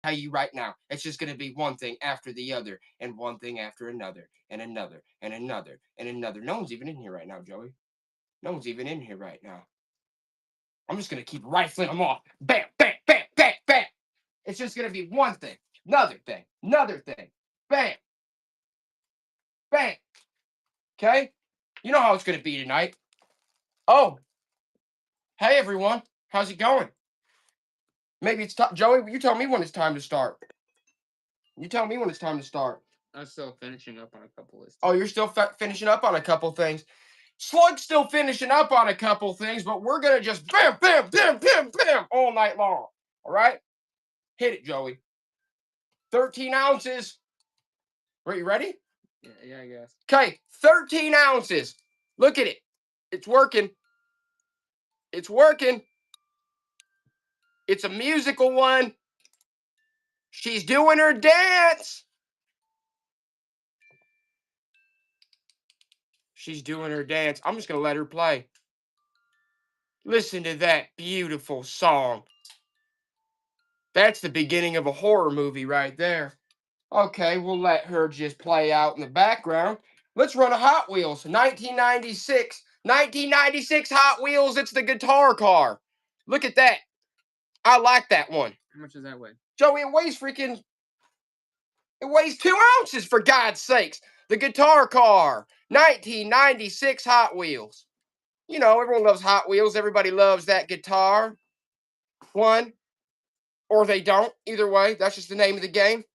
tell you right now. It's just going to be one thing after the other, and one thing after another, and another, and another, and another. No one's even in here right now, Joey. No one's even in here right now. I'm just going to keep rifling them off. Bam, bam, bam, bam, bam. It's just going to be one thing, another thing. Bam, bam. Okay? You know how it's going to be tonight. Oh, hey, everyone. How's it going? Maybe it's time. Joey, you tell me when it's time to start. You tell me when it's time to start. I'm still finishing up on a couple of Oh, you're still finishing up on a couple things. Slug's still finishing up on a couple things, but we're going to just bam, bam, bam, bam, bam all night long. All right? Hit it, Joey. 13 ounces. Are you ready? Yeah, I guess. Okay, 13 ounces. Look at it. It's working. It's working. It's a musical one. She's doing her dance. She's doing her dance. I'm just going to let her play. Listen to that beautiful song. That's the beginning of a horror movie right there. Okay, we'll let her just play out in the background. Let's run a Hot Wheels. 1996. 1996 Hot Wheels. It's the guitar car. Look at that. I like that one. How much does that weigh? Joey, it weighs 2 ounces, for God's sakes. The guitar car. 1996 Hot Wheels. You know, everyone loves Hot Wheels. Everybody loves that guitar. One. Or they don't. Either way, that's just the name of the game.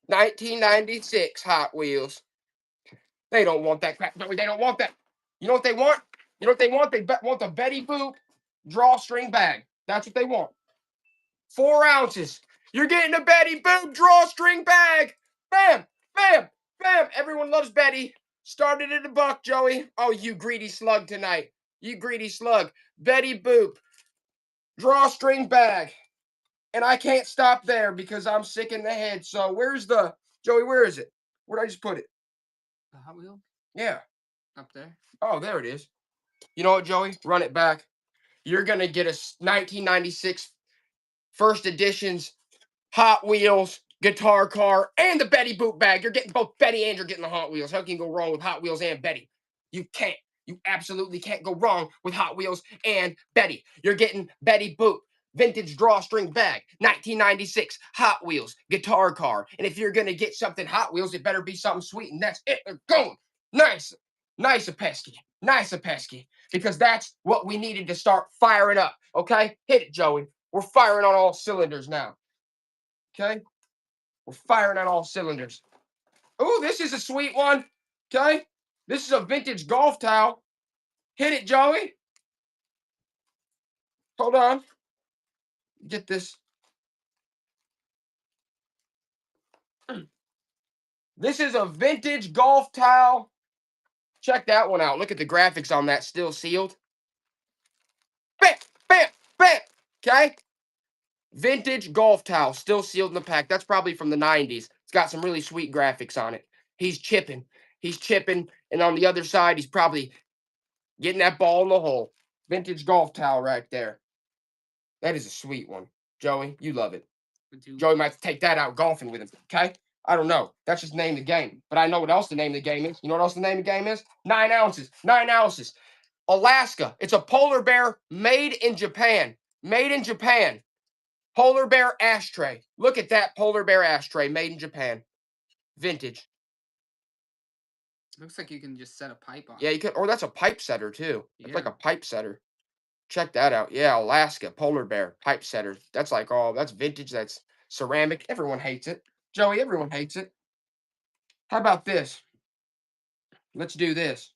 1996 Hot Wheels. They don't want that crap. They don't want that. You know what they want? You know what they want? They want the Betty Boop drawstring bag. That's what they want. 4 ounces. You're getting a Betty Boop drawstring bag. Bam, bam, bam. Everyone loves Betty. Started at $1, Joey. Oh, you greedy slug tonight. You greedy slug. Betty Boop drawstring bag. And I can't stop there because I'm sick in the head. So where's the Joey? Where is it? Where'd I just put it? The Hot Wheel? Yeah. Up there. Oh, there it is. You know what, Joey? Run it back. You're gonna get a 1996 first editions Hot Wheels guitar car and the Betty Boop bag. You're getting both Betty and you're getting the Hot Wheels. How can you go wrong with Hot Wheels and Betty? You can't. You absolutely can't go wrong with Hot Wheels and Betty. You're getting Betty Boop. Vintage drawstring bag, 1996 Hot Wheels guitar car. And if you're gonna get something Hot Wheels, it better be something sweet. And that's it. They're going nice, nice a pesky, nice a pesky, because that's what we needed to start firing up. Okay, hit it, Joey. We're firing on all cylinders now. Okay, we're firing on all cylinders. Oh, this is a sweet one. Okay, this is a vintage golf towel. Hit it, Joey. Hold on. Get this. This is a vintage golf towel. Check that one out. Look at the graphics on that, still sealed. Bam, bam, bam. Okay. Vintage golf towel, still sealed in the pack. That's probably from the 90s. It's got some really sweet graphics on it. He's chipping. He's chipping. And on the other side, he's probably getting that ball in the hole. Vintage golf towel right there. That is a sweet one. Joey, you love it. Joey might take that out golfing with him. Okay. I don't know. That's just the name of the game. But I know what else the name of the game is. You know what else the name of the game is? 9 ounces. 9 ounces. Alaska. It's a polar bear made in Japan. Made in Japan. Polar bear ashtray. Look at that polar bear ashtray made in Japan. Vintage. Looks like you can just set a pipe on. Yeah, you could. Or that's a pipe setter too. It's Yeah. like a pipe setter. Check that out. Yeah, Alaska polar bear pipe setter. That's like, oh, that's vintage. That's ceramic. Everyone hates it. Joey, everyone hates it. How about this? Let's do this.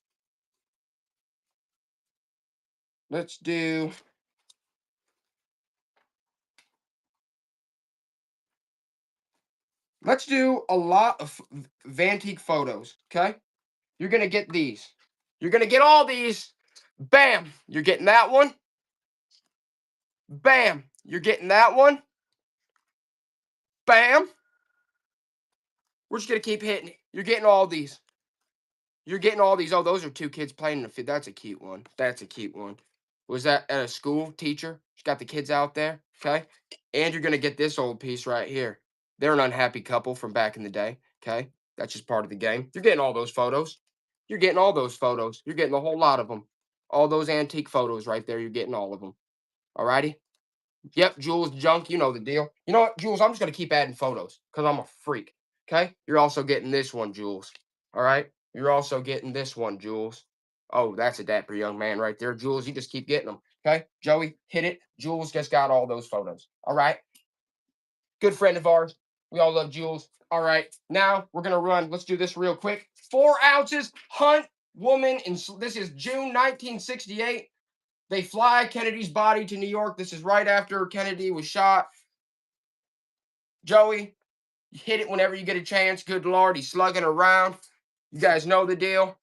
Let's do a lot of Vantique photos, okay? You're going to get these. You're going to get all these. Bam. You're getting that one. Bam. You're getting that one. Bam. We're just going to keep hitting it. You're getting all these. You're getting all these. Oh, those are 2 kids playing in the field. That's a cute one. That's a cute one. Was that at a school teacher? She got the kids out there. Okay. And you're going to get this old piece right here. They're an unhappy couple from back in the day. Okay. That's just part of the game. You're getting all those photos. You're getting all those photos. You're getting a whole lot of them. All those antique photos right there. You're getting all of them. All righty. Yep, Jules Junk, you know the deal. You know what, Jules? I'm just gonna keep adding photos because I'm a freak. Okay. You're also getting this one, Jules. All right. You're also getting this one, Jules. Oh, that's a dapper young man right there, Jules. You just keep getting them. Okay, Joey, hit it. Jules just got all those photos. All right. Good friend of ours. We all love Jules. All right. Now we're gonna run. Let's do this real quick. 4 ounces. Hunt woman. And this is June 1968. They fly Kennedy's body to New York. This is right after Kennedy was shot. Joey, hit it whenever you get a chance. Good Lord, he's slugging around. You guys know the deal.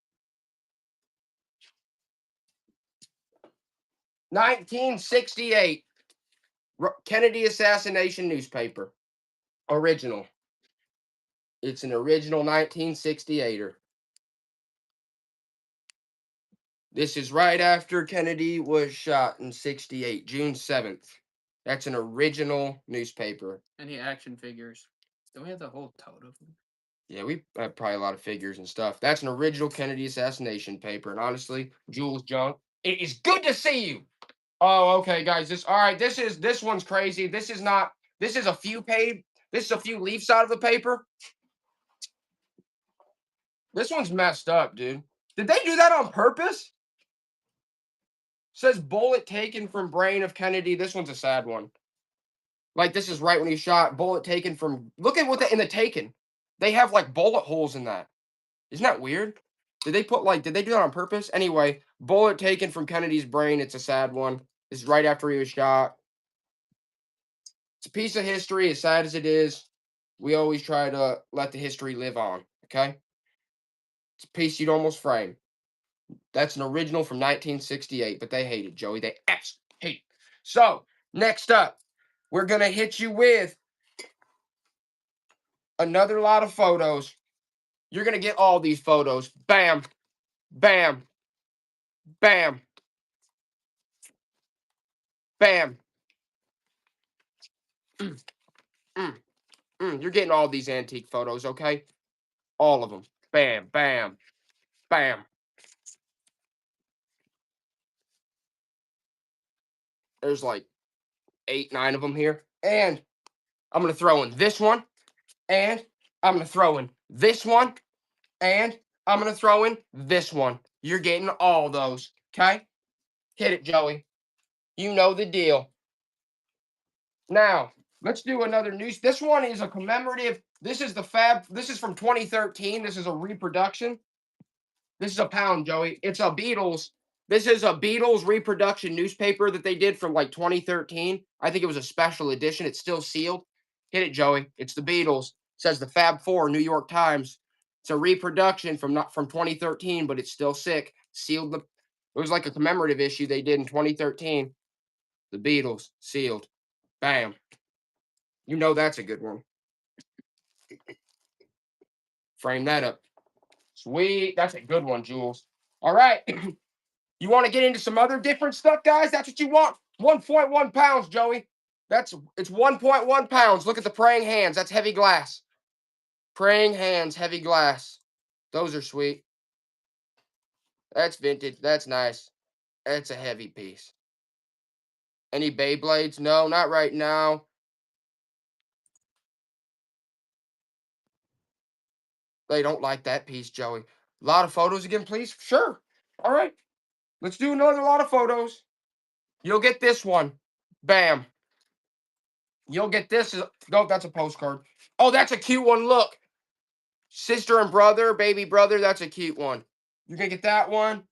1968, Kennedy assassination newspaper. Original. It's an original 1968er. This is right after Kennedy was shot in 68, June 7th. That's an original newspaper. Any action figures? Don't we have the whole tote of them? Yeah, we have probably a lot of figures and stuff. That's an original Kennedy assassination paper. And honestly, Jules Junk, it is good to see you. Oh, okay, guys. This one's crazy. This is a few leaves out of the paper. This one's messed up, dude. Did they do that on purpose? Says bullet taken from brain of Kennedy. This one's a sad one. Like, this is right when he shot. Bullet taken from. Look at in the taken. They have like bullet holes in that. Isn't that weird? Did they do that on purpose? Anyway, bullet taken from Kennedy's brain. It's a sad one. This is right after he was shot. It's a piece of history, as sad as it is. We always try to let the history live on, okay? It's a piece you'd almost frame. That's an original from 1968, but they hate it, Joey. They hate it. So, next up, we're going to hit you with another lot of photos. You're going to get all these photos. Bam, bam, bam, bam. You're getting all these antique photos, okay? All of them. Bam, bam, bam. There's like 8, 9 of them here. And I'm going to throw in this one. And I'm going to throw in this one. And I'm going to throw in this one. You're getting all those, okay? Hit it, Joey. You know the deal. Now, let's do another news. This one is a commemorative. This is from 2013. This is a reproduction. This is a pound, Joey. It's a Beatles. This is a Beatles reproduction newspaper that they did from like 2013. I think it was a special edition. It's still sealed. Hit it, Joey. It's the Beatles. It says the Fab Four, New York Times. It's a reproduction from 2013, but it's still sick. Sealed. It was like a commemorative issue they did in 2013. The Beatles sealed. Bam. You know that's a good one. Frame that up. Sweet. That's a good one, Jules. All right. You want to get into some other different stuff, guys? That's what you want. 1.1 pounds, Joey. It's 1.1 pounds. Look at the praying hands. That's heavy glass. Praying hands, heavy glass. Those are sweet. That's vintage. That's nice. That's a heavy piece. Any Beyblades? No, not right now. They don't like that piece, Joey. A lot of photos again, please? Sure. All right. Let's do another lot of photos. You'll get this one. Bam. You'll get this. No, that's a postcard. Oh, that's a cute one. Look. Sister and brother, baby brother. That's a cute one. You're going to get that one.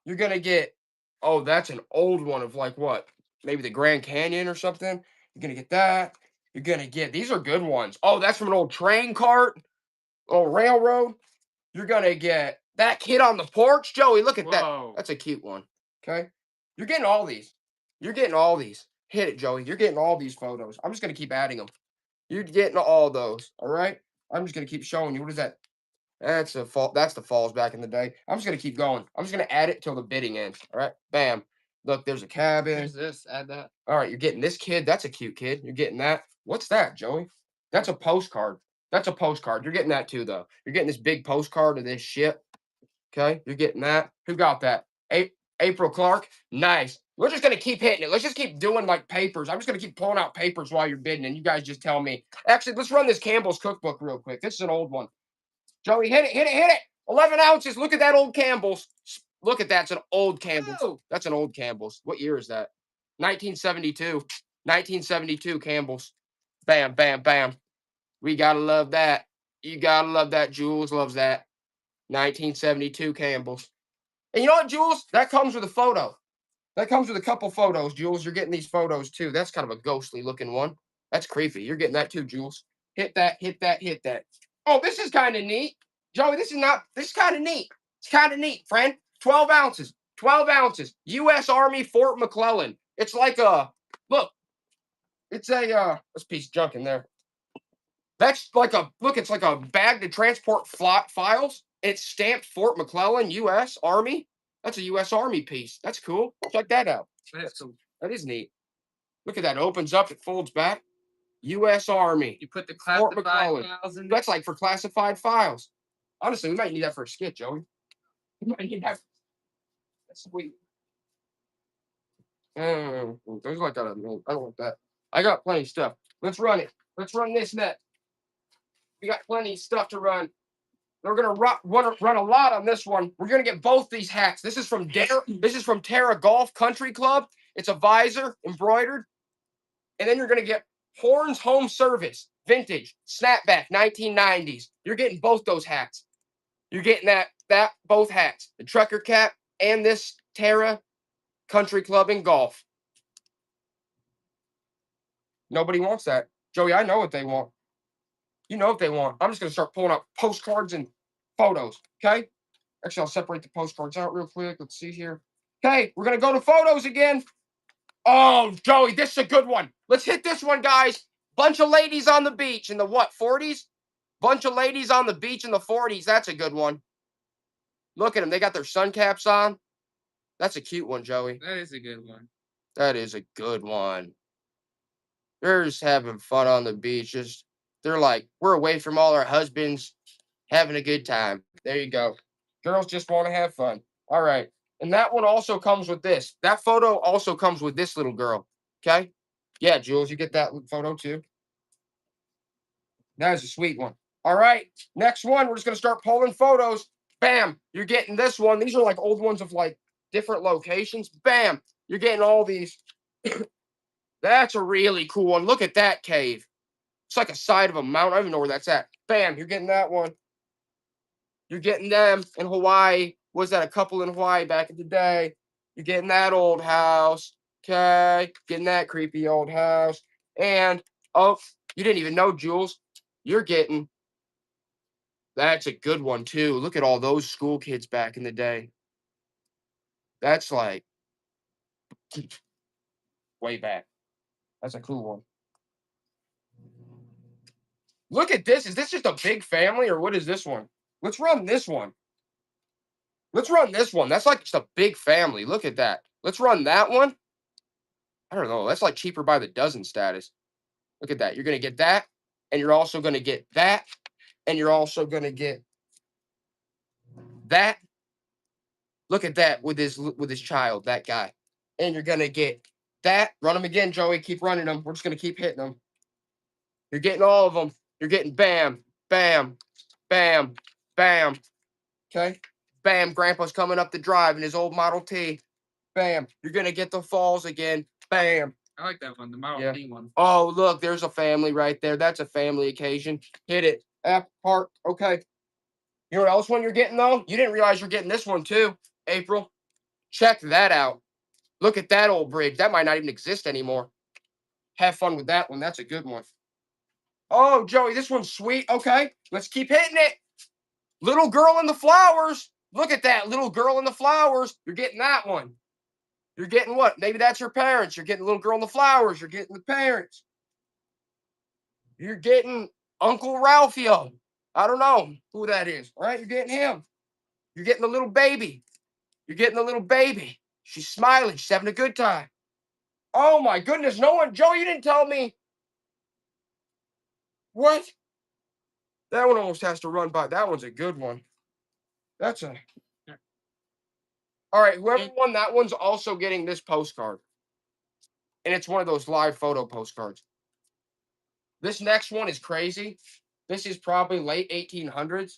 You're going to get, oh, that's an old one of like what? Maybe the Grand Canyon or something. You're going to get that. You're going to get, these are good ones. Oh, that's from an old train cart. Old railroad. You're going to get that kid on the porch. Joey, look at that. That's a cute one. Okay. You're getting all these. You're getting all these. Hit it, Joey. You're getting all these photos. I'm just going to keep adding them. You're getting all those. All right. I'm just going to keep showing you. What is that? That's the falls back in the day. I'm just going to keep going. I'm just going to add it till the bidding ends. All right. Bam. Look, there's a cabin. There's this. Add that. All right, you're getting this kid. That's a cute kid. You're getting that. What's that, Joey? That's a postcard. That's a postcard. You're getting that too, though. You're getting this big postcard of this shit. Okay, you're getting that. Who got that? April Clark. Nice. We're just gonna keep hitting it. Let's just keep doing like papers. I'm just gonna keep pulling out papers while you're bidding, and you guys just tell me. Actually, let's run this Campbell's cookbook real quick. This is an old one. Joey, hit it, hit it, hit it. 11 ounces. Look at that old Campbell's. Look at that. It's an old Campbell's. Oh. That's an old Campbell's. What year is that? 1972. 1972 Campbell's. Bam, bam, bam. We gotta love that. You gotta love that. Jules loves that. 1972 Campbell's. And you know what, Jules? That comes with a photo. That comes with a couple photos, Jules. You're getting these photos too. That's kind of a ghostly looking one. That's creepy. You're getting that too, Jules. Hit that, hit that, hit that. Oh, this is kind of neat. Joey, this is kind of neat. It's kind of neat, friend. 12 ounces. 12 ounces. U.S. Army Fort McClellan. It's like a, look, it's a, there's a piece of junk in there. That's like a, look, it's like a bag to transport files. It's stamped Fort McClellan, U.S. Army. That's a U.S. Army piece. That's cool. Check that out. That is neat. Look at that. It opens up. It folds back. U.S. Army. You put the Fort classified McClellan. files in. That's like for classified files. Honestly, we might need that for a skit, Joey. We might need that. That's sweet. There's like that. I don't want that. I got plenty of stuff. Let's run it. Let's run this net. We got plenty of stuff to run. We're gonna run a lot on this one. We're gonna get both these hats. This is from Terra Golf Country Club. It's a visor embroidered, and then you're gonna get Horns Home Service vintage snapback 1990s. You're getting both those hats. You're getting that both hats, the trucker cap and this Terra Country Club and Golf. Nobody wants that, Joey. I know what they want. You know what they want. I'm just gonna start pulling out postcards and photos. Okay. Actually, I'll separate the postcards out real quick. Let's see here. Okay, we're gonna go to photos again. Oh, Joey, this is a good one. Let's hit this one, guys. Bunch of ladies on the beach in the what, 40s? Bunch of ladies on the beach in the 40s. That's a good one. Look at them. They got their sun caps on. That's a cute one, Joey. That is a good one. That is a good one. They're just having fun on the beach. They're like, we're away from all our husbands, having a good time. There you go. Girls just want to have fun. All right. And that one also comes with this. That photo also comes with this little girl. Okay? Yeah, Jules, you get that photo too. That is a sweet one. All right. Next one, we're just going to start pulling photos. Bam. You're getting this one. These are like old ones of like different locations. Bam. You're getting all these. That's a really cool one. Look at that cave. It's like a side of a mountain. I don't even know where that's at. Bam. You're getting that one. You're getting them in Hawaii. Was that a couple in Hawaii back in the day? You're getting that old house. Okay. Getting that creepy old house. And, oh, you didn't even know, Jules. You're getting. That's a good one, too. Look at all those school kids back in the day. That's like way back. That's a cool one. Look at this. Is this just a big family or what is this one? Let's run this one. Let's run this one. That's like just a big family. Look at that. Let's run that one. I don't know. That's like cheaper by the dozen status. Look at that. You're going to get that. And you're also going to get that. And you're also going to get that. Look at that with his child, that guy. And you're going to get that. Run them again, Joey. Keep running them. We're just going to keep hitting them. You're getting all of them. You're getting bam, bam, bam, bam. Okay? Bam, Grandpa's coming up the drive in his old Model T. Bam. You're going to get the falls again. Bam. I like that one, the Model T one. Oh, look, there's a family right there. That's a family occasion. Hit it. Park. Okay. You know what else one you're getting, though? You didn't realize you're getting this one, too, April. Check that out. Look at that old bridge. That might not even exist anymore. Have fun with that one. That's a good one. Oh, Joey, this one's sweet. Okay, let's keep hitting it. Little girl in the flowers. Look at that. Little girl in the flowers. You're getting that one. You're getting what? Maybe that's your parents. You're getting little girl in the flowers. You're getting the parents. You're getting Uncle Ralphio. I don't know who that is. All right, you're getting him. You're getting the little baby. You're getting the little baby. She's smiling. She's having a good time. Oh my goodness. No one, Joe, you didn't tell me. What? That one almost has to run by. That one's a good one. That's a. All right. Whoever won that one's also getting this postcard. And it's one of those live photo postcards. This next one is crazy. This is probably late 1800s.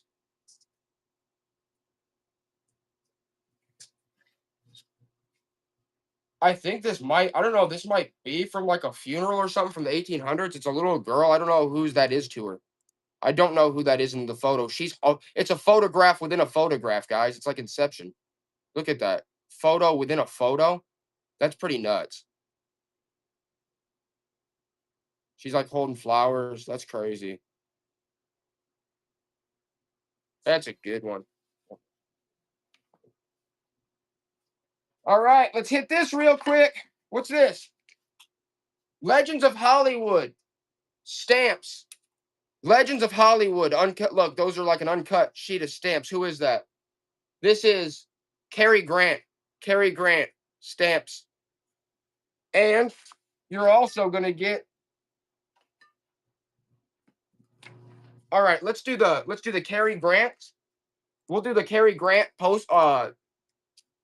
I think this might, I don't know, this might be from like a funeral or something from the 1800s. It's a little girl. I don't know whose that is to her. I don't know who that is in the photo. It's a photograph within a photograph, guys. It's like Inception. Look at that. Photo within a photo. That's pretty nuts. She's like holding flowers. That's crazy. That's a good one. All right, let's hit this real quick. What's this? Legends of Hollywood. Stamps. Legends of Hollywood. Uncut. Look, those are like an uncut sheet of stamps. Who is that? This is Cary Grant. Cary Grant stamps. And you're also going to get. All right, let's do the Cary Grant. We'll do the Cary Grant post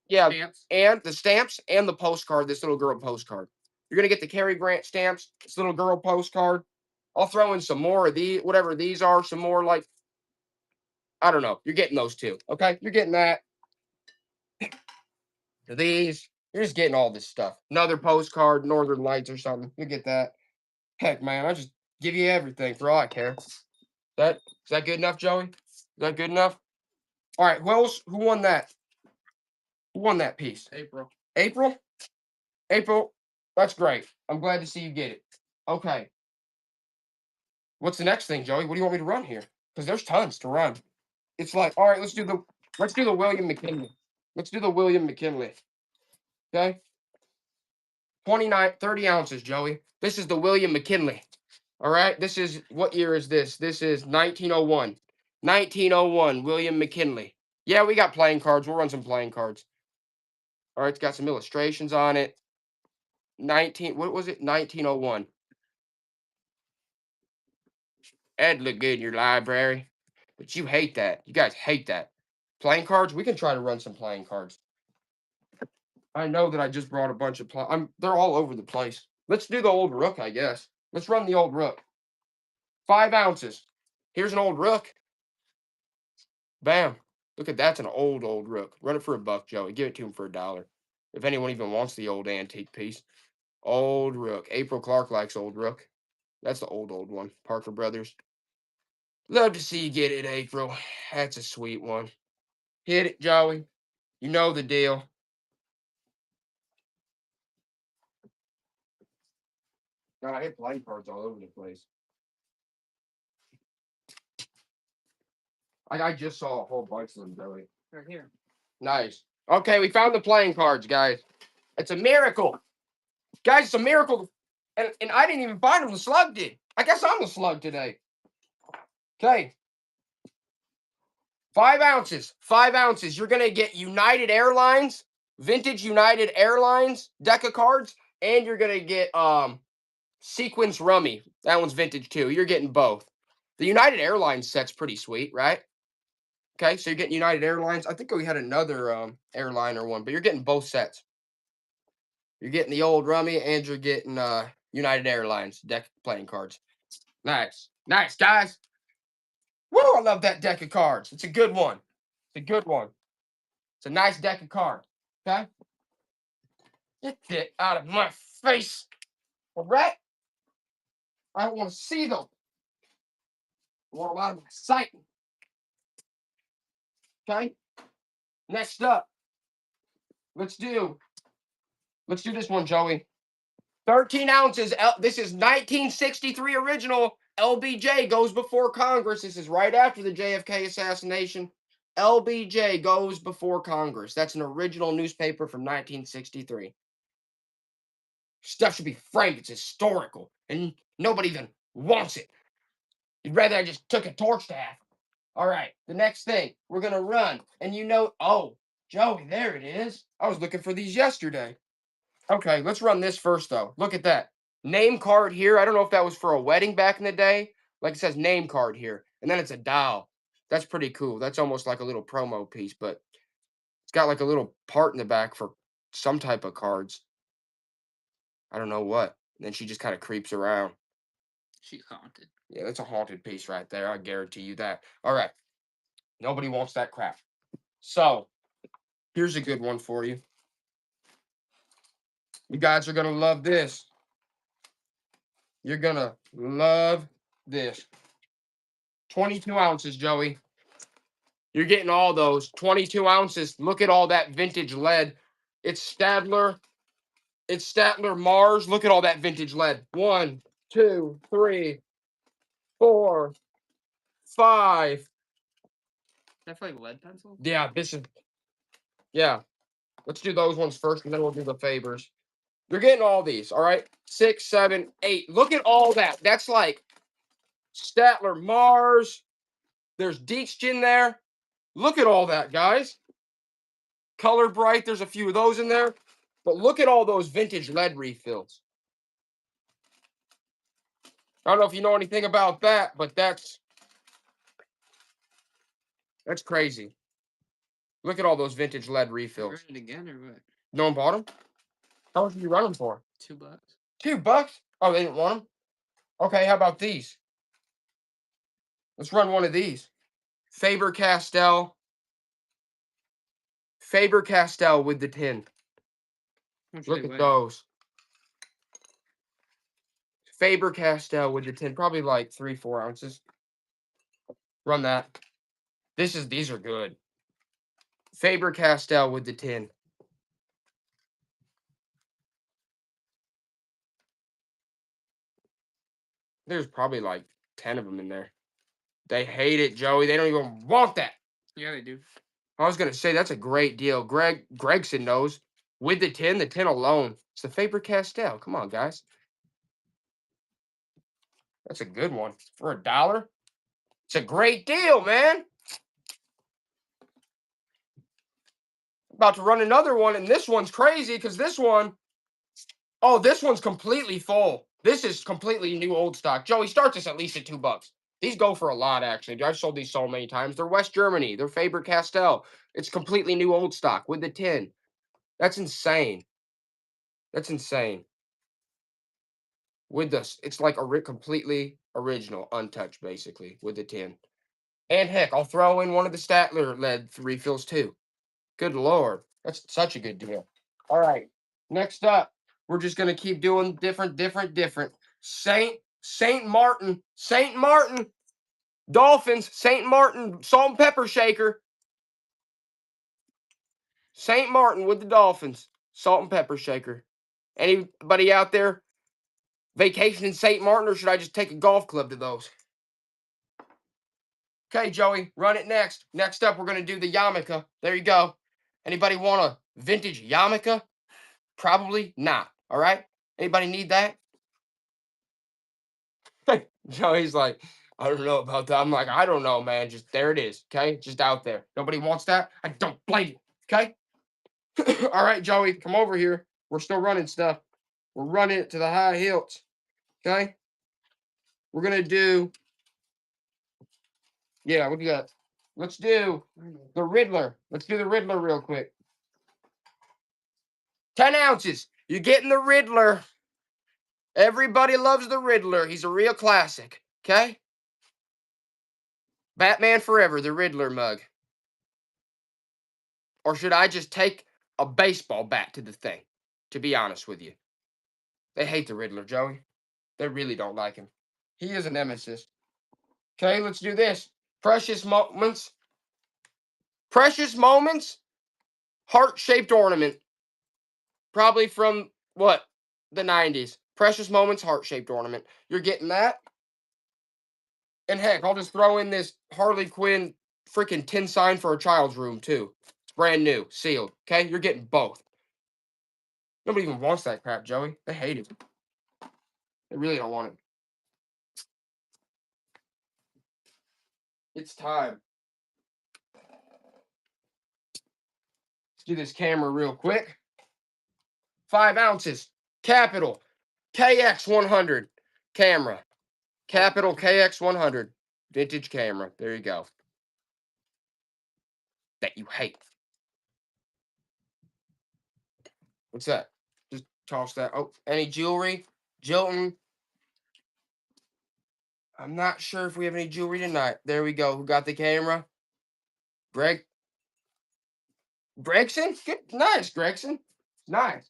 yeah, Stamps. and the stamps and the postcard, this little girl postcard. You're going to get the Cary Grant stamps, this little girl postcard. I'll throw in some more of these, whatever these are, some more like, I don't know. You're getting those too, okay? You're getting that. These, you're just getting all this stuff. Another postcard, Northern Lights or something. You get that. Heck, man, I just give you everything for all I care. Is that good enough, Joey? Is that good enough? All right, who won that? Who won that piece? April. April? April, that's great. I'm glad to see you get it. Okay. What's the next thing, Joey? What do you want me to run here? Because there's tons to run. It's like, all right, let's do the William McKinley. Let's do the William McKinley. Okay? 30 ounces, Joey. This is the William McKinley. All right? This is, what year is this? This is 1901. 1901, William McKinley. Yeah, we got playing cards. We'll run some playing cards. All right, it's got some illustrations on it. What was it? 1901. That'd look good in your library. But you hate that. You guys hate that. Playing cards? We can try to run some playing cards. I know that I just brought a bunch of they're all over the place. Let's do the old rook, I guess. Let's run the old rook. 5 ounces. Here's an old rook. Bam. Look at that's an old rook. Run it for $1, Joey. Give it to him for $1. If anyone even wants the old antique piece. Old rook. April Clark likes old rook. That's the old one. Parker Brothers. Love to see you get it, April. That's a sweet one. Hit it, Joey. You know the deal. God, I hit playing cards all over the place. I just saw a whole bunch of them, Joey. Right here. Nice. Okay, we found the playing cards, guys. It's a miracle. Guys, it's a miracle. And I didn't even find them. The slug did. I guess I'm the slug today. Okay. 5 ounces. 5 ounces. You're going to get United Airlines, vintage United Airlines deck of cards, and you're going to get Sequence Rummy. That one's vintage too. You're getting both. The United Airlines set's pretty sweet, right? Okay, so you're getting United Airlines. I think we had another airliner one, but you're getting both sets. You're getting the old Rummy, and you're getting United Airlines deck playing cards. Nice. Nice, guys. Woo, I love that deck of cards. It's a good one. It's a good one. It's a nice deck of cards. Okay? Get that out of my face. All right? I don't want to see them. I want them out of my sight. Okay? Next up. Let's do this one, Joey. 13 ounces. This is 1963 original. LBJ goes before Congress. This is right after the JFK assassination. LBJ goes before Congress. That's an original newspaper from 1963. Stuff should be framed. It's historical. And nobody even wants it. You'd rather I just took a torch to half. All right. The next thing we're going to run. And oh, Joey, there it is. I was looking for these yesterday. Okay, let's run this first, though. Look at that. Name card here. I don't know if that was for a wedding back in the day. Like it says name card here. And then it's a doll. That's pretty cool. That's almost like a little promo piece, but it's got like a little part in the back for some type of cards. I don't know what. And then she just kind of creeps around. She's haunted. Yeah, that's a haunted piece right there. I guarantee you that. All right. Nobody wants that crap. So, here's a good one for you. You guys are going to love this. You're going to love this. 22 ounces, Joey. You're getting all those. 22 ounces. Look at all that vintage lead. It's Stadler. It's Statler Mars. Look at all that vintage lead. 1, 2, 3, 4, 5. That's like lead pencil? Yeah, this is. Yeah. Let's do those ones first, and then we'll do the Fabers. You're getting all these, all right? 6, 7, 8. Look at all that. That's like Statler Mars. There's Deitch in there. Look at all that, guys. Color Bright. There's a few of those in there. But look at all those vintage lead refills. I don't know if you know anything about that, but that's crazy. Look at all those vintage lead refills. Run it again or what? No one bought them? How much did you run them for? $2. $2? Oh, they didn't want them? Okay, how about these? Let's run one of these. Faber-Castell. Faber-Castell with the tin. Look at those. Faber-Castell with the tin. Probably like 3, 4 ounces. Run that. These are good. Faber-Castell with the tin. There's probably like 10 of them in there. They hate it, Joey. They don't even want that. Yeah, they do. I was gonna say that's a great deal. Gregson knows. With the tin alone. It's the Faber-Castell. Come on, guys. That's a good one. For $1. It's a great deal, man. About to run another one, and this one's crazy because this one's completely full. This is completely new old stock. Joey, starts us at least at $2. These go for a lot, actually. I've sold these so many times. They're West Germany. They're Faber-Castell. It's completely new old stock with the tin. That's insane. That's insane. With this, it's like a completely original, untouched, basically, with the tin. And heck, I'll throw in one of the Statler lead refills too. Good Lord. That's such a good deal. All right. Next up, we're just going to keep doing different. Saint Martin, Dolphins, Saint Martin, salt and pepper shaker. Saint Martin with the Dolphins, salt and pepper shaker. Anybody out there vacation in Saint Martin, or should I just take a golf club to those? Okay, Joey, run it next. Next up, we're going to do the yarmulke. There you go. Anybody want a vintage yarmulke? Probably not. All right? Anybody need that? Joey's like, I don't know about that. I'm like, I don't know, man. Just there it is. Okay? Just out there. Nobody wants that. I don't blame you. Okay? All right, Joey, come over here. We're still running stuff. We're running it to the high hilts. Okay? We're going to do, yeah, what do you got? Let's do the Riddler. Let's do the Riddler real quick. 10 ounces. You're getting the Riddler. Everybody loves the Riddler. He's a real classic. Okay? Batman Forever, the Riddler mug. Or should I just take a baseball bat to the thing? To be honest with you. They hate the Riddler, Joey. They really don't like him. He is a nemesis. Okay, let's do this. Precious Moments. Precious Moments. Heart-shaped ornament. Probably from, what? The 90s. Precious Moments heart-shaped ornament. You're getting that? And heck, I'll just throw in this Harley Quinn freaking tin sign for a child's room, too. It's brand new, sealed. Okay? You're getting both. Nobody even wants that crap, Joey. They hate it. They really don't want it. It's time. Do this camera real quick. 5 ounces. Capital KX100 camera. Capital KX100 vintage camera. There you go. That you hate. What's that? Just toss that. Oh, any jewelry? Jilton. I'm not sure if we have any jewelry tonight. There we go. Who got the camera? Greg. Gregson? Good. Nice, Gregson. Nice.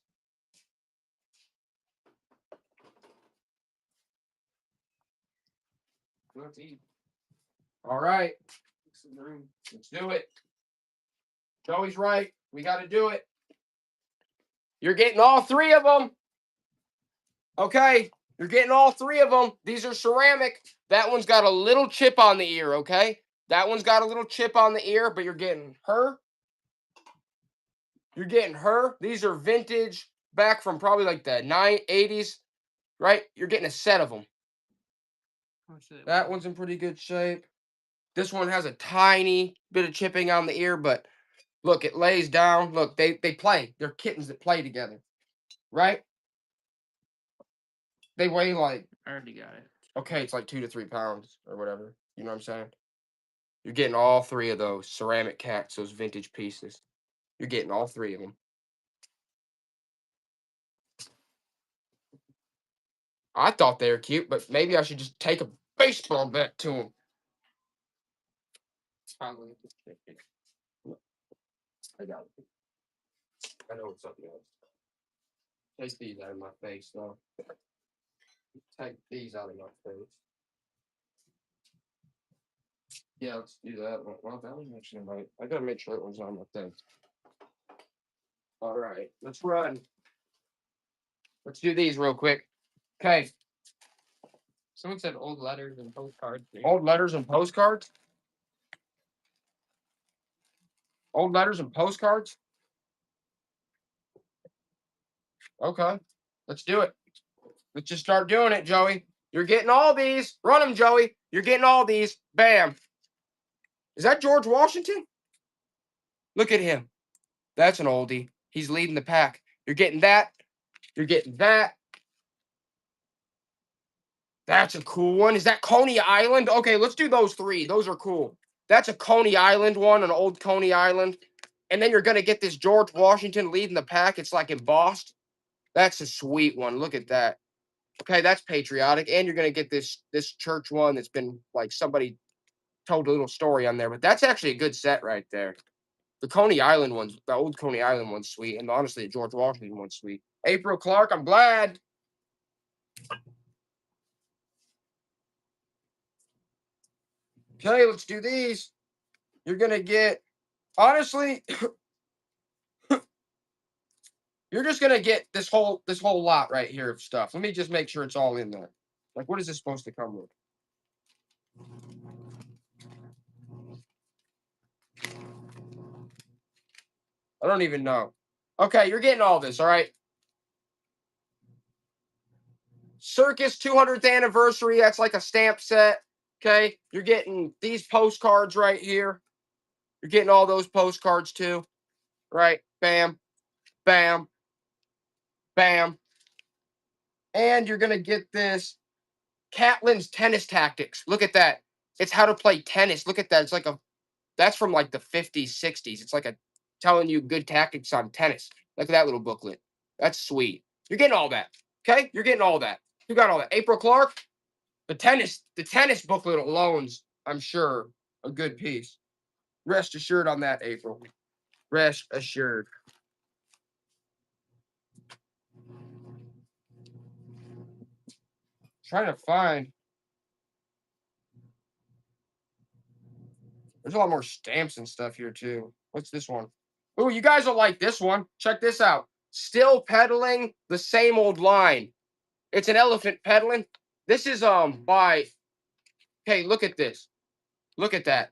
Let's eat. All right. Fix the room. Let's do it. Joey's right. We got to do it. You're getting all 3 of them. Okay. You're getting all 3 of them. These are ceramic. That one's got a little chip on the ear, okay? That one's got a little chip on the ear, but you're getting her. You're getting her. These are vintage, back from probably like the 80s, right? You're getting a set of them. How much did it That weigh? one's in pretty good shape. This one has a tiny bit of chipping on the ear, but look, it lays down. Look, they play. They're kittens that play together, right? They weigh like, I already got it. okay, it's like 2 to 3 pounds or whatever. You know what I'm saying? You're getting all 3 of those ceramic cats, those vintage pieces. You're getting all 3 of them. I thought they were cute, but maybe I should just take a baseball bat to them. Probably. I got it. I know it's something else. Take these out of my face, though. Take these out of my face. Yeah, let's do that. Well, that was actually right. I gotta make sure it was on my thing. All right, let's run. Let's do these real quick. Okay, Someone said old letters and postcards. old letters and postcards. Old letters and postcards. Okay, let's do it. Let's just start doing it, Joey. You're getting all these. Run them, Joey. You're getting all these. Bam. Is that George Washington? Look at him. That's an oldie. He's leading the pack. You're getting that. You're getting that. That's a cool one. Is that Coney Island? Okay, let's do those 3. Those are cool. That's a Coney Island one, an old Coney Island. And then you're going to get this George Washington leading the pack. It's like embossed. That's a sweet one. Look at that. Okay, that's patriotic. And you're going to get this church one that's been like somebody told a little story on there. But that's actually a good set right there. The Coney Island one's, the old Coney Island one's sweet. And honestly, the George Washington one's sweet. April Clark, I'm glad. Okay, let's do these. You're going to get, honestly, you're just going to get this whole lot right here of stuff. Let me just make sure it's all in there. Like, what is this supposed to come with? I don't even know. Okay, you're getting all this, all right? Circus 200th anniversary. That's like a stamp set. Okay, you're getting these postcards right here. You're getting all those postcards too, right? Bam, bam, bam. And you're going to get this Catlin's Tennis Tactics. Look at that. It's how to play tennis. Look at that. It's like that's from like the 50s, 60s. It's like telling you good tactics on tennis. Look at that little booklet. That's sweet. You're getting all that. Okay? You're getting all that. You got all that. April Clark, the tennis booklet alone's, I'm sure, a good piece. Rest assured on that, April. Rest assured. Trying to find. There's a lot more stamps and stuff here too. What's this one? Oh, you guys will like this one. Check this out. Still pedaling the same old line. It's an elephant pedaling. This is by. Hey, look at this. Look at that.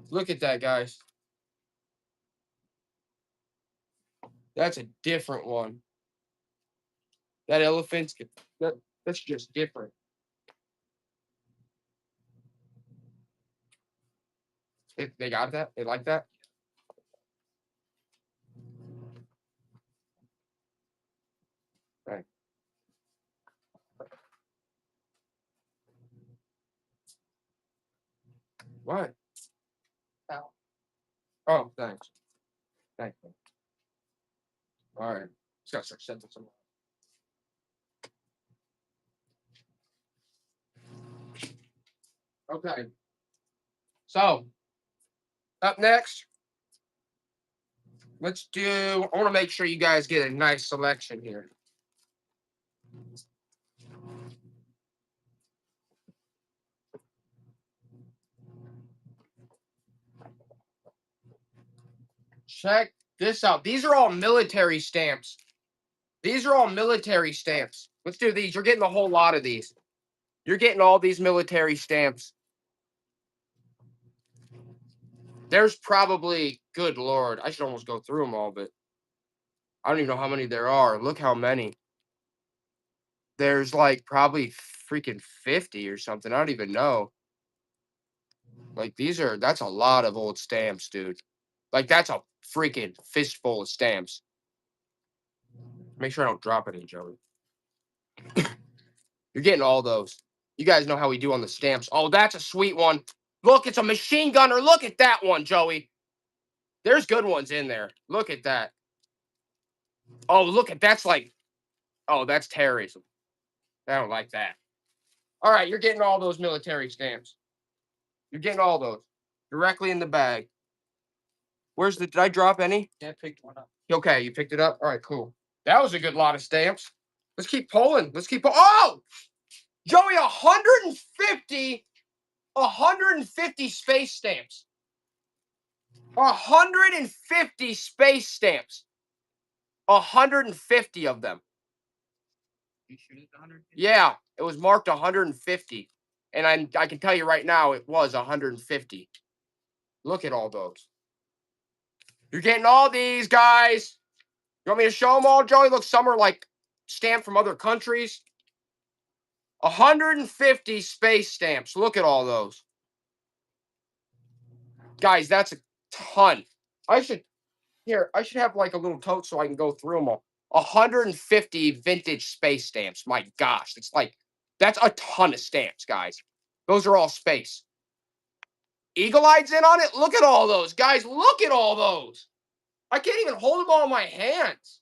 Look at that, guys. That's a different one. That elephant's that's just different. They got that? They like that? What? Ow. Oh, thanks. Thank you. All right. Just gotta start sending some. Okay. So, up next, let's do. I want to make sure you guys get a nice selection here. Check this out. These are all military stamps. These are all military stamps. Let's do these. You're getting a whole lot of these. You're getting all these military stamps. There's probably, good Lord, I should almost go through them all, but I don't even know how many there are. Look how many. There's like probably freaking 50 or something. I don't even know. Like that's a lot of old stamps, dude. Like that's a freaking fistful of stamps. Make sure I don't drop any, Joey. You're getting all those. You guys know how we do on the stamps. Oh, that's a sweet one. Look, it's a machine gunner. Look at that one, Joey. There's good ones in there. Look at that. Oh, look at that's like, oh, that's terrorism. I don't like that. All right, you're getting all those military stamps. You're getting all those directly in the bag. Did I drop any? Yeah, I picked one up. Okay, you picked it up? All right, cool. That was a good lot of stamps. Let's keep pulling. Oh, Joey, 150 space stamps. 150 space stamps. 150 of them. You shoot it 100? Yeah, it was marked 150. And I can tell you right now, it was 150. Look at all those. You're getting all these, guys. You want me to show them all, Joey? Look, some are like stamped from other countries. 150 space stamps. Look at all those. Guys, that's a ton. I should have like a little tote so I can go through them all. 150 vintage space stamps. My gosh, that's a ton of stamps, guys. Those are all space. Eagle-Eye's in on it. Look at all those, guys. Look at all those. I can't even hold them all in my hands.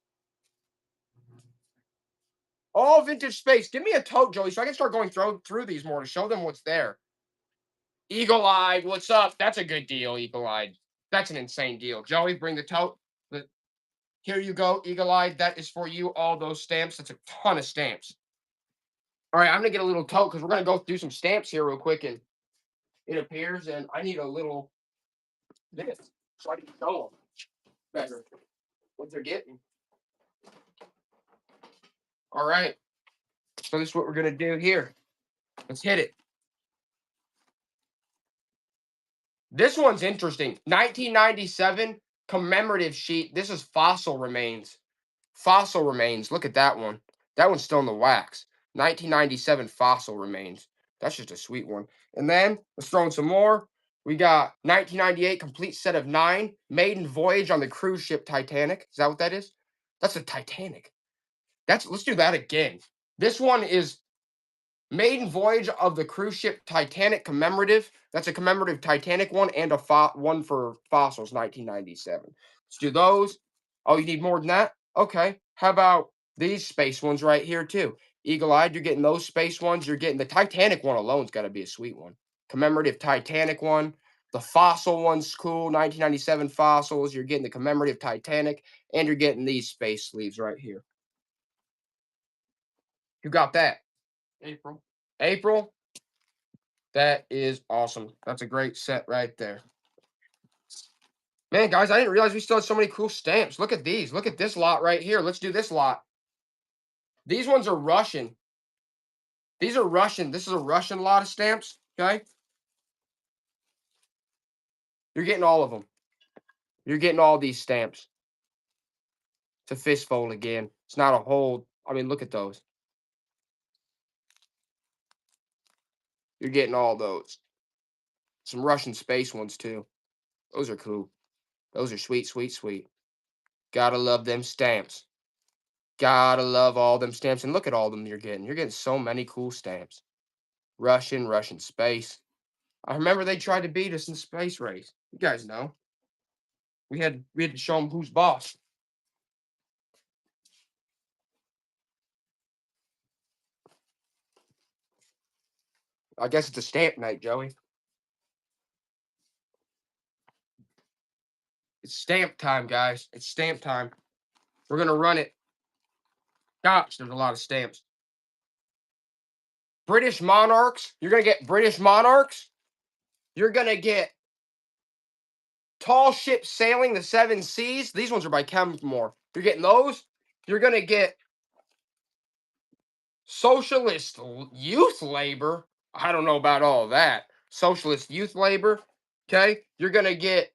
All vintage space. Give me a tote, Joey, so I can start going through these more to show them what's there. Eagle-Eye, what's up? That's a good deal, Eagle-Eye. That's an insane deal. Joey, bring the tote. Here you go, Eagle-Eye. That is for you, all those stamps. That's a ton of stamps. All right, I'm going to get a little tote because we're going to go do some stamps here real quick. And it appears, and I need a little this so I can show them better what they're getting. All right. So this is what we're going to do here. Let's hit it. This one's interesting. 1997 commemorative sheet. This is fossil remains. Fossil remains. Look at that one. That one's still in the wax. 1997 fossil remains. That's just a sweet one. And then let's throw in some more. We got 1998 complete set of 9 maiden voyage on the cruise ship Titanic. Is that what that is? That's the Titanic. Let's do that again. This one is maiden voyage of the cruise ship Titanic commemorative. That's a commemorative Titanic one and a one for fossils 1997. Let's do those. Oh, you need more than that? Okay. How about these space ones right here too? Eagle-Eyed, you're getting those space ones. You're getting the Titanic one alone's got to be a sweet one. Commemorative Titanic one. The fossil one's cool. 1997 fossils. You're getting the commemorative Titanic, and you're getting these space sleeves right here. You got that? April. That is awesome. That's a great set right there. Man, guys, I didn't realize we still had so many cool stamps. Look at these. Look at this lot right here. Let's do this lot. These ones are Russian. These are Russian. This is a Russian lot of stamps, okay? You're getting all of them. You're getting all these stamps. It's a fistful again. It's not a whole. I mean, look at those. You're getting all those. Some Russian space ones, too. Those are cool. Those are sweet, sweet, sweet. Gotta love them stamps. Gotta love all them stamps. And look at all them you're getting. You're getting so many cool stamps. Russian space. I remember they tried to beat us in the space race. You guys know. We had to show them who's boss. I guess it's a stamp night, Joey. It's stamp time, guys. It's stamp time. We're gonna run it. Gosh, there's a lot of stamps. British Monarchs. You're gonna get British Monarchs. You're gonna get Tall Ship Sailing the Seven Seas. These ones are by Kenmore. You're getting those. You're gonna get Socialist Youth Labor. I don't know about all that. Socialist Youth Labor. Okay. You're gonna get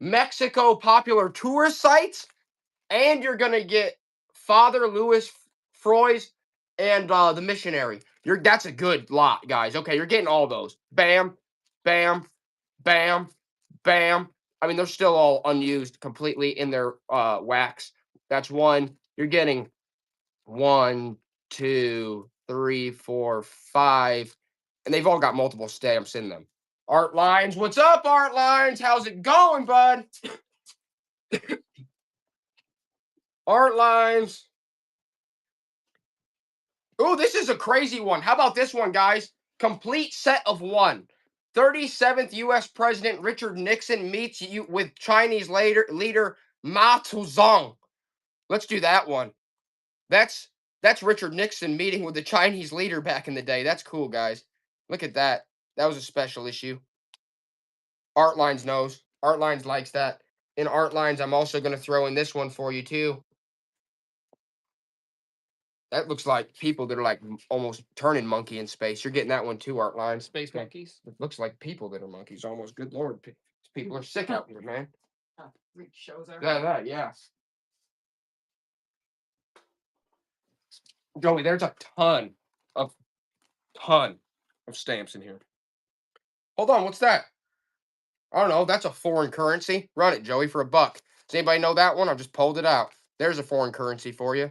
Mexico Popular Tourist Sites, and you're gonna get Father Louis Froys and the Missionary. That's a good lot, guys. Okay, you're getting all those. Bam, bam, bam, bam. I mean, they're still all unused completely in their wax. That's one. You're getting 1, 2, 3, 4, 5, and they've all got multiple stamps in them. Art Lines, what's up, Art Lines? How's it going, bud? Art Lines. Oh, this is a crazy one. How about this one, guys? Complete set of one. 37th U.S. President Richard Nixon meets you with Chinese leader Ma Zedong. Let's do that one. That's Richard Nixon meeting with the Chinese leader back in the day. That's cool, guys. Look at that. That was a special issue. Art Lines knows. Art Lines likes that. In Art Lines, I'm also going to throw in this one for you, too. That looks like people that are like almost turning monkey in space. You're getting that one too, Art Lines. Space monkeys. It looks like people that are monkeys almost. Good Lord. People are sick out here, man. Freak shows are. Yeah. Joey, there's a ton of stamps in here. Hold on, what's that? I don't know. That's a foreign currency. Run it, Joey, for $1. Does anybody know that one? I just pulled it out. There's a foreign currency for you.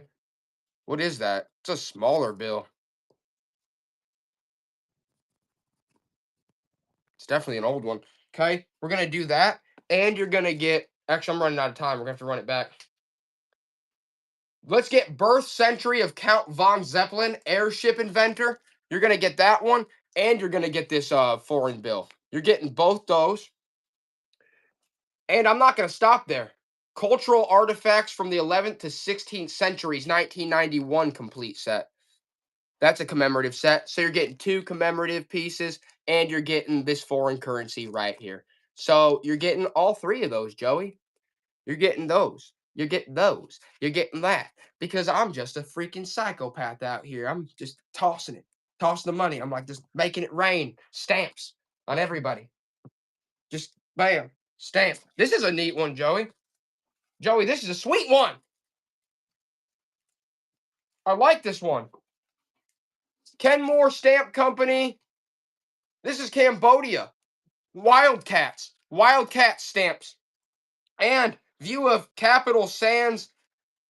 What is that? It's a smaller bill. It's definitely an old one. Okay, we're going to do that. And you're going to get... Actually, I'm running out of time. We're going to have to run it back. Let's get Birth Century of Count von Zeppelin, airship inventor. You're going to get that one. And you're going to get this foreign bill. You're getting both those. And I'm not going to stop there. Cultural artifacts from the 11th to 16th centuries, 1991 complete set. That's a commemorative set. So you're getting 2 commemorative pieces, and you're getting this foreign currency right here. So you're getting all 3 of those, Joey. You're getting those. You're getting those. You're getting that. Because I'm just a freaking psychopath out here. I'm just tossing the money. I'm like just making it rain. Stamps on everybody. Just bam. Stamp. This is a neat one, Joey. Joey, this is a sweet one. I like this one. Kenmore Stamp Company. This is Cambodia. Wildcats. Wildcat stamps. And view of Capital Sands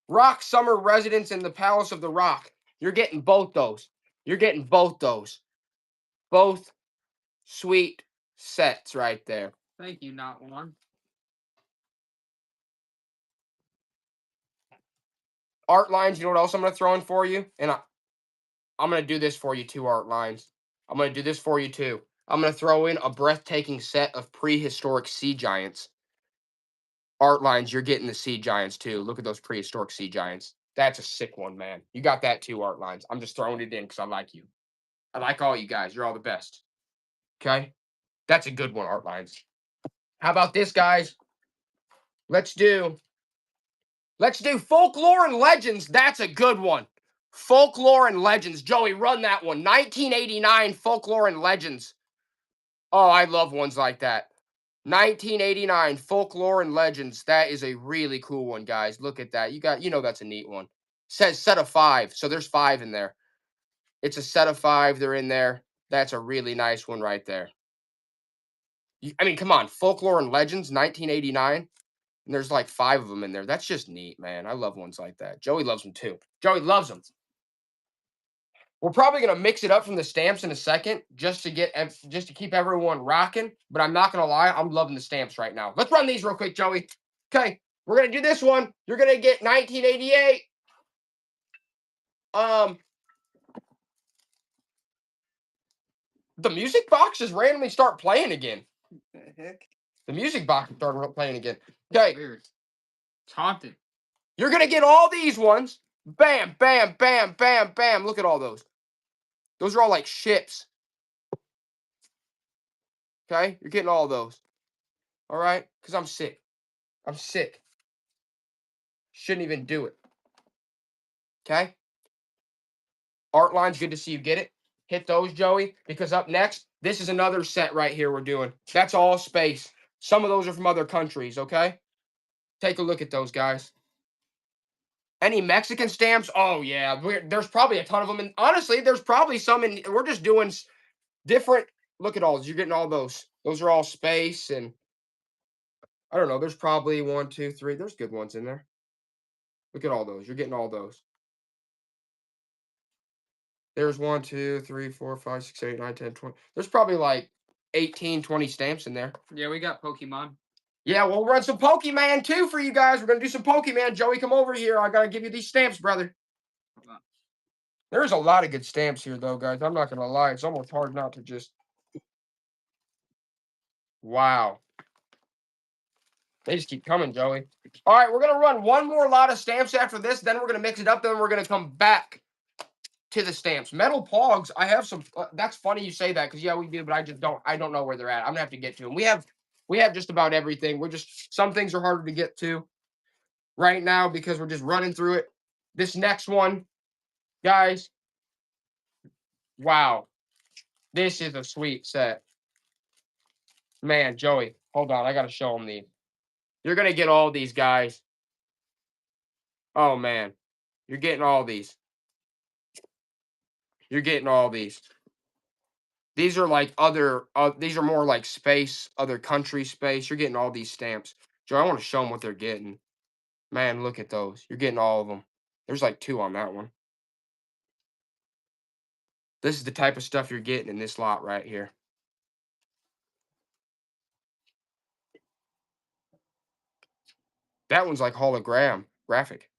Rock Summer Residence in the Palace of the Rock. You're getting both those. You're getting both those. Both sweet sets right there. Thank you, not one. Art Lines, you know what else I'm going to throw in for you? And I'm going to do this for you too, Art Lines. I'm going to do this for you too. I'm going to throw in a breathtaking set of prehistoric sea giants. Art Lines, you're getting the sea giants too. Look at those prehistoric sea giants. That's a sick one, man. You got that too, Art Lines. I'm just throwing it in because I like you. I like all you guys. You're all the best. Okay? That's a good one, Art Lines. How about this, guys? Let's do Folklore and Legends. That's a good one. Folklore and Legends. Joey, run that one. 1989 Folklore and Legends. Oh, I love ones like that. 1989 Folklore and Legends. That is a really cool one, guys. Look at that. You know that's a neat one. Says set of 5. So there's 5 in there. It's a set of 5. They're in there. That's a really nice one right there. I mean, come on. Folklore and Legends, 1989. And there's like 5 of them in there. That's just neat, man. I love ones like that. Joey loves them too. Joey loves them. We're probably gonna mix it up from the stamps in a second, just to keep everyone rocking. But I'm not gonna lie, I'm loving the stamps right now. Let's run these real quick, Joey. Okay, we're gonna do this one. You're gonna get 1988. The music boxes randomly start playing again. What the heck? The music box started playing again. Okay, Weird. It's haunted. you're gonna get all these ones. Bam, bam, bam, bam, bam. Look at all those. Those are all like ships. Okay, you're getting all those. All right, because I'm sick. I'm sick. Shouldn't even do it. Okay. Art lines, good to see you get it. Hit those, Joey, because up next, this is another set right here we're doing. That's all space. Some of those are from other countries, okay? Take a look at those, guys. Any Mexican stamps? Oh, yeah. There's probably a ton of them. And honestly, there's probably some in. We're just doing different. Look at all those. You're getting all those. Those are all space. And I don't know. There's probably 1, 2, 3. There's good ones in there. Look at all those. You're getting all those. There's 1, 2, 3, 4, 5, 6, 8, 9, 10, 20. There's probably like 18, 20 stamps in there. Yeah, we got Pokemon. Yeah, we'll run some Pokemon too for you guys. We're going to do some Pokemon. Joey, come over here. I got to give you these stamps, brother. Hold on. There's a lot of good stamps here, though, guys. I'm not going to lie. It's almost hard not to just. Wow. They just keep coming, Joey. All right, we're going to run one more lot of stamps after this. Then we're going to mix it up. Then we're going to come back to the stamps. Metal Pogs, I have some. That's funny you say that because, yeah, we do, but I don't know where they're at. I'm going to have to get to them. We have just about everything. Some things are harder to get to right now because we're just running through it. This next one, guys, wow. This is a sweet set. Man, Joey, hold on. I got to show them these. You're going to get all these, guys. Oh, man. You're getting all these. You're getting all these. These are like these are more like space, other country space. You're getting all these stamps. Joe, I want to show them what they're getting. Man, look at those. You're getting all of them. There's like 2 on that one. This is the type of stuff you're getting in this lot right here. That one's like hologram graphic.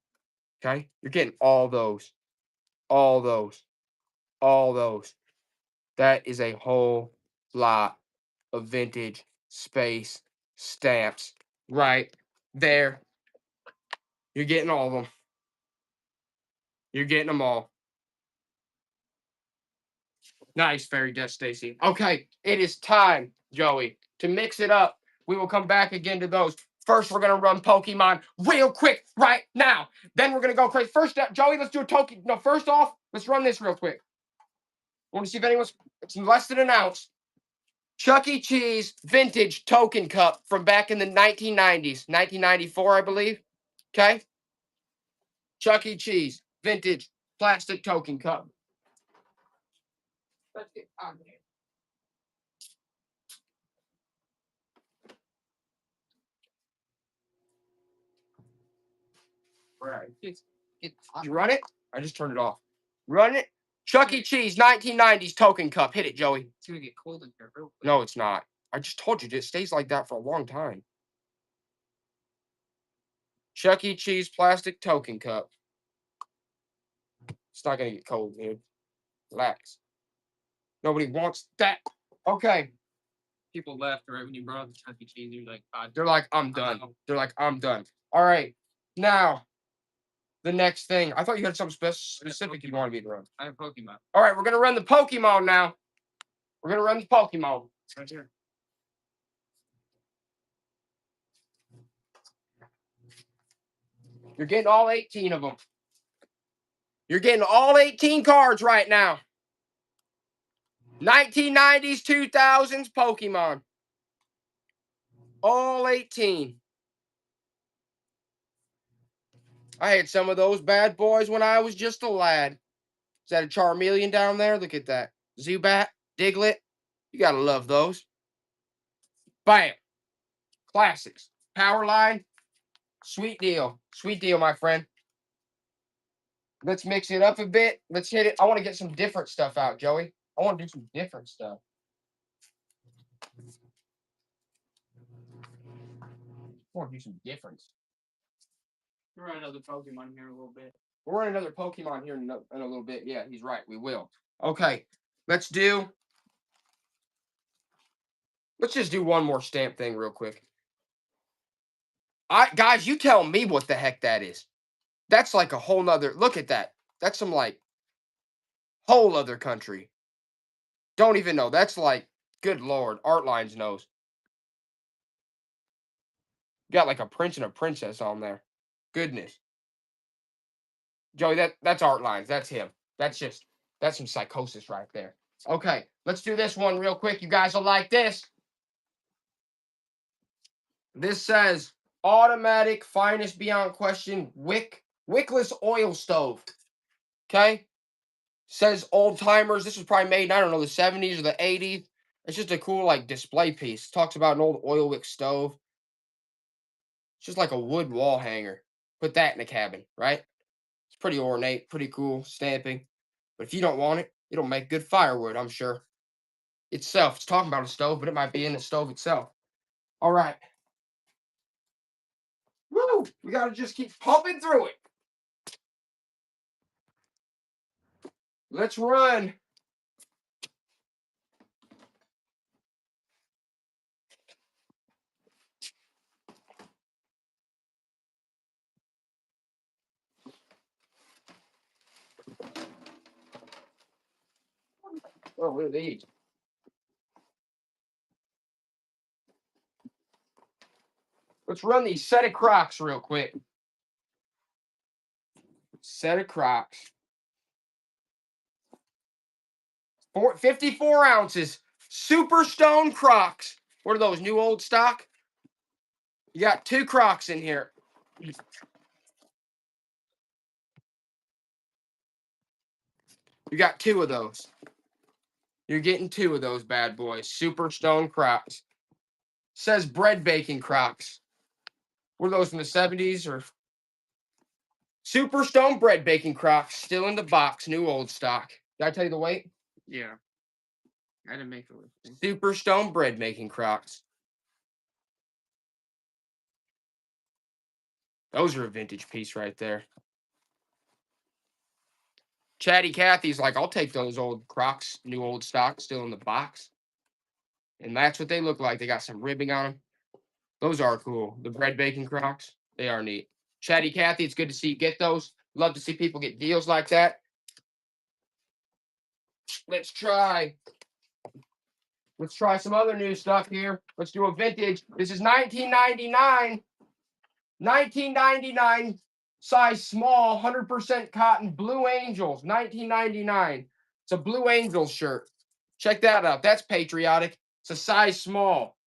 Okay? You're getting all those. All those. All those. That is a whole lot of vintage space stamps right there. You're getting all of them. You're getting them all. Nice, Fairy Death Stacy. Okay, it is time, Joey, to mix it up. We will come back again to those. First, we're going to run Pokemon real quick right now. Then we're going to go crazy. First, Joey, let's do a Toki. No, first off, let's run this real quick. I want to see if anyone's. It's less than an ounce. Chuck E. Cheese vintage token cup from back in the 1990s. 1994, I believe. Okay? Chuck E. Cheese vintage plastic token cup. Let's get on here. Right. You run it? I just turned it off. Run it. Chuck E. Cheese 1990s token cup. Hit it, Joey. It's gonna get cold in here real quick. No, it's not. I just told you it stays like that for a long time. Chuck E. Cheese plastic token cup. It's not gonna get cold, dude. Relax. Nobody wants that. Okay. People left right when you brought up the Chuck E. Cheese. You're like, They're like, I'm done. They're like, I'm done. All right. Now, the next thing. I thought you had something specific you wanted me to run. I have Pokemon. All right, we're gonna run the Pokemon now. We're gonna run the Pokemon. It's right here. You're getting all 18 of them. You're getting all 18 cards right now. 1990s, 2000s Pokemon. All 18. I had some of those bad boys when I was just a lad. Is that a Charmeleon down there? Look at that. Zubat, Diglett. You gotta love those. Bam. Classics. Powerline. Sweet deal. Sweet deal, my friend. Let's mix it up a bit. Let's hit it. I want to get some different stuff out, Joey. I want to do some different stuff. I want to do some difference. We'll run another Pokemon here in a little bit. We'll run another Pokemon here in a little bit. Yeah, he's right. We will. Okay, let's just do one more stamp thing real quick. Guys, you tell me what the heck that is. That's like a whole nother, look at that. That's some like whole other country. Don't even know. That's like, good Lord, Artlines knows. Got like a prince and a princess on there. Goodness. Joey, that's Artlines. That's him. That's some psychosis right there. Okay, let's do this one real quick. You guys will like this. This says automatic finest beyond question wickless oil stove. Okay? Says old timers. This was probably made, I don't know, the 70s or the 80s. It's just a cool like display piece. Talks about an old oil wick stove. It's just like a wood wall hanger. Put that in a cabin, right? It's pretty ornate, pretty cool stamping. But if you don't want it, it'll make good firewood, I'm sure. Itself. It's talking about a stove, but it might be in the stove itself. All right. Woo! We got to just keep pumping through it. Let's run. Oh, what are these? Let's run these set of Crocs real quick. Set of Crocs. 54 ounces. Super Stone Crocs. What are those? New old stock? You got 2 Crocs in here. You got 2 of those. You're getting 2 of those bad boys. Super Stone Crocs. Says bread baking Crocs. What are those from the 70s or? Super Stone bread baking Crocs. Still in the box. New old stock. Did I tell you the weight? Yeah. I didn't make the listing. Super Stone bread making Crocs. Those are a vintage piece right there. Chatty Cathy's like, I'll take those old Crocs, new old stock, still in the box. And that's what they look like. They got some ribbing on them. Those are cool. The bread baking Crocs, they are neat. Chatty Cathy, it's good to see you get those. Love to see people get deals like that. Let's try some other new stuff here. Let's do a vintage. This is 1999. 1999, size small, 100% cotton, Blue Angels, 1999. It's a Blue Angels shirt. Check that out. That's patriotic. It's a size small.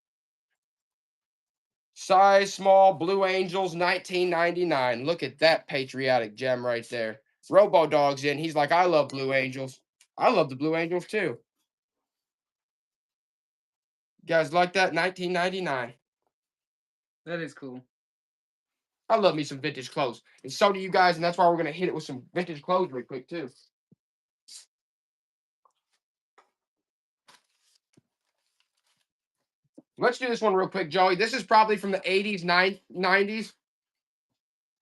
Size small, Blue Angels, 1999. Look at that patriotic gem right there. Robo Dog's in. He's like, I love Blue Angels. I love the Blue Angels too. You guys like that? 1999. That is cool. I love me some vintage clothes. And so do you guys, and that's why we're going to hit it with some vintage clothes real quick, too. Let's do this one real quick, Joey. This is probably from the 80s, 90s.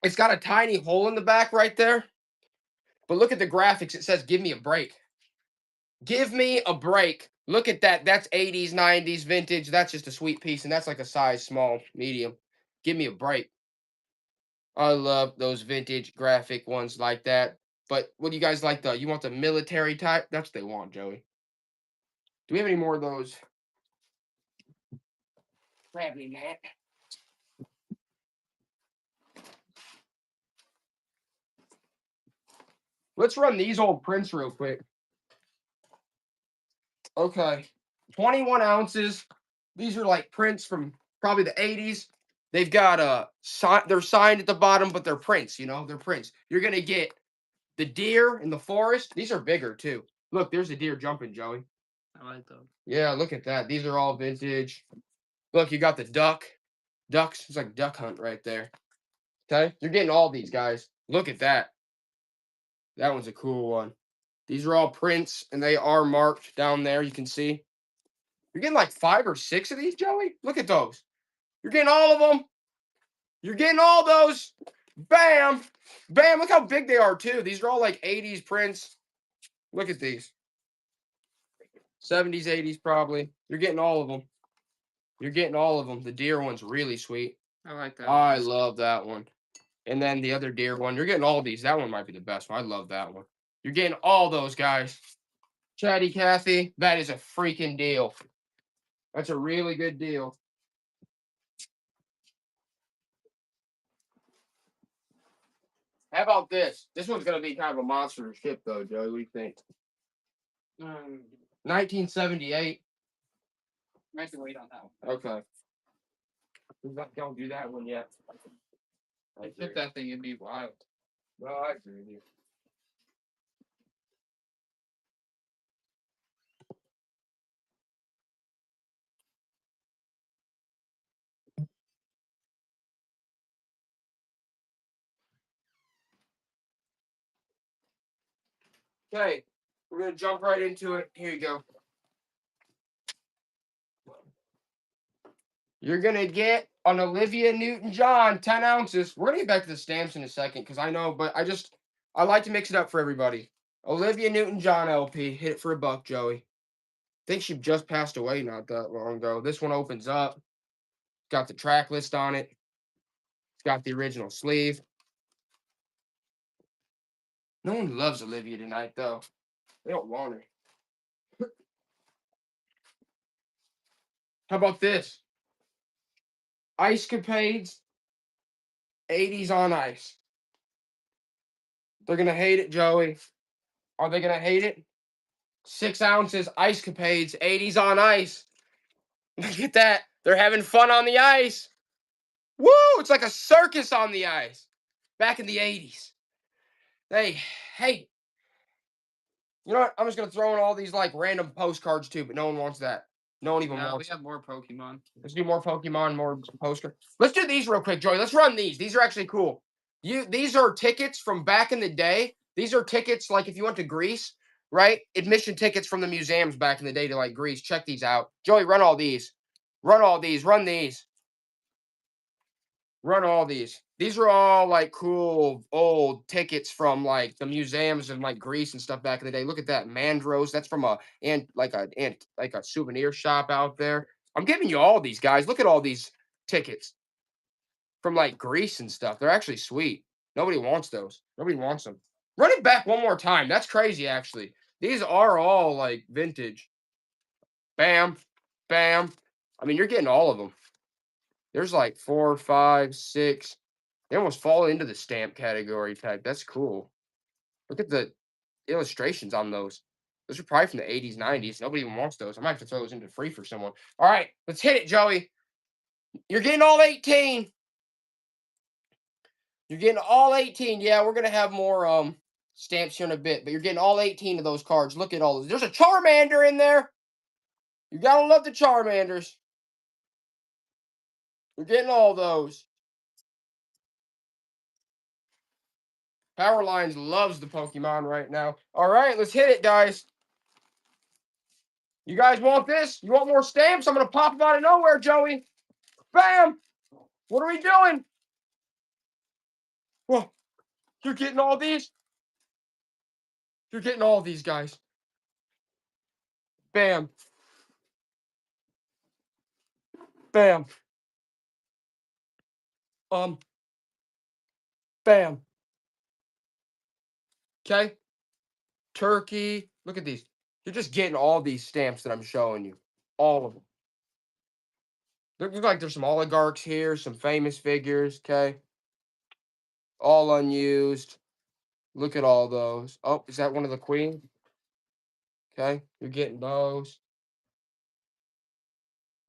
It's got a tiny hole in the back right there. But look at the graphics. It says, give me a break. Give me a break. Look at that. That's 80s, 90s, vintage. That's just a sweet piece, and that's like a size small, medium. Give me a break. I love those vintage graphic ones like that. But what do you guys like? You want the military type? That's what they want, Joey. Do we have any more of those? Grab me, Matt. Let's run these old prints real quick. Okay. 21 ounces. These are like prints from probably the 80s. They've got they're signed at the bottom, but they're prints, they're prints. You're gonna get the deer in the forest. These are bigger too. Look, there's a deer jumping, Joey. I like those. Yeah, look at that. These are all vintage. Look, you got the ducks. It's like duck hunt right there. Okay, you're getting all these guys. Look at that. That one's a cool one. These are all prints, and they are marked down there. You can see. You're getting like 5 or 6 of these, Joey. Look at those. You're getting all of them. You're getting all those. Bam. Bam. Look how big they are, too. These are all like 80s prints. Look at these. 70s, 80s, probably. You're getting all of them. You're getting all of them. The deer one's really sweet. I like that. I love that one. And then the other deer one. You're getting all these. That one might be the best one. I love that one. You're getting all those, guys. Chatty Cathy, that is a freaking deal. That's a really good deal. How about this? This one's going to be kind of a monster ship, though, Joey. What do you think? 1978. I have to wait on that one. Okay. Don't do that one yet. I hit that thing, it'd be wild. Well, I agree with you. Okay, we're going to jump right into it. Here you go. You're going to get an Olivia Newton-John, 10 ounces. We're going to get back to the stamps in a second because I know, but I like to mix it up for everybody. Olivia Newton-John LP. Hit it for $1, Joey. I think she just passed away not that long ago. This one opens up. Got the track list on it. It's got the original sleeve. No one loves Olivia tonight, though. They don't want her. How about this? Ice Capades, 80s on ice. They're going to hate it, Joey. Are they going to hate it? 6 ounces, Ice Capades, 80s on ice. Look at that. They're having fun on the ice. Woo! It's like a circus on the ice. Back in the 80s. Hey. You know what? I'm just going to throw in all these like random postcards too, but no one wants that. No one even wants. We have more Pokemon. Let's do more Pokemon, more postcards. Let's do these real quick, Joey. Let's run these. These are actually cool. These are tickets from back in the day. These are tickets like if you went to Greece, right? Admission tickets from the museums back in the day to like Greece. Check these out. Joey, run all these. Run all these. Run these. Run all these. These are all like cool old tickets from like the museums in like Greece and stuff back in the day. Look at that Mandros. That's from a souvenir shop out there. I'm giving you all these guys. Look at all these tickets from like Greece and stuff. They're actually sweet. Nobody wants those. Nobody wants them. Run it back one more time. That's crazy, actually. These are all like vintage. Bam, bam. I mean, you're getting all of them. There's like 4, 5, 6. They almost fall into the stamp category type. That's cool. Look at the illustrations on those. Those are probably from the 80s, 90s. Nobody even wants those. I might have to throw those into free for someone. All right, let's hit it, Joey. You're getting all 18. You're getting all 18. Yeah, we're gonna have more stamps here in a bit, but you're getting all 18 of those cards. Look at all those. There's a Charmander in there. You gotta love the Charmanders. You're getting all those. Power Lines loves the Pokemon right now. All right, let's hit it, guys. You guys want this? You want more stamps? I'm going to pop them out of nowhere, Joey. Bam! What are we doing? Whoa. You're getting all these? You're getting all these, guys. Bam. Bam. Bam. Okay. Turkey. Look at these. You're just getting all these stamps that I'm showing you. All of them. Looks like there's some oligarchs here, some famous figures, okay? All unused. Look at all those. Oh, is that one of the queen? Okay, you're getting those.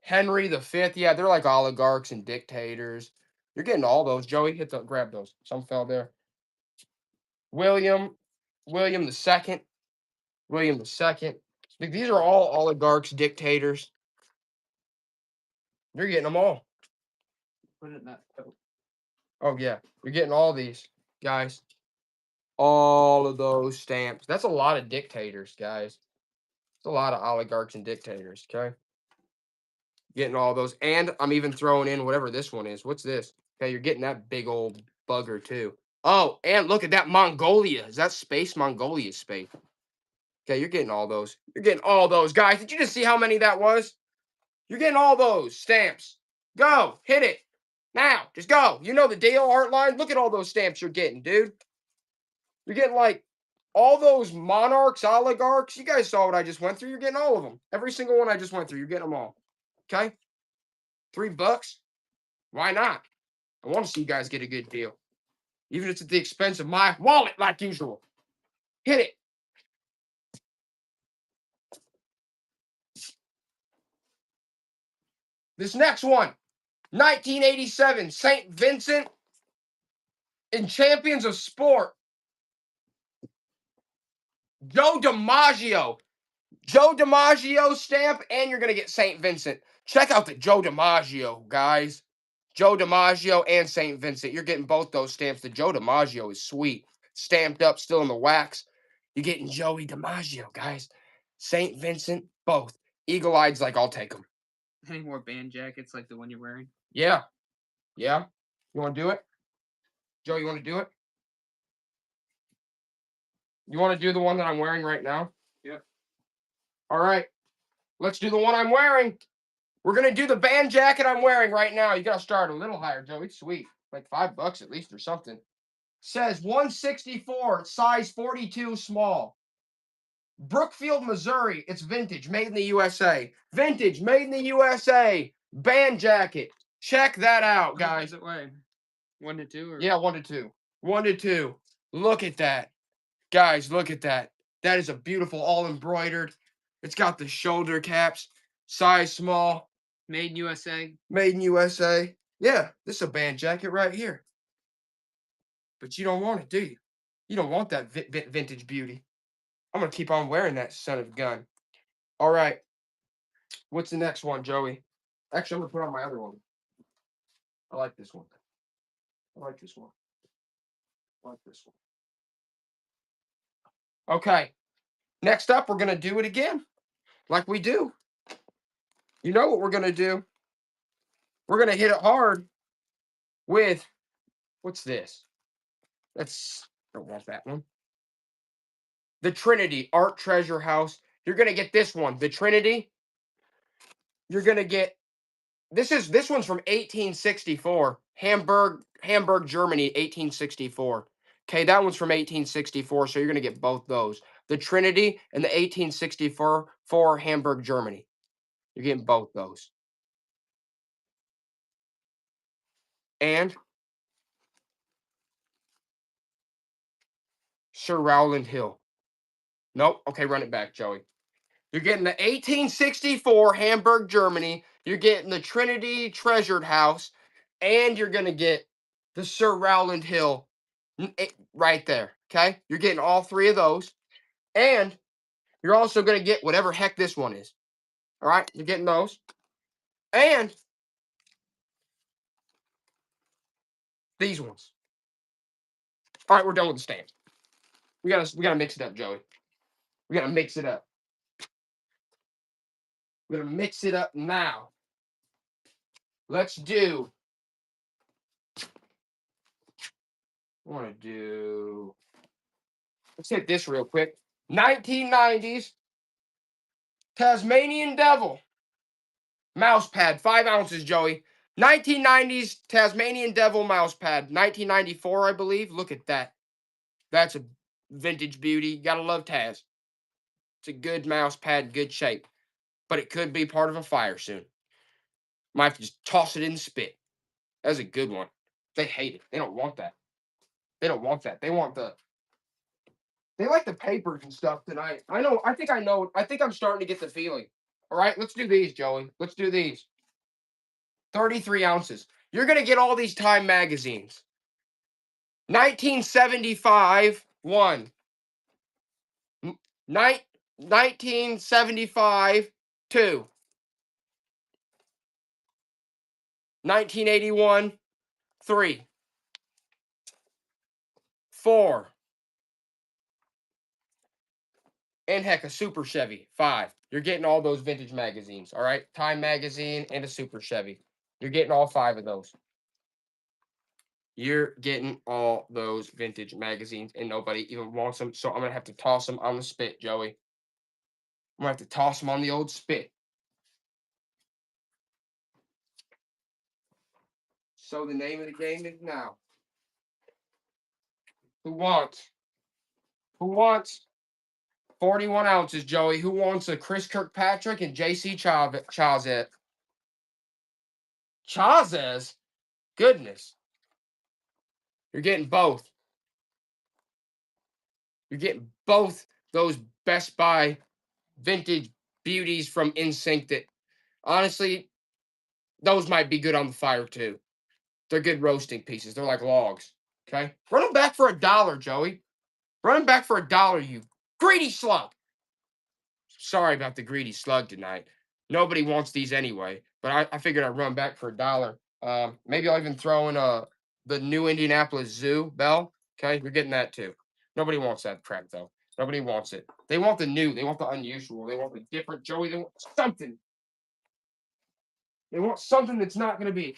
Henry V. Yeah, they're like oligarchs and dictators. You're getting all those. Joey, grab those. Some fell there. William II. William II. These are all oligarchs, dictators. You're getting them all. Put it in that coat. Oh, yeah. You're getting all these, guys. All of those stamps. That's a lot of dictators, guys. It's a lot of oligarchs and dictators, okay? Getting all those. And I'm even throwing in whatever this one is. What's this? Okay, you're getting that big old bugger, too. Oh, and look at that Mongolia. Is that space? Mongolia space. Okay, you're getting all those. You're getting all those. Guys, did you just see how many that was? You're getting all those stamps. Go. Hit it. Now. Just go. You know the deal, Artline. Look at all those stamps you're getting, dude. You're getting like all those monarchs, oligarchs. You guys saw what I just went through. You're getting all of them. Every single one I just went through. You're getting them all. Okay? $3. Why not? I want to see you guys get a good deal. Even if it's at the expense of my wallet, like usual. Hit it. This next one, 1987, St. Vincent in Champions of Sport. Joe DiMaggio. Joe DiMaggio stamp, and you're going to get St. Vincent. Check out the Joe DiMaggio, guys. Joe DiMaggio and St. Vincent. You're getting both those stamps. The Joe DiMaggio is sweet. Stamped up, still in the wax. You're getting Joey DiMaggio, guys. St. Vincent, both. Eagle-eyed's like, I'll take them. Any more band jackets like the one you're wearing? Yeah. Yeah. You want to do it? Joe, you want to do it? You want to do the one that I'm wearing right now? Yep. All right. Let's do the one I'm wearing. We're going to do the band jacket I'm wearing right now. You got to start a little higher, Joe. It's sweet. Like $5 at least or something. Says 164, size 42 small. Brookfield, Missouri. It's vintage, made in the USA. Vintage, made in the USA. Band jacket. Check that out, guys. What way? 1 to 2? Or? Yeah, 1 to 2. 1 to 2. Look at that. Guys, look at that. That is a beautiful, all embroidered. It's got the shoulder caps. Size small. Made in USA. Made in USA. Yeah, this is a band jacket right here. But you don't want it, do you? You don't want that vintage beauty. I'm going to keep on wearing that son of a gun. All right. What's the next one, Joey? Actually, I'm going to put on my other one. I like this one. I like this one. I like this one. Okay. Next up, we're going to do it again. Like we do. You know what we're going to do? We're going to hit it hard with, what's this? I don't want that one. The Trinity Art Treasure House. You're going to get this one. The Trinity. You're going to get, this one's from 1864. Hamburg, Germany, 1864. Okay, that one's from 1864, so you're going to get both those. The Trinity and the 1864 for Hamburg, Germany. You're getting both those. And Sir Rowland Hill. Nope. Okay, run it back, Joey. You're getting the 1864 Hamburg, Germany. You're getting the Trinity Treasured House. And you're going to get the Sir Rowland Hill right there. Okay? You're getting all three of those. And you're also going to get whatever heck this one is. All right? You're getting those. And these ones. All right, we're done with the stamps. We gotta mix it up, Joey. We gotta mix it up. We're gonna mix it up now. Let's do. Let's hit this real quick. 1990s Tasmanian Devil mouse pad, 5 ounces, Joey. 1990s Tasmanian Devil mouse pad, 1994, I believe. Look at that. That's a vintage beauty. You gotta love Taz. It's a good mouse pad, good shape. But it could be part of a fire soon. Might have to just toss it in the spit. That's a good one. They hate it. They don't want that. They don't want that. They want the. They like the papers and stuff tonight. I know. I think I know. I think I'm starting to get the feeling. All right, let's do these, Joey. Let's do these. 33 ounces. You're going to get all these Time magazines. 1975, 1. 1975, 2. 1981, 3. 4. and heck, a Super Chevy, 5. You're getting all those vintage magazines, all right? Time magazine and a Super Chevy. You're getting all 5 of those. You're getting all those vintage magazines, and nobody even wants them. So I'm gonna have to toss them on the spit, Joey. I'm gonna have to toss them on the old spit. So the name of the game is now. Who wants? Who wants 41 ounces, Joey? Who wants a Chris Kirkpatrick and JC Chazet? Chazes? Goodness. You're getting both. You're getting both those Best Buy vintage beauties from NSYNC that, honestly, those might be good on the fire too. They're good roasting pieces. They're like logs. Okay? Run them back for $1, Joey. Run them back for $1, you greedy slug. Sorry about the greedy slug tonight. Nobody wants these anyway, but I figured I'd run back for $1. Maybe I'll even throw in the new Indianapolis Zoo bell. Okay, you're getting that too. Nobody wants that crap though. Nobody wants it. They want the new. They want the unusual. They want the different, Joey. They want something. They want something that's not going to be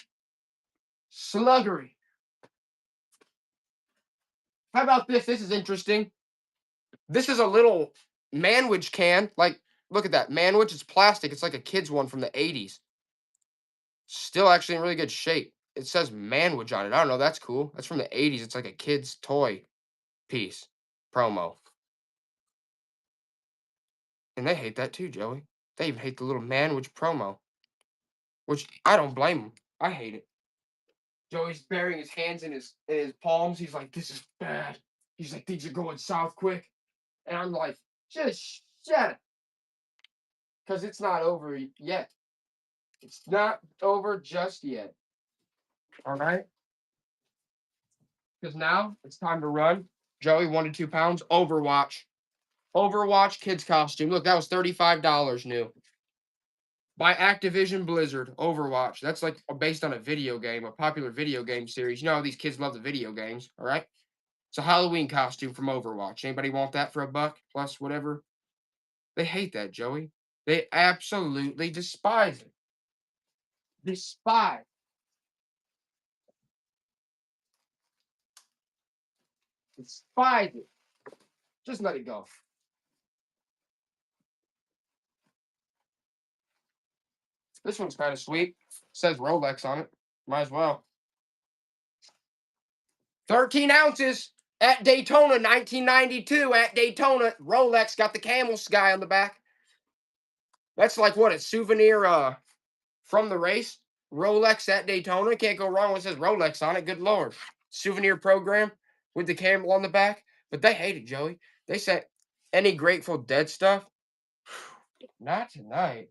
sluggery. How about this? This is interesting. This is a little Manwich can. Like, look at that. Manwich is plastic. It's like a kid's one from the 80s. Still actually in really good shape. It says Manwich on it. I don't know. That's cool. That's from the 80s. It's like a kid's toy piece promo. And they hate that too, Joey. They even hate the little Manwich promo. Which I don't blame them. I hate it. Joey's burying his hands in his palms. He's like, this is bad. He's like, things are going south quick. And I'm like, just shut it. Because it's not over yet. It's not over just yet. All right? Because now it's time to run. Joey, 1 to 2 pounds. Overwatch. Overwatch kids costume. Look, that was $35 new. By Activision Blizzard. Overwatch. That's like based on a video game, a popular video game series. You know how these kids love the video games, all right? It's a Halloween costume from Overwatch. Anybody want that for $1 plus whatever? They hate that, Joey. They absolutely despise it. Despise. Despise it. Just let it go. This one's kind of sweet. Says Rolex on it. Might as well. 13 ounces at Daytona, 1992. At Daytona, Rolex got the camel sky on the back. That's like what, a souvenir from the race? Rolex at Daytona. Can't go wrong when it says Rolex on it. Good Lord. Souvenir program with the camel on the back. But they hate it, Joey. They said any Grateful Dead stuff. Not tonight.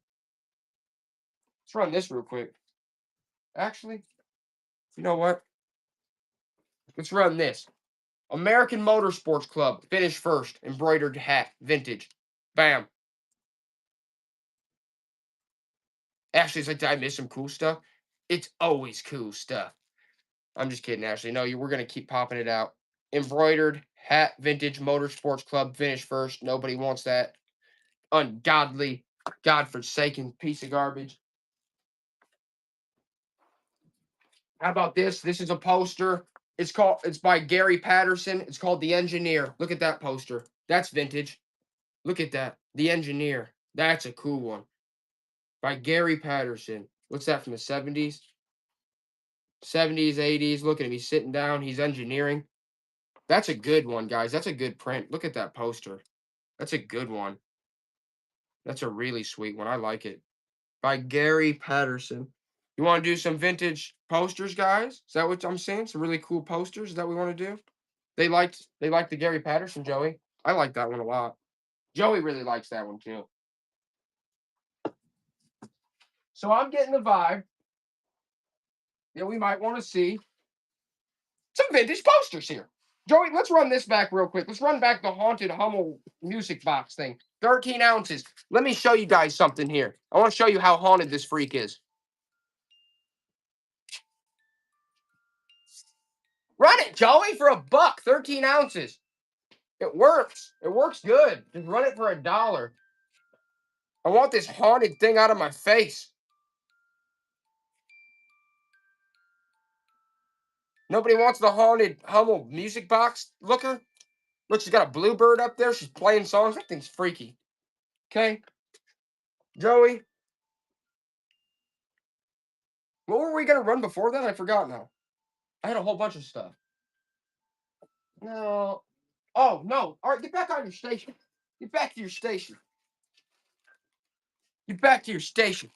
Let's run this real quick. Actually, you know what? Let's run this. American Motorsports Club. Finish first. Embroidered hat. Vintage. Bam. Ashley's like, did I miss some cool stuff? It's always cool stuff. I'm just kidding, Ashley. No, we're going to keep popping it out. Embroidered hat. Vintage Motorsports Club. Finish first. Nobody wants that ungodly, godforsaken piece of garbage. How about this? This is a poster. It's by Gary Patterson. It's called The Engineer. Look at that poster. That's vintage. Look at that. The Engineer. That's a cool one. By Gary Patterson. What's that, from the 70s? 70s, 80s. Look at him. He's sitting down. He's engineering. That's a good one, guys. That's a good print. Look at that poster. That's a good one. That's a really sweet one. I like it. By Gary Patterson. You want to do some vintage posters, guys? Is that what I'm saying? Some really cool posters? Is that what we want to do? They liked the Gary Patterson, Joey. I like that one a lot. Joey really likes that one too. So I'm getting the vibe that we might want to see some vintage posters here. Joey, let's run this back real quick. Let's run back the Haunted Hummel music box thing. 13 ounces. Let me show you guys something here. I want to show you how haunted this freak is. Run it, Joey, for $1. 13 ounces. It works. It works good. Just run it for $1. I want this haunted thing out of my face. Nobody wants the haunted Hummel music box looker. Look, she's got a bluebird up there. She's playing songs. That thing's freaky. Okay. Joey. What were we going to run before that? I forgot now. I had a whole bunch of stuff. No. Oh, no. All right, get back on your station. Get back to your station. Get back to your station.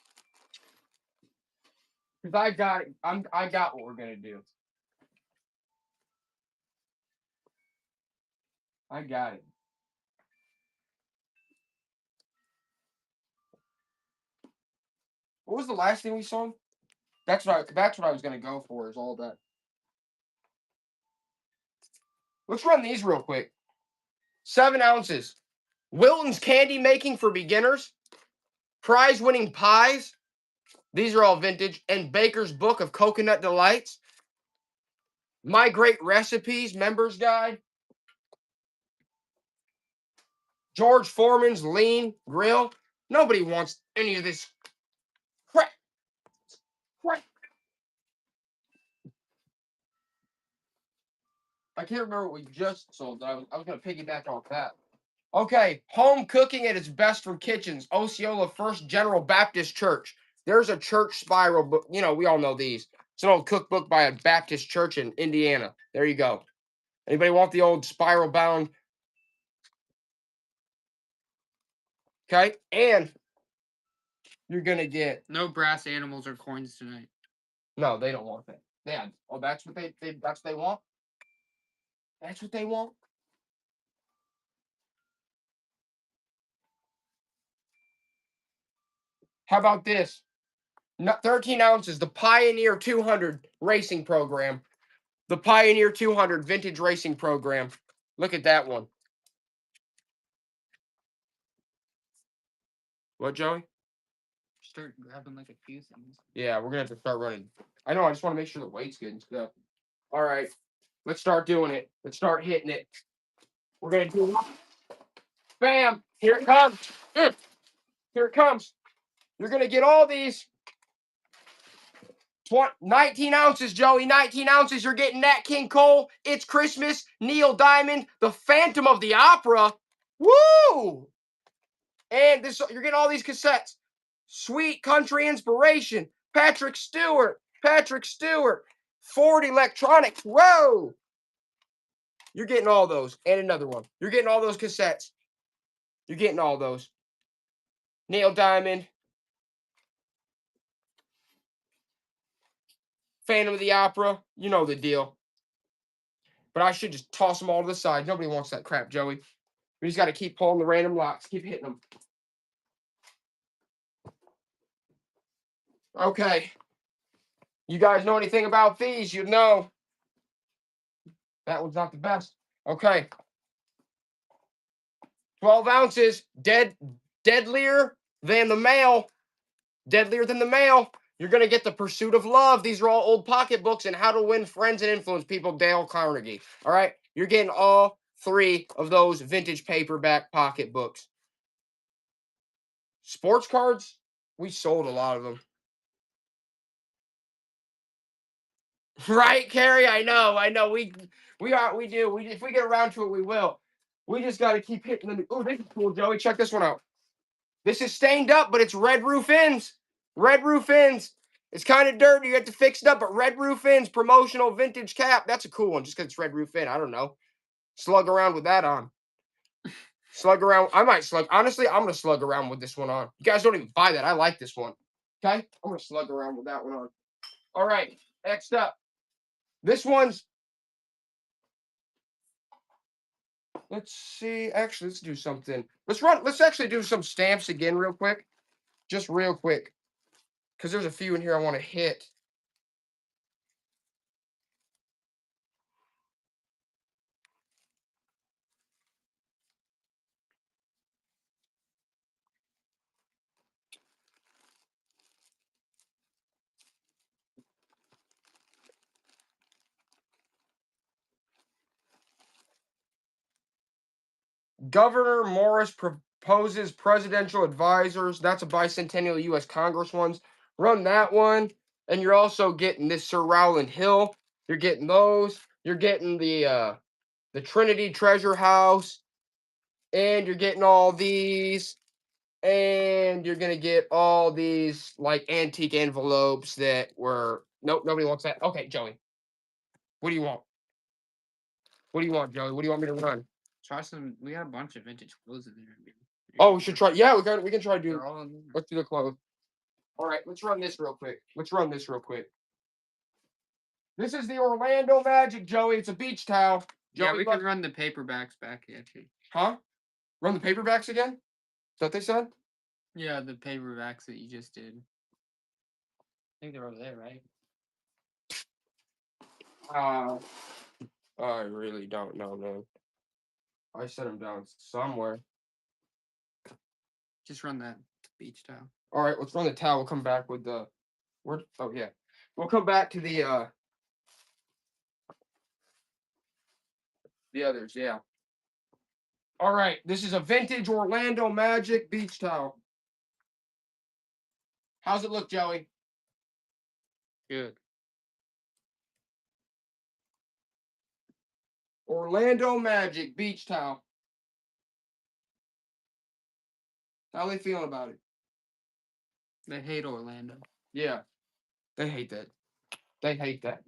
Because I got it. I got what we're going to do. I got it. What was the last thing we saw? That's what I was gonna go for, is all that. Let's run these real quick. 7 ounces. Wilton's candy making for beginners. Prize winning pies. These are all vintage. And Baker's Book of Coconut Delights. My Great Recipes Members Guide. George Foreman's Lean Grill. Nobody wants any of this crap. Crap. I can't remember what we just sold. I was going to piggyback off that. Okay, home cooking at its best from kitchens. Osceola First General Baptist Church. There's a church spiral book. You know, we all know these. It's an old cookbook by a Baptist church in Indiana. There you go. Anybody want the old spiral bound? Okay, and you're gonna get No brass animals or coins tonight. no. They don't want that. Yeah. Oh, that's what that's what they want. That's what they want. How about this? 13 ounces. The Pioneer 200 racing program. The Pioneer 200 vintage racing program. Look at that one. What, Joey? Start grabbing like a few things. Yeah, we're gonna have to start running. I know. I just want to make sure the weight's good and stuff. All right, let's start doing it. Let's start hitting it. We're gonna do. Bam! Here it comes. Here it comes. You're gonna get all these. 19 ounces, Joey. 19 ounces. You're getting Nat King Cole. It's Christmas. Neil Diamond. The Phantom of the Opera. Woo! And this, you're getting all these cassettes. Sweet Country Inspiration. Patrick Stewart. Ford Electronics. Whoa! You're getting all those. And another one. You're getting all those cassettes. You're getting all those. Neil Diamond. Phantom of the Opera. You know the deal. But I should just toss them all to the side. Nobody wants that crap, Joey. We just got to keep pulling the random locks. Keep hitting them. Okay. You guys know anything about these? You know. That one's not the best. Okay. 12 ounces. Deadlier than the male. Deadlier than the male. You're going to get The Pursuit of Love. These are all old pocketbooks and How to Win Friends and Influence People, Dale Carnegie. All right. You're getting all 3 of those vintage paperback pocketbooks. Sports cards, we sold a lot of them. Right, Carrie? I know. We do. If we get around to it, we will. We just got to keep hitting them. Oh, this is cool, Joey. Check this one out. This is stained up, but it's red roof ends. Red roof ends. It's kind of dirty. You have to fix it up, but red roof ends, promotional vintage cap. That's a cool one just because it's red roof end. I don't know. Slug around with that on. Slug around. I might slug. Honestly, I'm going to slug around with this one on. You guys don't even buy that. I like this one. Okay? I'm going to slug around with that one on. All right. Next up. This one's. Let's see. Actually, let's do something. Let's actually do some stamps again real quick. Just real quick. Because there's a few in here I want to hit. Governor Morris proposes presidential advisors. That's a bicentennial U.S. Congress ones. Run that one. And you're also getting this Sir Rowland Hill. You're getting those. You're getting the Trinity Treasure House. And you're getting all these. And you're going to get all these like antique envelopes that were... Nope, nobody wants that. Okay, Joey. What do you want? What do you want, Joey? What do you want me to run? Try some. We got a bunch of vintage clothes in there. Oh, we should try. Yeah, we can try to do. They're all in there. Let's do the clothes. All right, let's run this real quick. This is the Orlando Magic, Joey. It's a beach towel. Joey, Yeah, we can run the paperbacks back actually. Huh? Run the paperbacks again? Is that what they said? Yeah, the paperbacks that you just did. I think they're over there, right? I really don't know, man. I set them down somewhere. Just run that beach towel. All right, let's run the towel. We'll come back with the... Oh, yeah. We'll come back to the others, yeah. All right, this is a vintage Orlando Magic beach towel. How's it look, Joey? Good. Orlando Magic beach towel. How are they feeling about it? They hate Orlando. Yeah. They hate that. They hate that.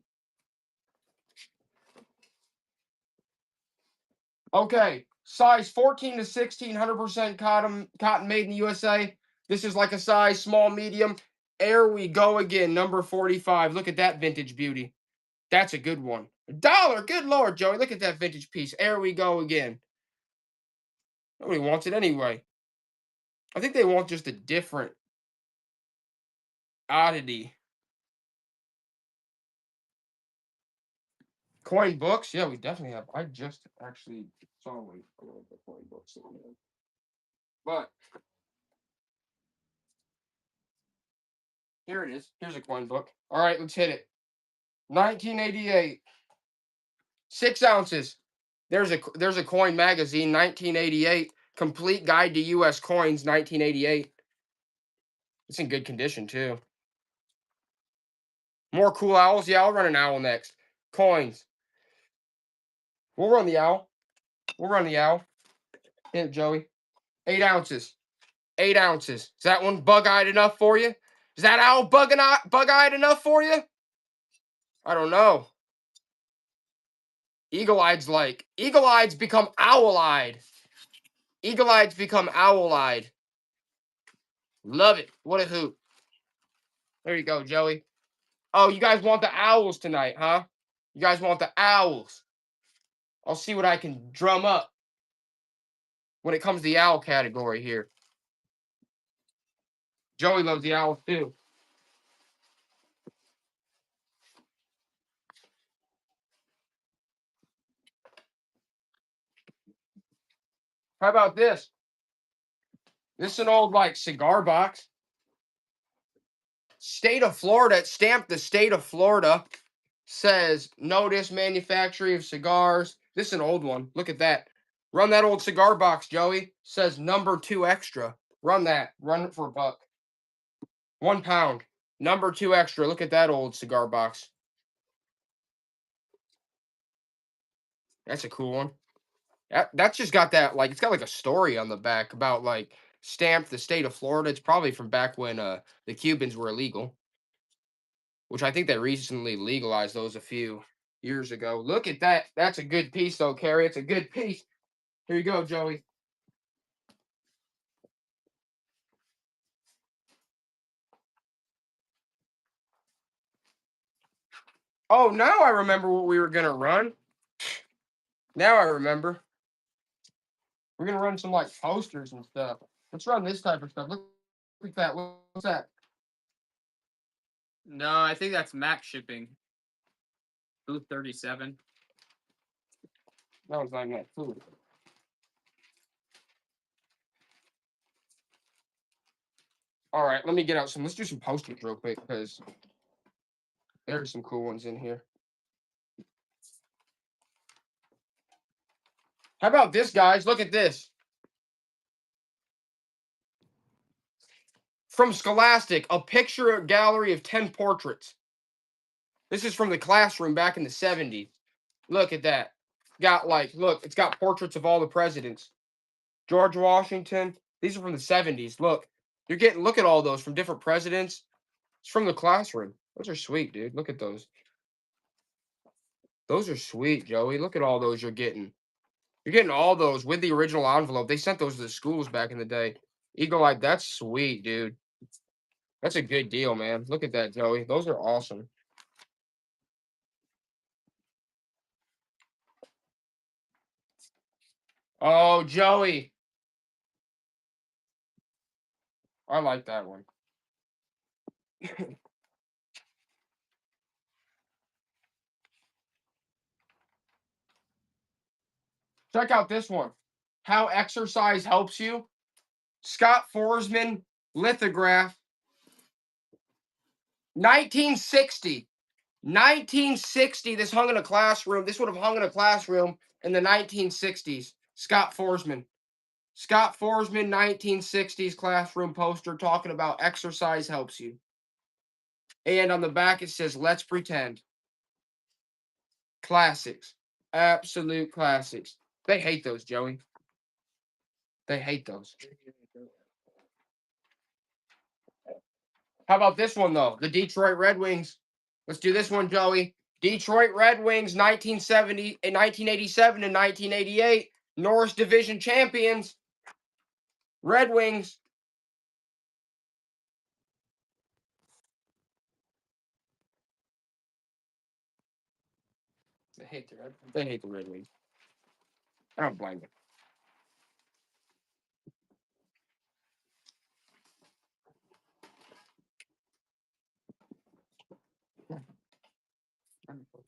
Okay. Size 14 to 16, 100% cotton made in the USA. This is like a size small, medium. There we go again. Number 45. Look at that vintage beauty. That's a good one. $1. Good Lord, Joey. Look at that vintage piece. There we go again. Nobody wants it anyway. I think they want just a different oddity. Coin books? Yeah, we definitely have. I just actually saw one of the coin books. But here it is. Here's a coin book. All right, let's hit it. 1988. 6 ounces. There's a coin magazine, 1988. Complete Guide to U.S. Coins, 1988. It's in good condition, too. More cool owls? Yeah, I'll run an owl next. Coins. We'll run the owl. Hit it, Joey. 8 ounces. 8 ounces. Is that one bug-eyed enough for you? Is that owl bug-eyed enough for you? I don't know. Eagle-eyed's become owl-eyed. Eagle-eyed's become owl-eyed. Love it. What a hoot. There you go, Joey. Oh, you guys want the owls tonight, huh? You guys want the owls. I'll see what I can drum up when it comes to the owl category here. Joey loves the owls too. How about this? This is an old like cigar box. State of Florida, it stamped the state of Florida. Says notice manufacturing of cigars. This is an old one. Look at that. Run that old cigar box, Joey. Says number 2 extra. Run that. Run it for $1. 1 pound. Number 2 extra. Look at that old cigar box. That's a cool one. That's just got that, like, it's got like a story on the back about like stamped the state of Florida. It's probably from back when the Cubans were illegal, which I think they recently legalized those a few years ago. Look at that. That's a good piece though, Carrie. It's a good piece. Here you go, Joey. Oh, now I remember what we were going to run. Now I remember. We're going to run some like posters and stuff. Let's run this type of stuff. Look at that. What's that? No, I think that's Mac shipping. Booth 37. That one's not even that food. All right, let me get out some. Let's do some posters real quick because there's some cool ones in here. How about this, guys? Look at this. From Scholastic, a picture gallery of 10 portraits. This is from the classroom back in the 70s. Look at that. Got like, look, it's got portraits of all the presidents. George Washington. These are from the 70s. Look, you're getting, look at all those from different presidents. It's from the classroom. Those are sweet, dude. Look at those. Those are sweet, Joey. Look at all those you're getting. You're getting all those with the original envelope. They sent those to the schools back in the day. Eagle Eye, that's sweet, dude. That's a good deal, man. Look at that, Joey. Those are awesome. Oh, Joey. I like that one. Check out this one. How exercise helps you. Scott Forsman lithograph. 1960. 1960. This hung in a classroom. This would have hung in a classroom in the 1960s. Scott Forsman. Scott Forsman, 1960s classroom poster talking about exercise helps you. And on the back it says, let's pretend. Classics. Absolute classics. They hate those, Joey. They hate those. How about this one, though? The Detroit Red Wings. Let's do this one, Joey. Detroit Red Wings, 1970, 1987 and 1988. Norris Division champions. Red Wings. They hate the Red Wings. I don't blame them.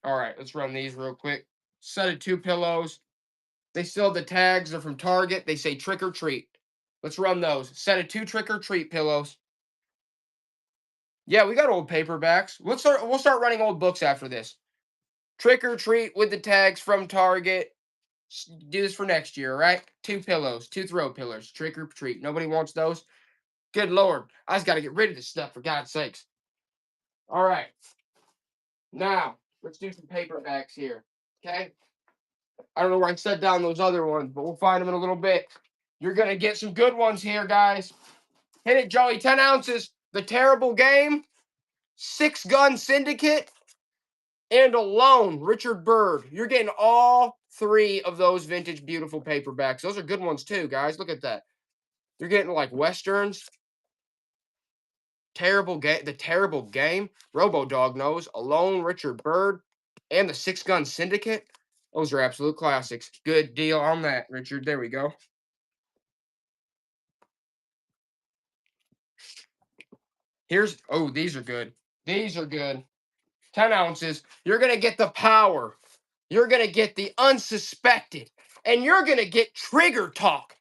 All right, let's run these real quick. Set of 2 pillows. They still have the tags. They're from Target. They say trick or treat. Let's run those. Set of 2 trick or treat pillows. Yeah, we got old paperbacks. We'll start running old books after this. Trick or treat with the tags from Target. Do this for next year, all right? 2 pillows, 2 throw pillars. Trick or treat. Nobody wants those. Good Lord. I just got to get rid of this stuff, for God's sakes. All right. Now, let's do some paperbacks here, okay? I don't know where I set down those other ones, but we'll find them in a little bit. You're going to get some good ones here, guys. Hit it, Joey. 10 ounces. The Terrible Game. 6 Gun Syndicate. And Alone, Richard Byrd. You're getting all 3 of those vintage beautiful paperbacks. Those are good ones too, guys. Look at that. You're getting like Westerns. Terrible Game. The Terrible Game. Robo-Dog Nose. Alone, Richard Byrd. And the 6 Gun Syndicate. Those are absolute classics. Good deal on that, Richard. There we go. Here's, oh, these are good. These are good. 10 ounces. You're going to get the Power. You're going to get the Unsuspected. And you're going to get Trigger Talk.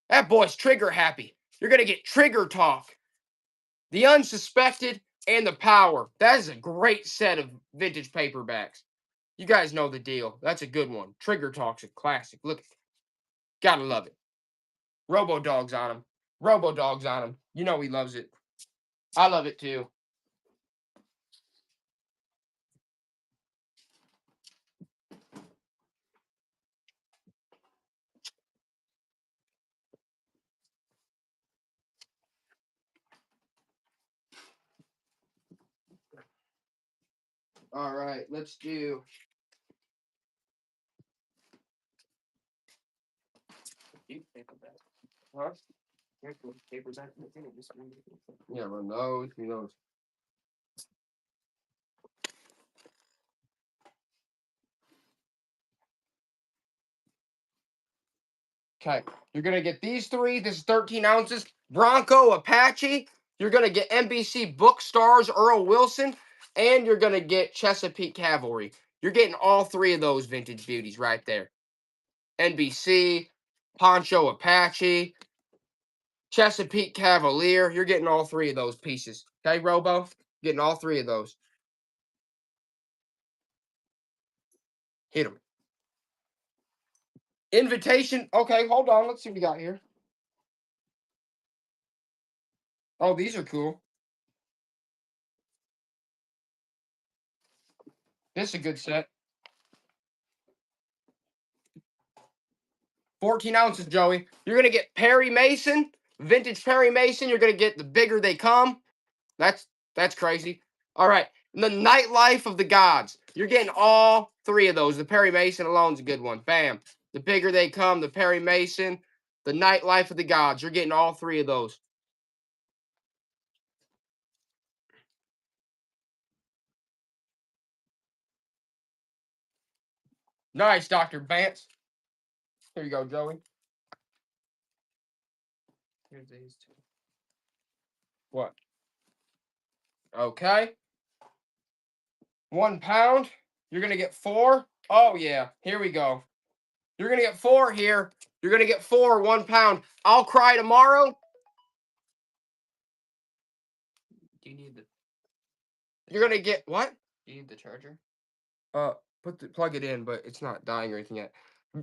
That boy's trigger happy. You're going to get Trigger Talk. The Unsuspected and the Power. That is a great set of vintage paperbacks. You guys know the deal. That's a good one. Trigger Talk's a classic. Look, gotta love it. Robo-Dog's on him. Robo-Dog's on him. You know he loves it. I love it too. All right, let's do. Huh? Yeah, run those. You know. Okay, you're gonna get these 3. This is 13 ounces. Bronco Apache. You're gonna get NBC Book Stars Earl Wilson, and you're gonna get Chesapeake Cavalry. You're getting all 3 of those vintage beauties right there. NBC, Poncho Apache, Chesapeake Cavalier. You're getting all 3 of those pieces. Okay, Robo? Getting all 3 of those. Hit them. Invitation. Okay, hold on. Let's see what we got here. Oh, these are cool. This is a good set. 14 ounces, Joey. You're gonna get Perry Mason, vintage Perry Mason. You're gonna get the bigger they come. That's crazy. All right, and the Nightlife of the Gods. You're getting all three of those. The Perry Mason alone's a good one. Bam. The bigger they come, the Perry Mason, the Nightlife of the Gods. You're getting all three of those. Nice, Dr. Vance. Here you go, Joey. Here's these two. What? Okay. 1 pound. You're gonna get 4. Oh yeah. Here we go. You're gonna get 4 here. You're gonna get 4, 1 pound. I'll cry tomorrow. Do you need the? You're gonna get what? Do you need the charger? Plug it in, but it's not dying or anything yet.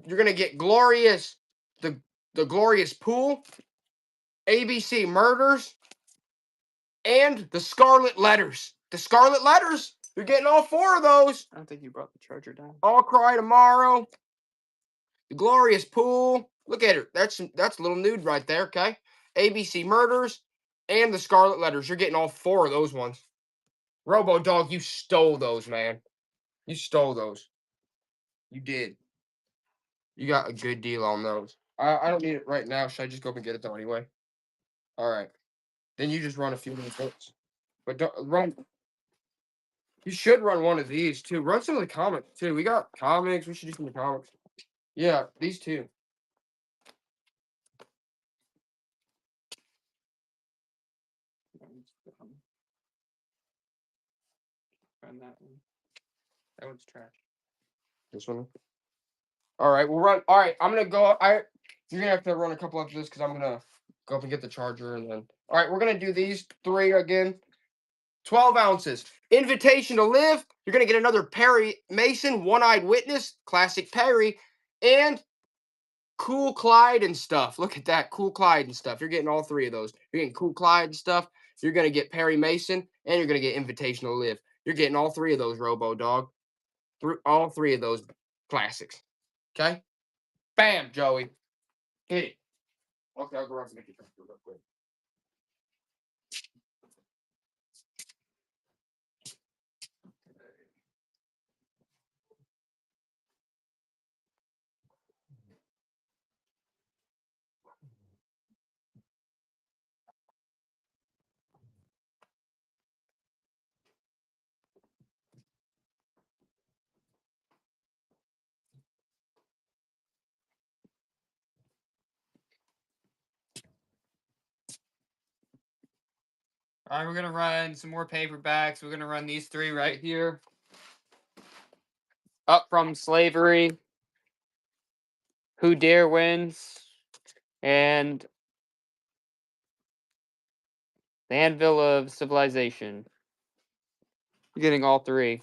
You're gonna get Glorious, the Glorious Pool, ABC Murders, and the Scarlet Letters. The Scarlet Letters. You're getting all 4 of those. I don't think you brought the charger down. I'll cry tomorrow. The Glorious Pool. Look at her. That's a little nude right there. Okay. ABC Murders and the Scarlet Letters. You're getting all 4 of those ones. Robo Dog, you stole those, man. You stole those. You did. You got a good deal on those. I don't need it right now. Should I just go up and get it though anyway? All right. Then you just run a few of those books. But don't run. You should run one of these too. Run some of the comics too. We got comics. We should do some of the comics. Yeah, these two. Run that one. That one's trash. This one. All right, we'll run. All right, I'm gonna go. You're gonna have to run a couple after this because I'm gonna go up and get the charger and then. All right, we're gonna do these 3 again. 12 ounces. Invitation to Live. You're gonna get another Perry Mason, One-Eyed Witness, classic Perry, and Cool Clyde and stuff. Look at that, Cool Clyde and stuff. You're getting all 3 of those. You're getting Cool Clyde and stuff. You're gonna get Perry Mason, and you're gonna get Invitation to Live. You're getting all 3 of those, Robo Dog. All 3 of those classics. Okay. Bam, Joey. Hit it. Okay, I'll go around and make it real quick. All right, we're gonna run some more paperbacks. We're gonna run these 3 right here. Up from Slavery, Who Dare Wins, and The Anvil of Civilization. You're getting all 3.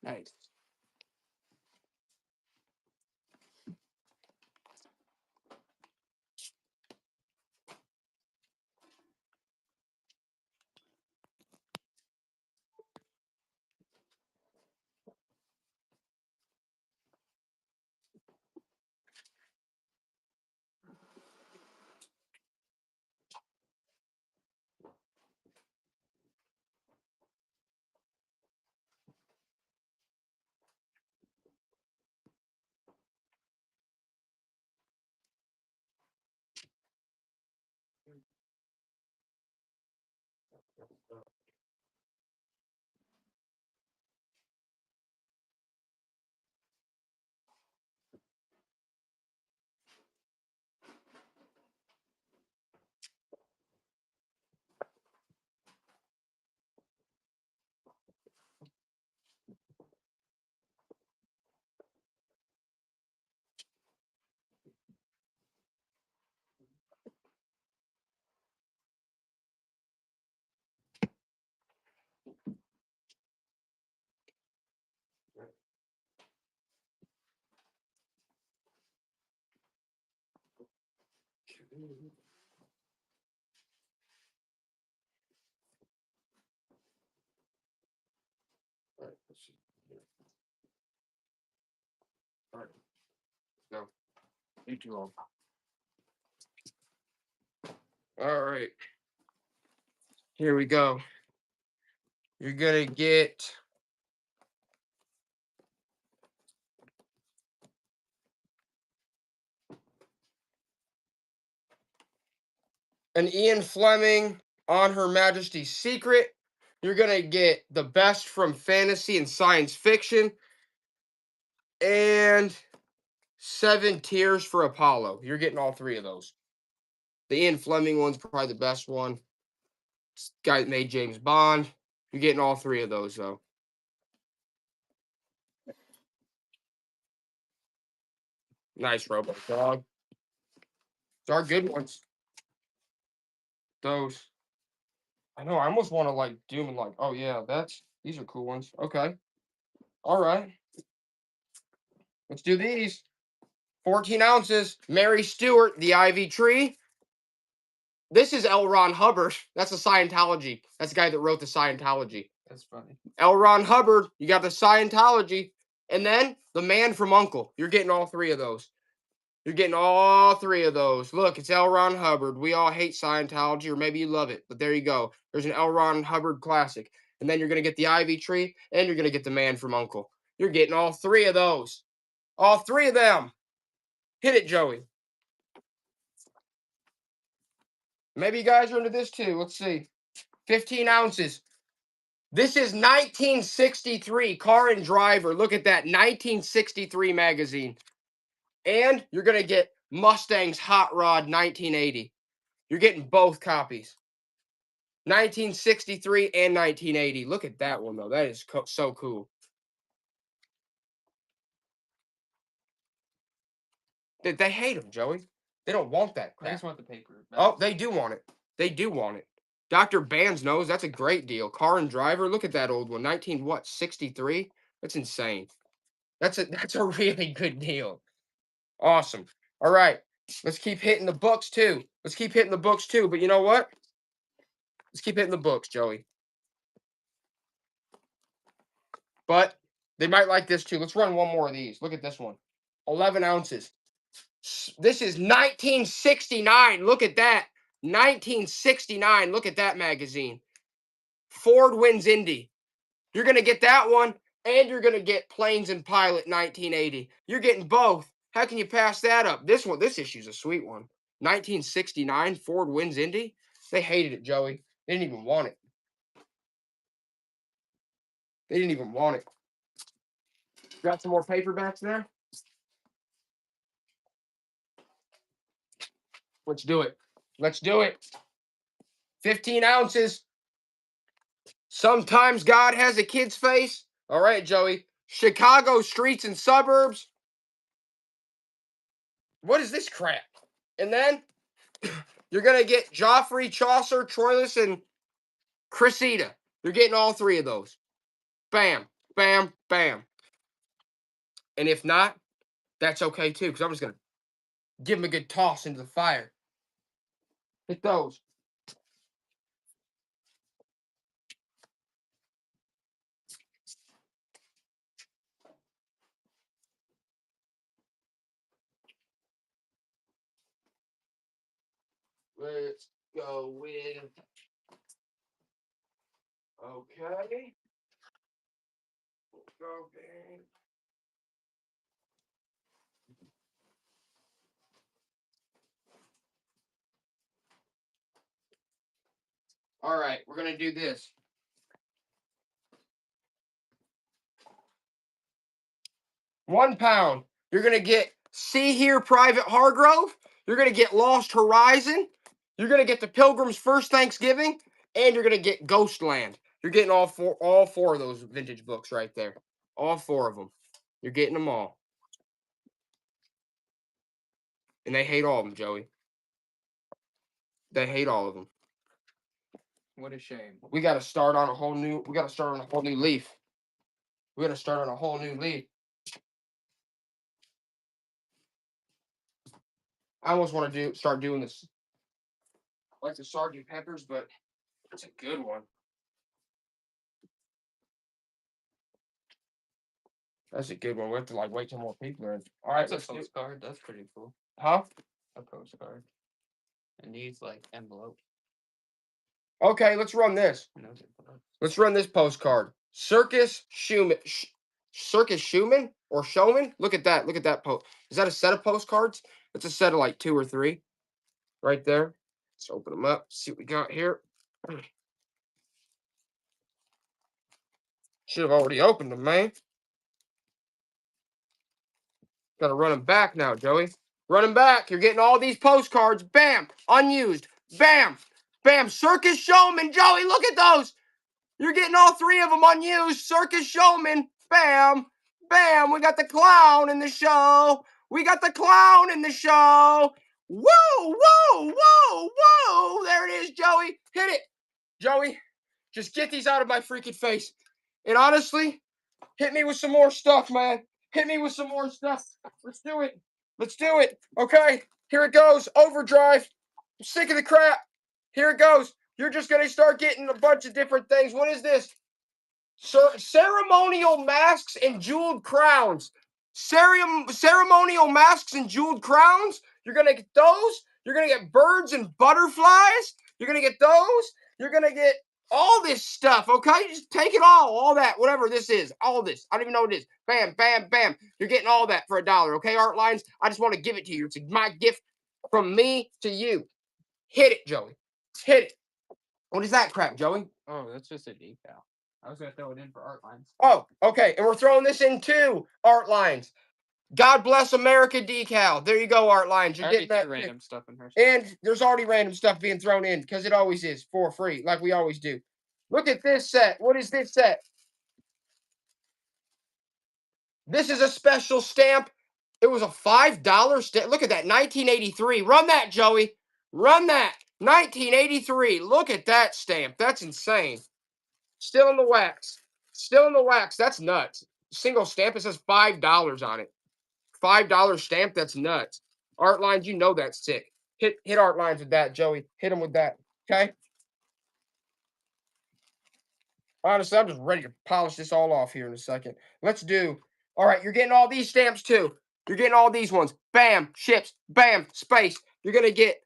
Nice. All right, let's see. All right, go. You too long. All right. Here we go. You're gonna get an Ian Fleming on Her Majesty's Secret. You're gonna get the best from fantasy and science fiction, and 7 Tears for Apollo. You're getting all 3 of those. The Ian Fleming one's probably the best one. This guy that made James Bond. You're getting all 3 of those though. Nice robot dog. These are good ones. Those. I know. I almost want to like do them and like, oh yeah, these are cool ones. Okay. All right. Let's do these. 14 ounces. Mary Stewart, the Ivy Tree. This is L. Ron Hubbard. That's a Scientology. That's the guy that wrote the Scientology. That's funny. L. Ron Hubbard. You got the Scientology. And then the Man from U.N.C.L.E. You're getting all 3 of those. You're getting all 3 of those. Look, it's L. Ron Hubbard. We all hate Scientology, or maybe you love it, but there you go. There's an L. Ron Hubbard classic. And then you're going to get the Ivy Tree, and you're going to get the Man from U.N.C.L.E. You're getting all 3 of those. All 3 of them. Hit it, Joey. Maybe you guys are into this too. Let's see. 15 ounces. This is 1963 Car and Driver. Look at that. 1963 magazine. And you're going to get Mustang's Hot Rod 1980. You're getting both copies. 1963 and 1980. Look at that one, though. That is so cool. They hate them, Joey. They don't want that crap. I just want the paper. Oh, they do want it. They do want it. Dr. Bands knows that's a great deal. Car and Driver. Look at that old one. 63? That's insane. That's a really good deal. Awesome. All right. Let's keep hitting the books too. Let's keep hitting the books too. But you know what? Let's keep hitting the books, Joey. But they might like this too. Let's run one more of these. Look at this one. 11 ounces. This is 1969. Look at that. 1969. Look at that magazine. Ford wins Indy. You're going to get that one, and you're going to get Planes and Pilot 1980. You're getting both. How can you pass that up? This issue's a sweet one. 1969, Ford wins Indy. They hated it, Joey. They didn't even want it. They didn't even want it. Got some more paperbacks there? Let's do it. Let's do it. 15 ounces. Sometimes God has a kid's face. All right, Joey. Chicago Streets and Suburbs. What is this crap? And then you're going to get Geoffrey Chaucer, Troilus, and Cressida. You're getting all 3 of those. Bam, bam, bam. And if not, that's okay too, because I'm just going to give them a good toss into the fire. Hit those. Let's go with. Okay. Let's go, gang. All right, we're going to do this. £1. You're going to get See Here, Private Hargrove. You're going to get Lost Horizon. You're going to get The Pilgrim's First Thanksgiving. And you're going to get Ghostland. You're getting all four of those vintage books right there. All 4 of them. You're getting them all. And they hate all of them, Joey. They hate all of them. What a shame. We got to start on a whole new leaf. We got to start on a whole new leaf. I almost want to start doing this like the Sergeant Peppers, but it's a good one. That's a good one. We have to like wait till more people are in. All right, That's a postcard. That's pretty cool. Huh? A postcard. It needs like envelope. Okay, let's run this. No, Let's run this postcard. Circus Schumann. Circus Schumann or Showman? Look at that. Look at that post. Is that a set of postcards? It's a set of like 2 or 3 right there. Let's open them up. See what we got here. Should have already opened them, man. Got to run them back now, Joey. Run them back. You're getting all these postcards. Bam. Unused. Bam. Bam. Circus Showman. Joey, look at those. You're getting all 3 of them unused. Circus Showman. Bam. Bam. We got the clown in the show. We got the clown in the show. Whoa, whoa, whoa, whoa. There it is, Joey. Hit it. Joey, just get these out of my freaking face. And honestly, hit me with some more stuff, man. Hit me with some more stuff. Let's do it. Let's do it. Okay, here it goes. Overdrive. I'm sick of the crap. Here it goes. You're just going to start getting a bunch of different things. What is this? Ceremonial masks and jeweled crowns. Ceremonial masks and jeweled crowns. You're going to get those. You're going to get birds and butterflies. You're going to get those. You're going to get all this stuff, okay? Just take it all that, whatever this is, all this. I don't even know what it is. Bam, bam, bam. You're getting all that for $1, okay, Art Lines? I just want to give it to you. It's my gift from me to you. Hit it, Joey. Hit it. What is that crap, Joey? Oh, that's just a decal. I was going to throw it in for Art Lines. Oh, okay. And we're throwing this in too, Art Lines. God bless America decal. There you go, Art Lines. You're getting that random stuff in her. And there's already random stuff being thrown in because it always is for free, like we always do. Look at this set. What is this set? This is a special stamp. It was a $5 stamp. Look at that, 1983. Run that, Joey. Run that. 1983. Look at that stamp. That's insane. Still in the wax. Still in the wax. That's nuts. Single stamp. It says $5 on it. $5 stamp. That's nuts. Art Lines, you know that's sick. Hit Art Lines with that, Joey. Hit him with that. Okay? Honestly, I'm just ready to polish this all off here in a second. Let's do. All right, you're getting all these stamps too. You're getting all these ones. Bam, ships. Bam, space. You're going to get,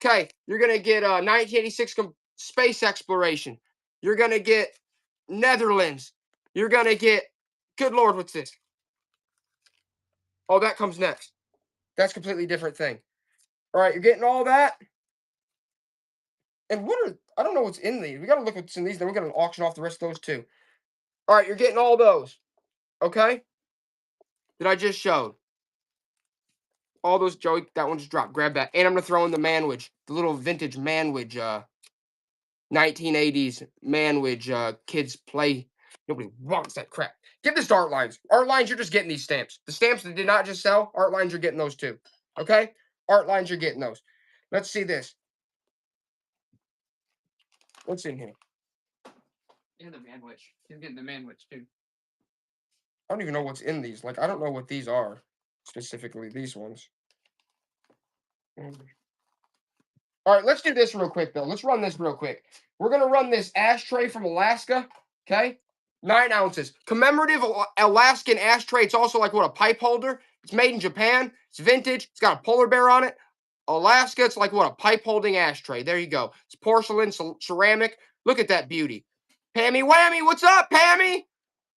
okay, you're going to get 1986 space exploration. You're going to get Netherlands. You're going to get, good Lord, what's this? Oh, that comes next. That's a completely different thing. All right, you're getting all that. And I don't know what's in these. We got to look what's in these. Then we're going to auction off the rest of those too. All right, you're getting all those. Okay? That I just showed. All those, Joey, that one just dropped. Grab that. And I'm going to throw in the Manwich. The little vintage Manwich, 1980s Manwich kids play. Nobody wants that crap. Give this to Art Lines. Art Lines, you're just getting these stamps. The stamps that did not just sell, Art Lines, you're getting those too. Okay? Art Lines, you're getting those. Let's see this. What's in here? And the Manwich. He's getting the Manwich too. I don't even know what's in these. Like, I don't know what these are. Specifically, these ones. All right, let's do this real quick, though. Let's run this real quick. We're going to run this ashtray from Alaska, okay? 9 ounces. Commemorative Alaskan ashtray. It's also like, what, a pipe holder? It's made in Japan. It's vintage. It's got a polar bear on it. Alaska, it's like, what, a pipe holding ashtray. There you go. It's porcelain, ceramic. Look at that beauty. Pammy Whammy, what's up, Pammy?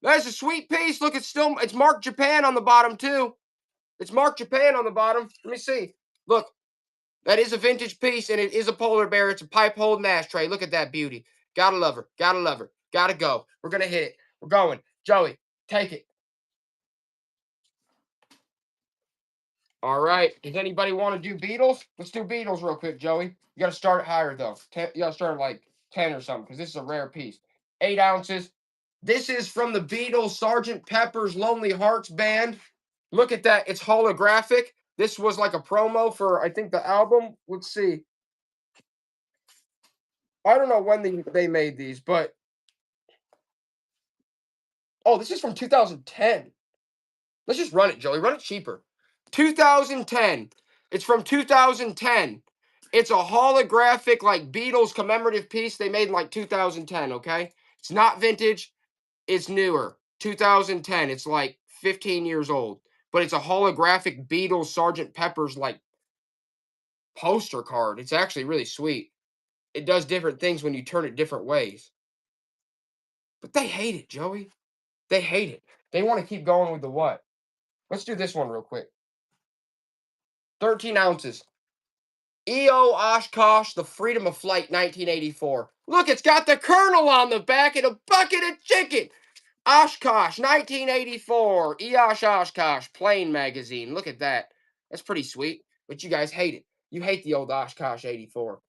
That's a sweet piece. Look, it's marked Japan on the bottom, too. It's marked Japan on the bottom. Let me see. Look, that is a vintage piece, and it is a polar bear. It's a pipe-holding ashtray. Look at that beauty. Gotta love her. Gotta love her. Gotta go. We're going to hit it. We're going. Joey, take it. All right. Does anybody want to do Beatles? Let's do Beatles real quick, Joey. You got to start it higher, though. You got to start at like 10 or something, because this is a rare piece. 8 ounces. This is from the Beatles, Sgt. Pepper's Lonely Hearts Band. Look at that. It's holographic. This was like a promo for, I think, the album. Let's see. I don't know when they made these, but... Oh, this is from 2010. Let's just run it, Joey. Run it cheaper. 2010. It's from 2010. It's a holographic, like, Beatles commemorative piece they made in, like, 2010, okay? It's not vintage. It's newer. 2010. It's, like, 15 years old. But it's a holographic Beatles Sgt. Pepper's, like, poster card. It's actually really sweet. It does different things when you turn it different ways. But they hate it, Joey. They hate it. They want to keep going with the what? Let's do this one real quick. 13 ounces. E.O. Oshkosh, The Freedom of Flight, 1984. Look, it's got the Colonel on the back and a bucket of chicken. Oshkosh, 1984. E.O. Oshkosh, Plane Magazine. Look at that. That's pretty sweet. But you guys hate it. You hate the old Oshkosh 84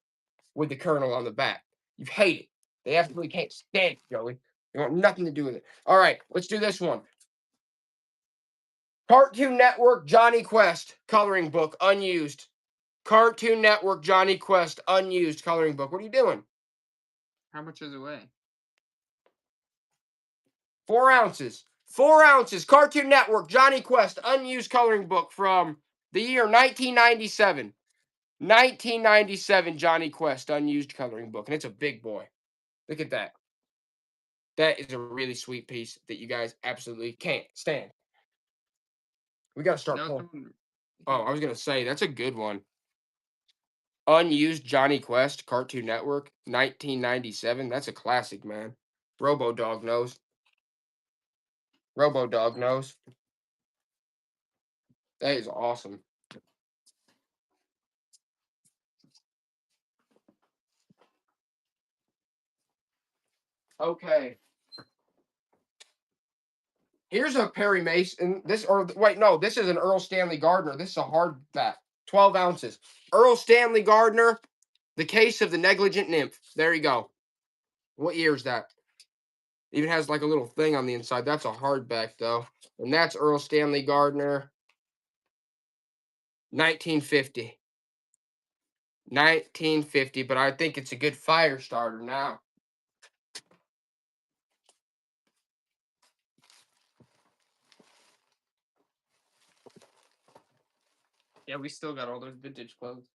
with the Colonel on the back. You hate it. They absolutely can't stand it, Joey. They want nothing to do with it. All right, let's do this one. Cartoon Network, Johnny Quest, coloring book, unused. Cartoon Network, Johnny Quest, unused coloring book. What are you doing? How much does it weigh? 4 ounces. 4 ounces. Cartoon Network, Johnny Quest, unused coloring book from the year 1997. 1997 Johnny Quest, unused coloring book. And it's a big boy. Look at that. That is a really sweet piece that you guys absolutely can't stand. We got to start pulling. Oh, I was going to say, that's a good one. Unused Johnny Quest, Cartoon Network, 1997. That's a classic, man. Robo-Dog knows. Robo-Dog knows. That is awesome. Okay. Here's a Perry Mason. This is an Earl Stanley Gardner. This is a hardback. 12 ounces. Earl Stanley Gardner, The Case of the Negligent Nymph. There you go. What year is that? Even has like a little thing on the inside. That's a hardback though. And that's Earl Stanley Gardner. 1950. 1950, but I think it's a good fire starter now. Yeah, we still got all those vintage clothes.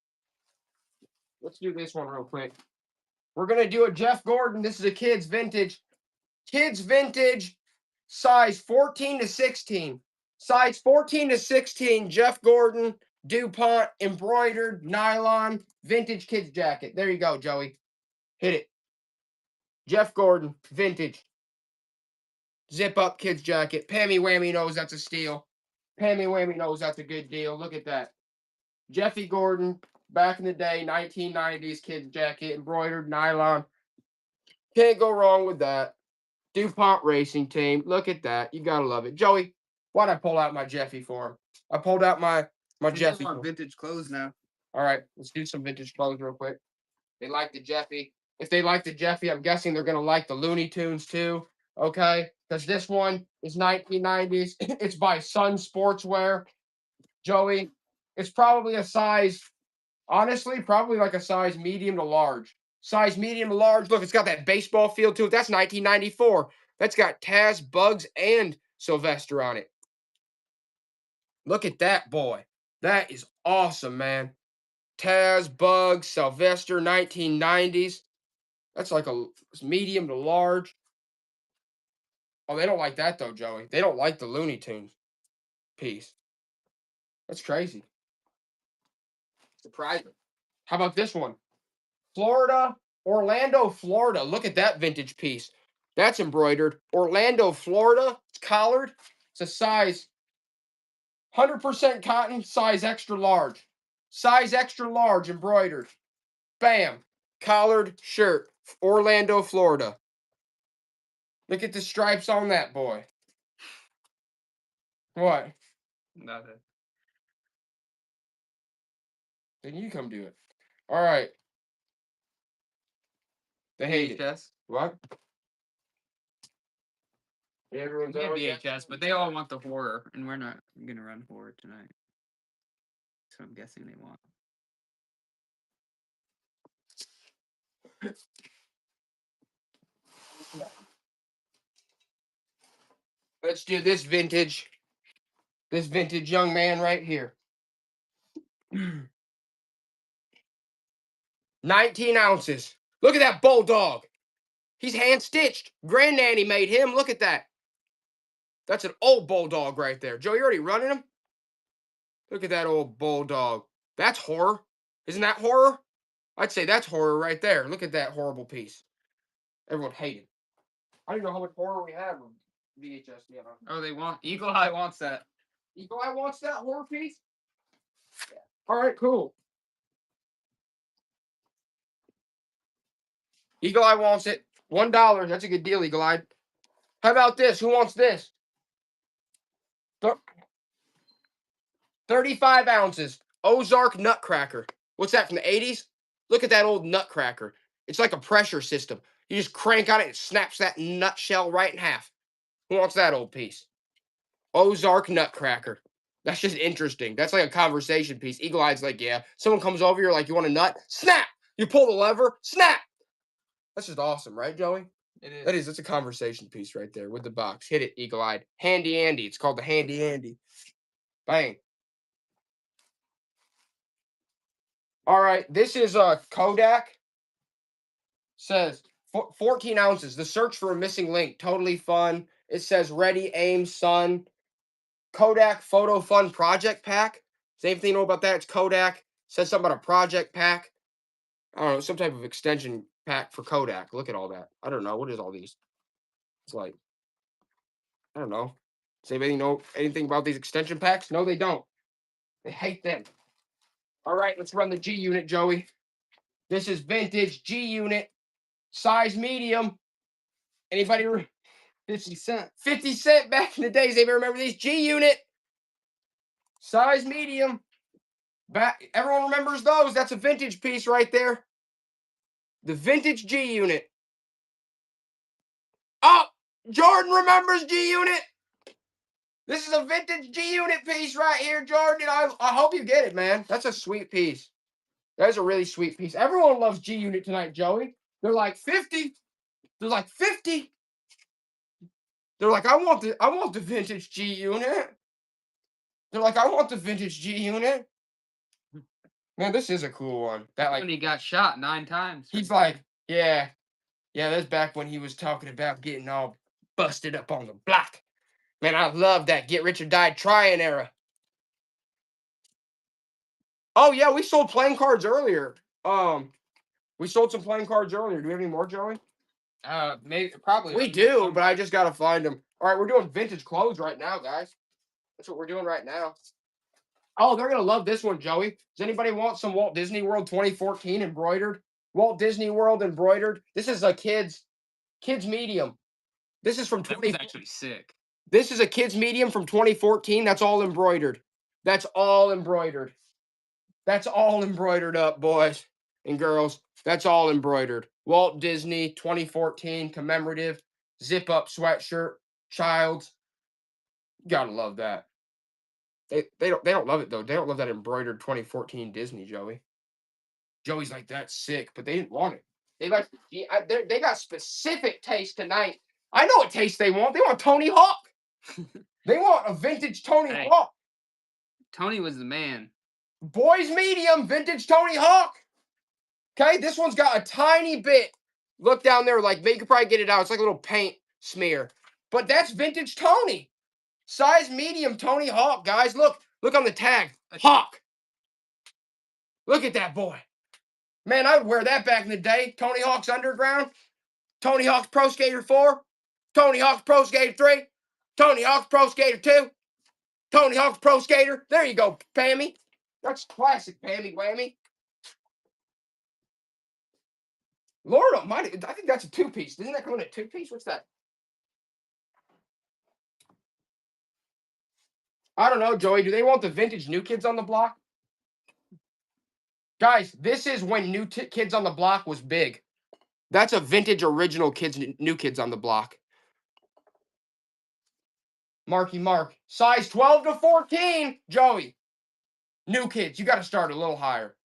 Let's do this one real quick. We're going to do a Jeff Gordon. This is a kid's vintage. Kids vintage, size 14 to 16. Size 14 to 16, Jeff Gordon, DuPont, embroidered, nylon, vintage kids jacket. There you go, Joey. Hit it. Jeff Gordon, vintage. Zip up kids jacket. Pammy Whammy knows that's a steal. Pammy Whammy knows that's a good deal. Look at that. Jeffy Gordon, back in the day, 1990s kids jacket, embroidered, nylon. Can't go wrong with that. DuPont Racing Team. Look at that. You gotta love it. Joey, why'd I pull out my Jeffy for him? I pulled out my Jeffy. Want vintage clothes now. All right, let's do some vintage clothes real quick. They like the Jeffy. If they like the Jeffy, I'm guessing they're gonna like the Looney Tunes too. Okay, because this one is 1990s. It's by Sun Sportswear. Joey, it's probably a size, honestly, probably like a size medium to large. Size medium to large. Look, it's got that baseball feel to it. That's 1994. That's got Taz, Bugs, and Sylvester on it. Look at that, boy. That is awesome, man. Taz, Bugs, Sylvester, 1990s. That's like a medium to large. Oh, they don't like that, though, Joey. They don't like the Looney Tunes piece. That's crazy. Surprising. How about this one? Florida, Orlando, Florida. Look at that vintage piece. That's embroidered. Orlando, Florida. It's collared. It's a size 100% cotton, size extra large. Size extra large embroidered. Bam. Collared shirt. Orlando, Florida. Look at the stripes on that boy. What? Nothing. Then you come do it. All right. They hate it. VHS. What? Everyone's Yeah, always VHS, but they all want the horror, and we're not gonna run horror tonight. So I'm guessing they want. Let's do this vintage young man right here. 19 ounces. Look at that bulldog. He's hand stitched. Granddaddy made him. Look at that. That's an old bulldog right there. Joe, you already running him? Look at that old bulldog. That's horror. Isn't that horror? I'd say that's horror right there. Look at that horrible piece. Everyone hated. I don't even know how much horror we have on VHS. Yeah. Oh, they want Eagle Eye wants that. Eagle Eye wants that horror piece? Yeah. All right, cool. Eagle Eye wants it. $1. That's a good deal, Eagle Eye. How about this? Who wants this? 35 ounces. Ozark Nutcracker. What's that, from the 80s? Look at that old Nutcracker. It's like a pressure system. You just crank on it, it snaps that nutshell right in half. Who wants that old piece? Ozark Nutcracker. That's just interesting. That's like a conversation piece. Eagle Eye's like, yeah. Someone comes over, you're like, you want a nut? Snap! You pull the lever, snap! That's just awesome, right, Joey? It is. That is. It's a conversation piece right there with the box. Hit it, Eagle Eyed. Handy Andy. It's called the Handy Andy. Bang. All right. This is Kodak. Says 14 ounces. The search for a missing link. Totally fun. It says ready, aim, sun. Kodak Photo Fun Project Pack. Same thing you know about that. It's Kodak. Says something about a project pack. I don't know. Some type of extension pack for Kodak. Look at all that. I don't know. What is all these? It's like, I don't know. Does anybody know anything about these extension packs? No, they don't. They hate them. All right, let's run the G unit, Joey. This is vintage G unit, size medium. Anybody? 50 cents. 50 cent back in the days. Anybody remember these? G unit, size medium. Back. Everyone remembers those. That's a vintage piece right there. The vintage G unit. Oh, Jordan remembers G unit. This is a vintage G unit piece right here, Jordan. I hope you get it, man. That's a sweet piece. That is a really sweet piece. Everyone loves G unit tonight, Joey. They're like 50. They're like 50. They're like, I want the vintage G unit. They're like, I want the vintage G unit. Man, this is a cool one. That like When he got shot 9 times. he's like, yeah, that's back when he was talking about getting all busted up on the block. Man, I love that get rich or die trying era. Oh yeah, we sold playing cards earlier. We sold some playing cards earlier. Do we have any more, Joey? Maybe probably. We do, but I just gotta find them. All right, we're doing vintage clothes right now, guys. That's what we're doing right now. Oh, they're gonna love this one, Joey. Does anybody want some Walt Disney World 2014 embroidered? Walt Disney World embroidered. This is a kids medium. This is from That 20. was actually sick. This is a kids medium from 2014. That's all embroidered. That's all embroidered. That's all embroidered up, boys and girls. That's all embroidered. Walt Disney 2014 commemorative zip up sweatshirt. Child's. Gotta love that. They don't love it though. They don't love that embroidered 2014 Disney, Joey. Joey's like, that's sick, but they didn't want it. They got specific taste tonight. I know what taste they want. They want Tony Hawk. They want a vintage Tony Hey. Hawk. Tony was the man. Boys medium, vintage Tony Hawk. Okay, this one's got a tiny bit. Look down there, like you could probably get it out. It's like a little paint smear. But that's vintage Tony. Size medium Tony Hawk, guys. Look on the tag. Hawk. Look at that boy. Man, I would wear that back in the day. Tony Hawk's Underground. Tony Hawk's Pro Skater 4. Tony Hawk's Pro Skater 3. Tony Hawk's Pro Skater 2. Tony Hawk's Pro Skater. There you go, Pammy. That's classic Pammy Whammy. Lord almighty, I think that's a 2-piece. Isn't that coming in a 2-piece? What's that? I don't know, Joey. Do they want the vintage New Kids on the Block? Guys, this is when Kids on the Block was big. That's a vintage original New Kids on the Block. Marky Mark. Size 12 to 14, Joey. New Kids. You got to start a little higher.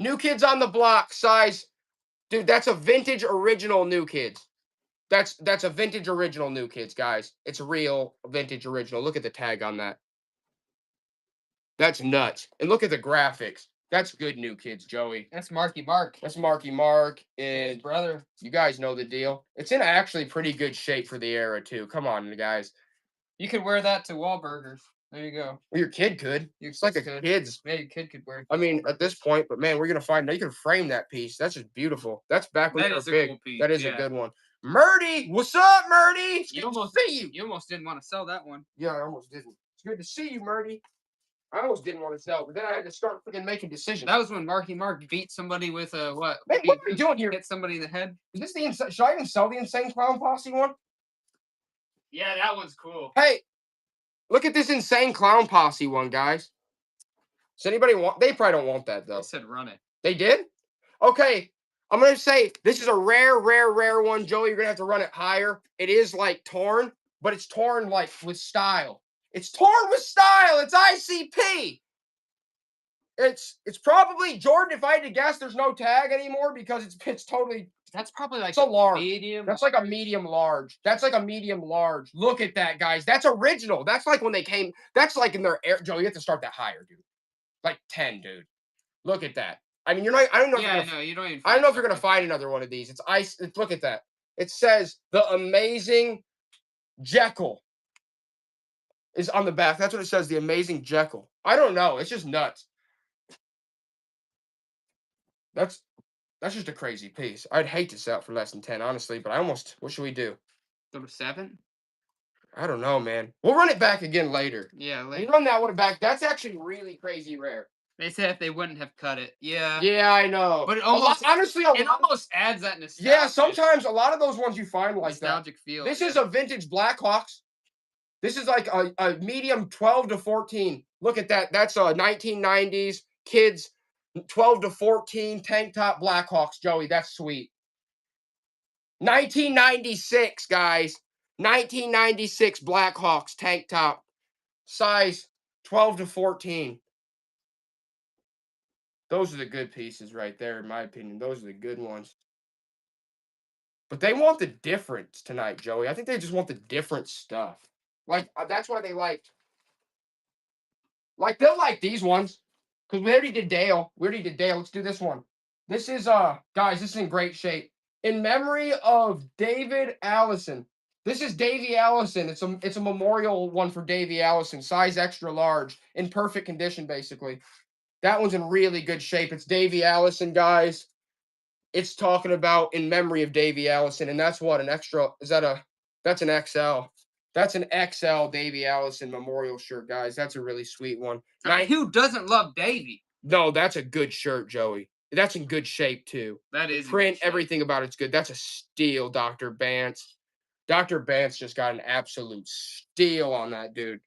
New Kids on the Block, size. Dude, that's a vintage original New Kids. That's a vintage original New Kids, guys. It's a real vintage original. Look at the tag on that. That's nuts. And look at the graphics. That's good new kids, Joey. That's Marky Mark. That's Marky Mark His and brother. you guys know the deal. It's in actually pretty good shape for the era too. Come on, guys. You could wear that to Wahlburgers. There you go. Well, your kid could. Your It's like a kids could. kid's. Yeah, your kid could wear it. I mean, at this point, but man, we're gonna find out. You can frame that piece. That's just beautiful. That's back when That they were is a big. cool piece, That is a yeah. good one. Murdy, what's up, Murdy? It's You good almost to see you. You almost didn't want to sell that one. Yeah, I almost didn't. It's good to see you, Murdy. I almost didn't want to sell, but then I had to start freaking making decisions. That was when Marky Mark beat somebody with a what? Man, what are we doing here? Hit somebody in the head. Is this the should I even sell the Insane Clown Posse one? Yeah, that one's cool. Hey, look at this Insane Clown Posse one, guys. Does anybody want? They probably don't want that though. I said run it. They did? Okay. I'm gonna say this is a rare one, Joey. You're gonna have to run it higher. It is like torn, but it's torn like with style. It's torn with style. It's ICP. It's probably Jordan. If I had to guess, there's no tag anymore because it's totally. That's probably like It's a large. medium. That's like a medium large. That's like a medium large. Look at that, guys. That's original. That's like when they came. That's like in their air. Joe, you have to start that higher, dude. Like 10, dude. Look at that. I mean, you're not. I don't know. Yeah, no, you don't even. I don't know if you're gonna find another one of these. It's ice. Look at that. It says the Amazing Jekyll is on the back. That's what it says. The Amazing Jekyll. I don't know. It's just nuts. That's just a crazy piece. I'd hate to sell it for less than 10, honestly, but I almost. What should we do? Go to 7. I don't know, man. We'll run it back again later. Yeah, We later. run that one back. That's actually really crazy rare. They said if they wouldn't have cut it. Yeah. Yeah, I know. But it A lot- almost honestly, it almost adds that nostalgia. yeah. Sometimes a lot of those ones you find like that. nostalgic feel. This is a vintage Blackhawks. This is like a medium 12 to 14. Look at that. That's a 1990s kids 12 to 14 tank top Blackhawks, Joey. That's sweet. 1996, guys. 1996 Blackhawks tank top. Size 12 to 14. Those are the good pieces right there, in my opinion. Those are the good ones. But they want the difference tonight, Joey. I think they just want the different stuff. Like, that's why they like they'll like these ones. Because we already did Dale. Let's do this one. This is, guys, this is in great shape. In memory of David Allison. This is Davey Allison. It's a memorial one for Davey Allison. Size extra large. In perfect condition, basically. That one's in really good shape. It's Davey Allison, guys. It's talking about in memory of Davey Allison. And that's what, an extra, that's an XL. That's an XL Davey Allison memorial shirt, guys. That's a really sweet one. I mean, who doesn't love Davey? No, that's a good shirt, Joey. That's in good shape, too. That is. Print, everything about it's good. That's a steal, Dr. Bance. Dr. Bance just got an absolute steal on that, dude.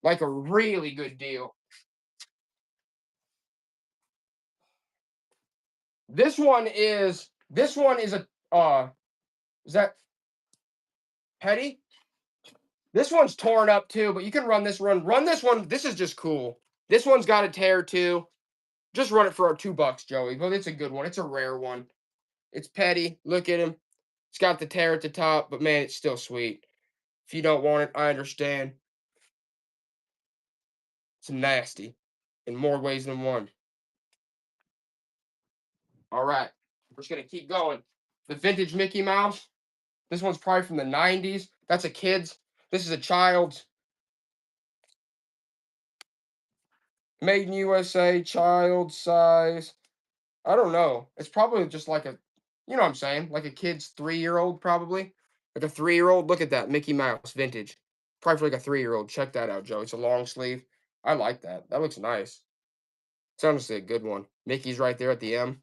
Like a really good deal. This one is a, is that Petty? This one's torn up too, but you can run this one. Run this one. This is just cool. This one's got a tear too. Just run it for $2, Joey. But it's a good one. It's a rare one. It's Petty. Look at him. It's got the tear at the top, but man, it's still sweet. If you don't want it, I understand. It's nasty in more ways than one. All right. We're just going to keep going. The vintage Mickey Mouse. This one's probably from the 90s. That's a kid's. This is a child's. Made in USA, child size. I don't know. It's probably just like a, you know what I'm saying? Like a kid's 3-year-old, probably. Like a 3-year-old. Look at that. Mickey Mouse, vintage. Probably for like a 3-year-old. Check that out, Joe. It's a long sleeve. I like that. That looks nice. It's honestly a good one. Mickey's right there at the M.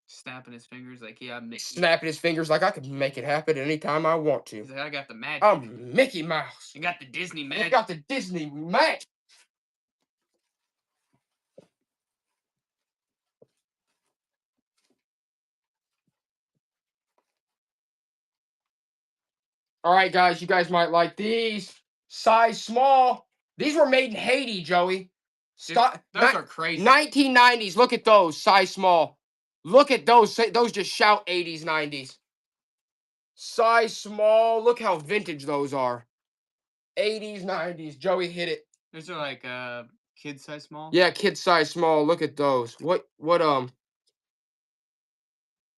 Snapping his fingers like, yeah, I'm Mickey. Snapping his fingers like I could make it happen anytime I want to. He's like, I got the magic. I'm Mickey Mouse. You got the Disney I magic. got the Disney magic. All right, guys, you guys might like these. Size small. These were made in Haiti, Joey. Stop. Those are crazy. 1990s. Look at those. Size small. Look at those. Those just shout 80s, 90s. Size small. Look how vintage those are. 80s, 90s. Joey hit it. Those are like kid size small. Yeah, kid size small. Look at those. What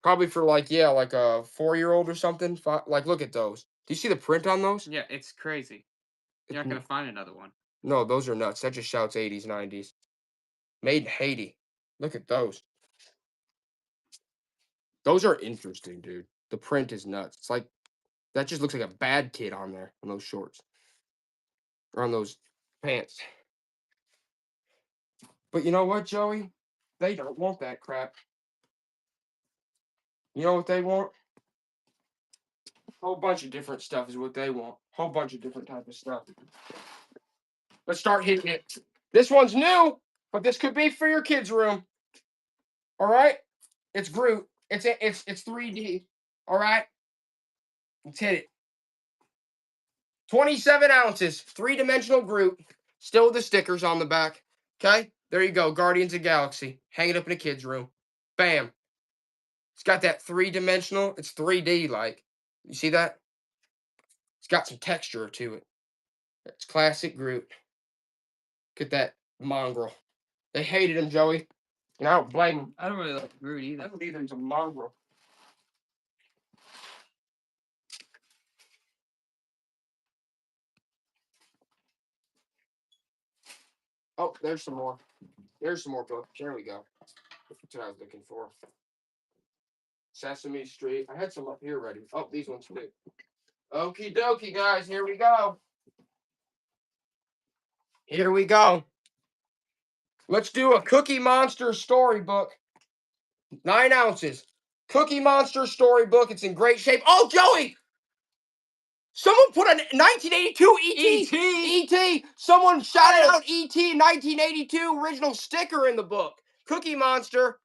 probably for like like a 4-year-old or something. Like look at those. Do you see the print on those? Yeah, it's crazy. You're not It's gonna find another one. No, those are nuts. That just shouts 80s, 90s. Made in Haiti. Look at those. Those are interesting, dude. The print is nuts. It's like that just looks like a bad kid on there on those shorts or on those pants. But you know what, Joey? They don't want that crap. You know what they want? Whole bunch of different stuff is what they want. Whole bunch of different type of stuff. Let's start hitting it. This one's new, but this could be for your kids' room. All right? It's Groot. It's 3D. All right? Let's hit it. 27 ounces, 3-dimensional Groot. Still with the stickers on the back. Okay? There you go. Guardians of the Galaxy. Hang it up in a kid's room. Bam. It's got that 3-dimensional. It's 3D like. You see that? It's got some texture to it. It's classic Groot. Get that mongrel. They hated him, Joey. And I don't blame him. I don't really like Groot I either. don't either. He's a mongrel. Oh, there's some more. There's some more books. There we go. That's what I was looking for. Sesame Street. I had some up here ready. Oh, these ones too. Okie dokie, guys. Here we go. Here we go. Let's do a Cookie Monster storybook. 9 ounces. Cookie Monster storybook. It's in great shape. Oh, Joey! Someone put a 1982 ET. ET. Someone shouted out ET 1982 original sticker in the book. Cookie Monster.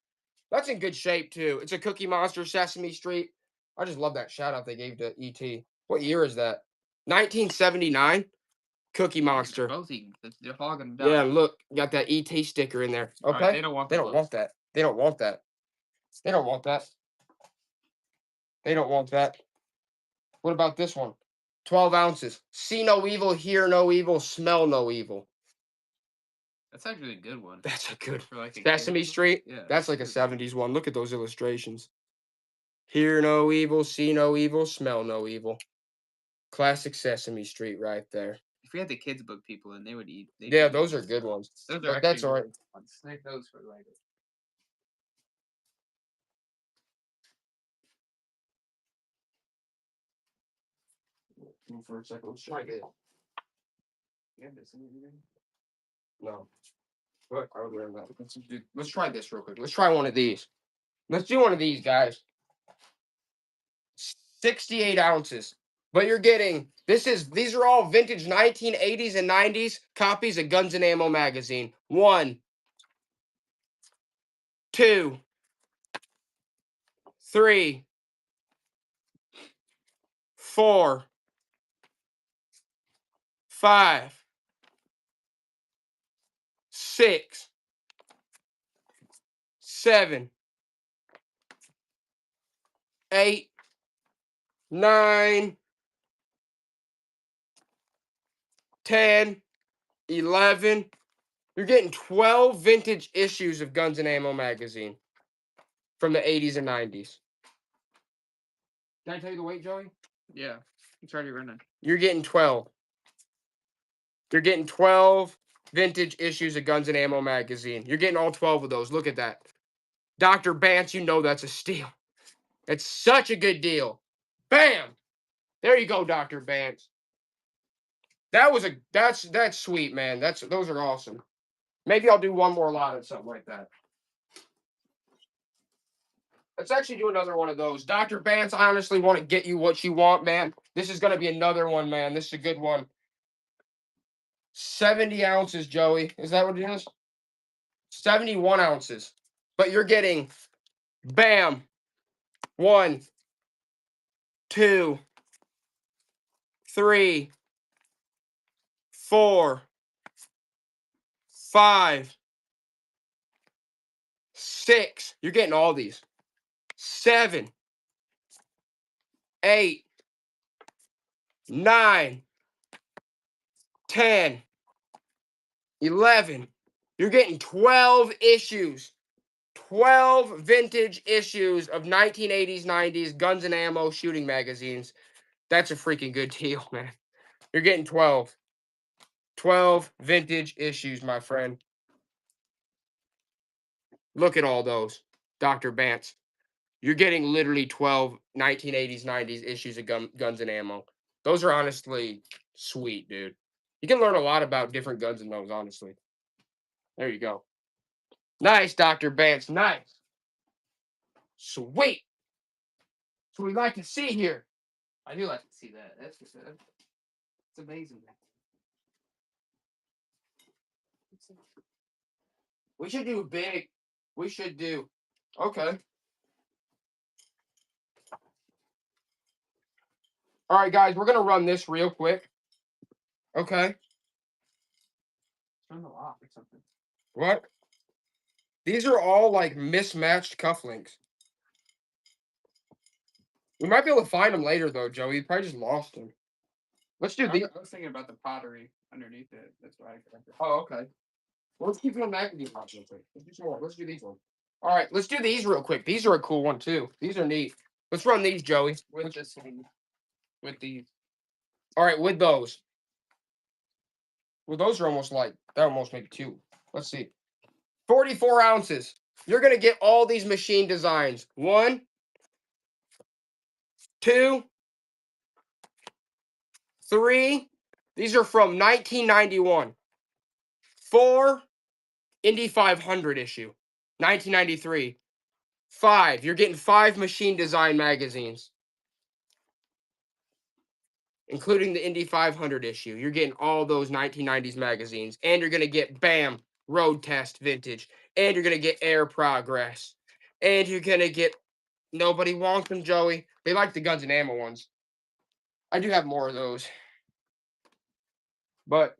That's in good shape too. It's a Cookie Monster Sesame Street. I just love that shout out they gave to ET. What year is that? 1979. Cookie Monster. Both eating. They're hogging them down. Yeah, look, got that ET sticker in there. Okay. Right, they don't want. They don't want that. They don't want that. They don't want that. They don't want that. What about this one? 12 ounces. See no evil, hear no evil, smell no evil. That's actually a good one. That's a good For like a Sesame kid. Street. Yeah, That's like a good. 70s one. Look at those illustrations. Hear no evil, see no evil, smell no evil. Classic Sesame Street right there. If we had the kids book people in, they would eat. Yeah, those are good ones. Those But are that's all right. Save those for later. For a second, let's try this. No. But I would wear that. Let's try this real quick. Let's try one of these. Let's do one of these, guys. 68 ounces. But you're getting these are all vintage 1980s and 90s copies of Guns and Ammo magazine. 1, 2, 3, 4, 5, 6, 7, 8, 9, 10, 11. You're getting 12 vintage issues of Guns and Ammo magazine from the 80s and 90s. Did I tell you the weight, Joey? Yeah, it's already running. You're getting 12. You're getting 12 vintage issues of Guns and Ammo magazine. You're getting all 12 of those. Look at that. Dr. Bance, you know that's a steal. It's such a good deal. Bam! There you go, Dr. Bance. That's sweet, man. Those are awesome. Maybe I'll do one more lot of something like that. Let's actually do another one of those. Dr. Bance, I honestly want to get you what you want, man. This is going to be another one, man. This is a good one. 70 ounces, Joey. Is that what it is? 71 ounces. But you're getting, bam, 1, 2, 3, 4, 5, 6. You're getting all these. 7, 8, 9, 10, 11. You're getting 12 issues. 12 vintage issues of 1980s, 90s Guns and Ammo shooting magazines. That's a freaking good deal, man. You're getting 12. 12 vintage issues, my friend. Look at all those, Dr. Bance. You're getting literally 12 1980s, 90s issues of Guns and Ammo. Those are honestly sweet, dude. You can learn a lot about different guns in those, honestly. There you go. Nice, Dr. Bance. Nice. Sweet. That's what we like to see here. I do like to see that. That's just it's amazing. We should do big. We should do. Okay. All right, guys, we're going to run this real quick. Okay. Turn the lock or something. What? These are all like mismatched cufflinks. We might be able to find them later, though, Joey. You probably just lost them. Let's do these. I was thinking about the pottery underneath it. That's why I grabbed it. Oh, okay. Well, let's keep it on back of these ones real quick. Let's do some more. Let's do these ones. All right, let's do these real quick. These are a cool one, too. These are neat. Let's run these, Joey. With this one. With these. All right, with those. Well, those are almost like, that almost maybe two. Let's see. 44 ounces. You're going to get all these machine designs. 1, 2, 3. These are from 1991. 4, Indy 500 issue. 1993. 5. You're getting 5 machine design magazines, including the Indy 500 issue. You're getting all those 1990s magazines. And you're going to get, bam, Road Test Vintage. And you're going to get Air Progress. And you're going to get, nobody wants them, Joey. They like the Guns and Ammo ones. I do have more of those. But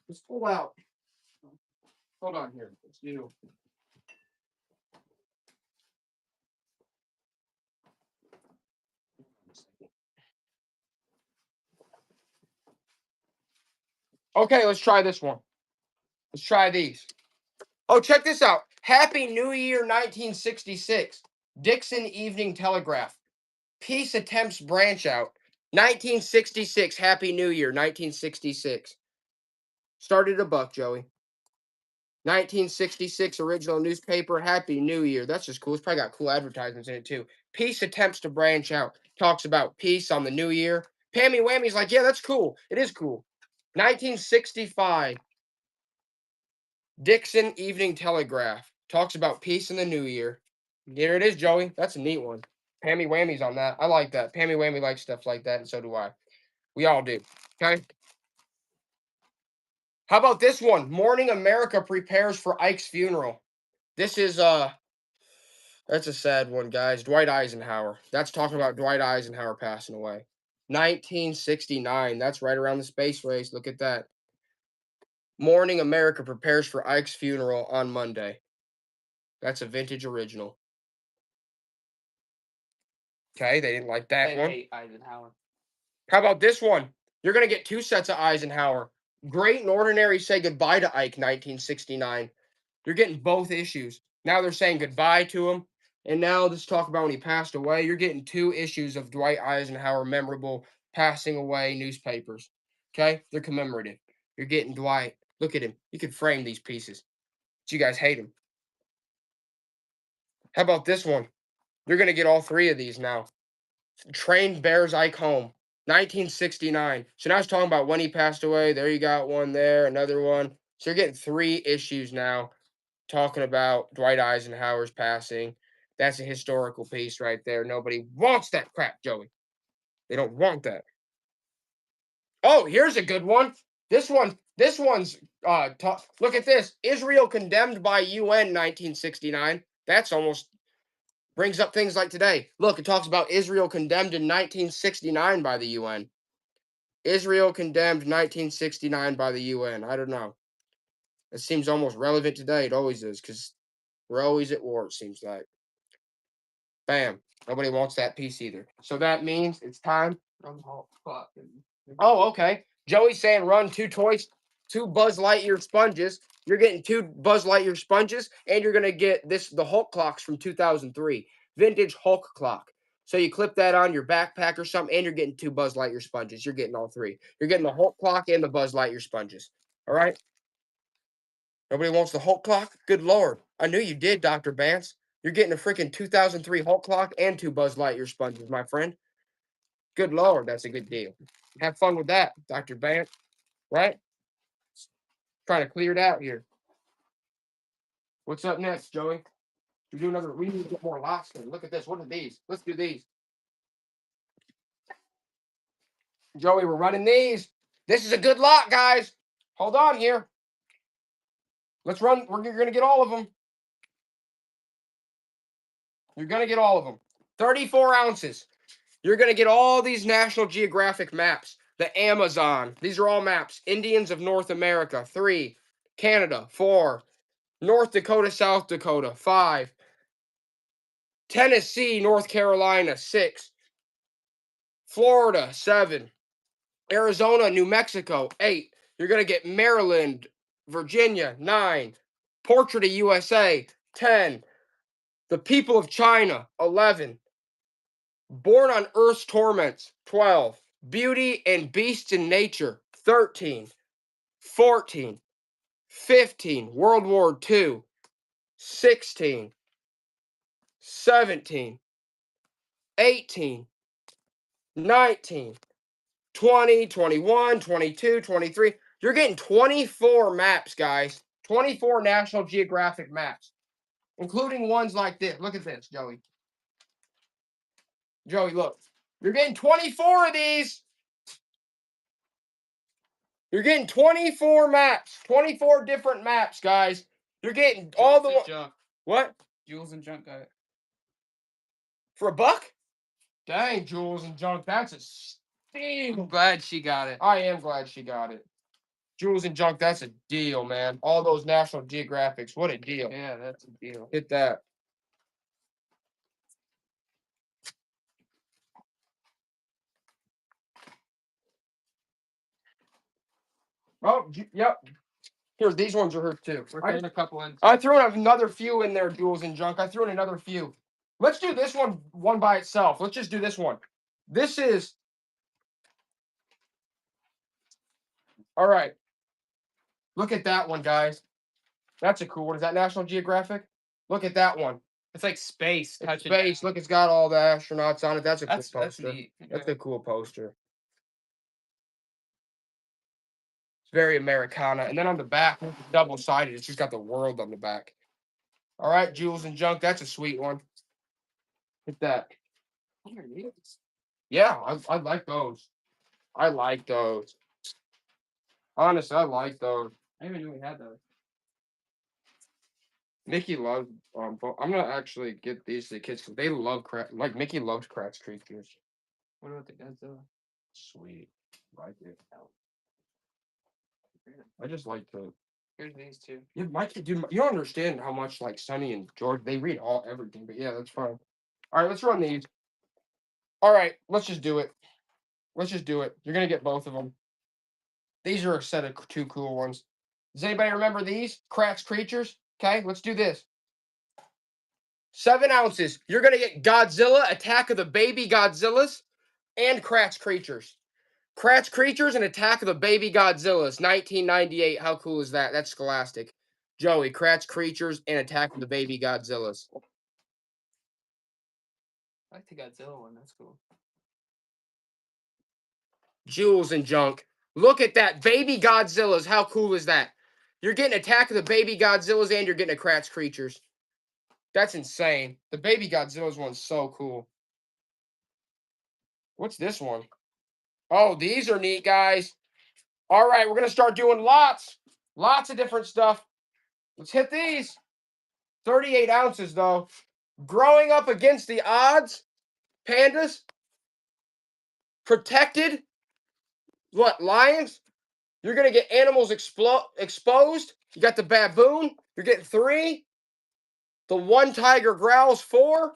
let's pull out. Hold on here. Let's do. Okay, let's try this one. Let's try these. Oh, check this out. Happy New Year 1966. Dixon Evening Telegraph. Peace Attempts Branch Out. 1966. Happy New Year 1966. Started $1, Joey. 1966 original newspaper. Happy New Year. That's just cool. It's probably got cool advertisements in it too. Peace Attempts to Branch Out. Talks about peace on the new year. Pammy Wammy's like, yeah, that's cool. It is cool. 1965. Dixon Evening Telegraph. Talks about peace in the new year. There it is, Joey. That's a neat one. Pammy Wammy's on that. I like that. Pammy Whammy likes stuff like that, and so do I. We all do. Okay. How about this one? Morning America prepares for Ike's funeral. This is that's a sad one, guys. Dwight Eisenhower. That's talking about Dwight Eisenhower passing away. 1969. That's right around the space race. Look at that. Morning America prepares for Ike's funeral on Monday. That's a vintage original. Okay, they didn't like that They one. hate Eisenhower. How about this one? You're going to get 2 sets of Eisenhower. Great and Ordinary Say Goodbye to Ike, 1969. You're getting both issues. Now they're saying goodbye to him. And now let's talk about when he passed away. You're getting 2 issues of Dwight Eisenhower memorable passing away newspapers. Okay? They're commemorative. You're getting Dwight. Look at him. You could frame these pieces. But you guys hate him. How about this one? You're going to get all 3 of these now. Train Bears Ike Home. 1969. So now it's talking about when he passed away. There you got one there, another one. So you're getting 3 issues now talking about Dwight Eisenhower's passing. That's a historical piece right there. Nobody wants that crap, Joey. They don't want that. Oh, here's a good one. This one's look at this. Israel condemned by UN 1969. That's almost brings up things like today. Look, it talks about Israel condemned in 1969 by the UN. Israel condemned 1969 by the UN. I don't know. It seems almost relevant today. It always is, because we're always at war, it seems like. Bam. Nobody wants that piece either. So that means it's time. Run the whole clock. Oh, okay. Joey's saying run 2 toys. 2 Buzz Lightyear sponges. You're getting 2 Buzz Lightyear sponges, and you're gonna get the Hulk clocks from 2003, vintage Hulk clock. So you clip that on your backpack or something, and you're getting 2 Buzz Lightyear sponges. You're getting all 3. You're getting the Hulk clock and the Buzz Lightyear sponges. All right. Nobody wants the Hulk clock? Good Lord. I knew you did, Dr. Bance. You're getting a freaking 2003 Hulk clock and 2 Buzz Lightyear sponges, my friend. Good Lord, that's a good deal. Have fun with that, Dr. Bance. Right? Trying to clear it out here. What's up next, Joey? We do another. We need to get more lots. Look at this. What are these? Let's do these. Joey, we're running these. This is a good lot, guys. Hold on here. Let's run. You're going to get all of them. You're going to get all of them. 34 ounces. You're going to get all these National Geographic maps. The Amazon. These are all maps. Indians of North America. 3. Canada. 4. North Dakota, South Dakota. 5. Tennessee, North Carolina. 6. Florida. 7. Arizona, New Mexico. 8. You're going to get Maryland, Virginia. 9. Portrait of USA. 10. The People of China. 11. Born on Earth's Torments. 12. Beauty and Beasts in Nature. 13. 14. 15. World War II. 16. 17. 18. 19. 20, 21, 22, 23. You're getting 24 maps, guys. 24 National Geographic maps, including ones like this. Look at this, Joey. Joey, look. You're getting 24 of these. You're getting 24 maps. 24 different maps, guys. You're getting all the Junk. What? Jules and Junk got it. For $1? Dang, Jules and Junk. That's a steal. I'm glad she got it. I am glad she got it. Jules and Junk, that's a deal, man. All those National Geographics. What a deal. Yeah, that's a deal. Hit that. Oh, yep. Here, these ones are hers too. We're throwing a couple in. I threw in another few in there, Jules and Junk. I threw in another few. Let's do this one by itself. Let's just do this one. This is all right. Look at that one, guys. That's a cool one. Is that National Geographic? Look at that one. It's like space. It's space. Look, it's got all the astronauts on it. That's a cool That's poster. neat. That's a cool poster. It's very Americana. And then on the back, double-sided. It's just got the world on the back. All right, Jules and Junk. That's a sweet one. Hit that. Yeah, I like those. I like those. Honestly, I like those. I didn't even knew we had those. Mickey loves. I'm gonna actually get these to the kids because they love like Mickey loves Kratz creatures. What about the Godzilla? Sweet, like it. I just like the. Here's these two. Yeah, my kid, dude, you don't understand how much like Sonny and George they read everything, but yeah, that's fine. All right, let's run these. All right, let's just do it. Let's just do it. You're gonna get both of them. These are a set of 2 cool ones. Does anybody remember these Kratz creatures? Okay, let's do this. 7 ounces. You're gonna get Godzilla, Attack of the Baby Godzillas, and Kratz creatures. Kratz creatures and Attack of the Baby Godzillas, 1998. How cool is that? That's Scholastic. Joey, Kratz creatures and Attack of the Baby Godzillas. I like the Godzilla one. That's cool. Jules and Junk. Look at that. Baby Godzillas. How cool is that? You're getting Attack of the Baby Godzillas and you're getting a Kratz creatures. That's insane. The Baby Godzillas one's so cool. What's this one? Oh, these are neat, guys. All right, we're going to start doing lots. Lots of different stuff. Let's hit these. 38 ounces, though. Growing up against the odds. Pandas. Protected. What, lions? You're going to get animals exposed. You got the baboon. You're getting 3. The One Tiger Growls 4.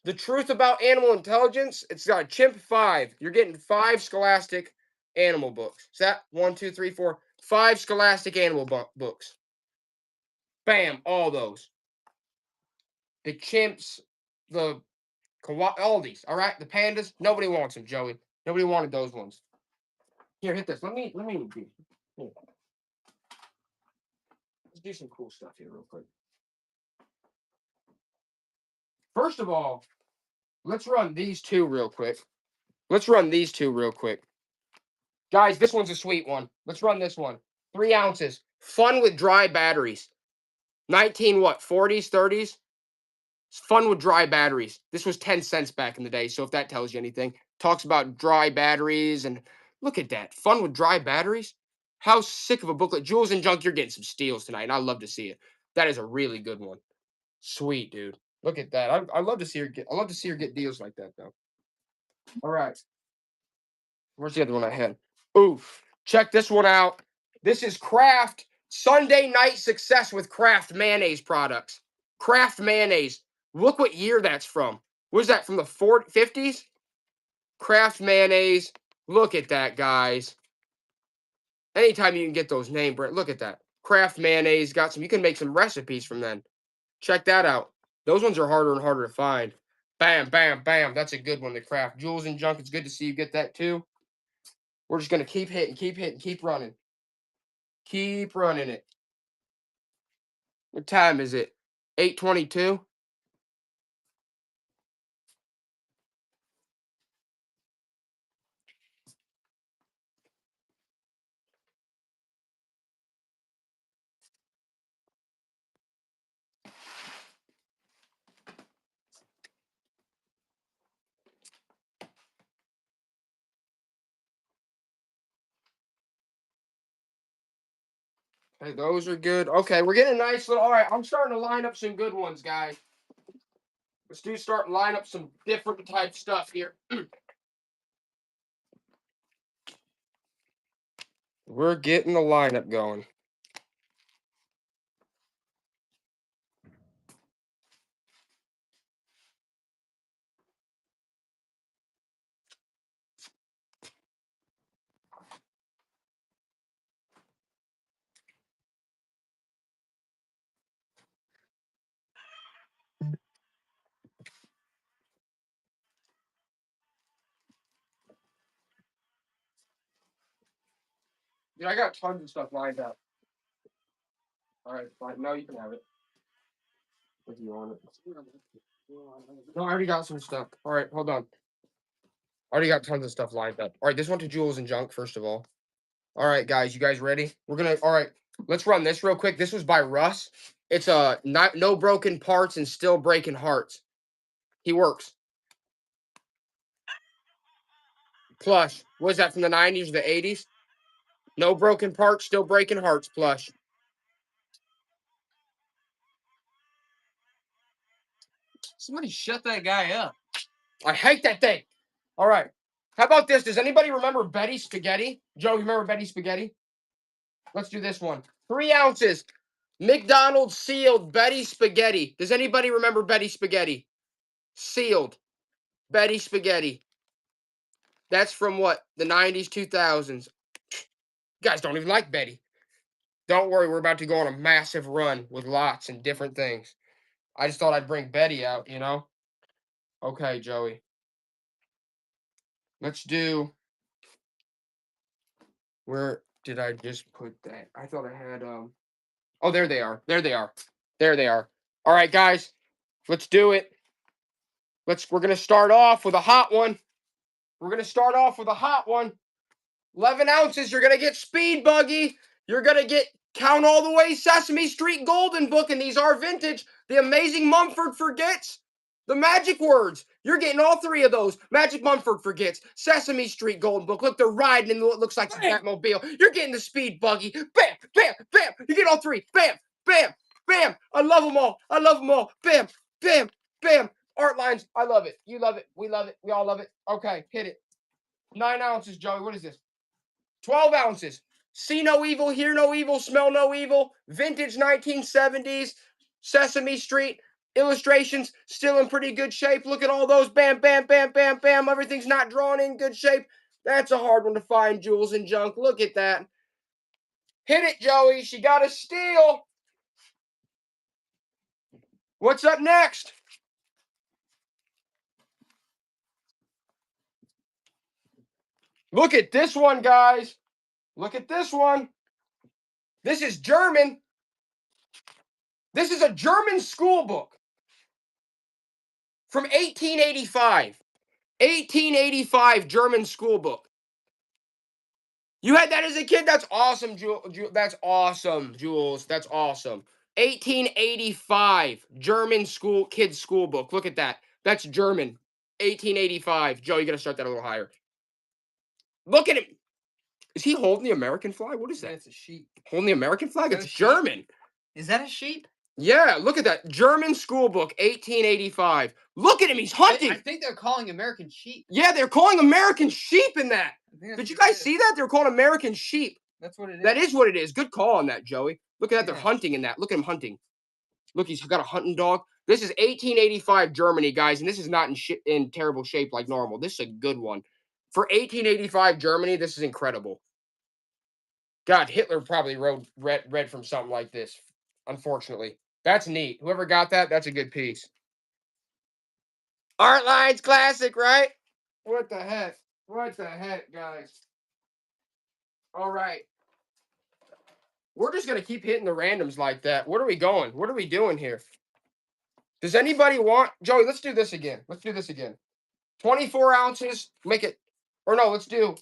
The Truth About Animal Intelligence. It's got a chimp 5. You're getting 5 Scholastic animal books. Is that 1, 2, 3, 4, 5 Scholastic Animal books. Bam, all those. The chimps, the all these, all right? The pandas, nobody wants them, Joey. Nobody wanted those ones. Here, hit this. Let me do. Here. Let's do some cool stuff here real quick. First of all, let's run these two real quick. Guys, this one's a sweet one. Let's run this one. 3 ounces. Fun with dry batteries. 19 what? 40s, 30s? It's fun with dry batteries. This was 10 cents back in the day, so if that tells you anything. Talks about dry batteries, and look at that. Fun with dry batteries? How sick of a booklet. Jules and Junk, you're getting some steals tonight, and I love to see it. That is a really good one. Sweet, dude. Look at that. I love to see her get deals like that, though. All right. Where's the other one I had? Oof. Check this one out. This is Kraft Sunday Night Success with Kraft mayonnaise products. Kraft mayonnaise. Look what year that's from. What is that, from the 50s? Kraft mayonnaise. Look at that, guys. Anytime you can get those name brand, look at that. Kraft mayonnaise. Got some. You can make some recipes from then. Check that out. Those ones are harder and harder to find. Bam, bam, bam. That's a good one, the Kraft. Jules and Junk, it's good to see you get that too. We're just going to keep hitting, keep running. Keep running it. What time is it? 8:22? Hey, those are good. Okay, we're getting a nice little. All right, I'm starting to line up some good ones, guys. Let's start line up some different type stuff here. We're getting the lineup going. Dude, I got tons of stuff lined up. All right, fine. No, you can have it. If you want it. No, I already got some stuff. All right, hold on. I already got tons of stuff lined up. All right, this one to Jules and Junk, first of all. All right, guys, you guys ready? All right, let's run this real quick. This was by Russ. It's no broken parts and still breaking hearts. He works. Plush. Was that from the 90s or the 80s? No broken parts, still breaking hearts, plush. Somebody shut that guy up. I hate that thing. All right. How about this? Does anybody remember Betty Spaghetti? Joe, you remember Betty Spaghetti? Let's do this one. 3 ounces. McDonald's sealed Betty Spaghetti. Does anybody remember Betty Spaghetti? Sealed. Betty Spaghetti. That's from what? The 90s, 2000s. You guys don't even like Betty. Don't worry, we're about to go on a massive run with lots and different things. I just thought I'd bring Betty out, you know? Okay, Joey. Let's do. Where did I just put that? I thought I had Oh, there they are. There they are. There they are. All right, guys. Let's do it. We're gonna start off with a hot one. 11 ounces. You're gonna get Speed Buggy. You're gonna get Count All the Way Sesame Street Golden Book, and these are vintage. The Amazing Mumford Forgets. The Magic Words. You're getting all 3 of those. Magic Mumford Forgets. Sesame Street Golden Book. Look, they're riding in what looks like a Batmobile. You're getting the Speed Buggy. Bam, bam, bam. You get all 3. Bam, bam, bam. I love them all. Bam, bam, bam. Art lines. I love it. You love it. We love it. We all love it. Okay, hit it. 9 ounces, Joey. What is this? 12 ounces. See no evil, hear no evil, smell no evil. Vintage 1970s. Sesame Street. Illustrations still in pretty good shape. Look at all those. Bam, bam, bam, bam, bam. Everything's not drawn in good shape. That's a hard one to find, Jules and Junk. Look at that. Hit it, Joey. She got a steal. What's up next? Look at this one, guys. Look at this one. This is German. This is a German school book from 1885. 1885 German school book. You had that as a kid? That's awesome, that's awesome, Jules. That's awesome. 1885 German kids school book. Look at that. That's German. 1885. Joe, you got to start that a little higher. Look at him. Is he holding the American flag? What is that? It's a sheep. Holding the American flag? Is that It's a sheep? German. Is that a sheep? Yeah, look at that. German school book, 1885. Look at him. He's hunting. I think they're calling American sheep. Yeah, they're calling American sheep in that. I think that's Did you what it guys is. see that? They're calling American sheep. That's what it is. That is what it is. Good call on that, Joey. Look at that. They're Yeah. hunting in that. Look at him hunting. Look, he's got a hunting dog. This is 1885 Germany, guys, and this is not in terrible shape like normal. This is a good one. For 1885 Germany, this is incredible. God, Hitler probably read from something like this, unfortunately. That's neat. Whoever got that, that's a good piece. Art Lines Classic, right? What the heck? What the heck, guys? All right. We're just going to keep hitting the randoms like that. What are we going? What are we doing here? Does anybody want... Joey, let's do this again. Let's do this again. 24 ounces. Make it... Or no, let's do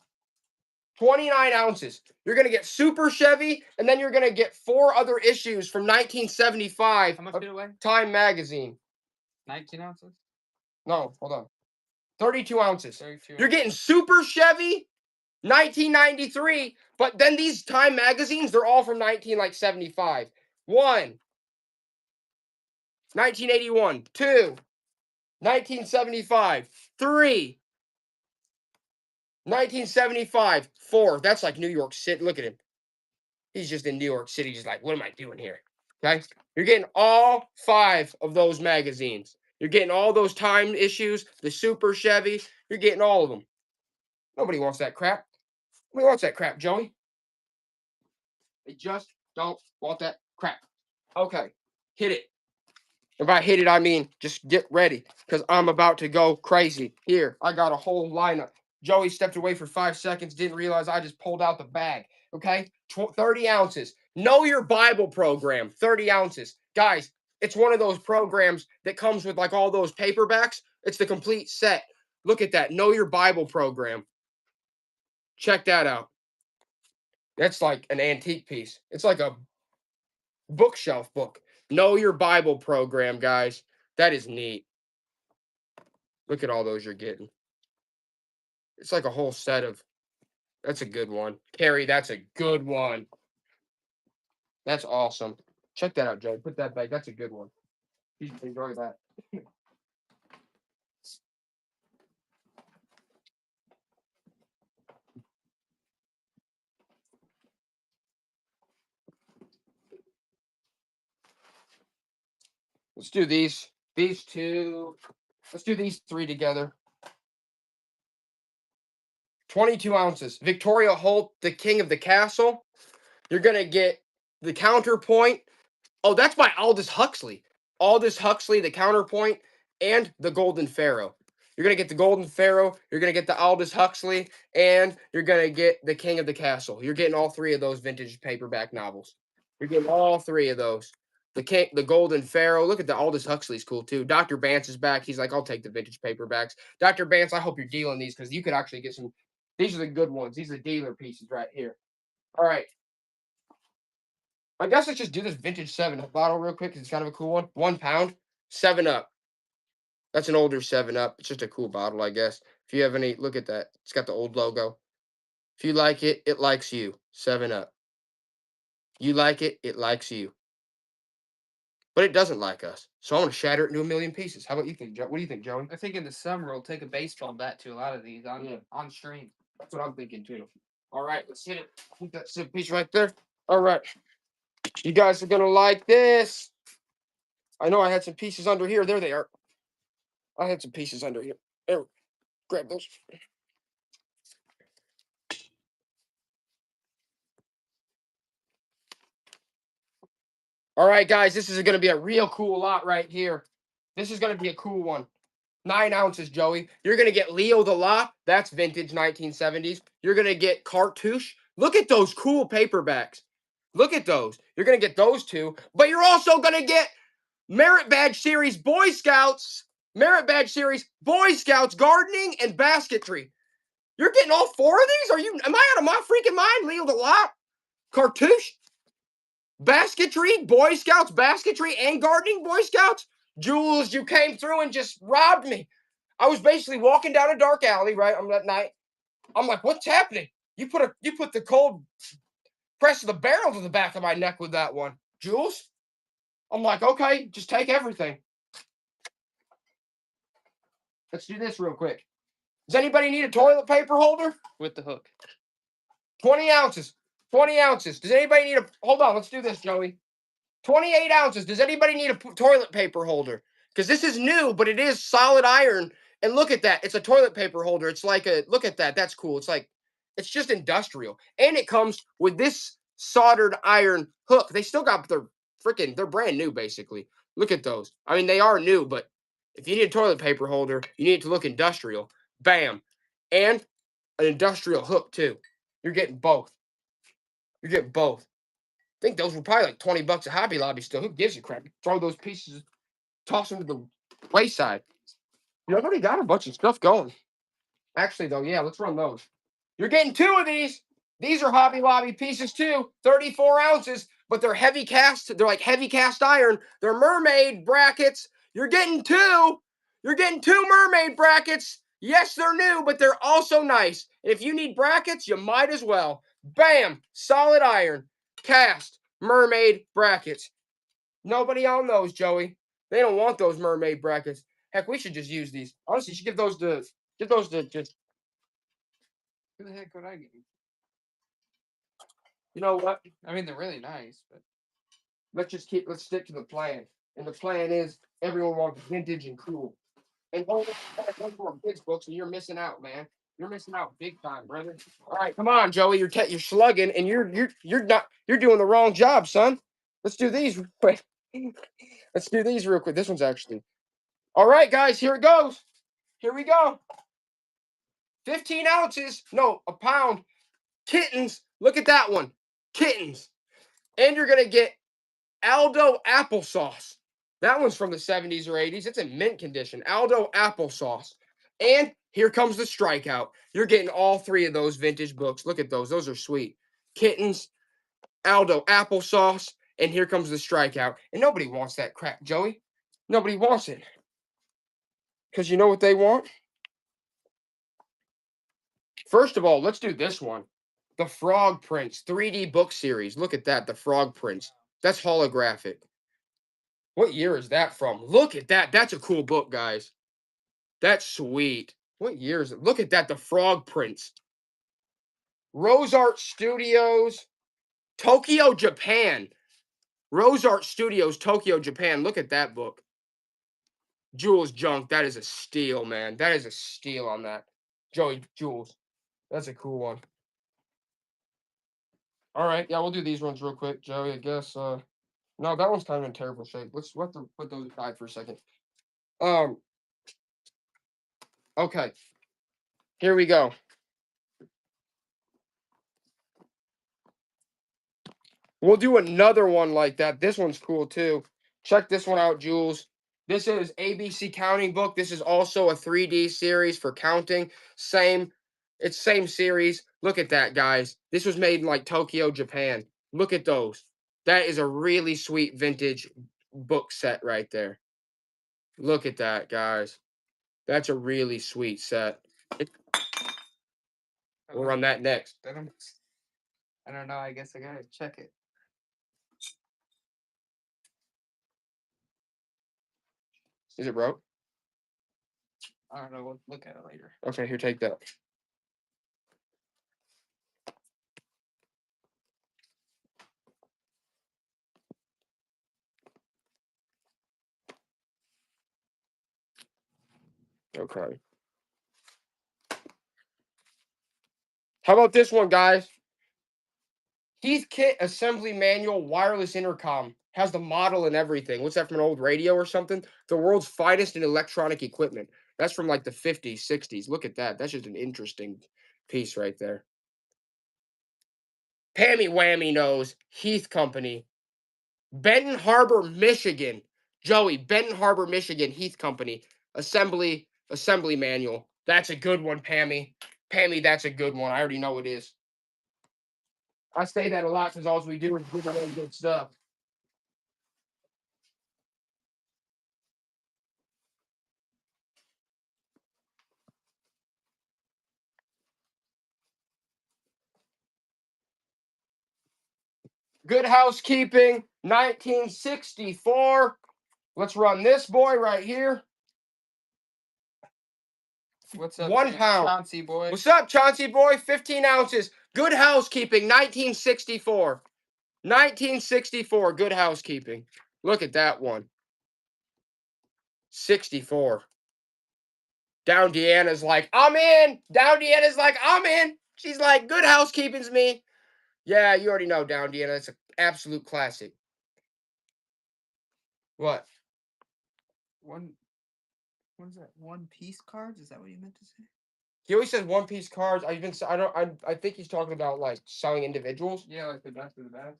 29 ounces. You're going to get Super Chevy, and then you're going to get 4 other issues from 1975 How much of did it weigh? Time Magazine. 19 ounces? No, hold on. 32 ounces. 32. You're getting Super Chevy, 1993, but then these Time magazines, they're all from 1975. 1, 1981, 2, 1975, 3, 1975, 4. That's like New York City. Look at him. He's just in New York City, just like, what am I doing here? Okay? You're getting all 5 of those magazines. You're getting all those Time issues, the Super Chevy. You're getting all of them. Nobody wants that crap. Nobody wants that crap, Joey. They just don't want that crap. Okay, hit it. If I hit it, I mean just get ready because I'm about to go crazy. Here, I got a whole lineup. Joey stepped away for 5 seconds, didn't realize I just pulled out the bag. Okay, 30 ounces. Know Your Bible program, 30 ounces. Guys, it's one of those programs that comes with like all those paperbacks. It's the complete set. Look at that. Know Your Bible program. Check that out. That's like an antique piece. It's like a bookshelf book. Know Your Bible program, guys. That is neat. Look at all those you're getting. It's like a whole set of. That's a good one. Carrie, that's a good one. That's awesome. Check that out, Joe. Put that back. That's a good one. You should enjoy that. Let's do these. These 2. Let's do these 3 together. 22 ounces. Victoria Holt, the King of the Castle. You're going to get the Counterpoint. Oh, that's by Aldous Huxley. Aldous Huxley, the Counterpoint, and the Golden Pharaoh. You're going to get the Golden Pharaoh. You're going to get the Aldous Huxley, and you're going to get the King of the Castle. You're getting all 3 of those vintage paperback novels. You're getting all 3 of those. The Golden Pharaoh. Look at the Aldous Huxley's cool too. Dr. Bance is back. He's like, I'll take the vintage paperbacks. Dr. Bance, I hope you're dealing these because you could actually get some. These are the good ones. These are the dealer pieces right here. All right. I guess let's just do this vintage 7-Up bottle real quick because it's kind of a cool one. 1 pound, 7-Up. That's an older 7-Up. It's just a cool bottle, I guess. If you have any, look at that. It's got the old logo. If you like it, it likes you. 7-Up. You like it, it likes you. But it doesn't like us. So I want to shatter it into a million pieces. How about you think, Joe? What do you think, Joey? I think in the summer we'll take a baseball bat to a lot of these on stream. That's what I'm thinking too. All right, let's hit it. I think that's a piece right there. All right. You guys are going to like this. I know I had some pieces under here. There they are. I had some pieces under here. There, grab those. All right, guys, this is going to be a real cool lot right here. This is going to be a cool one. 9 ounces, Joey. You're going to get Leo the Lot. That's vintage 1970s. You're going to get Cartouche. Look at those cool paperbacks. Look at those. You're going to get those two. But you're also going to get Merit Badge Series Boy Scouts. Merit Badge Series Boy Scouts Gardening and Basketry. You're getting all 4 of these? Am I out of my freaking mind? Leo the Lot? Cartouche? Basketry? Boy Scouts? Basketry and Gardening Boy Scouts? Jules, you came through and just robbed me. I was basically walking down a dark alley, right? That night. I'm like, what's happening? You put the cold press of the barrel to the back of my neck with that one, Jules. I'm like, okay, just take everything. Let's do this real quick. Does anybody need a toilet paper holder? With the hook. 20 ounces. 20 ounces. Does anybody need a... Hold on, let's do this, Joey. 28 ounces. Does anybody need a toilet paper holder? Because this is new, but it is solid iron. And look at that. It's a toilet paper holder. It's like a... Look at that. That's cool. It's like... It's just industrial. And it comes with this soldered iron hook. They still got their freaking... They're brand new, basically. Look at those. I mean, they are new, but if you need a toilet paper holder, you need it to look industrial. Bam. And an industrial hook, too. You're getting both. You're getting both. I think those were probably like 20 bucks at Hobby Lobby still. Who gives a crap? Throw those pieces, toss them to the wayside. You know, I've already got a bunch of stuff going. Actually, though, yeah, let's run those. You're getting 2 of these. These are Hobby Lobby pieces, too. 34 ounces, but they're heavy cast. They're like heavy cast iron. They're mermaid brackets. You're getting 2. You're getting 2 mermaid brackets. Yes, they're new, but they're also nice. And if you need brackets, you might as well. Bam! Solid iron. Cast mermaid brackets. Nobody on those, Joey. They don't want those mermaid brackets. Heck, we should just use these. Honestly, you should give those to just... Who the heck would I get? You know what? I mean, they're really nice, but Let's stick to the plan. And the plan is everyone wants vintage and cool. And those are kids books, and you're missing out, man. You're missing out big time, brother. All right, come on, Joey. You're slugging, and you're doing the wrong job, son. Let's do these real quick. Let's do these real quick. This one's actually... All right, guys, here it goes. Here we go. 15 ounces. No, a pound. Kittens. Look at that one. Kittens. And you're going to get Aldo applesauce. That one's from the 70s or 80s. It's in mint condition. Aldo applesauce. And here comes the strikeout. You're getting all 3 of those vintage books. Look at those. Those are sweet. Kittens, Aldo applesauce, and here comes the strikeout. And nobody wants that crap, Joey. Nobody wants it. Because you know what they want? First of all, let's do this one. The Frog Prince 3D book series. Look at that. The Frog Prince. That's holographic. What year is that from? Look at that. That's a cool book, guys. That's sweet. What year is it? Look at that. The Frog Prince. Rose Art Studios, Tokyo, Japan. Rose Art Studios, Tokyo, Japan. Look at that book. Jules Junk. That is a steal, man. That is a steal on that. Joey, Jules. That's a cool one. All right. Yeah, we'll do these ones real quick, Joey. I guess. No, that one's kind of in terrible shape. We'll have to put those aside for a second. Okay. Here we go. We'll do another one like that. This one's cool too. Check this one out, Jules. This is ABC Counting Book. This is also a 3D series for counting. It's same series. Look at that, guys. This was made in like Tokyo, Japan. Look at those. That is a really sweet vintage book set right there. Look at that, guys. That's a really sweet set. We'll run that next. I don't know. I guess I gotta check it. Is it broke? I don't know. We'll look at it later. Okay, here, take that. Okay. How about this one, guys? Heathkit Assembly Manual Wireless Intercom. Has the model and everything. What's that from an old radio or something? The world's finest in electronic equipment. That's from like the 50s, 60s. Look at that. That's just an interesting piece right there. Pammy Whammy Nose, Heath Company. Benton Harbor, Michigan. Joey, Benton Harbor, Michigan, Heath Company. Assembly manual. That's a good one, Pammy. Pammy, that's a good one. I already know it is. I say that a lot because all we do is give away good stuff. Good Housekeeping, 1964. Let's run this boy right here. What's up, 1 pound. Chauncey boy? What's up, Chauncey boy? 15 ounces. Good Housekeeping, 1964. 1964, Good Housekeeping. Look at that one. 64. Down Deanna's like, I'm in. Down Deanna's like, I'm in. She's like, Good Housekeeping's me. Yeah, you already know, Down Deanna. It's an absolute classic. What? What is that? One Piece cards? Is that what you meant to say? He always says One Piece cards. I think he's talking about like selling individuals. Yeah, like the best of the best.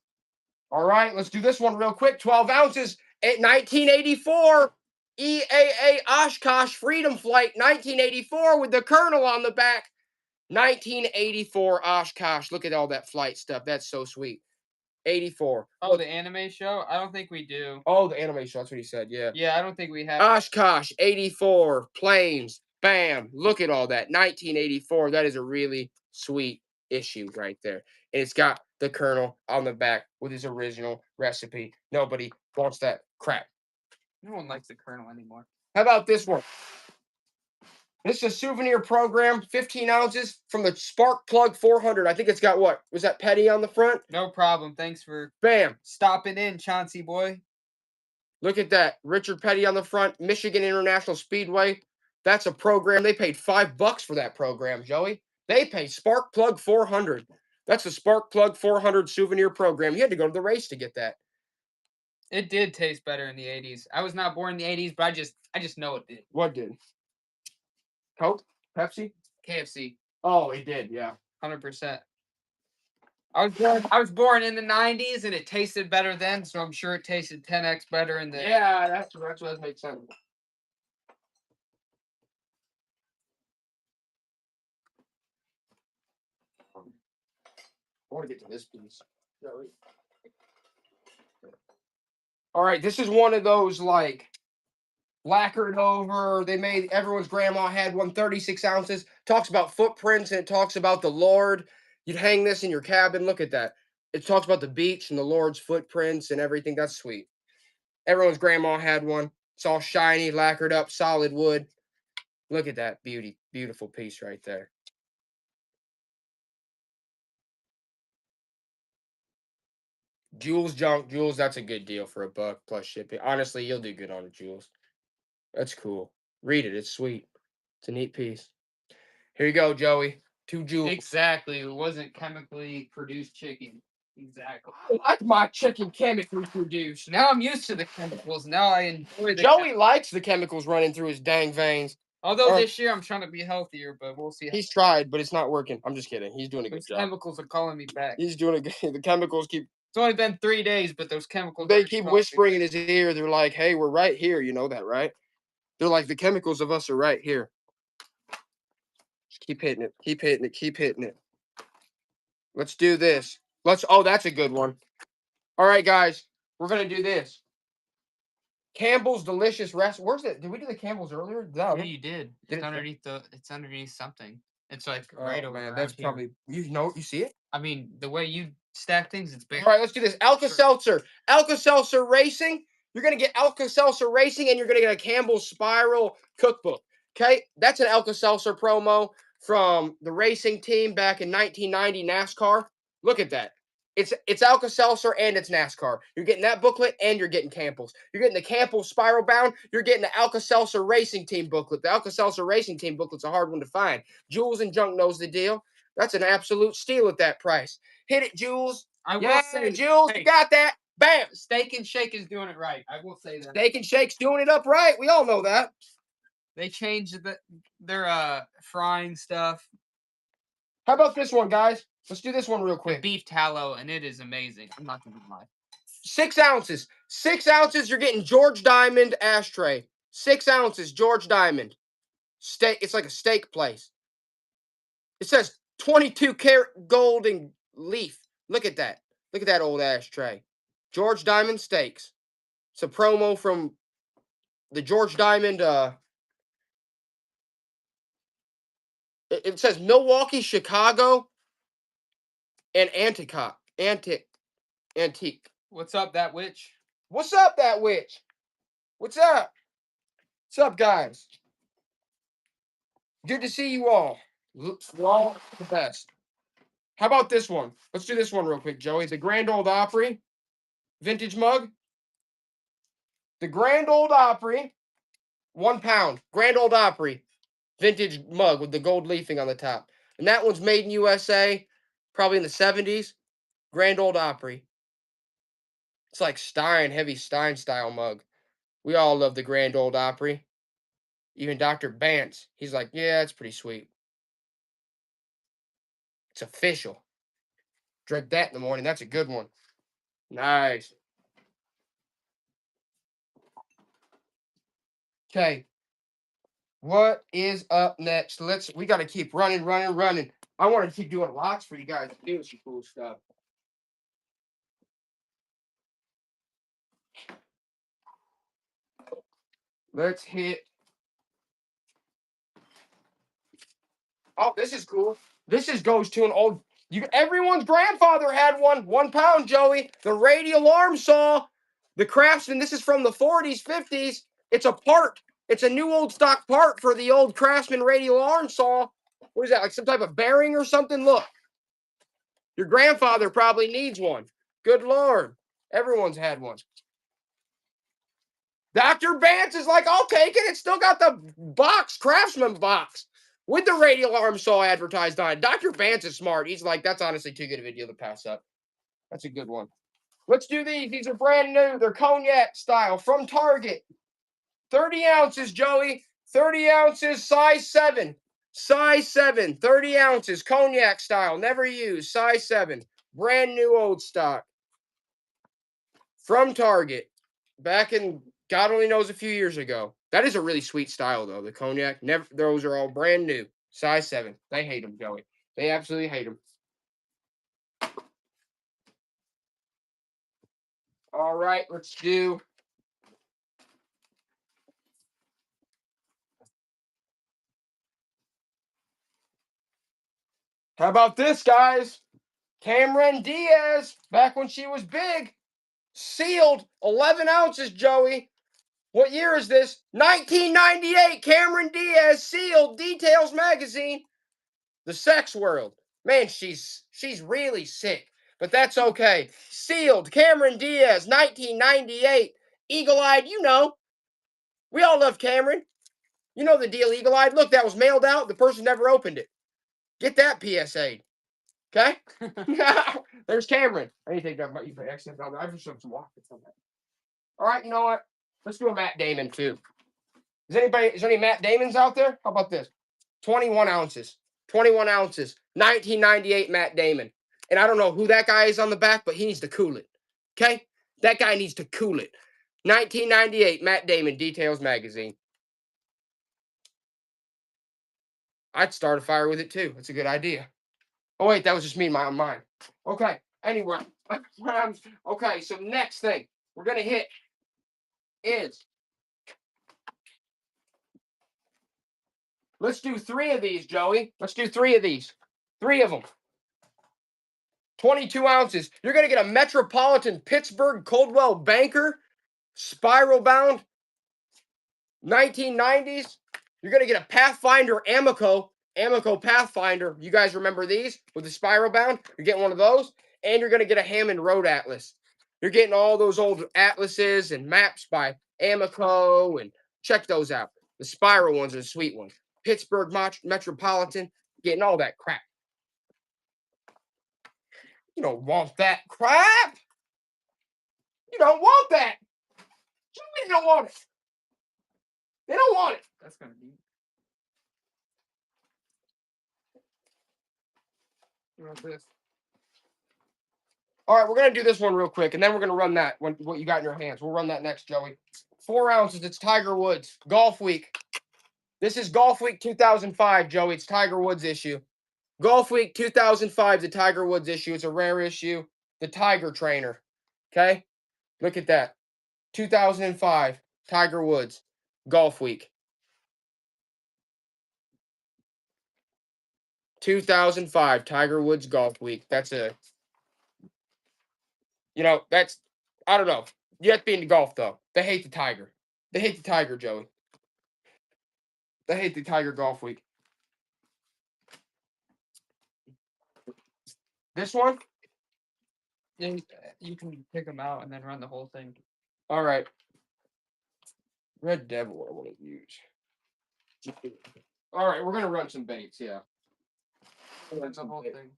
All right, let's do this one real quick. 12 ounces at 1984. EAA Oshkosh Freedom Flight 1984 with the Colonel on the back. 1984 Oshkosh. Look at all that flight stuff. That's so sweet. 84. Oh, the anime show? I don't think we do. Oh, the anime show. That's what he said. Yeah. Yeah, I don't think we have. Oshkosh 84 planes. Bam. Look at all that. 1984. That is a really sweet issue right there. And it's got the Colonel on the back with his original recipe. Nobody wants that crap. No one likes the Colonel anymore. How about this one? This is a souvenir program, 15 ounces from the Spark Plug 400. I think it's got what? Was that Petty on the front? No problem. Thanks for Bam. stopping in, Chauncey boy. Look at that. Richard Petty on the front, Michigan International Speedway. That's a program. They paid $5 for that program, Joey. They paid Spark Plug 400. That's a Spark Plug 400 souvenir program. You had to go to the race to get that. It did taste better in the 80s. I was not born in the 80s, but I just know it did. What did? Coke? Pepsi? KFC. Oh, it did, yeah. 100%. I was born in the 90s and it tasted better then, so I'm sure it tasted 10x better in the. Yeah, that's what makes sense. I want to get to this piece. All right, this is one of those like lacquered over. They made everyone's grandma had one 36 ounces. Talks about footprints and it talks about the Lord. You'd hang this in your cabin. Look at that. It talks about the beach and the Lord's footprints and everything. That's sweet. Everyone's grandma had one. It's all shiny, lacquered up, solid wood. Look at that beautiful piece right there. Jules Junk. Jules, that's a good deal for $1 plus shipping. Honestly, you'll do good on it, Jules. That's cool. Read it. It's sweet. It's a neat piece. Here you go, Joey. 2 Jules. Exactly. It wasn't chemically produced chicken. Exactly. I like my chicken chemically produced. Now I'm used to the chemicals. Now I enjoy the Joey likes the chemicals running through his dang veins. Although this year I'm trying to be healthier, but we'll see. He's tried, but it's not working. I'm just kidding. He's doing a good Those job. chemicals are calling me back. He's doing a good. The chemicals keep. It's only been 3 days, but those chemicals. They keep whispering in his ear. They're like, "Hey, we're right here. You know that, right?" They're like, "The chemicals of us are right here." Just keep hitting it. Keep hitting it. Keep hitting it. Let's do this. Oh, that's a good one. All right, guys. We're going to do this. Campbell's Delicious Rest. Where's it? Did we do the Campbell's earlier? No. Yeah, you did. It's underneath It's underneath something. It's like right over. Man, that's probably you see it. I mean, the way you stack things, it's big. All right, let's do this. Alka-Seltzer. Alka-Seltzer Racing. You're going to get Alka-Seltzer Racing, and you're going to get a Campbell's Spiral Cookbook. Okay? That's an Alka-Seltzer promo from the racing team back in 1990 NASCAR. Look at that. It's Alka-Seltzer and it's NASCAR. You're getting that booklet and you're getting Campbell's. You're getting the Campbell's Spiral Bound. You're getting the Alka-Seltzer Racing Team booklet. The Alka-Seltzer Racing Team booklet's a hard one to find. Jules and Junk knows the deal. That's an absolute steal at that price. Hit it, Jules. I will say, Jules, hey, you got that. Bam! Steak and Shake is doing it right. I will say that. Steak and Shake's doing it up right. We all know that. They changed their frying stuff. How about this one, guys? Let's do this one real quick. Beef tallow, and it is amazing. I'm not gonna lie. 6 ounces. 6 ounces, you're getting George Diamond ashtray. 6 ounces, George Diamond. Steak. It's like a steak place. It says 22 karat gold and leaf. Look at that. Look at that old ashtray. George Diamond Steaks. It's a promo from the George Diamond. It says Milwaukee, Chicago, and Antique. What's up, that witch? What's up, that witch? What's up? What's up, guys? Good to see you all. You're all the best. How about this one? Let's do this one real quick, Joey. The Grand Ole Opry vintage mug. The Grand Ole Opry, 1 pound. Grand Ole Opry vintage mug with the gold leafing on the top. And that one's made in USA, probably in the 70s. Grand Ole Opry. It's like Stein, heavy Stein style mug. We all love the Grand Ole Opry. Even Dr. Bance, he's like, yeah, it's pretty sweet. It's official. Drink that in the morning. That's a good one. Nice. Okay. What is up next? We got to keep running. I want to keep doing lots for you guys to do some cool stuff. Let's hit. Oh, this is cool. Goes to an old. Everyone's grandfather had one. 1 pound, Joey. The radial alarm saw. The Craftsman. This is from the 40s, 50s. It's a part. It's a new old stock part for the old Craftsman radial alarm saw. What is that? Like some type of bearing or something? Look. Your grandfather probably needs one. Good Lord. Everyone's had one. Dr. Bance is like, I'll take it. It's still got the box, Craftsman box, with the radial arm saw advertised on it. Dr. Bance is smart. He's like, that's honestly too good of a deal to pass up. That's a good one. Let's do these. These are brand new. They're cognac style from Target. 30 ounces, Joey. 30 ounces, size 7. Size 7, 30 ounces, cognac style. Never used. Size 7. Brand new old stock. From Target. Back in God only knows a few years ago. That is a really sweet style, though. The cognac. Never. Those are all brand new. Size 7. They hate them, Joey. They absolutely hate them. All right, let's do. How about this, guys? Cameron Diaz, back when she was big. Sealed, 11 ounces, Joey. What year is this? 1998. Cameron Diaz, sealed, Details Magazine. The Sex World. Man, she's really sick, but that's okay. Sealed, Cameron Diaz, 1998. Eagle-eyed, you know. We all love Cameron. You know the deal, Eagle-eyed. Look, that was mailed out. The person never opened it. Get that PSA. Okay? There's Cameron. I need to take that. I just some water. All right, you know what? Let's do a Matt Damon too. Is there any Matt Damons out there? How about this? 21 ounces. 21 ounces. 1998 Matt Damon. And I don't know who that guy is on the back, but he needs to cool it. Okay? That guy needs to cool it. 1998 Matt Damon, Details Magazine. I'd start a fire with it too. That's a good idea. Oh, wait, that was just me in my own mind. Okay, anyway. Okay, so next thing we're going to hit is, let's do 3 of these, Joey. Let's do 3 of these. 3 of them. 22 ounces. You're going to get a Metropolitan Pittsburgh Coldwell Banker, spiral bound, 1990s. You're going to get a Pathfinder Amico Pathfinder. You guys remember these with the spiral bound? You're getting one of those. And you're going to get a Hammond Road Atlas. You're getting all those old atlases and maps by Amico, and check those out. The spiral ones are the sweet ones. Pittsburgh Metropolitan, getting all that crap. You don't want that crap. You don't want that. They don't want it. They don't want it. That's gonna be. What's this? All right, we're gonna do this one real quick, and then we're gonna run that what you got in your hands. We'll run that next, Joey. 4 ounces. It's Tiger Woods Golf Week. This is Golf Week 2005, Joey. It's Tiger Woods issue. Golf Week 2005, the Tiger Woods issue. It's a rare issue. The Tiger Trainer. Okay, look at that. 2005, Tiger Woods Golf Week. 2005, Tiger Woods Golf Week. That's a, that's, I don't know. You have to be into golf, though. They hate the Tiger. They hate the Tiger, Joey. They hate the Tiger Golf Week. This one? Yeah, you can pick them out and then run the whole thing. All right. Red Devil, I want to use. All right, we're going to run some baits, yeah. Run the whole thing.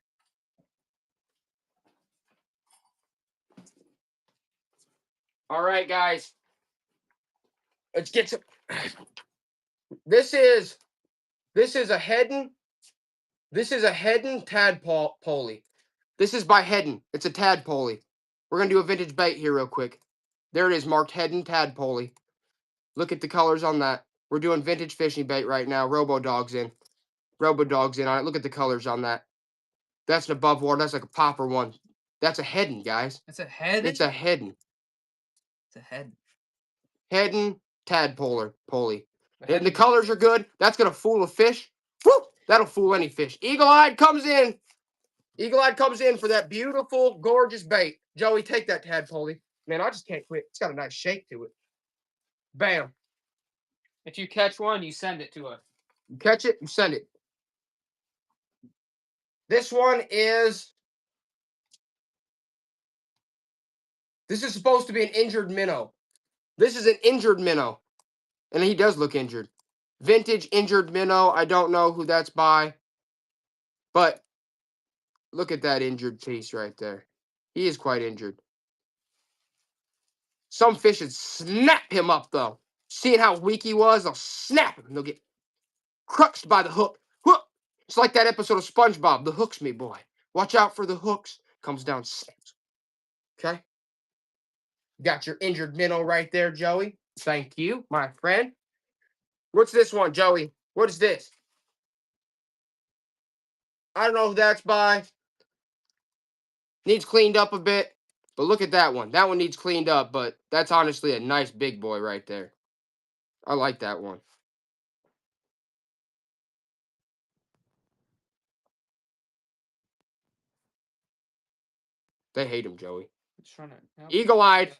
All right, guys. Let's get some. This is a Hedden. This is a Hedden tadpole. This is by Hedden. It's a tadpole. We're going to do a vintage bait here real quick. There it is, marked Hedden tadpole. Look at the colors on that. We're doing vintage fishing bait right now. Robo-Dog's in. Robo-Dog's in on it. Look at the colors on that. That's an above water. That's like a popper one. That's a Hedden, guys. It's a head. It's a Hedden. It's a head. Hedden tadpole. And the colors are good. That's going to fool a fish. Woo! That'll fool any fish. Eagle-eyed comes in. Eagle-eyed comes in for that beautiful, gorgeous bait. Joey, take that tadpole. Man, I just can't quit. It's got a nice shake to it. Bam. If you catch one, you send it to us. You catch it, you send it. This one is... This is supposed to be an injured minnow. This is an injured minnow. And he does look injured. Vintage injured minnow. I don't know who that's by. But look at that injured piece right there. He is quite injured. Some fish would snap him up, though. Seeing how weak he was, they'll snap him. They'll get crushed by the hook. Hook! It's like that episode of SpongeBob. The hook's me, boy. Watch out for the hooks. Comes down, snaps. Okay? Got your injured minnow right there, Joey. Thank you, my friend. What's this one, Joey? What is this? I don't know who that's by. Needs cleaned up a bit. But look at that one. That one needs cleaned up, but that's honestly a nice big boy right there. I like that one. They hate him, Joey. Eagle-eyed.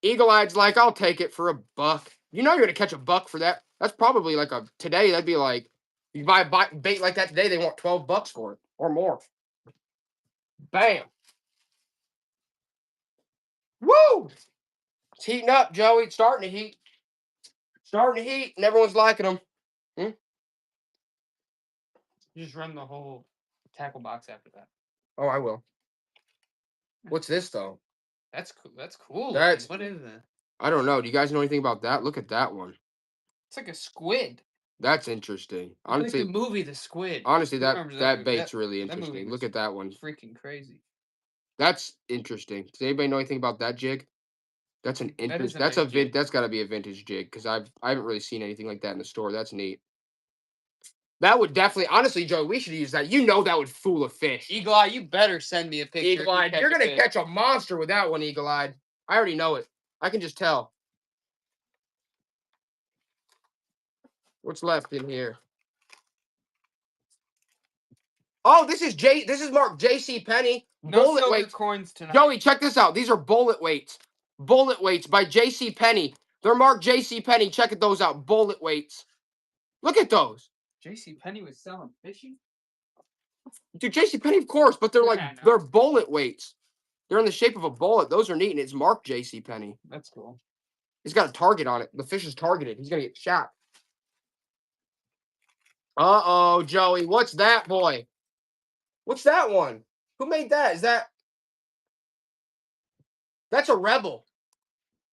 Eagle-eyed's like, I'll take it for $1. You know you're going to catch $1 for that. That's probably like today, that'd be like, you buy a bait like that today, they want $12 for it or more. Bam. Woo! It's heating up, Joey. It's starting to heat. Starting to heat, and everyone's liking them. You just run the whole tackle box after that. Oh, I will. What's this, though? That's cool. That's cool. What is that? I don't know. Do you guys know anything about that? Look at that one. It's like a squid. That's interesting. Honestly, like the movie The Squid. Honestly, that bait's really interesting. Look at that one. Freaking crazy. That's interesting. Does anybody know anything about that jig? That's an interest. That's got to be a vintage jig because I haven't really seen anything like that in the store. That's neat. That would definitely, honestly, Joe, we should use that. You know that would fool a fish. Eagle-Eye, you better send me a picture. Eagle-Eyed, you're going to catch a monster with that one, Eagle-Eyed. I already know it. I can just tell. What's left in here? Oh, this is marked J.C. Penney. Bullet weights. Coins tonight. Joey, check this out. These are bullet weights. Bullet weights by J.C. Penney. They're marked J.C. Penney. Check those out. Bullet weights. Look at those. J.C. Penney was selling fishing? Dude, J.C. Penney, of course, but they're bullet weights. They're in the shape of a bullet. Those are neat, and it's marked J.C. Penney. That's cool. He's got a target on it. The fish is targeted. He's going to get shot. Uh-oh, Joey. What's that, boy? What's that one? Who made that? That's a Rebel.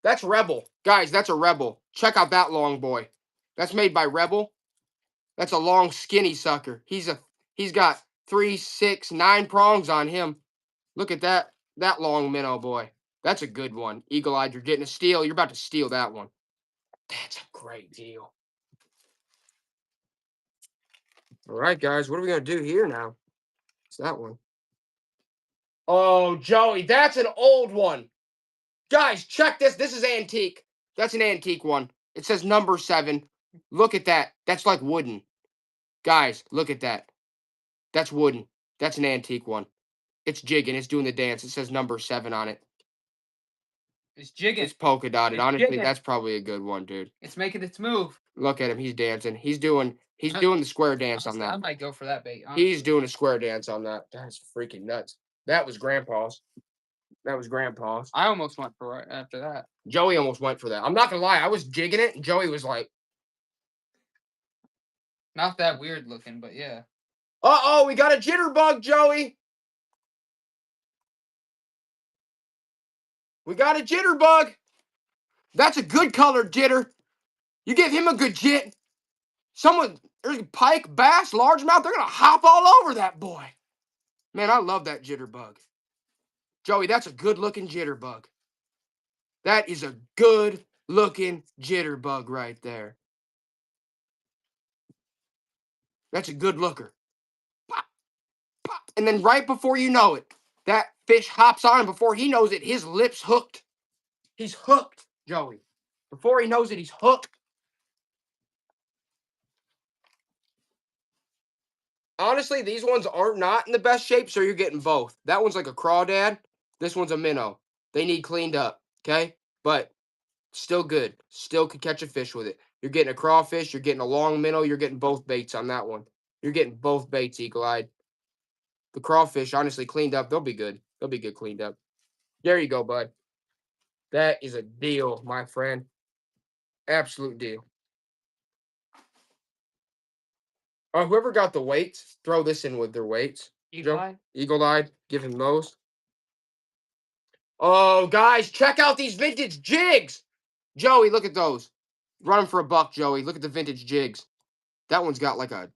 That's Rebel. Guys, that's a Rebel. Check out that long boy. That's made by Rebel. That's a long, skinny sucker. He's got 3, 6, 9 prongs on him. Look at that long minnow boy. That's a good one. Eagle-eyed, you're getting a steal. You're about to steal that one. That's a great deal. All right, guys, what are we gonna do here now? It's that one. Oh, Joey, that's an old one. Guys, check this. This is antique. That's an antique one. It says number 7. Look at that. That's like wooden. Guys, look at that. That's wooden. That's an antique one. It's jigging. It's doing the dance. It says number 7 on it. It's jigging. It's polka dotted. It's Honestly, jigging. that's probably a good one, dude. It's making its move. Look at him. He's dancing. He's doing the square dance on I that. might go for that bait. Honestly. He's doing a square dance on that. That's freaking nuts. That was Grandpa's. That was Grandpa's. I almost went for it after that. Joey almost went for that. I'm not gonna lie. I was jigging it, and Joey was like, Not that weird looking, but yeah. "Uh-oh, we got a jitterbug, Joey. We got a jitterbug. That's a good colored jitter. You give him a good jit. There's a pike, bass, largemouth. They're gonna hop all over that boy. Man, I love that jitterbug. Joey, that's a good-looking jitterbug. That is a good-looking jitterbug right there. That's a good looker. Pop, pop. And then right before you know it, that fish hops on, and before he knows it, his lip's hooked. He's hooked, Joey. Before he knows it, he's hooked. Honestly, these ones are not in the best shape, so you're getting both. That one's like a crawdad. This one's a minnow. They need cleaned up, okay? But still good. Still could catch a fish with it. You're getting a crawfish. You're getting a long minnow. You're getting both baits on that one. You're getting both baits, eagle-eyed. The crawfish, honestly, cleaned up, they'll be good. They'll be good cleaned up. There you go, bud. That is a deal, my friend. Absolute deal. Whoever got the weights, throw this in with their weights. Eagle-eyed? Eagle-eyed, give him those. Oh, guys, check out these vintage jigs. Joey, look at those. Run them for a buck, Joey. Look at the vintage jigs. That one's got like a,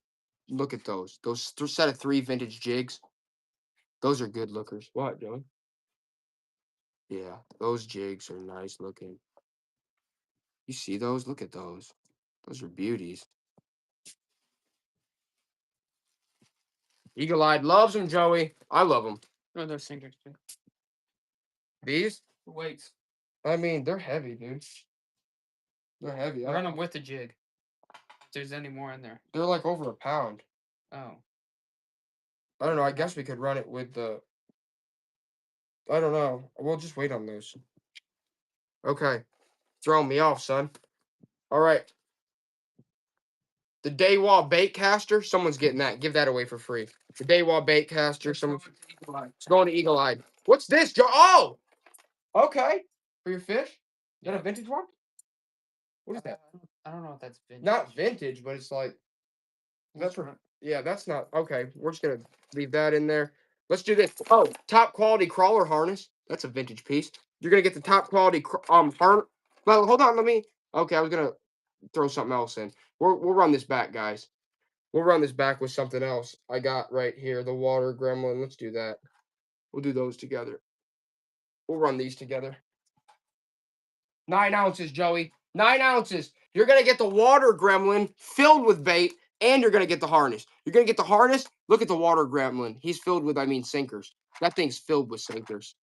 look at those. Those set of 3 vintage jigs. Those are good lookers. What, Joey? Yeah, those jigs are nice looking. You see those? Look at those. Those are beauties. Eagle-eyed loves them, Joey. I love them. No, they're sinkers too. These? The weights. I mean, they're heavy, dude. They're heavy. Run them with the jig. If there's any more in there. They're like over a pound. Oh. I don't know. I guess we could run it with the... I don't know. We'll just wait on those. Okay. Throwing me off, son. All right. The Daywa bait caster. Someone's getting that. Give that away for free. The Daywa bait caster. It's going to Eagle-eyed. What's this, Joe? Oh! Okay. For your fish? Is that a vintage one? What is that? I don't know if that's vintage. Not vintage, but it's like... That's for... Yeah, that's not... Okay. We're just going to leave that in there. Let's do this. Oh, top quality crawler harness. That's a vintage piece. You're going to get the top quality harness. Well, hold on. Let me... Okay, I was going to throw something else in. We'll run this back, guys. We'll run this back with something else I got right here. The water gremlin. Let's do that. We'll do those together. We'll run these together. 9 ounces, Joey. 9 ounces. You're going to get the water gremlin filled with bait, and you're going to get the harness. You're going to get the harness. Look at the water gremlin. He's filled with, sinkers. That thing's filled with sinkers.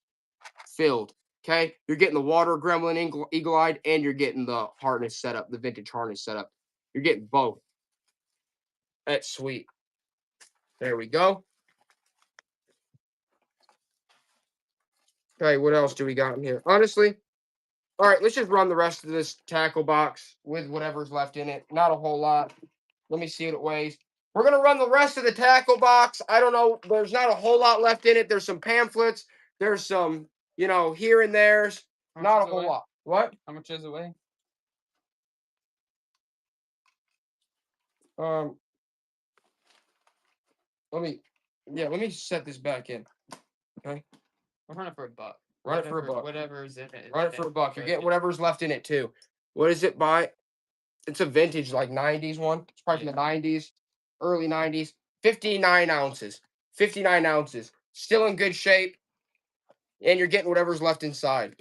Filled. Okay? You're getting the water gremlin eagle-eyed, and you're getting the harness setup, the vintage harness setup. You're getting both. That's sweet. There we go. Okay, what else do we got in here? Honestly, all right, let's just run the rest of this tackle box with whatever's left in it. Not a whole lot. Let me see what it weighs. We're going to run the rest of the tackle box. I don't know. There's not a whole lot left in it. There's some pamphlets. There's some, here and there's. Not a whole lot. What? How much does it weigh? Let me set this back in. Okay. We're running for a buck. Run it for a buck. Whatever's in it. Run it for a buck. You're getting whatever's left in it too. What is it by? It's a vintage like 90s one. It's probably from the 90s, early 90s. 59 ounces. 59 ounces. Still in good shape. And you're getting whatever's left inside.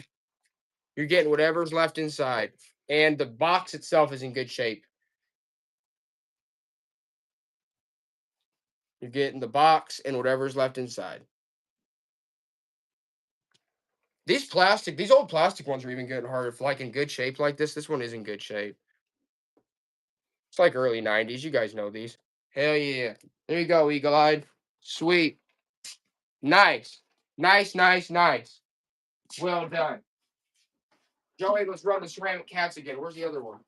You're getting whatever's left inside. And the box itself is in good shape. You're getting the box and whatever's left inside. These old plastic ones are even getting harder. If like in good shape like this one is in good shape. It's like early 90s. You guys know these. Hell yeah. There you go, Eagle Eyed. Sweet. Nice. Nice, nice, nice. Well done. Joey, let's run the ceramic cats again. Where's the other one?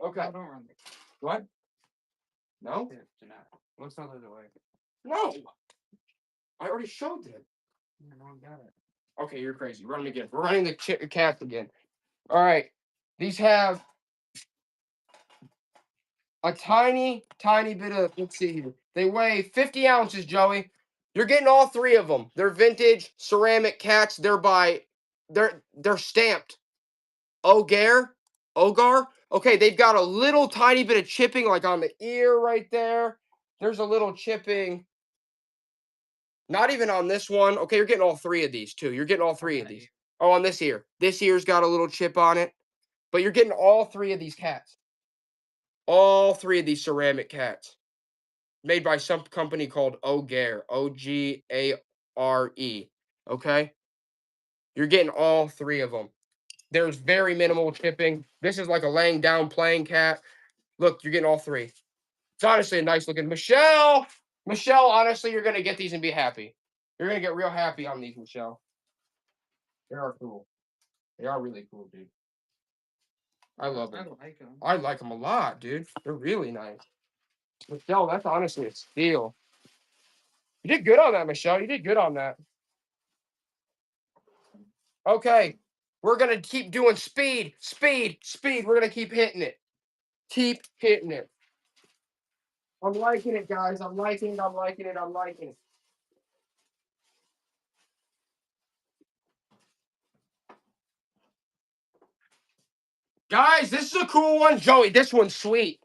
Okay. No, don't run it. What? No? Let's throw those away. No. I already showed them. No one got it. Okay, you're crazy. Run them again. We're running the cats again. All right. These have a tiny, tiny bit of, let's see here. They weigh 50 ounces, Joey. You're getting all three of them. They're vintage ceramic cats. They're stamped. Ogar. Okay, they've got a little tiny bit of chipping like on the ear right there. There's a little chipping. Not even on this one. Okay, you're getting all three of these too. You're getting all three of these. Oh, on this ear. This ear's got a little chip on it. But you're getting all three of these cats. All three of these ceramic cats. Made by some company called Ogare. Ogare. Okay? You're getting all three of them. There's very minimal chipping. This is like a laying down playing cat. Look, you're getting all three. It's honestly a nice looking. Michelle, honestly, you're going to get these and be happy. You're going to get real happy on these, Michelle. They are cool. They are really cool, dude. I love them. I like them a lot, dude. They're really nice. Michelle, that's honestly a steal. You did good on that, Michelle. You did good on that. Okay. We're going to keep doing speed. We're going to keep hitting it. Keep hitting it. I'm liking it, guys. I'm liking it. Guys, this is a cool one. Joey, this one's sweet.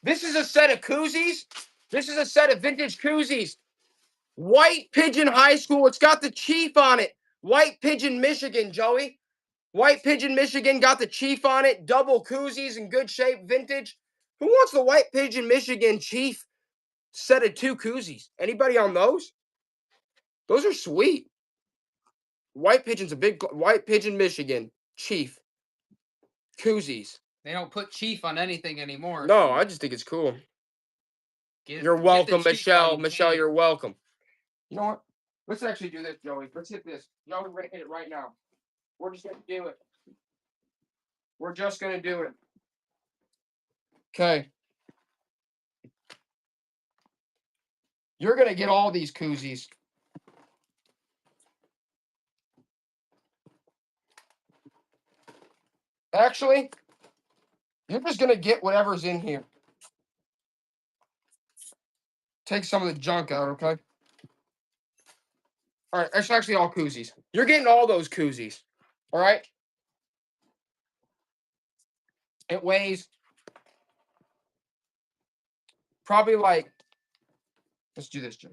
This is a set of koozies. This is a set of vintage koozies. White Pigeon High School. It's got the Chief on it. White Pigeon, Michigan, Joey. White Pigeon, Michigan, got the Chief on it. Double koozies in good shape, vintage. Who wants the White Pigeon, Michigan Chief set of 2 koozies? Anybody on those? Those are sweet. White Pigeon's a big White Pigeon, Michigan Chief koozies. They don't put Chief on anything anymore. No, I just think it's cool. You're welcome, Michelle. Michelle, you're welcome. You know what? Let's actually do this, Joey. Let's hit this. Joey, we're going to hit it right now. We're just going to do it. We're just going to do it. Okay. You're going to get all these koozies. Actually, you're just going to get whatever's in here. Take some of the junk out, okay? All right, it's actually all koozies. You're getting all those koozies, all right? It weighs probably like, let's do this, Jim.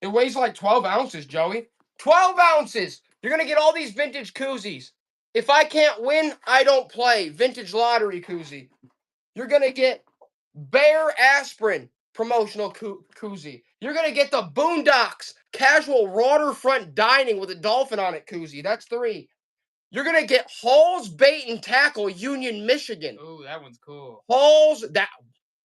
It weighs like 12 ounces, Joey. 12 ounces! You're going to get all these vintage koozies. If I can't win, I don't play. Vintage lottery koozie. You're going to get Bear Aspirin promotional koozie. You're going to get the Boondocks casual waterfront dining with a dolphin on it koozie. That's 3. You're going to get Hall's Bait and Tackle, Union, Michigan. Ooh, that one's cool. Hall's, that.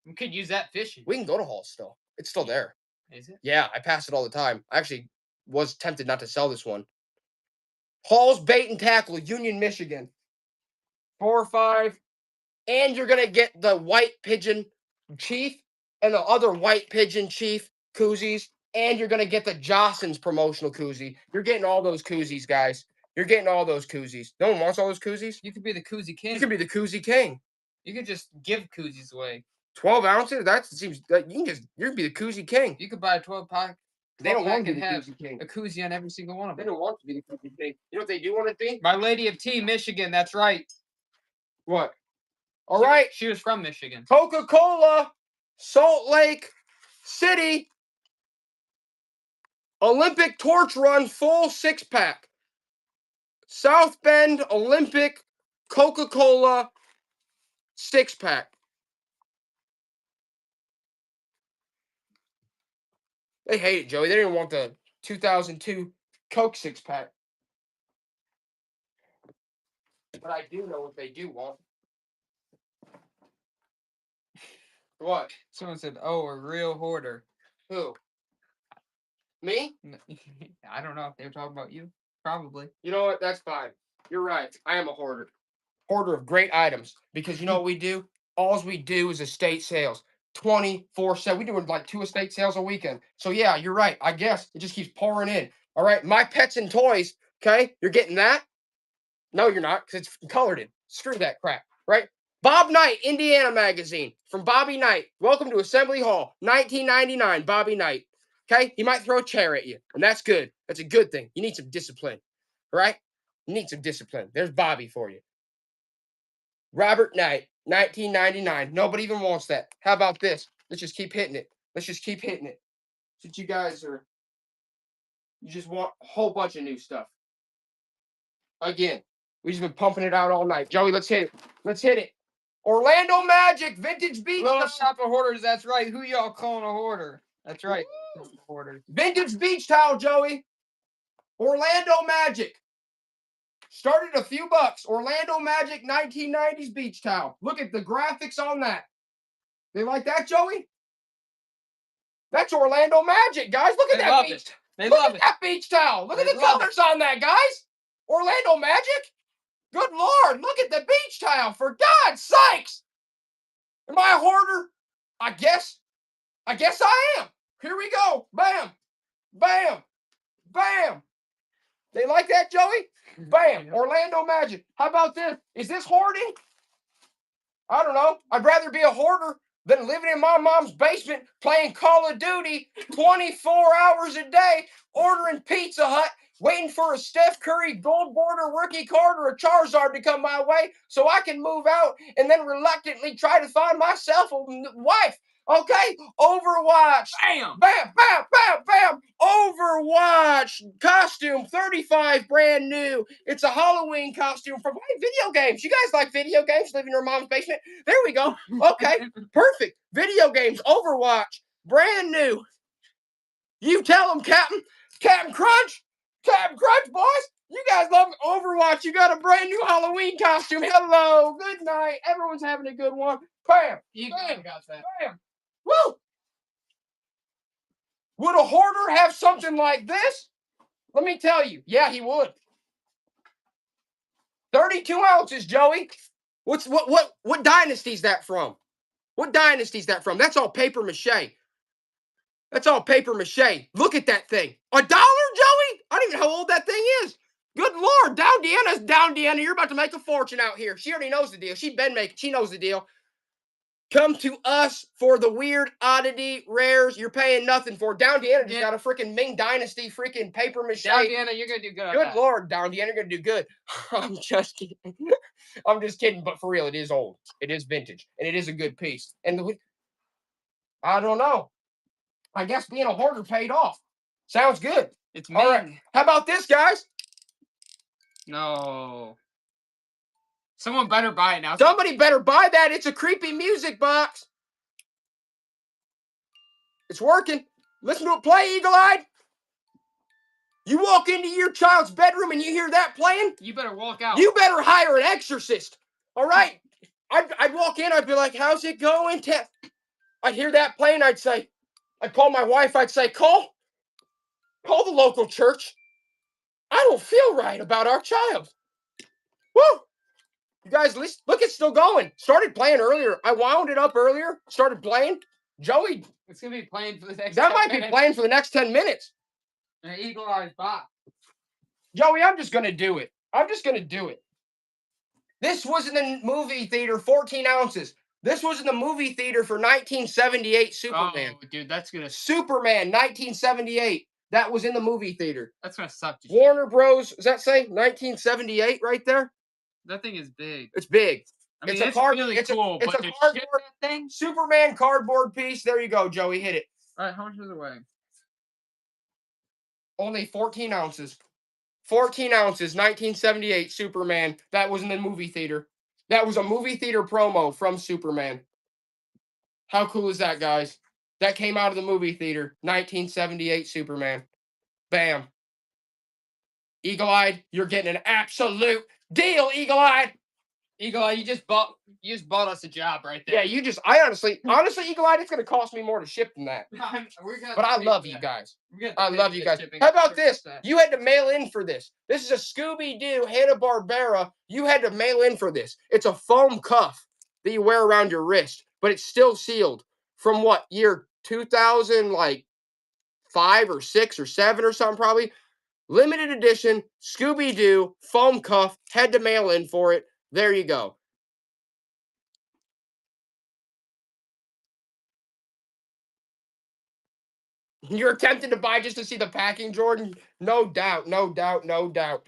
We could use that fishing. We can go to Hall's still. It's still there. Is it? Yeah, I pass it all the time. I actually was tempted not to sell this one. Hall's Bait and Tackle, Union, Michigan. 4 or 5. And you're going to get the White Pigeon Chief and the other White Pigeon Chief koozies. And you're going to get the Jostens promotional koozie. You're getting all those koozies, guys. You're getting all those koozies. No one wants all those koozies? You could be the koozie king. You could be the koozie king. You could just give koozies away. 12 ounces? That seems that you can be the koozie king. You could buy a 12-pack. They don't want to and be the have koozie king. a koozie on every single one of They them. don't want to be the koozie king. You know what they do want to be? My Lady of Tea, Michigan. That's right. What? All right. She was from Michigan. Coca-Cola, Salt Lake City, Olympic Torch Run full 6-pack. South Bend Olympic Coca-Cola 6-pack. They hate it, Joey. They didn't want the 2002 Coke 6-pack. But I do know what they do want. What? Someone said, "Oh, a real hoarder." Who? Me? I don't know if they were talking about you. Probably. You know what? That's fine. You're right. I am a hoarder. Hoarder of great items. Because you know what we do? All we do is estate sales. 24/7. We do like 2 estate sales a weekend. So yeah, you're right. I guess it just keeps pouring in. All right. My pets and toys. Okay. You're getting that? No, you're not, because it's colored in. Screw that crap. Right? Bob Knight, Indiana Magazine, from Bobby Knight. Welcome to Assembly Hall, 1999. Bobby Knight. Okay? He might throw a chair at you, and that's good. That's a good thing. You need some discipline. Right? You need some discipline. There's Bobby for you. Robert Knight, 1999. Nobody even wants that. How about this? Let's just keep hitting it. Let's just keep hitting it. Since you guys are, you just want a whole bunch of new stuff. Again, we've just been pumping it out all night. Joey, let's hit it. Let's hit it. Orlando Magic, Vintage Beach Little Towel. Shop of Hoarders. That's right. Who y'all calling a hoarder? That's right. Hoarder. Vintage Beach Towel, Joey. Orlando Magic. Started a few bucks. Orlando Magic 1990s beach towel. Look at the graphics on that. They like that, Joey? That's Orlando Magic, guys. Look at They that love beach. it. They Look love at it. that beach towel. Look at They the love colors on that, guys. Orlando Magic. Good Lord. Look at the beach towel. For God's sakes. Am I a hoarder? I guess I am. Here we go. Bam. Bam. Bam. They like that, Joey? Bam. Orlando Magic. How about this? Is this hoarding? I don't know. I'd rather be a hoarder than living in my mom's basement playing Call of Duty 24 hours a day, ordering Pizza Hut, waiting for a Steph Curry gold border rookie card or a Charizard to come my way so I can move out and then reluctantly try to find myself a wife. Okay? Overwatch. Bam. Bam, bam, bam, bam. Overwatch costume, 35 brand new. It's a Halloween costume from video games. You guys like video games? Live in your mom's basement? There we go. Okay, perfect. Video games, Overwatch, brand new. You tell them, Captain. Captain Crunch. Captain Crunch, boys. You guys love Overwatch. You got a brand new Halloween costume. Hello. Good night. Everyone's having a good one. Bam. You Bam. got that. Bam. Woo! Would a hoarder have something like this? Let me tell you. Yeah, he would. 32 ounces, Joey. What dynasty is that from? What dynasty is that from? That's all paper mache. That's all paper mache. Look at that thing. $1, Joey? I don't even know how old that thing is. Good Lord. Down Deanna. You're about to make a fortune out here. She already knows the deal. She knows the deal. Come to us for the weird oddity rares you're paying nothing for. Down Deanna just got a freaking Ming Dynasty freaking paper mache. Down Deanna, you're gonna do good. Good Lord, Down Deanna, you're gonna do good. I'm just kidding. I'm just kidding, but for real, it is old. It is vintage, and it is a good piece. And I don't know. I guess being a hoarder paid off. Sounds good. It's me. All right. How about this, guys? No. Someone better buy it now. Somebody better buy that. It's a creepy music box. It's working. Listen to it play, Eagle-eyed. You walk into your child's bedroom and you hear that playing? You better walk out. You better hire an exorcist. All right? I'd walk in. I'd be like, how's it going? I'd hear that playing. I'd call my wife. I'd say, call the local church. I don't feel right about our child. Woo! You guys, look, it's still going. Started playing earlier. I wound it up earlier. Started playing. Joey. It's going to be playing for the next That 10 might minutes. be playing for the next 10 minutes. An eagle-eyed bot. Joey, I'm just going to do it. I'm just going to do it. This was in the movie theater, 14 ounces. This was in the movie theater for 1978 Superman. Oh, dude, that's gonna Superman 1978. That was in the movie theater. that's gonna suck. To ship. Warner Bros. Does that say 1978 right there? That thing is big. It's big. I mean, It's a it's card- really it's a- cool. it's but a to ship cardboard- that thing. Superman cardboard piece. There you go, Joey. Hit it. All right, how much does it weigh? Only 14 ounces. 14 ounces, 1978 Superman. That was in the movie theater. That was a movie theater promo from Superman. How cool is that, guys? That came out of the movie theater. 1978 Superman. Bam. Eagle-eyed, you're getting an absolute deal, Eagle-eyed. Eagle Eye, you just bought us a job right Yeah, there. I honestly, Eagle-eyed, it's going to cost me more to ship than that. But I love you guys. I love you guys. How about this? You had to mail in for this. This is a Scooby-Doo Hanna-Barbera. You had to mail in for this. It's a foam cuff that you wear around your wrist, but it's still sealed. From what year? 2000, like 5 or 6 or 7 or something, probably. Limited edition Scooby-Doo foam cuff. Had to mail in for it. There you go. You're attempting to buy just to see the packing, Jordan? No doubt, no doubt, no doubt.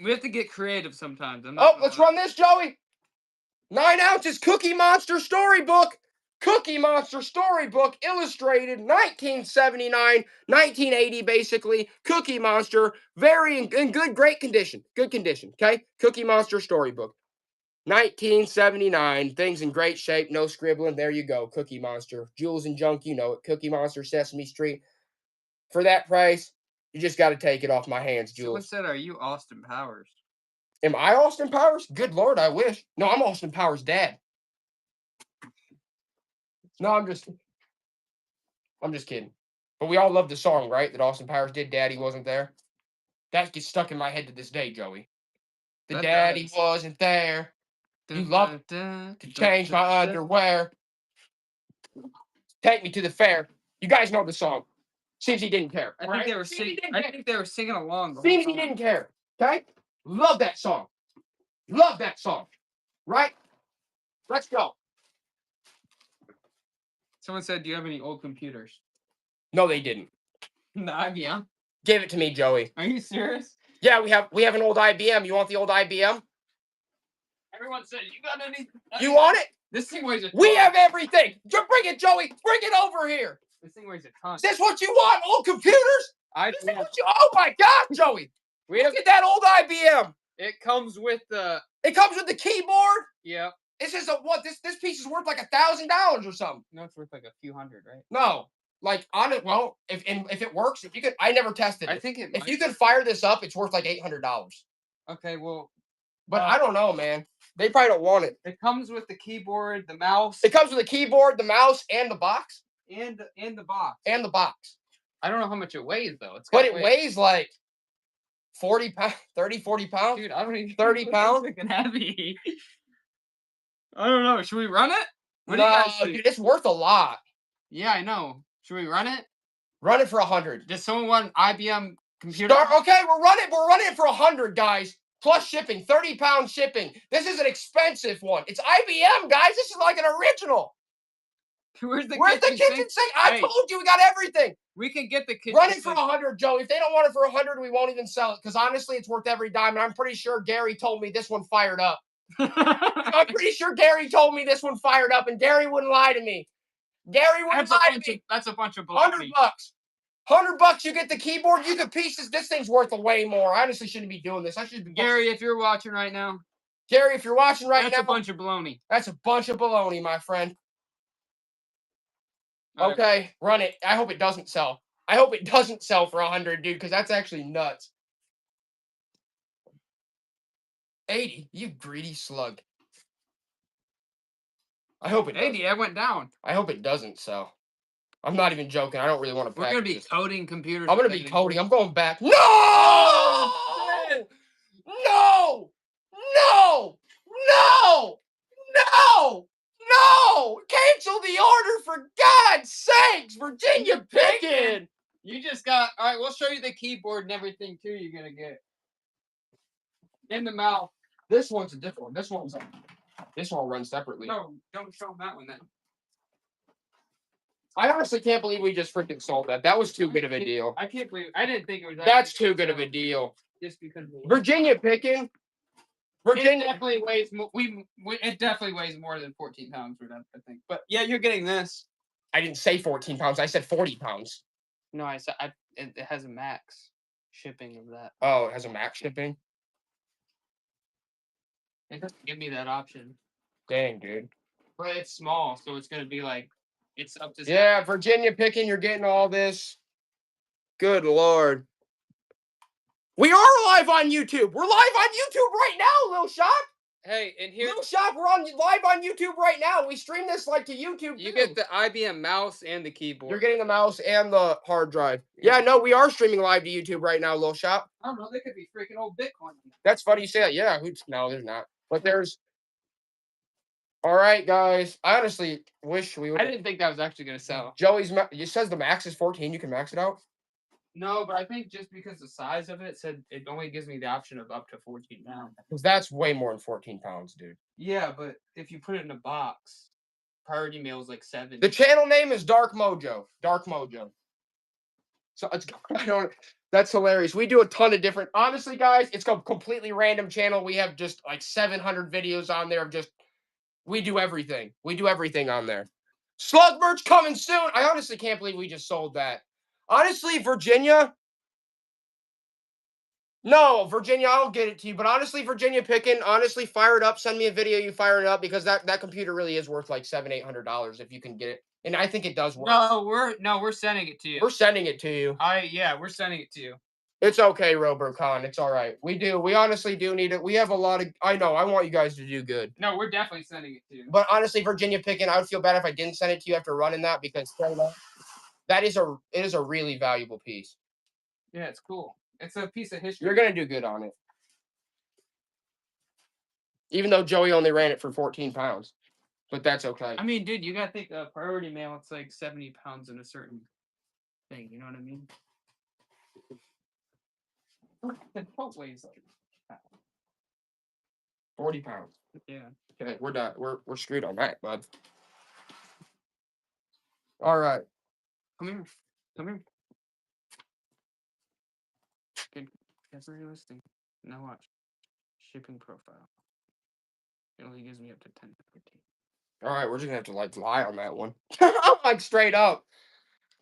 We have to get creative sometimes. Oh, let's run this, Joey. 9 ounces Cookie Monster storybook. Cookie Monster storybook, illustrated, 1979, 1980, basically. Cookie Monster, very in good, great condition. Good condition, okay? Cookie Monster storybook. 1979, things in great shape, no scribbling. There you go, Cookie Monster. Jewels and junk, you know it. Cookie Monster, Sesame Street. For that price, you just got to take it off my hands, Someone Jules. said, "Are you Austin Powers?" Am I Austin Powers? Good Lord, I wish. No, I'm Austin Powers' dad. No, I'm just kidding. But we all love the song, right? That Austin Powers did. Daddy wasn't there. That gets stuck in my head to this day, Joey. The That daddy does. wasn't there You love to change my underwear. Take me to the fair. You guys know the song. Seems he didn't care. I right? think they were Seems he singing. didn't I care. think they were singing along. The Seems whole he time. didn't care. Okay? Love that song. Love that song. Right? Let's go. Someone said, "Do you have any old computers?" No, they didn't. The IBM. Give it to me, Joey. Are you serious? Yeah, we have an old IBM. You want the old IBM? Everyone said, "You got any?" You want it? This thing weighs a ton. We have everything. Bring it, Joey. Bring it over here. This thing weighs a ton. Is this what you want? Old computers? I Is this what you? Oh my God, Joey! we have. Look at that old IBM. It comes with the. It comes with the keyboard. Yeah. This is what this piece is worth like $1,000 or something. No, it's worth like a few hundred, right? No, like on it. Well, if it works, if you could, I never tested it. I think it. If might- you could fire this up, it's worth like $800. Okay, well, But I don't know, man. They probably don't want it. it comes with the keyboard, the mouse, It comes with a keyboard, the mouse, and the box. and the box. And the box. I don't know how much it weighs though. It's But gotta it weigh- weighs like 40 pounds, 30, 40 pounds. Dude, I don't even 30 it's pounds? freaking heavy. I don't know. Should we run it? What do you No, guys think? dude, it's worth a lot. Yeah, I know. Should we run it? Run it for 100. Does someone want IBM computer? Okay, we're running it for 100, guys. Plus shipping, 30-pound shipping. This is an expensive one. It's IBM, guys. This is like an original. Where's the Where's the kitchen kitchen sink? sink? I Hey. told you we got everything. We can get the kitchen. Run it for sink. 100, Joe. If they don't want it for 100, we won't even sell it. Because honestly, it's worth every dime. And I'm pretty sure Gary told me this one fired up. I'm pretty sure Gary told me this one fired up, and Gary wouldn't lie to me. Gary wouldn't lie to me. That's a bunch of $100. baloney. $100, you get the keyboard. You can piece this. This thing's worth a way more. I honestly shouldn't be doing this. I should be Gary, if you're watching right now, Gary, if you're watching right that's now, a bunch of baloney. that's a bunch of baloney, my friend. All right. Okay, run it. I hope it doesn't sell. I hope it doesn't sell for 100, dude, because that's actually nuts. 80, you greedy slug. I hope it. 80, I went down. I hope it doesn't sell. I'm not even joking. I don't really want to. We're gonna be this. coding computers. I'm gonna be coding. I'm going back. No! Oh, No! No! No! No! No! Cancel the order for God's sakes! Virginia Pickin! You just got. All right, we'll show you the keyboard and everything too. You're gonna get in the mouth. This one's a different one. This one's This one will run separately. No, don't show them that one then. I honestly can't believe we just freaking sold that. That was too good of a deal. I can't believe I didn't think it was. That's too good of a deal. Just because Virginia picking. it Virginia. definitely weighs more. It definitely weighs more than 14 pounds for that, I think. But yeah, you're getting this. I didn't say 14 pounds. I said 40 pounds. No, I said it has a max shipping of that. Oh, it has a max shipping? It doesn't give me that option. Dang, dude. But it's small, so it's gonna be like it's up to. Yeah, Virginia picking. You're getting all this. Good Lord. We are live on YouTube. We're live on YouTube right now, Lil Shop. Hey, and here Lil Shop, we're live on YouTube right now. We stream this like to YouTube. you too. get the IBM mouse and the keyboard. You're getting the mouse and the hard drive. Yeah, no, we are streaming live to YouTube right now, Lil Shop. I don't know. They could be freaking old Bitcoin. That's funny you say that. Yeah, no, there's not. But there's. All right, guys. I honestly wish we would. I didn't think that was actually gonna sell. Joey's. It says the max is 14. You can max it out. No, but I think just because the size of it said it only gives me the option of up to 14 pounds. Because that's way more than 14 pounds, dude. Yeah, but if you put it in a box, priority mail is like 7. The channel name is Dark Mojo. Dark Mojo. So it's that's hilarious. We do a ton of different. Honestly, guys, it's a completely random channel. We have just like 700 videos on there of just. We do everything. We do everything on there. Slug merch coming soon. I honestly can't believe we just sold that. Honestly, Virginia. No, Virginia, I'll get it to you. But honestly, Virginia picking, honestly, fire it up. Send me a video you fire it up because that computer really is worth like $700-800 if you can get it. And I think it does work. No, we're sending it to you. We're sending it to you. We're sending it to you. It's okay, RoboCon. It's all right. We do. We honestly do need it. We have a lot of. I know. I want you guys to do good. No, we're definitely sending it to you. But honestly, Virginia picking, I would feel bad if I didn't send it to you after running that because it is a really valuable piece. Yeah, it's cool. It's a piece of history. You're gonna do good on it. Even though Joey only ran it for 14 pounds. But that's okay. I mean, dude, you gotta think priority mail, it's like 70 pounds in a certain thing, you know what I mean? The boat weighs like 40 pounds. Yeah. Okay, we're done. We're screwed on that, bud. All right. Come here. Come here. Good. That's very listing. Now watch. Shipping profile. It only gives me up to 10 to 15. All right, we're just gonna have to like lie on that one. I'm like straight up.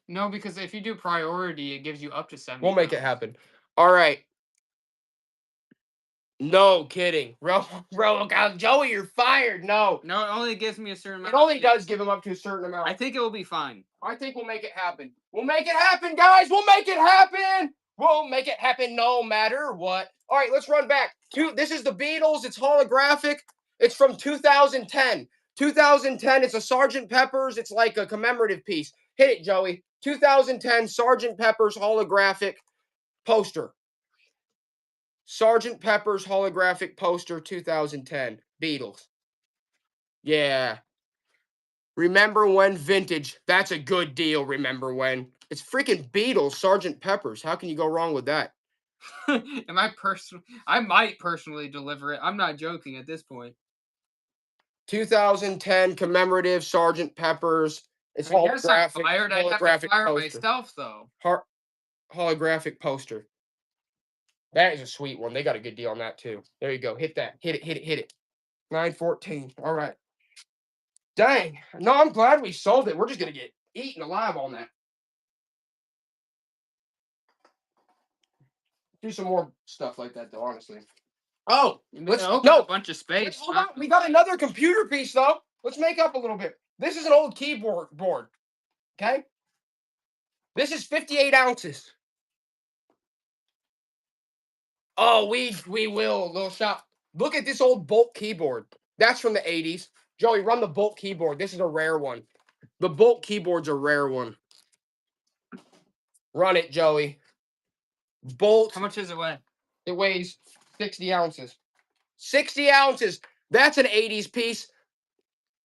No, because if you do priority, it gives you up to 70. We'll make it happen. All right. No kidding. Joey, you're fired. No. No, it only gives me a certain amount. It only does give him up to a certain amount. I think it will be fine. I think we'll make it happen. We'll make it happen, guys. We'll make it happen. We'll make it happen no matter what. All right, let's run back. This is the Beatles. It's holographic. It's from 2010. 2010. It's a Sgt. Pepper's. It's like a commemorative piece. Hit it, Joey. 2010 Sgt. Pepper's holographic poster. Sgt. Pepper's holographic poster 2010. Beatles. Yeah. Remember when vintage. That's a good deal, remember when. It's freaking Beatles, Sgt. Pepper's. How can you go wrong with that? I might personally deliver it. I'm not joking at this point. 2010 commemorative Sgt. Pepper's. It's holographic. I'd have to fire myself, though. Holographic poster. That is a sweet one. They got a good deal on that, too. There you go. Hit that. Hit it. 914. All right. Dang. No, I'm glad we sold it. We're just going to get eaten alive on that. Do some more stuff like that, though, honestly. Oh, let's a bunch of space. Hold on. We got another computer piece, though. Let's make up a little bit. This is an old keyboard board. Okay? This is 58 ounces. Oh, we will, Little Shop. Look at this old Bolt keyboard. That's from the 80s. Joey, run the Bolt keyboard. This is a rare one. The Bolt keyboard's a rare one. Run it, Joey. Bolt. How much does it weigh? It weighs 60 ounces. 60 ounces. That's an 80s piece.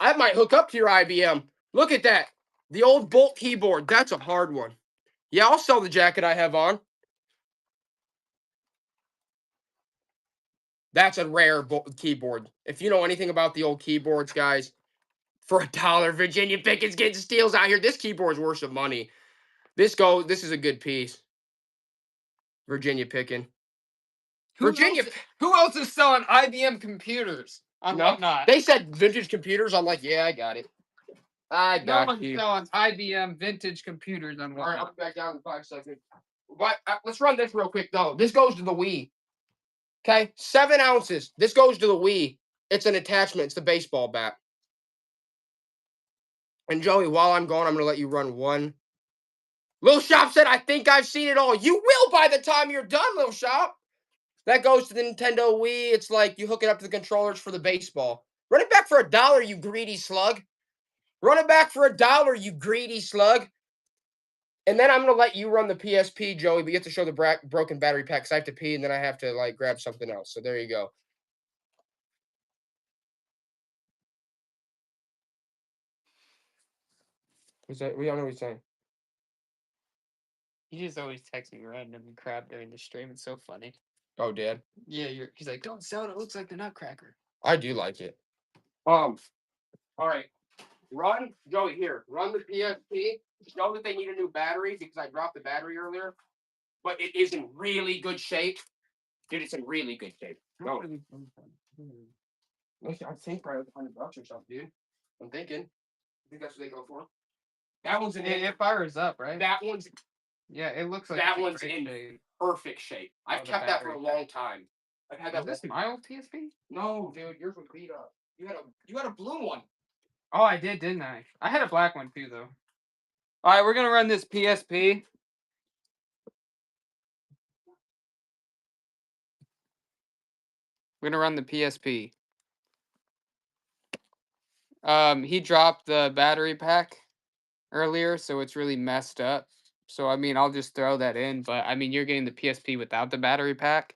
I might hook up to your IBM. Look at that. The old Bolt keyboard. That's a hard one. Yeah, I'll sell the jacket I have on. That's a rare keyboard. If you know anything about the old keyboards, guys, for $1, Virginia Pickens getting steals out here. This keyboard's worth some money. This is a good piece. Virginia Pickens. Virginia. Who else is selling IBM computers on No, Whatnot? they said vintage computers. I'm like, yeah, I got it. I No got one's you. selling IBM vintage computers on All right, I'll Whatnot. be back down in 5 seconds. But let's run this real quick though. This goes to the Wii. Okay, 7 ounces. This goes to the Wii. It's an attachment. It's the baseball bat. And Joey, while I'm gone, I'm gonna let you run one. Lil Shop said, "I think I've seen it all." You will by the time you're done, Lil Shop. That goes to the Nintendo Wii. It's like you hook it up to the controllers for the baseball. Run it back for $1, you greedy slug. Run it back for $1, you greedy slug. And then I'm gonna let you run the PSP, Joey, but you have to show the broken battery pack because I have to pee and then I have to like grab something else. So there you go. We don't know what he's saying. He just always texts me random crap during the stream. It's so funny. Oh, Dad. Yeah, he's like, don't sell it. It looks like the Nutcracker. I do like it. All right. Run, Joey, here. Run the PSP. Show that they need a new battery because I dropped the battery earlier. But it is in really good shape. Dude, it's in really good shape. No. I think probably $100 or something, dude. I'm thinking. I think that's what they go for. That one's in It fires up, right? That one's it looks like that one's in shape. perfect shape. I've kept that for a long time. I've had that. Is this my old PSP? No, dude, yours was beat up. You had a blue one. Oh, I did, didn't I? I had a black one too, though. All right, we're gonna run this PSP. We're gonna run the PSP. He dropped the battery pack earlier, so it's really messed up. So I mean, I'll just throw that in. But I mean, you're getting the PSP without the battery pack.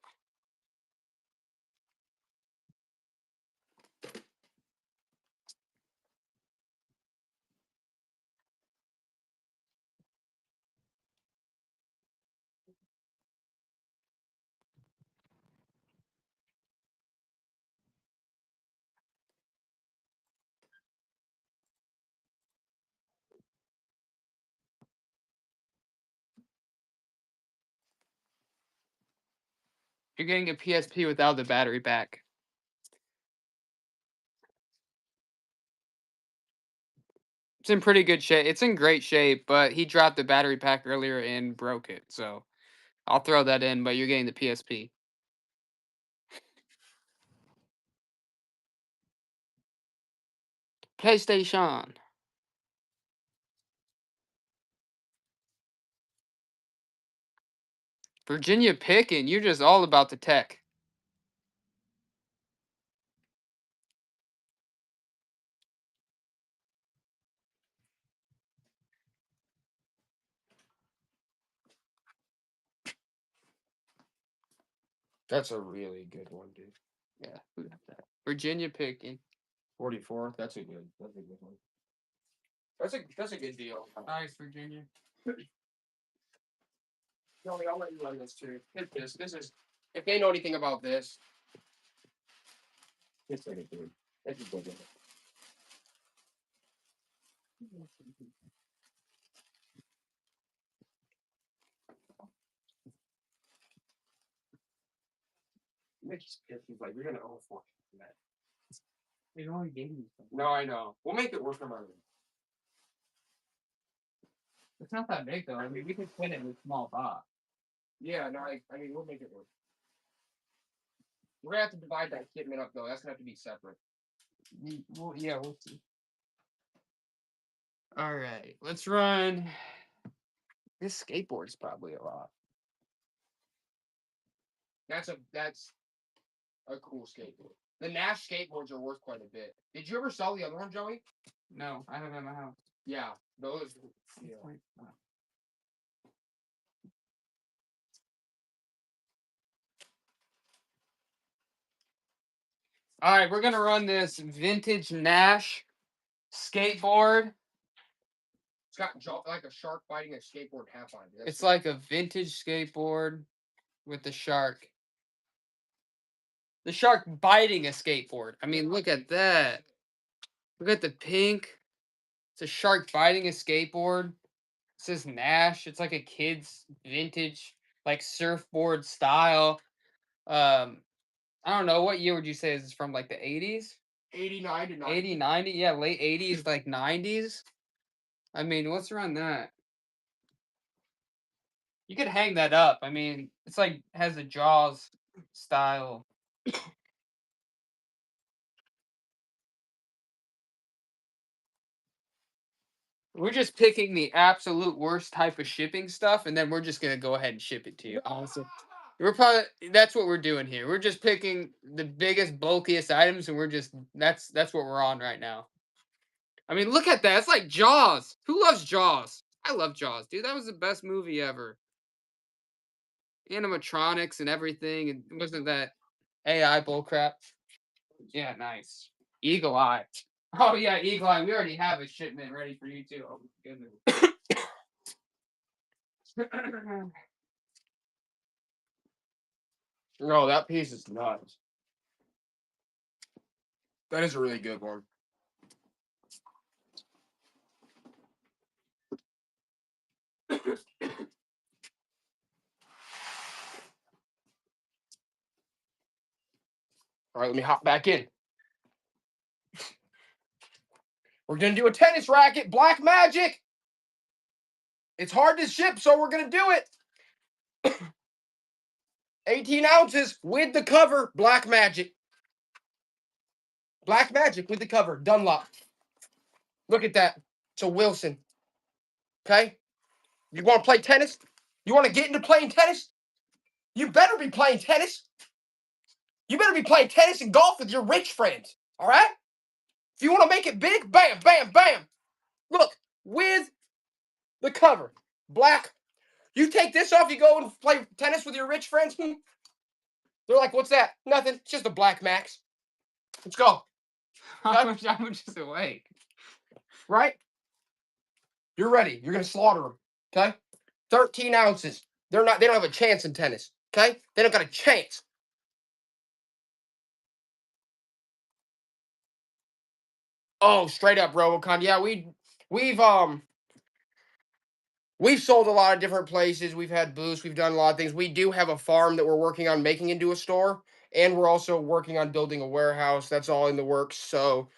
You're getting a PSP without the battery pack. It's in pretty good shape. It's in great shape, but he dropped the battery pack earlier and broke it. So I'll throw that in, but you're getting the PSP. PlayStation. Virginia Pickens, you're just all about the tech. That's a really good one, dude. Yeah, who got that? Virginia Pickens. 44. That's a good one. That's a good deal. Nice, Virginia. Joey, I'll let you run this too. Hit this. This is if they know anything about this. It's like a dude. It's a good one. He's like, you're gonna owe for that. They only gave me something. No, I know. We'll make it work for my room. It's not that big though. I mean, we could fit it in a small box. Yeah, no, I mean we'll make it work. We're gonna have to divide that kitment up though. That's gonna have to be separate. Well, yeah, we'll see. All right, let's run. This skateboard's probably a lot. That's a cool skateboard. The Nash skateboards are worth quite a bit. Did you ever sell the other one, Joey? No, I have it in my house. Yeah, those. Yeah. All right, we're gonna run this vintage Nash skateboard. It's got like a shark biting a skateboard half on it. It's like a vintage skateboard with the shark. The shark biting a skateboard. I mean, look at that. Look at the pink. It's a shark biting a skateboard. It says Nash. It's like a kid's vintage, like surfboard style. I don't know. What year would you say this is from? Like the 80s? 89 to 90. 80, 90? Yeah, late 80s, like 90s. I mean, what's around that? You could hang that up. I mean, it's like has a Jaws style. We're just picking the absolute worst type of shipping stuff, and then we're just gonna go ahead and ship it to you. Honestly, that's what we're doing here. We're just picking the biggest, bulkiest items, and that's what we're on right now. I mean, look at that. It's like Jaws. Who loves Jaws? I love Jaws, dude. That was the best movie ever. Animatronics and everything, and wasn't that AI bullcrap? Yeah, nice. Eagle Eye. Oh yeah, Eagle Eye. We already have a shipment ready for you too. Oh goodness. No, that piece is nuts. That is a really good one. All right, let me hop back in. We're going to do a tennis racket, Black Magic. It's hard to ship, so we're going to do it. 18 ounces with the cover, Black Magic. Black Magic with the cover, Dunlop. Look at that. It's a Wilson. Okay? You want to play tennis? You want to get into playing tennis? You better be playing tennis. You better be playing tennis and golf with your rich friends. All right? If you want to make it big, bam, bam, bam. Look, with the cover, black. You take this off, you go and play tennis with your rich friends. They're like, what's that? Nothing. It's just a Black Max. Let's go. How much is it weigh? Right? You're ready. You're going to slaughter them. Okay? 13 ounces. They don't have a chance in tennis. Okay? They don't got a chance. Oh, straight up Robocon. Yeah, we've sold a lot of different places. We've had booths. We've done a lot of things. We do have a farm that we're working on making into a store, and we're also working on building a warehouse. That's all in the works. So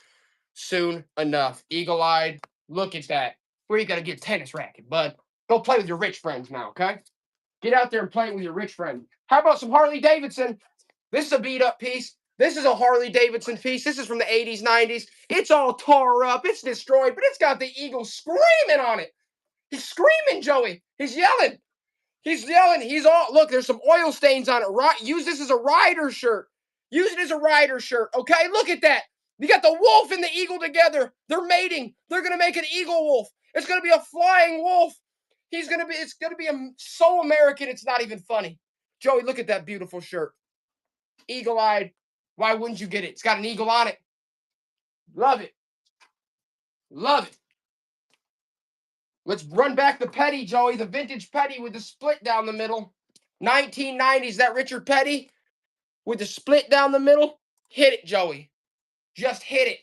soon enough. Eagle-eyed. Look at that. Where you got to get a tennis racket, bud? Go play with your rich friends now, okay? Get out there and play with your rich friends. How about some Harley Davidson? This is a beat up piece. This is a Harley Davidson piece. This is from the 80s, 90s. It's all tore up. It's destroyed, but it's got the eagle screaming on it. He's screaming, Joey. He's yelling. He's yelling. He's all, look, there's some oil stains on it. Right? Use this as a rider shirt. Use it as a rider shirt, okay? Look at that. You got the wolf and the eagle together. They're mating. They're going to make an eagle wolf. It's going to be a flying wolf. It's going to be so American, it's not even funny. Joey, look at that beautiful shirt. Eagle-eyed. Why wouldn't you get it? It's got an eagle on it. Love it. Love it. Let's run back the Petty, Joey. The vintage Petty with the split down the middle. 1990s, that Richard Petty with the split down the middle. Hit it, Joey. Just hit it.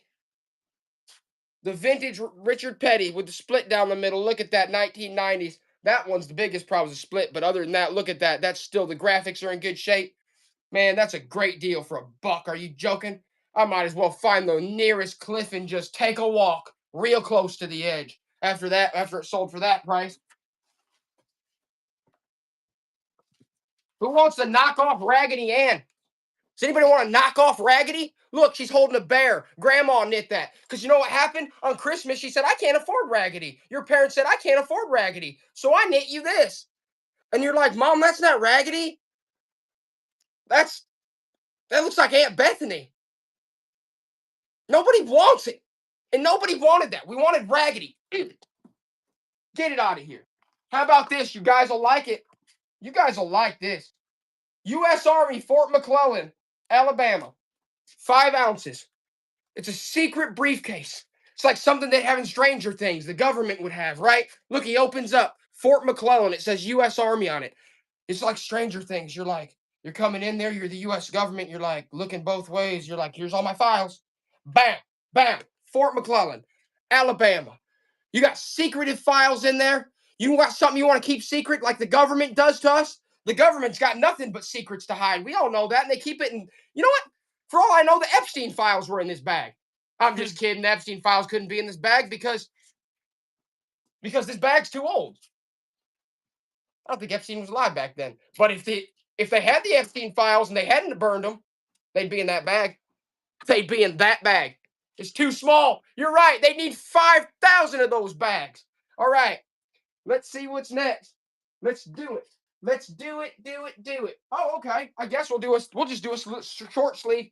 The vintage Richard Petty with the split down the middle. Look at that, 1990s. That one's the biggest problem, the split. But other than that, look at that. That's still, the graphics are in good shape. Man, that's a great deal for $1. Are you joking? I might as well find the nearest cliff and just take a walk real close to the edge. After it sold for that price. Who wants to knock off Raggedy Ann? Does anybody want to knock off Raggedy? Look, she's holding a bear. Grandma knit that. Because you know what happened? On Christmas, she said, I can't afford Raggedy. Your parents said, I can't afford Raggedy. So I knit you this. And you're like, Mom, that's not Raggedy. That looks like Aunt Bethany. Nobody wants it. And nobody wanted that. We wanted Raggedy. Get it out of here. How about this? You guys will like it. You guys will like this. U.S. Army, Fort McClellan, Alabama. 5 ounces. It's a secret briefcase. It's like something they have in Stranger Things, the government would have, right? Look, he opens up. Fort McClellan. It says U.S. Army on it. It's like Stranger Things. You're like, You're coming in there, you're the US government, you're like looking both ways. You're like, here's all my files. Bam, bam, Fort McClellan, Alabama. You got secretive files in there. You got something you want to keep secret like the government does to us? The government's got nothing but secrets to hide. We all know that, and they keep it in. You know what? For all I know, the Epstein files were in this bag. I'm just kidding. The Epstein files couldn't be in this bag because this bag's too old. I don't think Epstein was alive back then. But if they had the Epstein files and they hadn't burned them, they'd be in that bag. They'd be in that bag. It's too small. You're right. They need 5,000 of those bags. All right. Let's see what's next. Let's do it. Let's do it. Oh, okay. I guess we'll just do a short sleeve,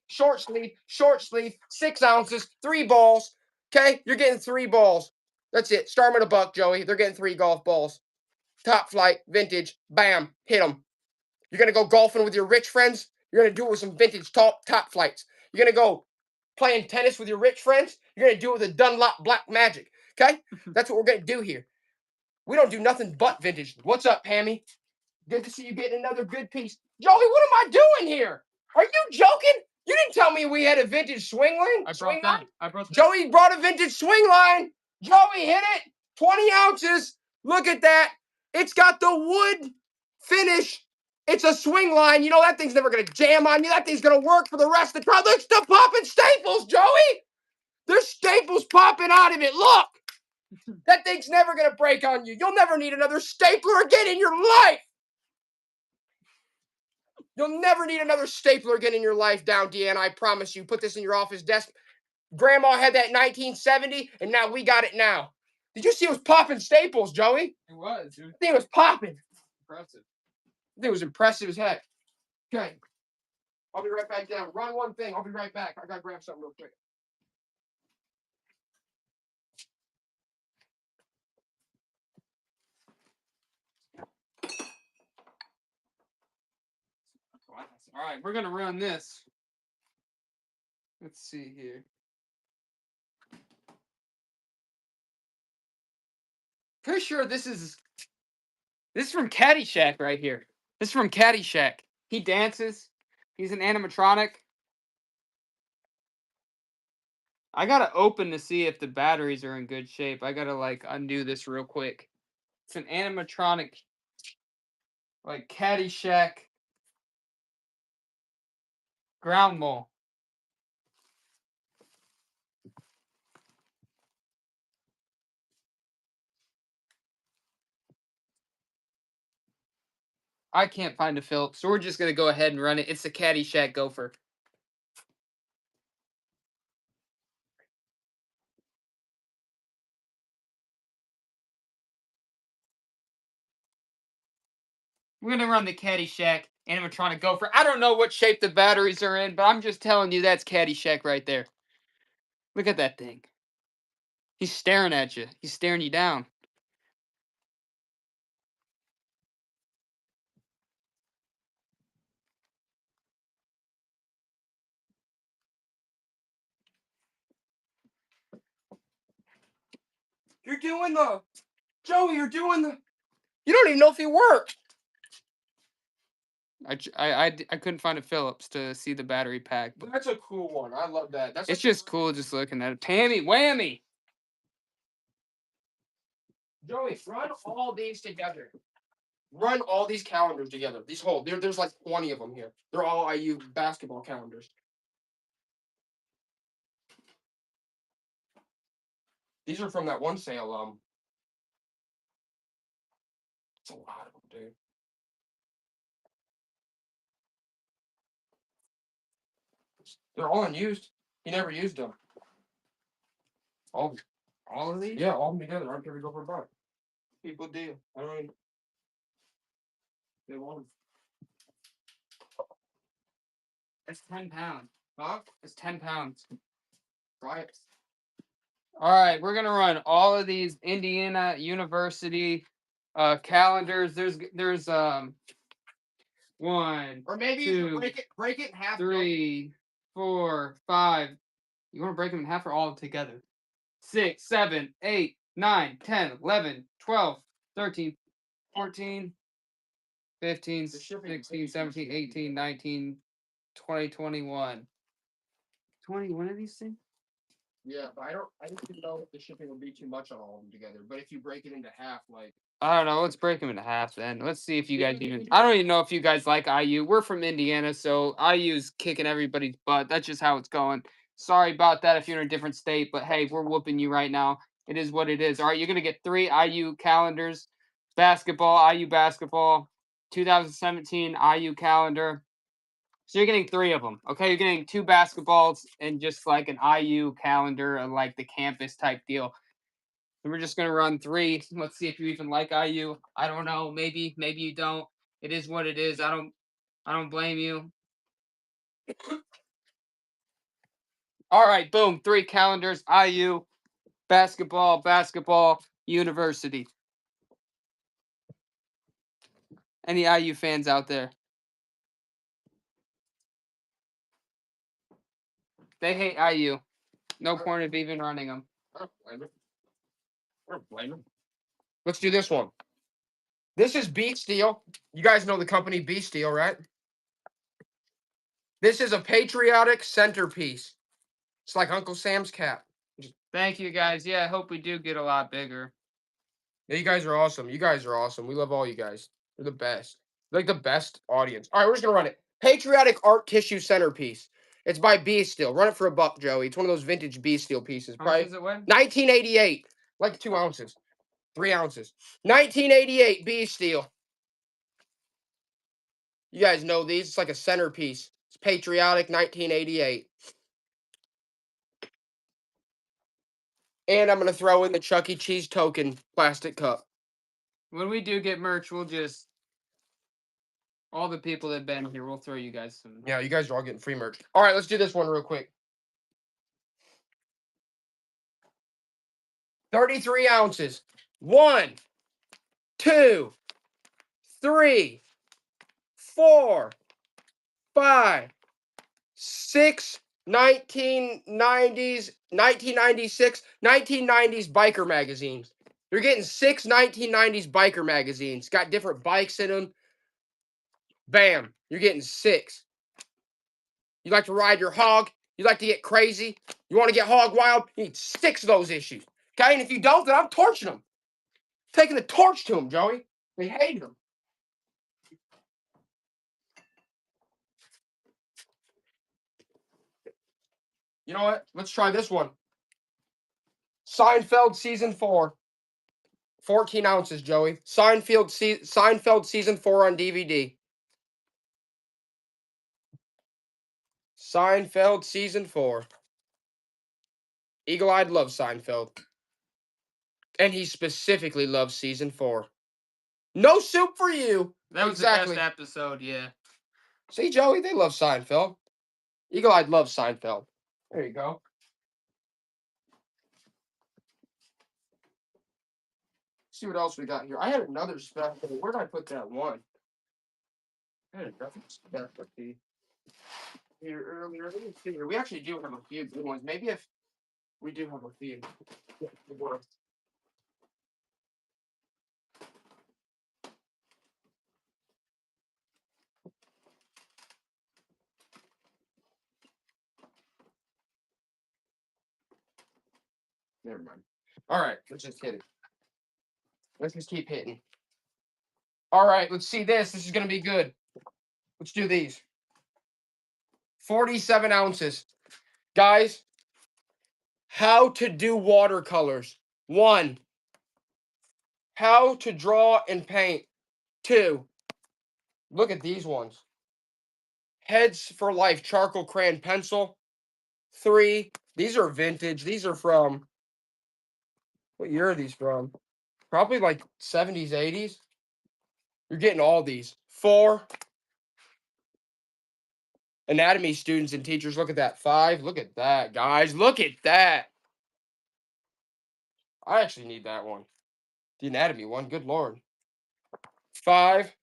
6 ounces, 3 balls. Okay, you're getting 3 balls. That's it. Start them at $1, Joey. They're getting 3 golf balls. Top Flight, vintage, bam, hit them. You're gonna go golfing with your rich friends. You're gonna do it with some vintage top flights. You're gonna go playing tennis with your rich friends. You're gonna do it with a Dunlop Black Magic. Okay, that's what we're gonna do here. We don't do nothing but vintage. What's up, Pammy? Good to see you getting another good piece. Joey, what am I doing here? Are you joking? You didn't tell me we had a vintage swing line. I brought that. Joey brought a vintage swing line. Joey hit it. 20 ounces. Look at that. It's got the wood finish. It's a swing line. You know that thing's never going to jam on you. That thing's going to work for the rest of the time. Look, the popping staples, Joey. There's staples popping out of it. Look. That thing's never going to break on you. You'll never need another stapler again in your life. You'll never need another stapler again in your life, Down Deanna. I promise you. Put this in your office desk. Grandma had that in 1970, and now we got it now. Did you see it was popping staples, Joey? It was, dude. I think it was popping. Impressive. I think it was impressive as heck. Okay. I'll be right back down. Run one thing. I'll be right back. I got to grab something real quick. All right, we're going to run this. Let's see here. Pretty sure this is from Caddyshack right here. This is from Caddyshack. He dances. He's an animatronic. I gotta open to see if the batteries are in good shape. I gotta like undo this real quick. It's an animatronic, like Caddyshack ground mole. I can't find a Phillips, so we're just gonna go ahead and run it. It's the Caddyshack Gopher. We're gonna run the Caddyshack animatronic Gopher. I don't know what shape the batteries are in, but I'm just telling you that's Caddyshack right there. Look at that thing. He's staring at you. He's staring you down. You're doing the... Joey, you're doing the... You don't even know if he works. I couldn't find a Phillips to see the battery pack. But that's a cool one. I love that. It's just cool just looking at it. Pammy, whammy. Joey, run all these together. Run all these calendars together. These whole there's like 20 of them here. They're all IU basketball calendars. These are from that one sale. It's a lot of them, dude. They're all unused. He never used them. All of these? Yeah, all of them together. I don't care if we go for a buck. People do. I don't even... They want them. That's 10 pounds. Huh? It's 10 pounds. Try it. All right, we're gonna run all of these Indiana University calendars. There's 1, or maybe 2, you break it in half. 3, 4, 5. You want to break them in half or all together? 6, 7, 8, 9, 10, 11, 12, 13, 14, 15, The shipping 16, 17, 18, 19, 20, 21. 21 of these things? Yeah, but I don't know if the shipping will be too much on all of them together. But if you break it into half, like I don't know. Let's break them into half then. Let's see if you guys even. I don't even know if you guys like IU. We're from Indiana, so IU's kicking everybody's butt. That's just how it's going. Sorry about that if you're in a different state, but hey, we're whooping you right now. It is what it is. All right, you're going to get 3 IU calendars. Basketball, IU basketball. 2017 IU calendar. So you're getting 3 of them. Okay, you're getting 2 basketballs and just like an IU calendar and like the campus type deal. And we're just gonna run 3. Let's see if you even like IU. I don't know. Maybe you don't. It is what it is. I don't blame you. All right, boom. 3 calendars. IU basketball university. Any IU fans out there? They hate IU. No point of even running them. I don't blame it. I don't blame them. Let's do this one. This is Beat Steel. You guys know the company Beat Steel, right? This is a patriotic centerpiece. It's like Uncle Sam's cap. Thank you guys. Yeah, I hope we do get a lot bigger. Yeah, you guys are awesome. You guys are awesome. We love all you guys. You're the best. You're like the best audience. All right, we're just gonna run it. Patriotic art tissue centerpiece. It's by B Steel. Run it for $1, Joey. It's one of those vintage B Steel pieces. How much Probably does it weigh? 1988. Like 2 ounces. 3 ounces. 1988 B Steel. You guys know these. It's like a centerpiece. It's patriotic 1988. And I'm gonna throw in the Chuck E. Cheese token plastic cup. When we do get merch, we'll just all the people that've been here, we'll throw you guys some. Yeah, you guys are all getting free merch. All right, let's do this one real quick. 33 ounces. 1, 2, 3, 4, 5, 6, 1990s, 1996, 1990s biker magazines. You're getting 6 1990s biker magazines. Got different bikes in them. Bam. You're getting 6. You like to ride your hog? You like to get crazy? You want to get hog wild? You need 6 of those issues. Okay? And if you don't, then I'm torching them. Taking the torch to them, Joey. They hate them. You know what? Let's try this one. Seinfeld season 4. 14 ounces, Joey. Seinfeld season 4 on DVD. Seinfeld season 4. Eagle Eyed loves Seinfeld. And he specifically loves season 4. No soup for you. That was Exactly. the best episode, yeah. See, Joey, they love Seinfeld. Eagle Eyed loves Seinfeld. There you go. See what else we got here. I had another special. Where did I put that one? I had another specialty here earlier. Let me see here. We actually do have a few good ones. Maybe if we do have a few. Never mind. All right, let's just hit it. Let's just keep hitting. All right, let's see this. This is going to be good. Let's do these. 47 ounces. Guys, how to do watercolors. 1, how to draw and paint. 2, look at these ones. Heads for Life charcoal crayon pencil. 3, these are vintage. These are from, what year are these from? Probably like 70s, 80s. You're getting all these. 4, anatomy students and teachers. Look at that. 5, look at that, guys. Look at that. I actually need that one. The anatomy one. Good Lord. 5,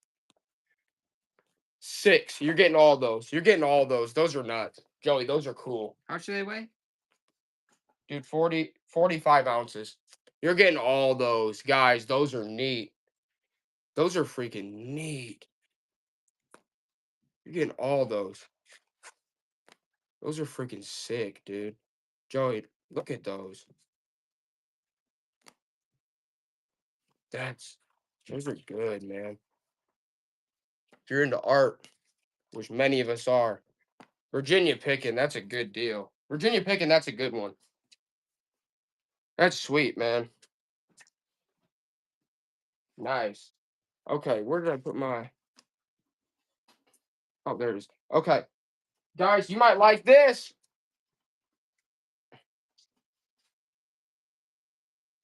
6. You're getting all those. You're getting all those. Those are nuts. Joey, those are cool. How much do they weigh? Dude, 45 ounces. You're getting all those. Guys, those are neat. Those are freaking neat. You're getting all those. Those are freaking sick, dude. Joey, look at those. Those are good, man. If you're into art, which many of us are, Virginia picking, that's a good deal. Virginia picking, that's a good one. That's sweet, man. Nice. Okay, where did I put my... Oh, there it is. Okay. Guys, you might like this.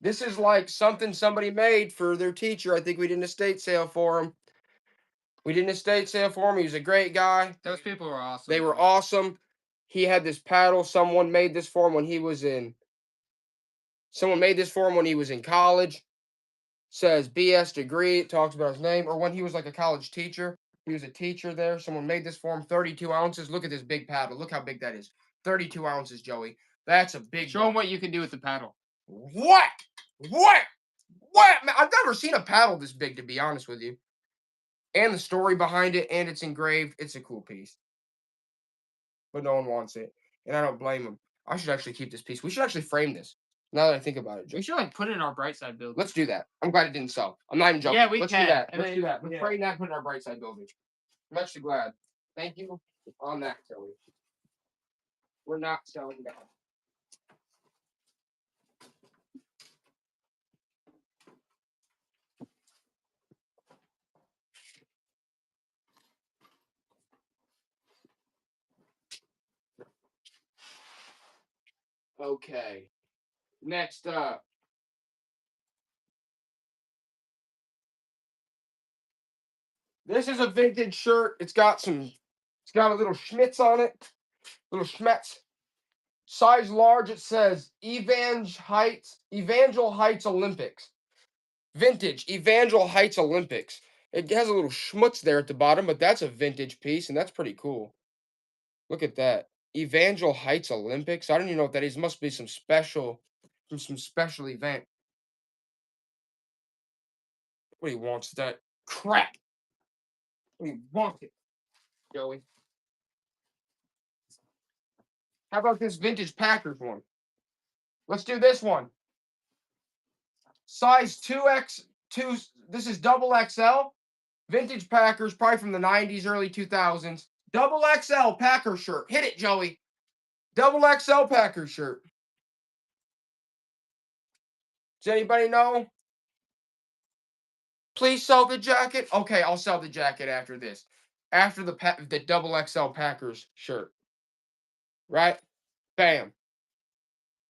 This is like something somebody made for their teacher. I think we did an estate sale for him. We did an estate sale for him. He was a great guy. Those people were awesome. They were awesome. He had this paddle. Someone made this for him when he was in... Someone made this for him when he was in college. Says BS degree. It talks about his name. Or when he was like a college teacher. He was a teacher there. Someone made this for him. 32 ounces. Look at this big paddle. Look how big that is. 32 ounces, Joey. That's a big... Show them what you can do with the paddle. What? What? What? Man, I've never seen a paddle this big, to be honest with you. And the story behind it, and it's engraved. It's a cool piece. But no one wants it. And I don't blame them. I should actually keep this piece. We should actually frame this. Now that I think about it. We should like put it in our bright side building. Let's do that. I'm glad it didn't sell. I'm not even joking. Yeah, we Let's can. do that. And Let's then- do that. Let's yeah. frame that and put it in our bright side building. I'm actually glad. Thank you on that, Kelly. We're not selling that. Okay. Next up. This is a vintage shirt. It's got a little schmitz on it. Little schmetz. Size large, it says Evangel Heights Olympics. Vintage Evangel Heights Olympics. It has a little schmutz there at the bottom, but that's a vintage piece, and that's pretty cool. Look at that. Evangel Heights Olympics. I don't even know what that is. It must be some special event. What he wants that crap. What he wants it, Joey. How about this vintage Packers one? Let's do this one. Size 2X2. This is double XL. Vintage Packers, probably from the 90s, early 2000s. Double XL Packer shirt. Hit it, Joey. Double XL Packer shirt. Does anybody know? Please sell the jacket. Okay, I'll sell the jacket after this. After the double XL Packers shirt. Right? Bam.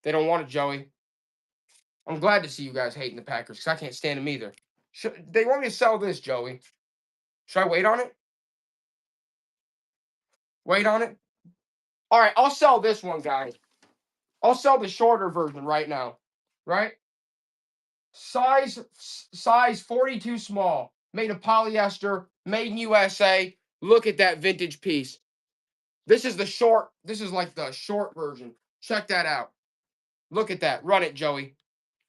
They don't want it, Joey. I'm glad to see you guys hating the Packers because I can't stand them either. They want me to sell this, Joey. Should I wait on it? Wait on it? All right, I'll sell this one, guys. I'll sell the shorter version right now. Right? Size 42 small. Made of polyester. Made in USA. Look at that vintage piece. This is the short. This is like the short version. Check that out. Look at that. Run it, Joey.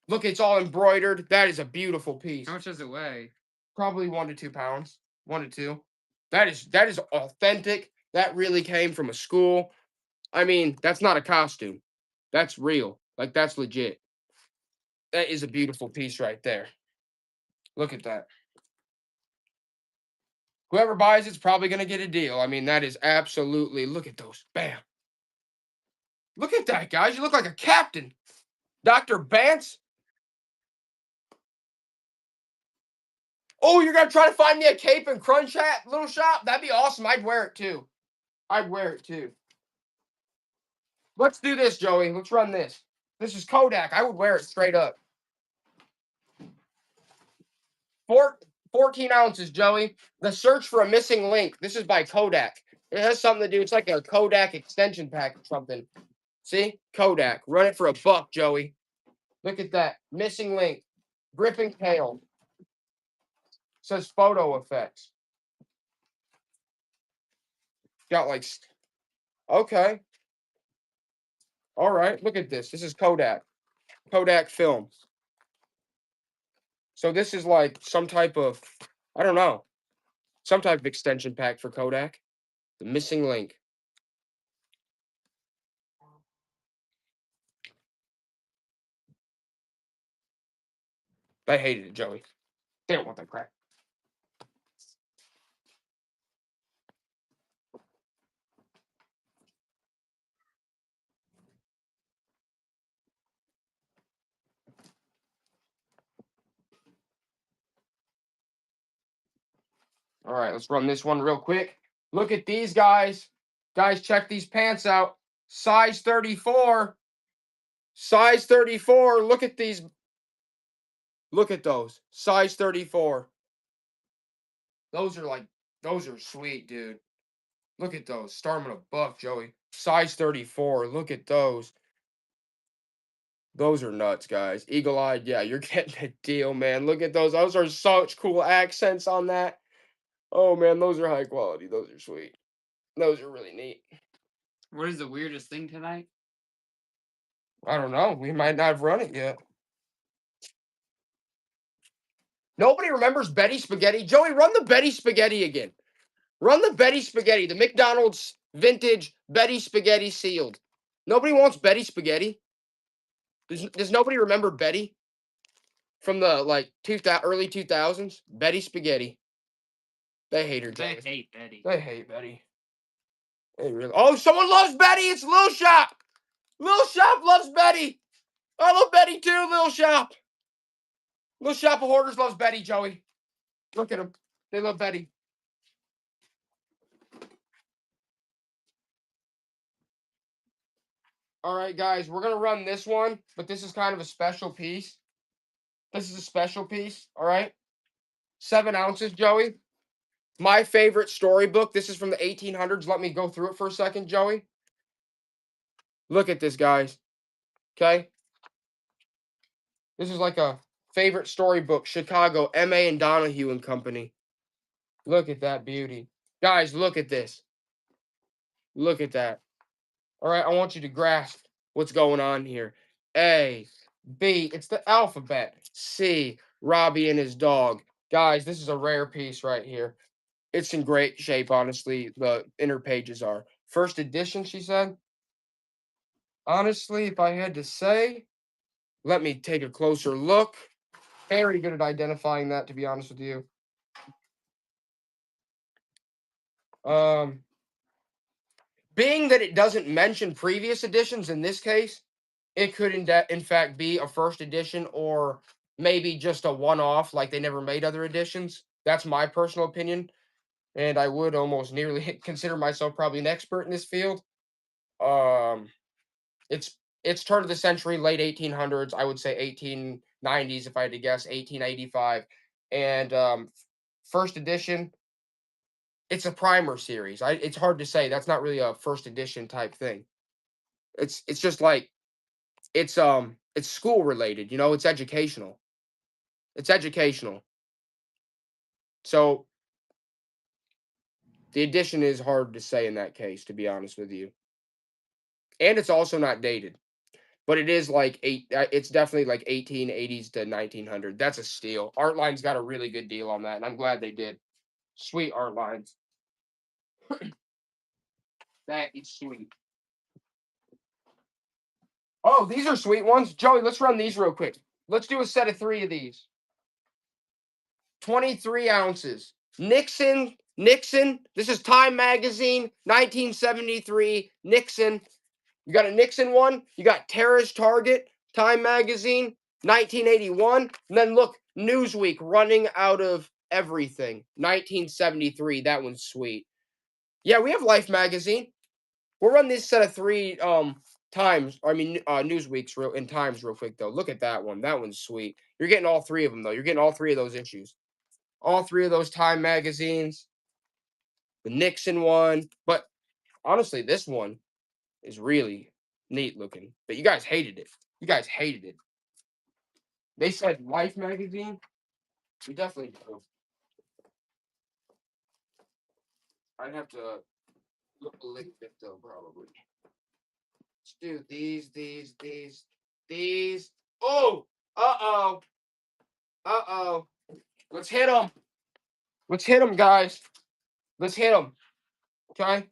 Look, it's all embroidered. That is a beautiful piece. How much does it weigh? Probably 1 to 2 pounds. 1 to 2. That is authentic. That really came from a school. I mean, that's not a costume. That's real. Like, that's legit. That is a beautiful piece right there. Look at that. Whoever buys it's probably going to get a deal. I mean, that is absolutely... Look at those. Bam. Look at that, guys. You look like a captain. Dr. Bance. Oh, you're going to try to find me a cape and crunch hat, little shop? That'd be awesome. I'd wear it, too. I'd wear it, too. Let's do this, Joey. Let's run this. This is Kodak. I would wear it straight up. 14 ounces, Joey. The search for a missing link. This is by Kodak. It has something to do. It's like a Kodak extension pack or something. See? Kodak. Run it for $1, Joey. Look at that. Missing link. Gripping tail. Says photo effects. Got like... Okay. All right. Look at this. This is Kodak. Kodak film. So this is like some type of... I don't know. Some type of extension pack for Kodak. The missing link. I hated it, Joey. They don't want that crap. All right, let's run this one real quick. Look at these guys. Guys, check these pants out. Size 34. Size 34. Look at these. Look at those. Size 34. Those are sweet, dude. Look at those. Start them at a buck, Joey. Size 34. Look at those. Those are nuts, guys. Eagle-eyed, yeah, you're getting a deal, man. Look at those. Those are such cool accents on that. Oh, man, those are high quality. Those are sweet. Those are really neat. What is the weirdest thing tonight? I don't know. We might not have run it yet. Nobody remembers Betty Spaghetti. Joey, run the Betty Spaghetti again. Run the Betty Spaghetti. The McDonald's vintage Betty Spaghetti sealed. Nobody wants Betty Spaghetti. Does nobody remember Betty? From the early 2000s? Betty Spaghetti. They hate her. They Joey. hate Betty. They hate Betty. They really. Oh, someone loves Betty. It's Lil Shop. Lil Shop loves Betty. I love Betty too, Lil Shop. Lil Shop of Hoarders loves Betty, Joey. Look at them. They love Betty. All right, guys, we're going to run this one, but this is kind of a special piece. This is a special piece, all right? 7 ounces, Joey. My favorite storybook. This is from the 1800s. Let me go through it for a second, Joey. Look at this, guys. Okay? This is like a favorite storybook, Chicago, M.A. and Donahue and Company. Look at that beauty. Guys, look at this. Look at that. All right, I want you to grasp what's going on here. A, B, it's the alphabet. C, Robbie and his dog. Guys, this is a rare piece right here. It's in great shape, honestly. The inner pages are. First edition, she said. Honestly, if I had to say, let me take a closer look. Very good at identifying that, to be honest with you. Being that it doesn't mention previous editions in this case, it could in fact be a first edition or maybe just a one-off, like they never made other editions. That's my personal opinion, and I would almost nearly consider myself probably an expert in this field. It's turn of the century, late 1800s. I would say 1890s if I had to guess, 1885, and first edition. It's a primer series. It's hard to say. That's not really a first edition type thing. It's just like it's school related, you know, it's educational. It's educational. So the edition is hard to say in that case, to be honest with you. And it's also not dated. But it is like it's definitely like 1880s to 1900. That's a steal. Artline's got a really good deal on that, and I'm glad they did. Sweet Artlines. That is sweet. Oh, these are sweet ones. Joey, let's run these real quick. Let's do a set of 3 of these. 23 ounces. Nixon. This is Time Magazine, 1973. Nixon. You got a Nixon one. You got Terrace Target, Time Magazine, 1981. And then look, Newsweek, running out of everything, 1973. That one's sweet. Yeah, we have Life Magazine. We'll run this set of 3 Newsweeks in Times real quick, though. Look at that one. That one's sweet. You're getting all 3 of them, though. You're getting all 3 of those issues. All 3 of those Time magazines. The Nixon one. But honestly, this one is really neat looking. But you guys hated it. You guys hated it. They said Life magazine. We definitely do. I'd have to look a little bit, though, probably. Let's do these. Oh! Uh-oh. Let's hit them. Let's hit them, guys. Let's hit them. Okay.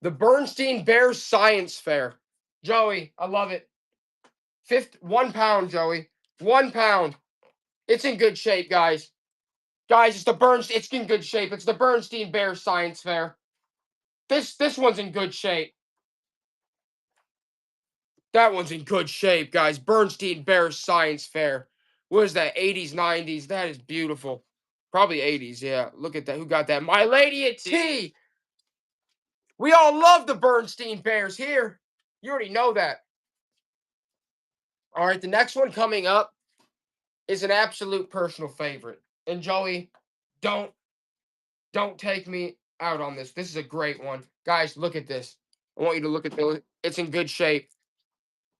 The Bernstein Bears Science Fair. Joey, I love it. 1 pound, Joey. 1 pound. It's in good shape, guys. Guys, it's in good shape. It's the Bernstein Bears Science Fair. This one's in good shape. That one's in good shape, guys. Bernstein Bears Science Fair. What is that? 80s, 90s. That is beautiful. Probably 80s, yeah. Look at that. Who got that? My lady at T. We all love the Bernstein Bears here. You already know that. All right, the next one coming up is an absolute personal favorite. And Joey, don't take me out on this. This is a great one. Guys, look at this. I want you to look at this. It's in good shape.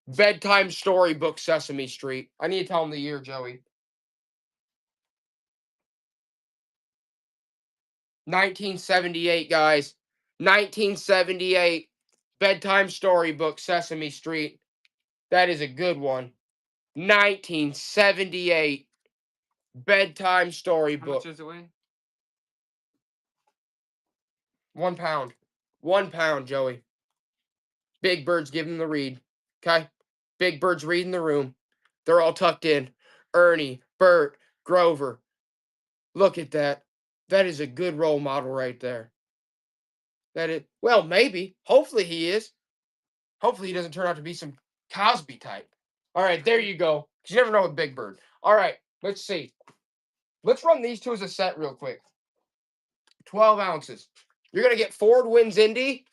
Bedtime storybook Sesame Street. I need to tell them the year, Joey. 1978, guys. 1978. Bedtime storybook Sesame Street. That is a good one. 1978. Bedtime How storybook. much does it weigh? 1 pound. 1 pound, Joey. Big Bird's giving the read. Okay? Big Bird's reading the room. They're all tucked in. Ernie, Bert, Grover. Look at that. That is a good role model right there. Well, maybe. Hopefully he is. Hopefully he doesn't turn out to be some Cosby type. All right, there you go. You never know with Big Bird. All right, let's see. Let's run these two as a set real quick. 12 ounces. You're going to get Ford Wins Indy,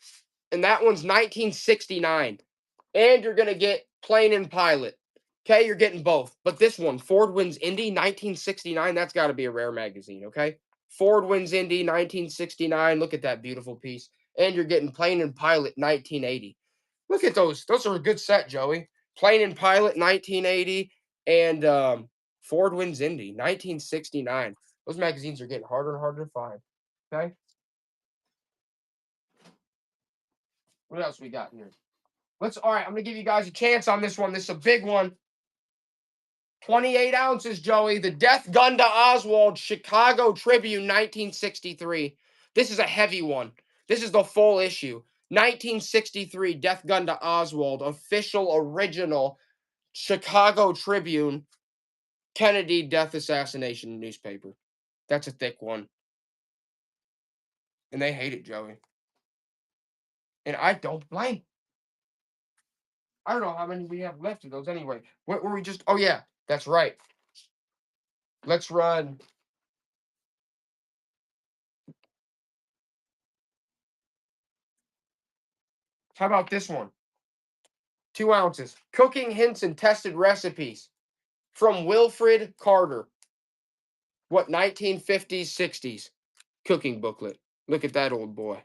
and that one's 1969. And you're going to get Plane and Pilot. Okay, you're getting both. But this one, Ford Wins Indy, 1969, that's got to be a rare magazine, okay? Ford Wins Indy, 1969. Look at that beautiful piece. And you're getting Plane and Pilot, 1980. Look at those. Those are a good set, Joey. Plane and Pilot, 1980. And Ford Wins Indy, 1969. Those magazines are getting harder and harder to find. Okay? What else we got here? All right, I'm going to give you guys a chance on this one. This is a big one. 28 ounces, Joey. The Death Gun to Oswald, Chicago Tribune, 1963. This is a heavy one. This is the full issue. 1963, Death Gun to Oswald, official, original Chicago Tribune, Kennedy death assassination newspaper. That's a thick one. And they hate it, Joey. And I don't blame. I don't know how many we have left of those anyway. What were we just? Oh, yeah, that's right. Let's run. How about this one? 2 ounces. Cooking hints and tested recipes from Wilfred Carter. What, 1950s, 60s cooking booklet. Look at that old boy.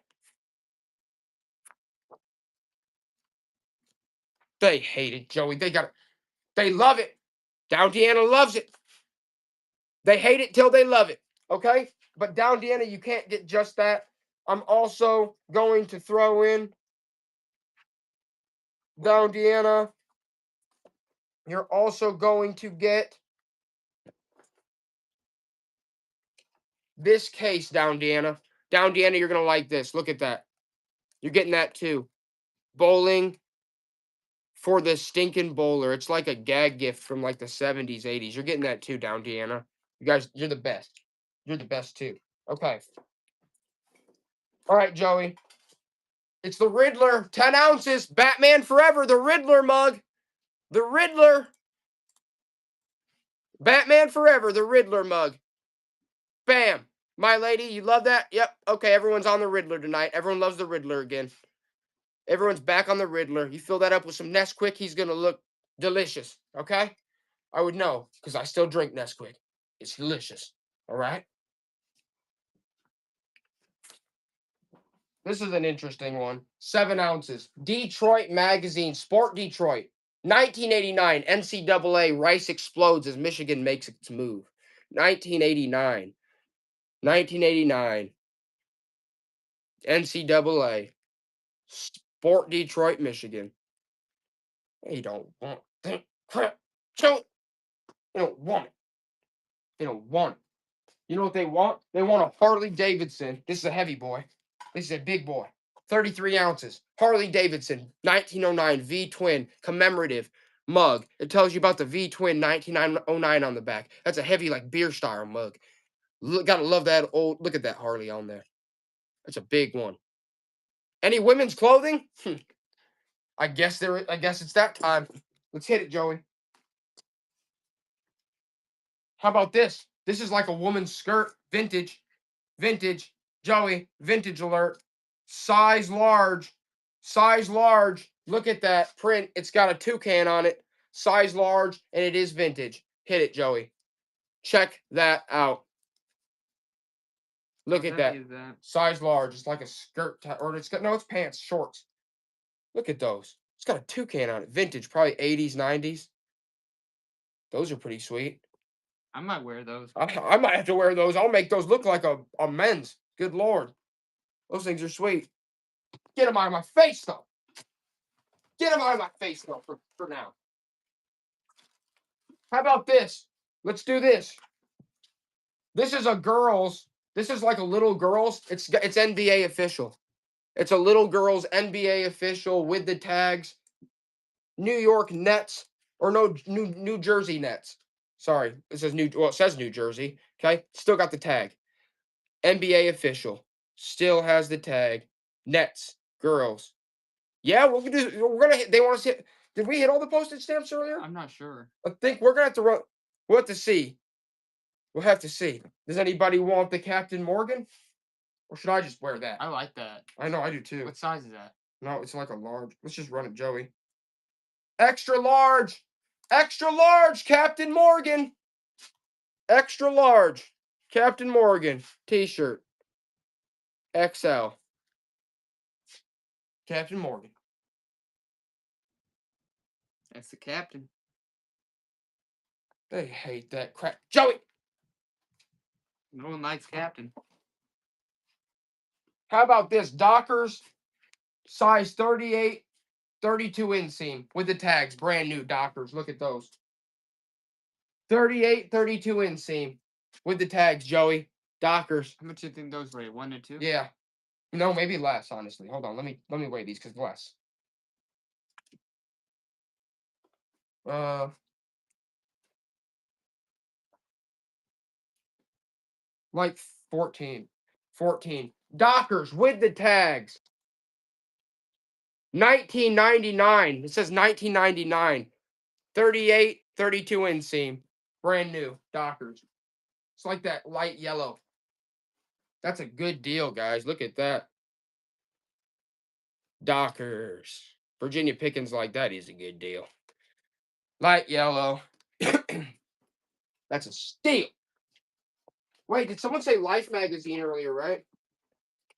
They hate it, Joey. They love it. Down Deanna loves it. They hate it till they love it. Okay? But Down Deanna, you can't get just that. I'm also going to throw in Down Deanna. You're also going to get this case, Down Deanna. Down Deanna, you're going to like this. Look at that. You're getting that too. Bowling for the Stinking Bowler. It's like a gag gift from like the 70s, 80s. You're getting that too, Down Deanna. You guys, you're the best. You're the best too. Okay. All right, Joey. It's the Riddler. 10 ounces. Batman Forever. The Riddler mug. The Riddler. Batman Forever. The Riddler mug. Bam. My lady, you love that? Yep. Okay, everyone's on the Riddler tonight. Everyone loves the Riddler again. Everyone's back on the Riddler. You fill that up with some Nesquik, he's going to look delicious. Okay? I would know because I still drink Nesquik. It's delicious. All right? This is an interesting one. 7 ounces. Detroit Magazine, Sport Detroit. 1989, NCAA, Rice explodes as Michigan makes its move. 1989. 1989. NCAA. Sport Detroit, Michigan. They don't want that crap. They don't want it. They don't want it. You know what they want? They want a Harley Davidson. This is a heavy boy. This is a big boy. 33 ounces. Harley Davidson, 1909 V Twin commemorative mug. It tells you about the V Twin 1909 on the back. That's a heavy, like beer style mug. Gotta love that old. Look at that Harley on there. That's a big one. Any women's clothing? I guess it's that time. Let's hit it, Joey. How about this? This is like a woman's skirt, vintage, Joey, vintage alert. Size large. Look at that print. It's got a toucan on it. Size large, and it is vintage. Hit it, Joey. Check that out. Look at that. Size large. It's like a skirt, or it's pants, shorts. Look at those. It's got a toucan on it. Vintage, probably 80s, 90s. Those are pretty sweet. I might wear those. I might have to wear those. I'll make those look like a men's. Good Lord. Those things are sweet. Get them out of my face, though. For now. How about this? Let's do this. This is a girl's. This is like a little girl's. It's NBA official. It's a little girl's NBA official with the tags. New York Nets, or no, New Jersey Nets. Sorry, it says it says New Jersey. Okay, still got the tag. NBA official, still has the tag. Nets, girls. Yeah, we're gonna hit. They want us to hit. Did we hit all the postage stamps earlier? I'm not sure. I think we're gonna have to run. We'll have to see. We'll have to see. Does anybody want the Captain Morgan, or should I just wear that? I like that. I know, I do too. What size is that? No, it's like a large. Let's just run it, Joey. Extra large, Captain Morgan. Extra large, Captain Morgan T-shirt. XL. Captain Morgan. That's the captain. They hate that crap. Joey! No one likes captain. How about this? Dockers, size 38, 32 inseam with the tags. Brand new Dockers. Look at those. 38, 32 inseam with the tags, Joey. Dockers. How much do you think those weigh? 1 or 2? Yeah. No, maybe less, honestly. Hold on. Let me weigh these because less. Like 14. Dockers with the tags. 1999. It says 1999. 38, 32 inseam. Brand new Dockers. It's like that light yellow. That's a good deal, guys. Look at that. Dockers. Virginia Pickens like that is a good deal. Light yellow. That's a steal. Wait, did someone say Life magazine earlier, right?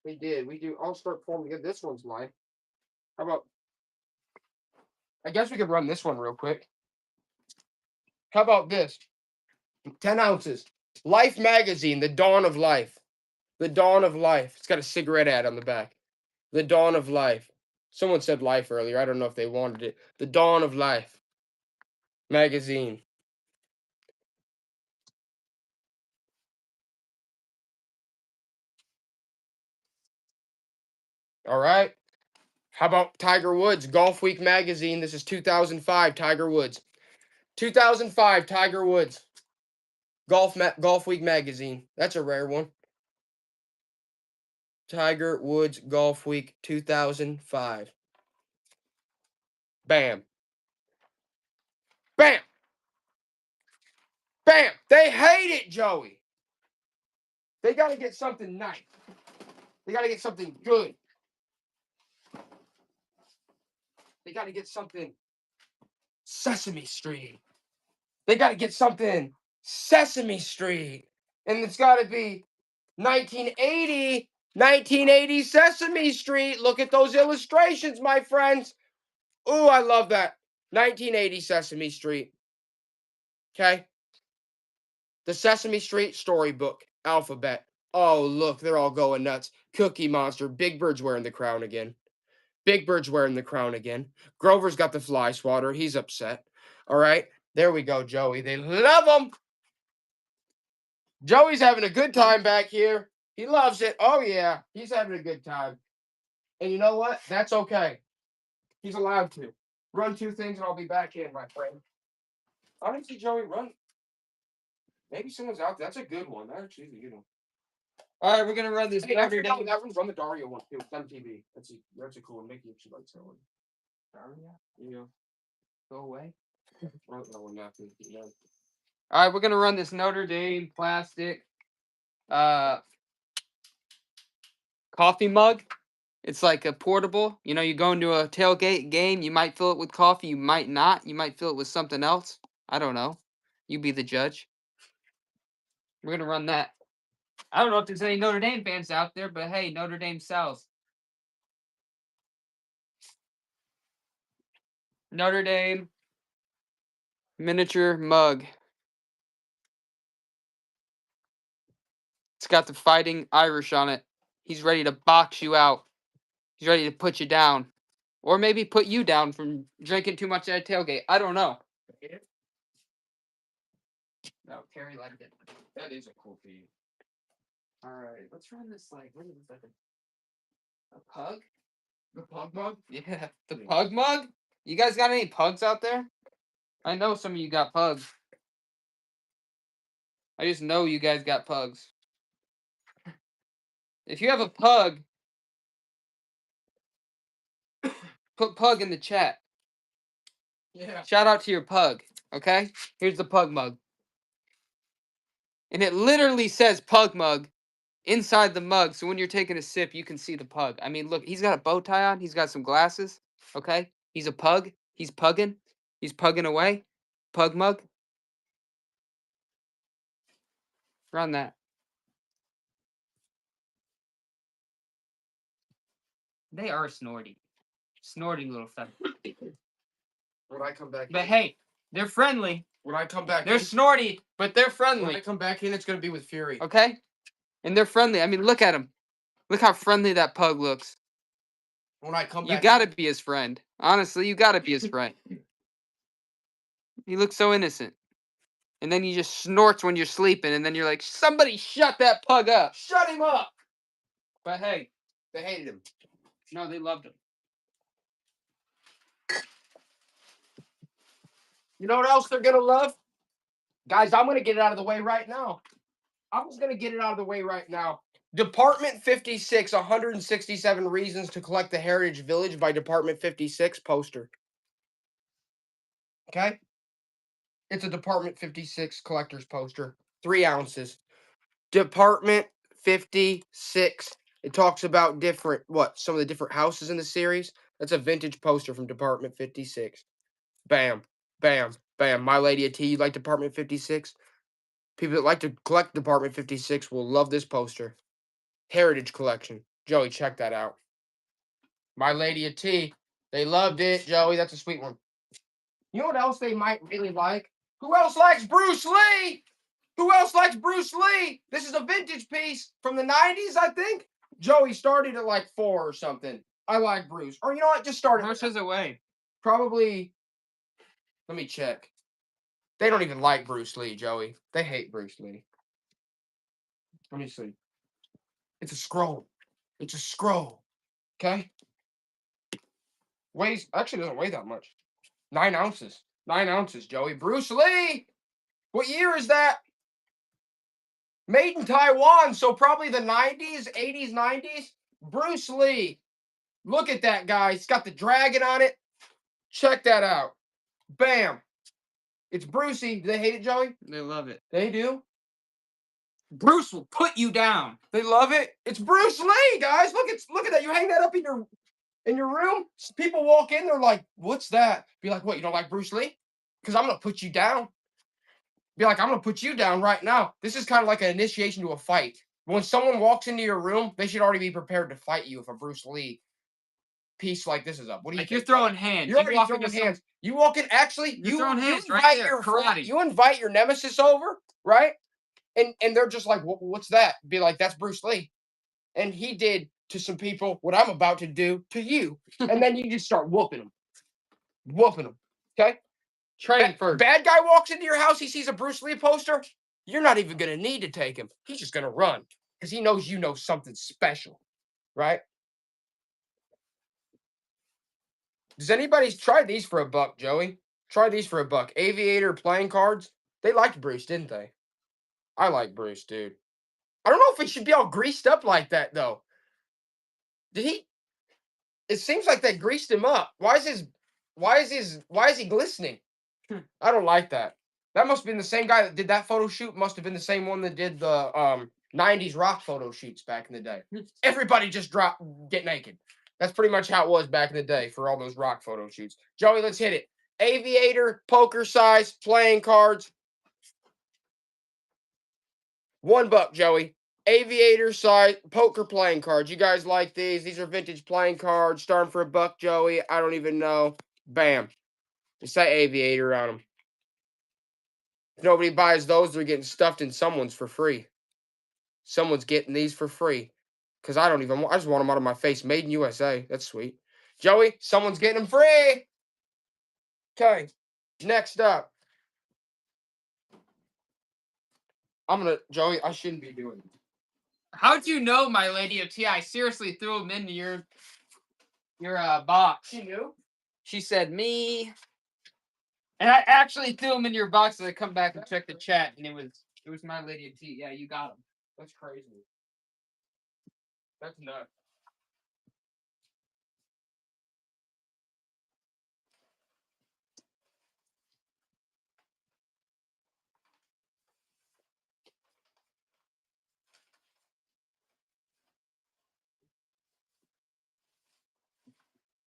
We did. We do. I'll start pulling together. This one's Life. How about... I guess we could run this one real quick. How about this? 10 ounces. Life magazine, The Dawn of Life. The Dawn of Life. It's got a cigarette ad on the back. The Dawn of Life. Someone said Life earlier. I don't know if they wanted it. The Dawn of Life magazine. All right. How about Tiger Woods? Golf Week magazine. This is 2005 Tiger Woods. 2005 Tiger Woods. Golf Week magazine. That's a rare one. Tiger Woods Golf Week 2005. Bam. Bam. Bam. They hate it, Joey. They got to get something nice. They got to get something good. They got to get something Sesame Street. They got to get something Sesame Street. And it's got to be 1980 Sesame Street. Look at those illustrations, my friends. Ooh, I love that. 1980 Sesame Street. Okay. The Sesame Street storybook alphabet. Oh, look, they're all going nuts. Cookie Monster. Big Bird's wearing the crown again. Grover's got the fly swatter. He's upset. All right. There we go, Joey. They love them. Joey's having a good time back here. He loves it. Oh, yeah. He's having a good time. And you know what? That's okay. He's allowed to. Run 2 things and I'll be back in, my friend. Honestly, Joey, run. Maybe someone's out there. That's a good one. That actually is a good one. All right, we're gonna run this. Hey, after that one, run the Daria one too. It's MTV. That's a cool one. Mickey actually likes that one. Daria? Yeah. Go away. Run that one after. Yeah. All right, we're gonna run this Notre Dame plastic coffee mug. It's like a portable. You know, you go into a tailgate game, you might fill it with coffee, you might not. You might fill it with something else. I don't know. You be the judge. We're gonna run that. I don't know if there's any Notre Dame fans out there, but hey, Notre Dame sells. Notre Dame miniature mug. It's got the Fighting Irish on it. He's ready to box you out. He's ready to put you down. Or maybe put you down from drinking too much at a tailgate. I don't know. No, Carrie liked it. That is a cool feed. Alright, let's run this like, what is this, like a pug? The pug mug? Yeah, the pug mug? You guys got any pugs out there? I know some of you got pugs. I just know you guys got pugs. If you have a pug, put pug in the chat. Yeah. Shout out to your pug, okay? Here's the pug mug. And it literally says pug mug inside the mug, so when you're taking a sip, you can see the pug. I mean, look, he's got a bow tie on. He's got some glasses, okay? He's a pug. He's pugging. He's pugging away. Pug mug. Run that. They are snorty. Snorty little stuff. When I come back But in, hey, they're friendly. when I come back They're in, snorty, but they're when I friendly. come back in, it's gonna be with Fury. Okay? And they're friendly. I mean, look at him. Look how friendly that pug looks. When I come You back gotta in, be his friend. Honestly, you gotta be his friend. He looks so innocent. And then he just snorts when you're sleeping, and then you're like, somebody shut that pug up. shut him up. But hey, They hated him. no, they loved him. You know what else they're gonna love? Guys, I'm gonna get it out of the way right now. I was gonna get it out of the way right now. Department 56, 167 Reasons to Collect the Heritage Village by Department 56 poster. Okay? It's a Department 56 collector's poster. 3 ounces. Department 56. It talks about some of the different houses in the series. That's a vintage poster from Department 56. Bam, bam, bam. My Lady of T, you like Department 56? People that like to collect Department 56 will love this poster. Heritage Collection. Joey, check that out. My Lady of T, they loved it. Joey, that's a sweet one. You know what else they might really like? Who else likes Bruce Lee? Who else likes Bruce Lee? This is a vintage piece from the 90s, I think. Joey started at like 4 or something. I like Bruce. Or you know what? Just started. How much does it weigh? Probably. Let me check. They don't even like Bruce Lee, Joey. They hate Bruce Lee. Let me see. It's a scroll. It's a scroll. Okay? Weighs, actually doesn't weigh that much. 9 ounces. 9 ounces, Joey. Bruce Lee! What year is that? Made in Taiwan, so probably the 90s, 80s, 90s. Bruce Lee. Look at that, guy. It's got the dragon on it. Check that out. Bam. It's Brucey. Do they hate it, Joey? They love it. They do. Bruce will put you down. They love it. It's Bruce Lee, guys. Look at that. You hang that up in your room. People walk in, they're like, "What's that?" Be like, "What? You don't like Bruce Lee?" Because I'm gonna put you down. Be like, "I'm gonna put you down right now." This is kind of like an initiation to a fight. When someone walks into your room, they should already be prepared to fight you if a Bruce Lee piece like this is up. What do you Like think? you're throwing hands. You're You already walk throwing into some- hands. You walk in. Actually, You're throwing hands invite right there, your karate. You invite your nemesis over, right? And they're just like, "What's that?" Be like, "That's Bruce Lee," and he did to some people what I'm about to do to you, and then you just start whooping them. Okay? Train first. Bad guy walks into your house. He sees a Bruce Lee poster. you're not even going to need to take him. He's just going to run because he knows you know something special, right? Does anybody try these for $1, Joey? Try these for $1. Aviator playing cards. They liked Bruce, didn't they? I like Bruce, dude. I don't know if he should be all greased up like that, though. Did he? It seems like they greased him up. Why is he glistening? I don't like that. That must have been the same guy that did that photo shoot. Must have been the same one that did the 90s rock photo shoots back in the day. Everybody just get naked. That's pretty much how it was back in the day for all those rock photo shoots. Joey, let's hit it. Aviator, poker size, playing cards. $1, Joey. Aviator size, poker playing cards. You guys like these? These are vintage playing cards. Starting for $1, Joey. I don't even know. Bam. Just say Aviator on them. If nobody buys those, they're getting stuffed in someone's for free. Someone's getting these for free. Because I just want them out of my face. Made in USA. That's sweet. Joey, someone's getting them free. Okay. Next up. Joey, I shouldn't be doing this. How'd you know, my lady of tea? I seriously threw them into your box. She knew? She said me. And I actually threw them in your box, and I come back and check the chat, and it was my lady of tea. Yeah, you got them. That's crazy. That's nuts.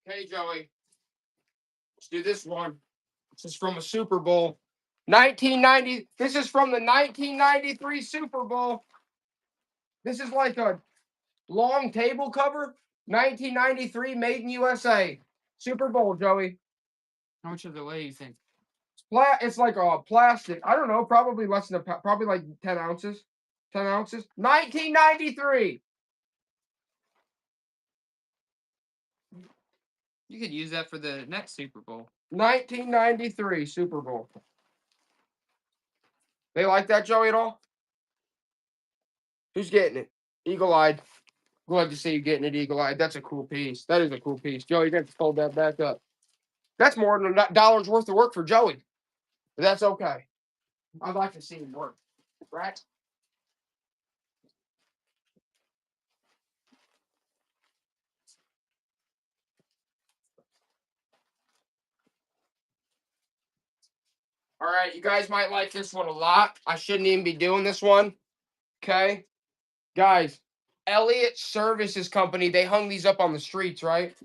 Hey, Joey. Let's do this one. This is from a Super Bowl. 1990. This is from the 1993 Super Bowl. This is like a long table cover. 1993, made in USA. Super Bowl, Joey. How much of the way you think? It's like a plastic. I don't know. Probably less than probably like 10 ounces. 10 ounces. 1993. You could use that for the next Super Bowl. 1993 Super Bowl. They like that, Joey, at all? Who's getting it? Eagle-eyed. Glad to see you getting it, Eagle-eyed. That's a cool piece. That is a cool piece. Joey, you're going to have to fold that back up. That's more than $1 worth of work for Joey. But that's okay. I'd like to see him work. Right? All right, you guys might like this one a lot. I shouldn't even be doing this one. Okay? Guys, Elliott Services Company, they hung these up on the streets, right?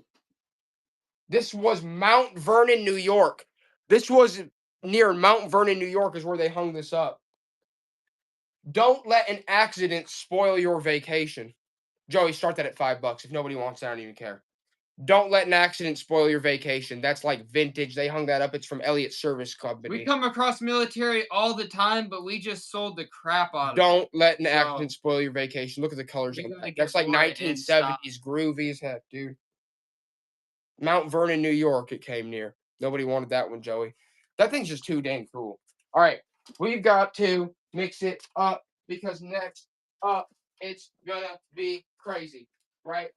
This was Mount Vernon, New York. This was near Mount Vernon, New York is where they hung this up. Don't let an accident spoil your vacation. Joey, start that at $5. If nobody wants that, I don't even care. Don't let an accident spoil your vacation. That's like vintage. They hung that up. It's from Elliott Service Company. We come across military all the time, but we just sold the crap out of it. Don't let an accident spoil your vacation. Look at the colors. That's like bored and 1970s, groovy as heck, dude. Mount Vernon, New York, it came near. Nobody wanted that one, Joey. That thing's just too dang cool. All right, we've got to mix it up because next up, it's gonna be crazy, right?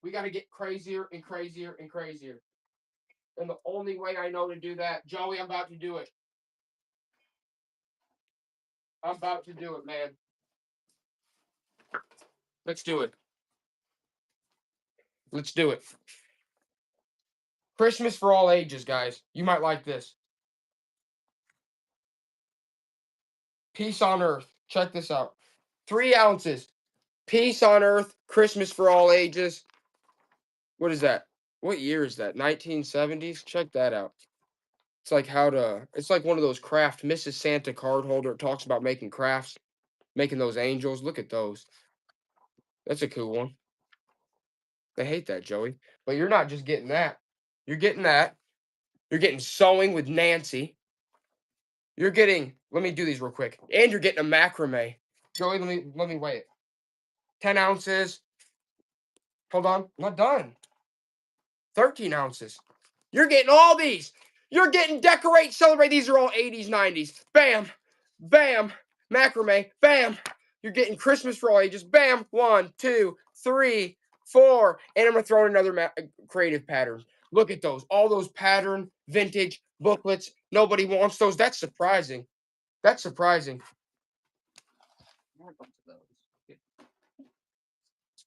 We got to get crazier and crazier and crazier. And the only way I know to do that, Joey, I'm about to do it. I'm about to do it, man. Let's do it. Let's do it. Christmas for all ages, guys. You might like this. Peace on Earth. Check this out. 3 ounces. Peace on Earth. Christmas for all ages. What is that? What year is that? 1970s? Check that out. It's like it's like one of those craft Mrs. Santa card holder. It talks about making crafts, making those angels. Look at those. That's a cool one. They hate that, Joey. But you're not just getting that. You're getting that. You're getting sewing with Nancy. You're getting, let me do these real quick. And you're getting a macrame. Joey, let me weigh it. 10 ounces. Hold on. I'm not done. 13 ounces. You're getting all these. You're getting decorate, celebrate. These are all 80s, 90s. Bam. Bam. macrame, bam. You're getting Christmas for all ages, bam. 1, 2, 3, 4, and I'm gonna throw in another creative pattern. Look at those, all those pattern vintage booklets. Nobody wants those. That's surprising. That's surprising.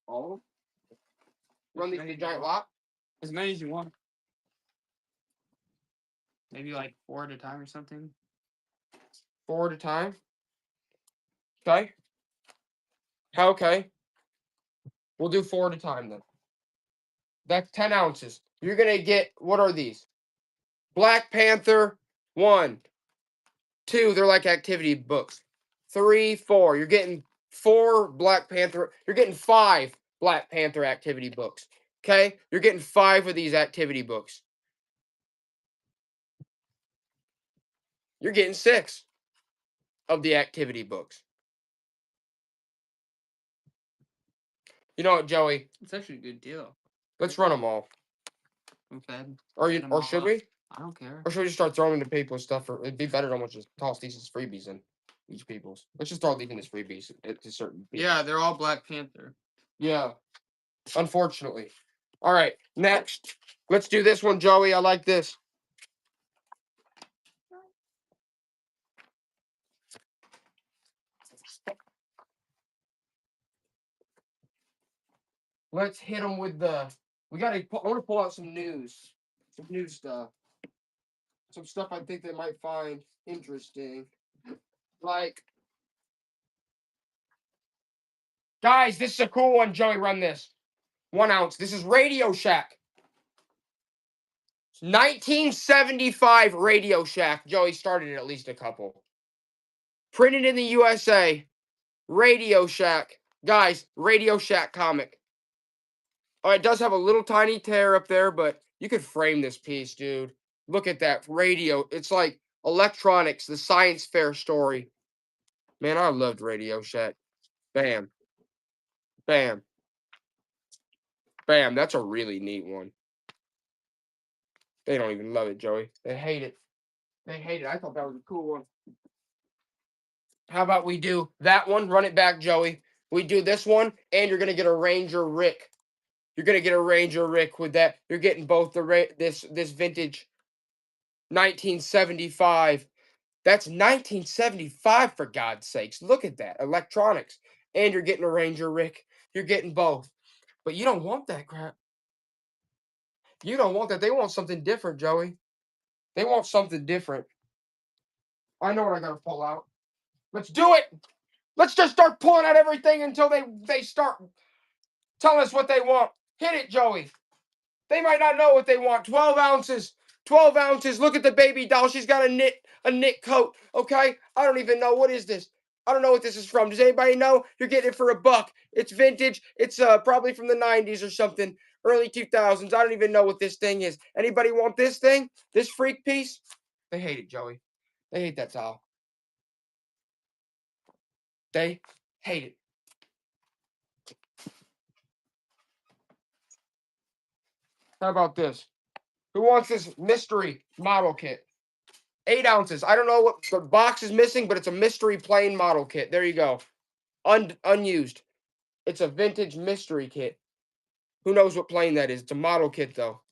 All run these in the giant lot. As many as you want. Maybe like 4 at a time or something. 4 at a time. Okay. Okay. We'll do 4 at a time then. That's 10 ounces. You're gonna get, what are these? Black Panther 1, 2. They're like activity books. 3, 4. You're getting 4 Black Panther. You're getting 5 Black Panther activity books. Okay. You're getting 5 of these activity books. You're getting 6 of the activity books. You know what, Joey? It's actually a good deal. Let's run them all. Okay. Or should we? I don't care. Or should we just start throwing into people's stuff? Or it'd be better to almost just toss these as freebies in each people's. Let's just start leaving as freebies to certain people. Yeah, they're all Black Panther. Yeah. Unfortunately. All right. Next. Let's do this one, Joey. I like this. Let's hit them with the. I want to pull out some news. Some new stuff. Some stuff I think they might find interesting. Like. Guys, this is a cool one. Joey, run this. 1 ounce. This is Radio Shack. 1975 Radio Shack. Joey started at least a couple. Printed in the USA. Radio Shack. Guys, Radio Shack comic. Oh, it does have a little tiny tear up there, but you could frame this piece, dude. Look at that radio. It's like electronics, the science fair story. Man, I loved Radio Shack. Bam. Bam. Bam. That's a really neat one. They don't even love it, Joey. They hate it. They hate it. I thought that was a cool one. How about we do that one? Run it back, Joey. We do this one, and you're gonna get a Ranger Rick. You're gonna get a Ranger Rick with that. You're getting both the this vintage 1975. That's 1975 for God's sakes. Look at that electronics, and you're getting a Ranger Rick. You're getting both, but you don't want that crap. You don't want that. They want something different, Joey. They want something different. I know what I gotta pull out. Let's do it. Let's just start pulling out everything until they start telling us what they want. Hit it, Joey. They might not know what they want. 12 ounces. 12 ounces. Look at the baby doll. She's got a knit coat. Okay? I don't even know. What is this? I don't know what this is from. Does anybody know? You're getting it for $1. It's vintage. It's probably from the 90s or something. Early 2000s. I don't even know what this thing is. Anybody want this thing? This freak piece? They hate it, Joey. They hate that doll. They hate it. How about this? Who wants this mystery model kit? 8 ounces. I don't know what the box is missing, but it's a mystery plain model kit. There you go. Unused. It's a vintage mystery kit. Who knows what plane that is? It's a model kit, though.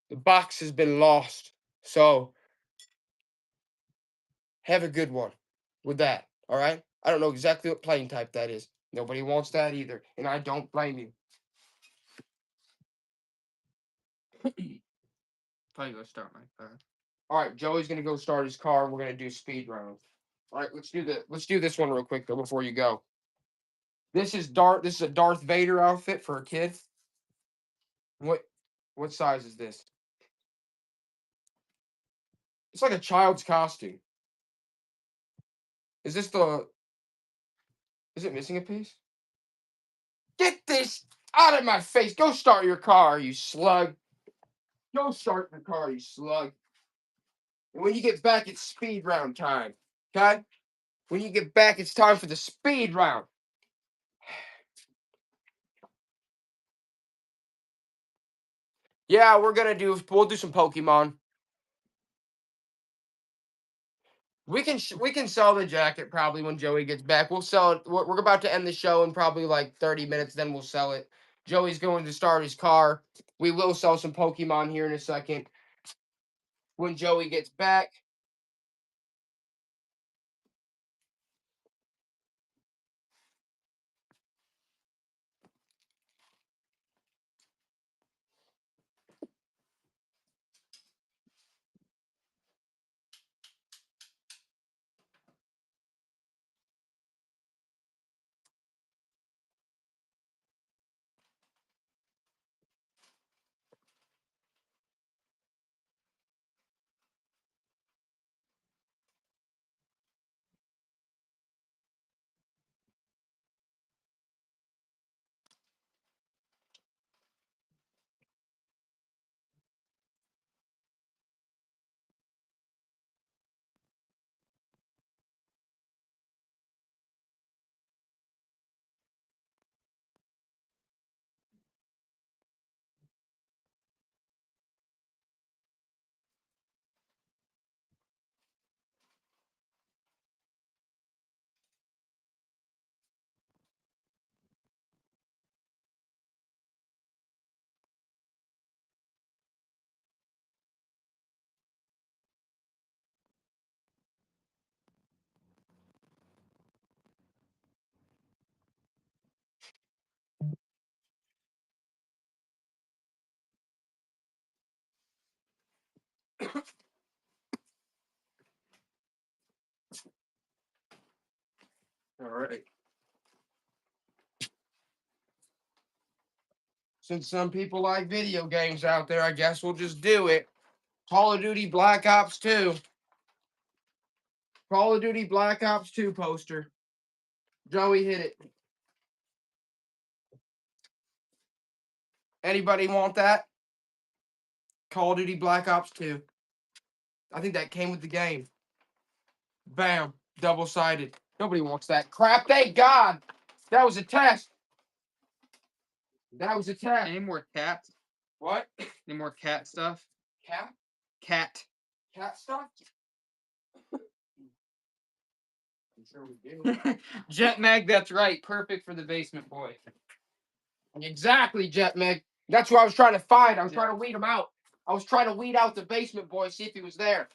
The box has been lost. So, have a good one with that. All right? I don't know exactly what plane type that is. Nobody wants that either. And I don't blame you. Probably go start my car. All right, Joey's gonna go start his car. We're gonna do speed rounds. All right, let's do this one real quick though before you go. This is a Darth Vader outfit for a kid. What size is this? It's like a child's costume. Is it missing a piece? Get this out of my face. Go start your car, you slug. Go start your car, you slug. And when you get back, it's speed round time. Okay? When you get back, it's time for the speed round. Yeah, we'll do some Pokemon. We can sell the jacket probably when Joey gets back. We'll sell it. We're about to end the show in probably like 30 minutes. Then we'll sell it. Joey's going to start his car. We will sell some Pokemon here in a second when Joey gets back. All right. Since some people like video games out there, I guess we'll just do it. Call of Duty Black Ops 2. Call of Duty Black Ops 2 poster. Joey hit it. Anybody want that? Call of Duty Black Ops 2. I think that came with the game. Bam. Double-sided. Nobody wants that crap. Thank God. That was a test. That was a test. Any more cat? What? Any more cat stuff? Cat? Cat. Cat stuff? I'm sure we do. Jet Mag, that's right. Perfect for the basement boy. Exactly, Jet Meg. That's what I was trying to find. I was trying to weed him out. I was trying to weed out the basement boy, see if he was there.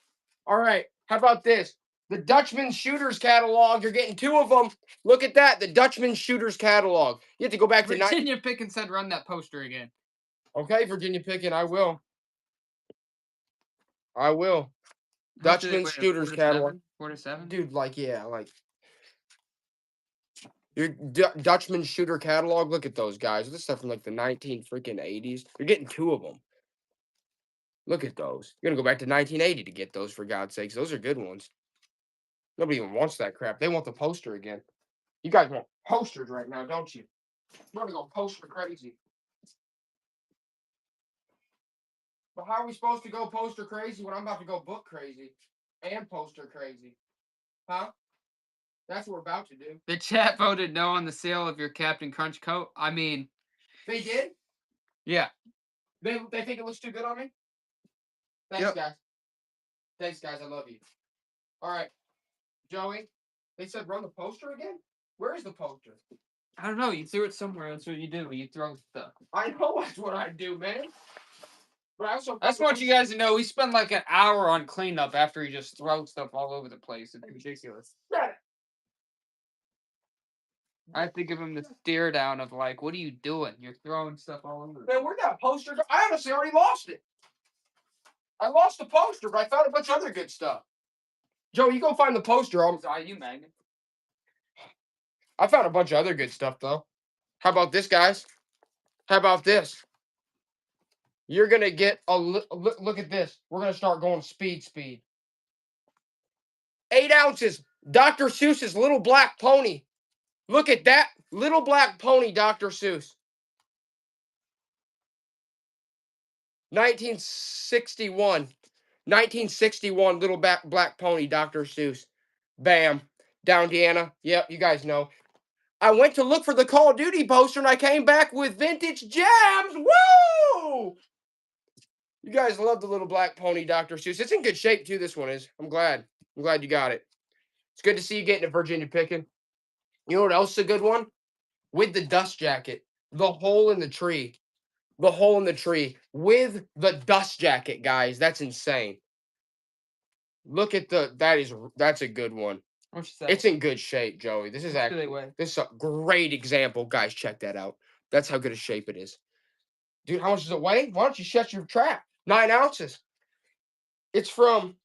All right. How about this? The Dutchman Shooters catalog. You're getting 2 of them. Look at that. The Dutchman Shooters catalog. You have to go back to Virginia Pickens said run that poster again. Okay, Virginia Pickens. I will. I will. Dutchman Shooters catalog. 4 to 7? Dude, like, yeah, like. Your Dutchman shooter catalog. Look at those guys. This stuff from like the 1980s. You're getting 2 of them. Look at those. You're gonna go back to 1980 to get those, for God's sakes. Those are good ones. Nobody even wants that crap. They want the poster again. You guys want posters right now, don't you? We're gonna go poster crazy. But how are we supposed to go poster crazy when I'm about to go book crazy and poster crazy? Huh? That's what we're about to do. The chat voted no on the sale of your Captain Crunch coat. I mean, they did? Yeah. They think it looks too good on me? Thanks, guys. Thanks, guys. I love you. All right. Joey, they said run the poster again? Where is the poster? I don't know. You threw it somewhere. That's what you do. You throw stuff. I know that's what I do, man. But I also I just want you guys to know we spend like an hour on cleanup after he just throws stuff all over the place. It's ridiculous. I have to give him the stare down of like, what are you doing? You're throwing stuff all over. Man, where'd that poster go? I honestly already lost it. I lost the poster, but I found a bunch of other good stuff. Joe, you go find the poster. It's IU magnet. I found a bunch of other good stuff, though. How about this, guys? How about this? You're going to get a look at this. We're going to start going speed. 8 ounces. Dr. Seuss's Little Black Pony. Look at that. Little Black Pony, Dr. Seuss. 1961. 1961, Little Black Pony, Dr. Seuss. Bam. Down Deanna. Yep, you guys know. I went to look for the Call of Duty poster, and I came back with Vintage Gems. Woo! You guys love the Little Black Pony, Dr. Seuss. It's in good shape, too, this one is. I'm glad. I'm glad you got it. It's good to see you getting it, Virginia Picking. You know what else is a good one? With the dust jacket, the hole in the tree. The hole in the tree with the dust jacket, guys. That's insane. Look at that's a good one. What's that? It's in good shape, Joey. This is actually this is a great example, guys. Check that out. That's how good a shape it is, dude. How much does it weigh? Why don't you shut your trap? 9 ounces. It's from.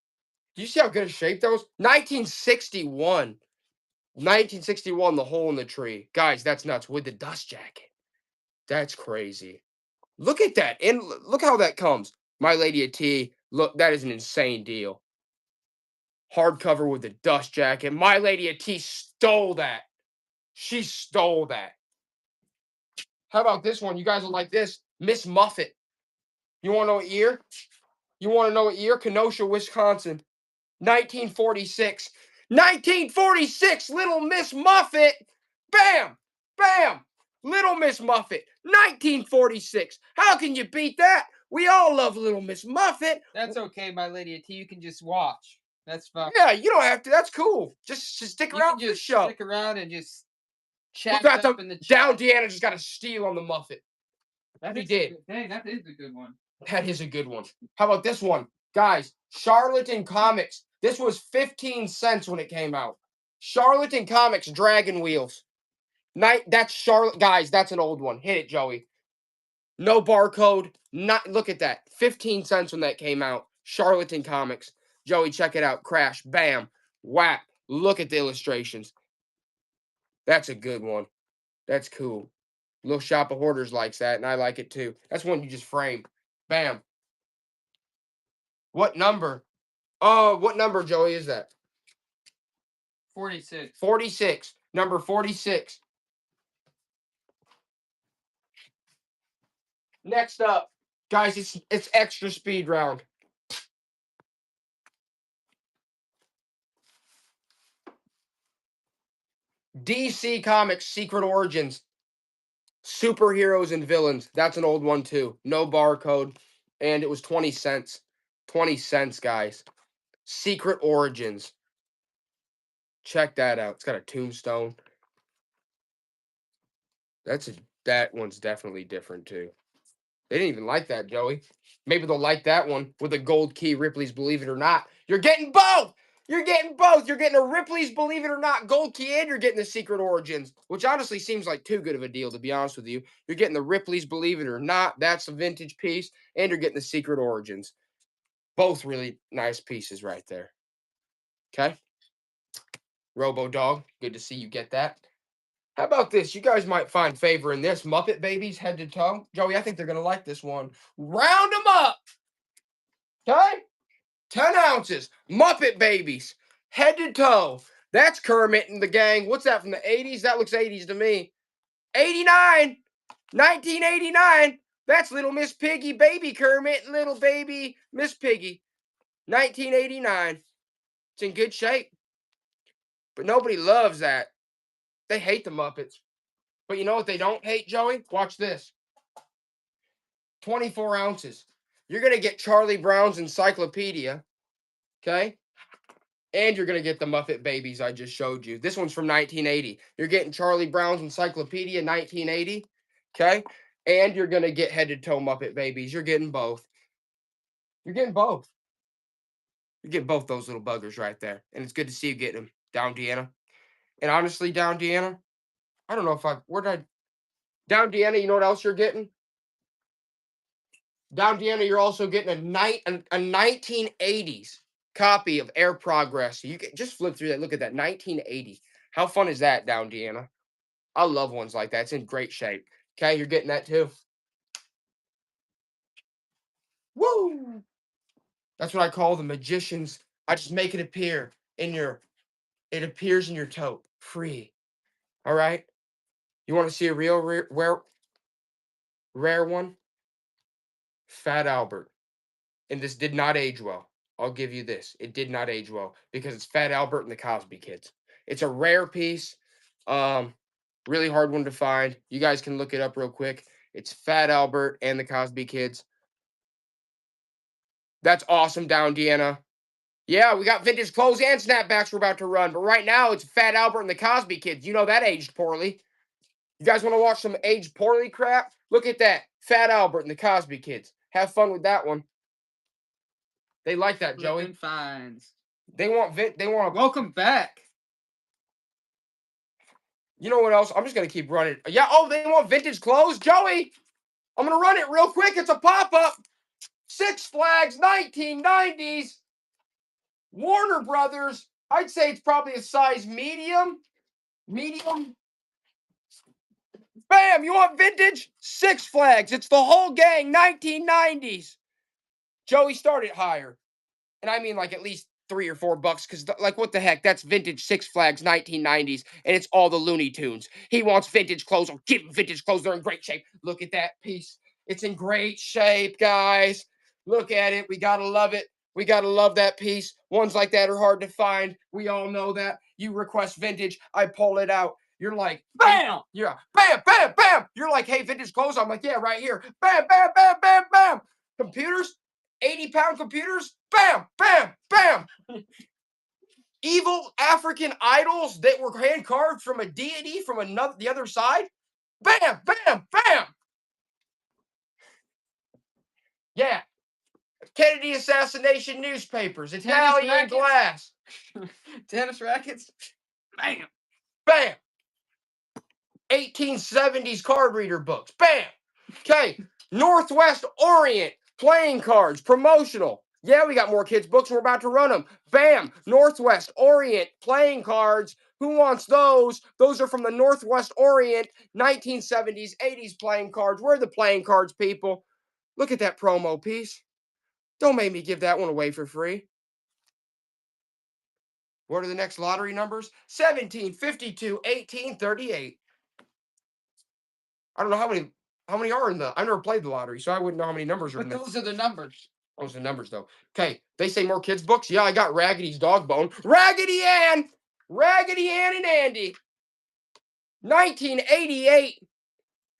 Do you see how good a shape that was? 1961. 1961. The hole in the tree, guys. That's nuts. With the dust jacket. That's crazy. Look at that, and look how that comes. My Lady of T. Look, that is an insane deal. Hardcover with the dust jacket. My Lady of T stole that. She stole that. How about this one? You guys will like this. Miss Muffet. You want to know what year? You want to know what year? Kenosha, Wisconsin. 1946. 1946, Little Miss Muffet. Bam! Bam! Little Miss Muffet. 1946. How can you beat that? We all love Little Miss Muffet. That's okay, My Lady of T. You can just watch. That's fine. Yeah, you don't have to. That's cool. Just stick You around can for the just show. stick around and just We chat got up in the Down chat. Deanna just got a steal on the Muffet. He did. Hey, that is a good one. That is a good one. How about this one? Guys, Charlatan Comics. This was 15 cents when it came out. Charlatan Comics Dragon Wheels. That's Charlotte. Guys, that's an old one. Hit it, Joey. No barcode. Look at that. 15 cents when that came out. Charlatan Comics. Joey, check it out. Crash. Bam. Whap. Look at the illustrations. That's a good one. That's cool. Little Shop of Hoarders likes that, and I like it too. That's one you just frame. Bam. What number? What number, Joey, is that? 46. 46. Number 46. Next up, guys, it's extra speed round. DC Comics Secret Origins. Superheroes and Villains. That's an old one too. No barcode. And it was 20 cents. 20 cents, guys. Secret Origins. Check that out. It's got a tombstone. That one's definitely different too. They didn't even like that, Joey. Maybe they'll like that one with a gold key, Ripley's Believe It or Not. You're getting both! You're getting both! You're getting a Ripley's Believe It or Not gold key, and you're getting the Secret Origins, which honestly seems like too good of a deal, to be honest with you. You're getting the Ripley's Believe It or Not. That's a vintage piece, and you're getting the Secret Origins. Both really nice pieces right there. Okay? Robo Dog, good to see you get that. How about this? You guys might find favor in this. Muppet Babies head to toe. Joey, I think they're going to like this one. Round them up. Okay? 10 ounces. Muppet Babies. Head to toe. That's Kermit and the gang. What's that from the 80s? That looks 80s to me. 89. 1989. That's Little Miss Piggy, Baby Kermit, and Little Baby Miss Piggy. 1989. It's in good shape. But nobody loves that. They hate the Muppets. But you know what they don't hate, Joey? Watch this. 24 ounces. You're going to get Charlie Brown's Encyclopedia. Okay? And you're going to get the Muppet Babies I just showed you. This one's from 1980. You're getting Charlie Brown's Encyclopedia 1980. Okay? And you're going to get head to toe Muppet Babies. You're getting both. You're getting both. You get both those little buggers right there. And it's good to see you getting them. Down Deanna. And honestly, Down Deanna, I don't know if Down Deanna, you know what else you're getting? Down Deanna, you're also getting a 1980s copy of Air Progress. So you can just flip through that. Look at that, 1980. How fun is that, Down Deanna? I love ones like that. It's in great shape. Okay, you're getting that too. Woo! That's what I call the magicians. I just make it appear it appears in your tote, free. All right? You want to see a real rare one? Fat Albert. And this did not age well. I'll give you this. It did not age well because it's Fat Albert and the Cosby Kids. It's a rare piece. Really hard one to find. You guys can look it up real quick. It's Fat Albert and the Cosby Kids. That's awesome, Down Deanna. Yeah, we got vintage clothes and snapbacks we're about to run. But right now, it's Fat Albert and the Cosby Kids. You know that aged poorly. You guys want to watch some aged poorly crap? Look at that. Fat Albert and the Cosby Kids. Have fun with that one. They like that, Joey. Flippin' Fines. They want Welcome back. You know what else? I'm just gonna keep running. Yeah, oh, they want vintage clothes, Joey. I'm gonna run it real quick. It's a pop-up. Six Flags, 1990s. Warner Brothers. I'd say it's probably a size medium. Medium. Bam! You want vintage? Six Flags. It's the whole gang, 1990s. Joey started higher. And I mean like at least $3 or $4 because like what the heck, that's vintage Six Flags 1990s and it's all the Looney Tunes. He wants vintage clothes. I'll give him vintage clothes. They're in great shape. Look at that piece. It's in great shape, guys. Look at it. We gotta love it. We gotta love that piece. Ones like that are hard to find. We all know that. You request vintage, I pull it out. You're like, bam! Yeah, bam, bam, bam. You're like, hey, vintage clothes. I'm like, yeah, right here. Bam, bam, bam, bam, bam. Computers, 80-pound computers. Bam, bam, bam. Evil African idols that were hand carved from a deity from the other side. Bam, bam, bam. Yeah. Kennedy assassination newspapers. Italian rackets. glass. Tennis rackets. Bam. Bam. 1870s card reader books. Bam. Okay. Northwest Orient playing cards. Promotional. Yeah, we got more kids' books. We're about to run them. Bam! Northwest Orient playing cards. Who wants those? Those are from the Northwest Orient 1970s, 80s playing cards. We're the playing cards people. Look at that promo piece. Don't make me give that one away for free. What are the next lottery numbers? 17, 52, 18, 38. I don't know how many are in the. I've never played the lottery, so I wouldn't know how many numbers are in But there. those are the numbers. Those are the numbers, though. Okay, they say more kids' books. Yeah, I got Raggedy's Dog Bone. Raggedy Ann! Raggedy Ann and Andy. 1988.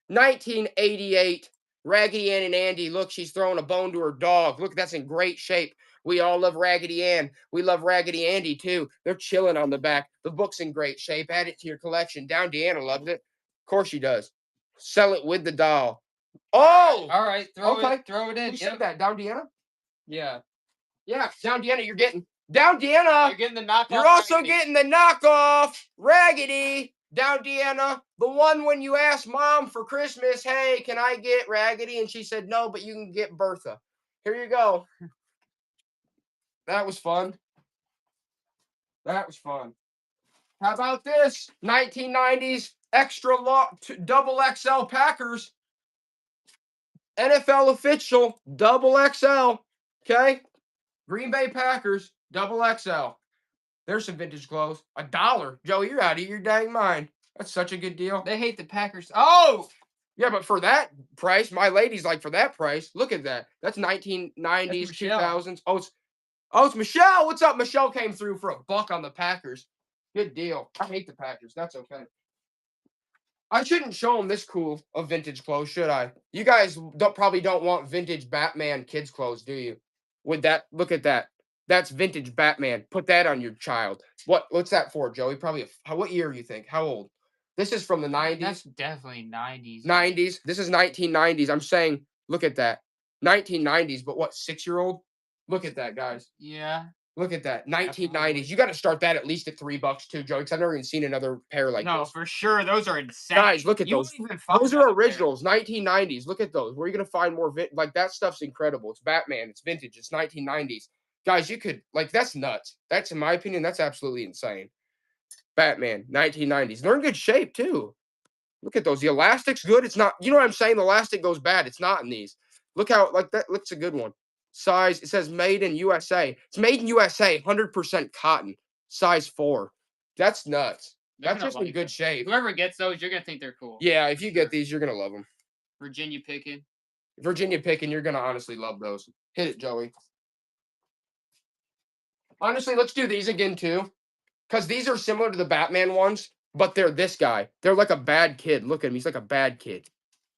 1988. Raggedy Ann and Andy. Look, she's throwing a bone to her dog. Look, that's in great shape. We all love Raggedy Ann. We love Raggedy Andy, too. They're chilling on the back. The book's in great shape. Add it to your collection. Down Deanna loves it. Of course she does. Sell it with the doll. Oh! All right. Throw Okay. it in. Who said that? Down Deanna? Yeah. Yeah, Down Deanna, you're getting. Down Deanna! You're getting the knockoff. You're also Raggedy. getting the knockoff Raggedy. Down Deanna, the one when you asked Mom for Christmas, hey, can I get Raggedy? And she said no, but you can get Bertha. Here you go. That was fun. That was fun. How about this? 1990s extra double XL Packers. NFL official double XL. Okay? Green Bay Packers double XL. There's some vintage clothes. $1. Joey, you're out of your dang mind. That's such a good deal. They hate the Packers. Oh! Yeah, but for that price, my lady's like, for that price, look at that. That's 1990s, That's Michelle. 2000s. It's Michelle. What's up? Michelle came through for $1 on the Packers. Good deal. I hate the Packers. That's okay. I shouldn't show them this cool of vintage clothes, should I? You guys probably don't want vintage Batman kids clothes, do you? With that, look at that. That's vintage Batman. Put that on your child. What's that for, Joey? Probably what year you think? How old? This is from the 90s. That's definitely 90s. 90s. This is 1990s. I'm saying, look at that. 1990s, but what, 6-year-old? Look at that, guys. Yeah. Look at that. 1990s. Absolutely. You got to start that at least at $3 too, Joey, because I've never even seen another pair like No, this. for sure. Those are insane. Guys, look at You those. won't even find Those that are up there. originals, 1990s. Look at those. Where are you going to find more? Like, that stuff's incredible. It's Batman. It's vintage. It's 1990s. Guys, you could, like, that's nuts. That's, in my opinion, that's absolutely insane. Batman, 1990s. They're in good shape, too. Look at those. The elastic's good. It's not, you know what I'm saying? The elastic goes bad. It's not in these. Look how, like, that looks a good one. Size, it says made in USA. It's made in USA, 100% cotton. Size 4. That's nuts. They're That's gonna just in like good them. shape. Whoever gets those, you're gonna think they're cool. Yeah, if you get these, you're going to love them. Virginia picking. Virginia picking, you're going to honestly love those. Hit it, Joey. Honestly, let's do these again, too. Because these are similar to the Batman ones, but they're this guy. They're like a bad kid. Look at him. He's like a bad kid,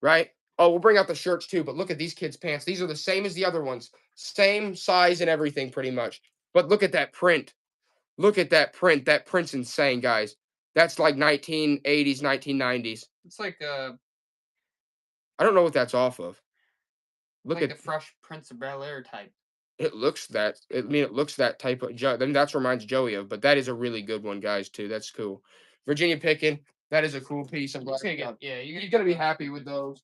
right? Oh, we'll bring out the shirts, too. But look at these kids' pants. These are the same as the other ones. Same size and everything, pretty much. But look at that print. Look at that print. That print's insane, guys. That's like 1980s, 1990s. It's like I don't know what that's off of. Look like at the Fresh Prince of Bel-Air type. it. Looks that. I mean, it looks that type of. I mean, that's reminds Joey of. But that is a really good one, guys. Too. That's cool. Virginia Picken. That is a cool piece. I'm glad. It's gonna get, yeah, You're gonna be happy with those.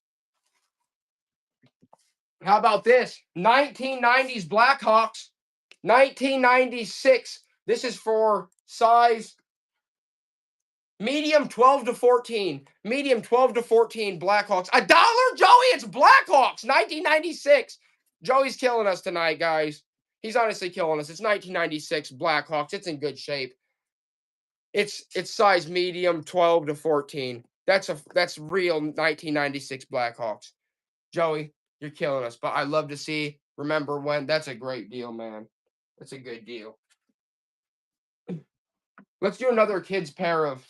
How about this? 1990s Blackhawks. 1996. This is for size medium 12 to 14. Medium 12 to 14 Blackhawks. $1, Joey. It's Blackhawks. 1996. Joey's killing us tonight, guys. He's honestly killing us. It's 1996 Blackhawks. It's in good shape. It's size medium 12 to 14. That's real 1996 Blackhawks. Joey, you're killing us. But I love to see. Remember when? That's a great deal, man. That's a good deal. Let's do another kids pair of.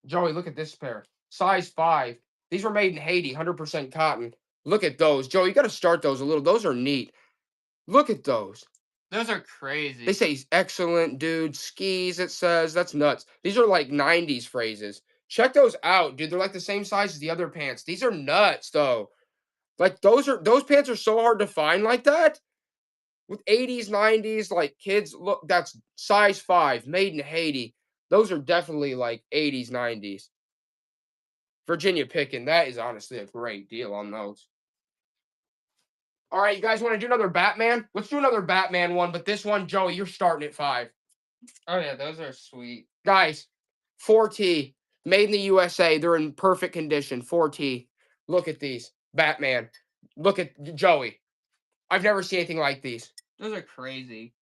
Joey, look at this pair. Size 5. These were made in Haiti, 100% cotton. Look at those. Joey, you got to start those a little. Those are neat. Look at those. Those are crazy. They say excellent, dude. Skis, it says. That's nuts. These are like 90s phrases. Check those out, dude. They're like the same size as the other pants. These are nuts, though. Like those pants are so hard to find like that. With 80s, 90s, like kids, look, that's size 5, made in Haiti. Those are definitely like 80s, 90s. Virginia Picken, that is honestly a great deal on those. All right, you guys want to do another Batman? Let's do another Batman one, but this one, Joey, you're starting at 5. Oh, yeah, those are sweet. Guys, 4T, made in the USA. They're in perfect condition. 4T. Look at these. Batman. Look at Joey. I've never seen anything like these. Those are crazy.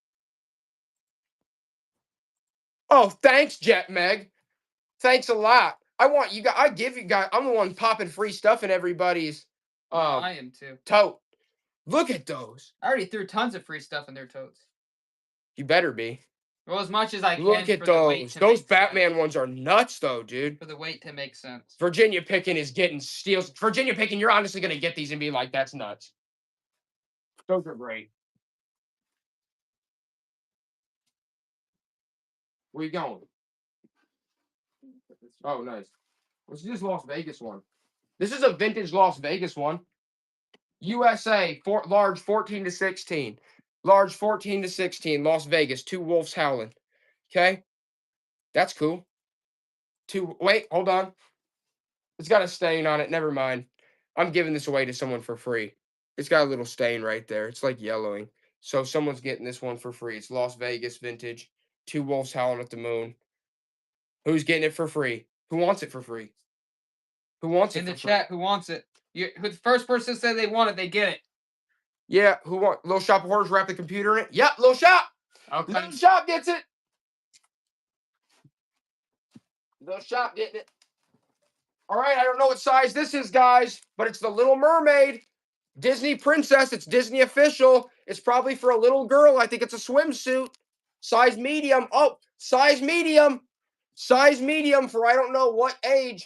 Oh, thanks, Jet Meg. Thanks a lot. I give you guys, I'm the one popping free stuff in everybody's I am too. tote. Look at those. I already threw tons of free stuff in their totes. You better be. Well, as much as I can. Look at for the weight those. to Those make Batman sense. ones are nuts, though, dude. For the weight to make sense. Virginia Picken is getting steals. Virginia Picken, you're honestly going to get these and be like, that's nuts. Those are great. Where you going? Oh, nice. Let's do this Las Vegas one. This is a vintage Las Vegas one. USA, large 14 to 16. Large 14 to 16, Las Vegas. 2 wolves howling. Okay? That's cool. Wait, hold on. It's got a stain on it. Never mind. I'm giving this away to someone for free. It's got a little stain right there. It's like yellowing. So someone's getting this one for free. It's Las Vegas vintage. 2 wolves howling at the moon. Who's getting it for free? Who wants it for free? Who wants it in the for free? chat? Who wants it? Who the first person said they want it, they get it. Yeah, who want Little Shop of Horrors wrap the computer in it? Yep, Little Shop. Okay. Little Shop gets it. Little Shop getting it. All right, I don't know what size this is, guys, but it's the Little Mermaid. Disney princess. It's Disney official. It's probably for a little girl. I think it's a swimsuit. Size medium. Oh, size medium. Size medium for I don't know what age.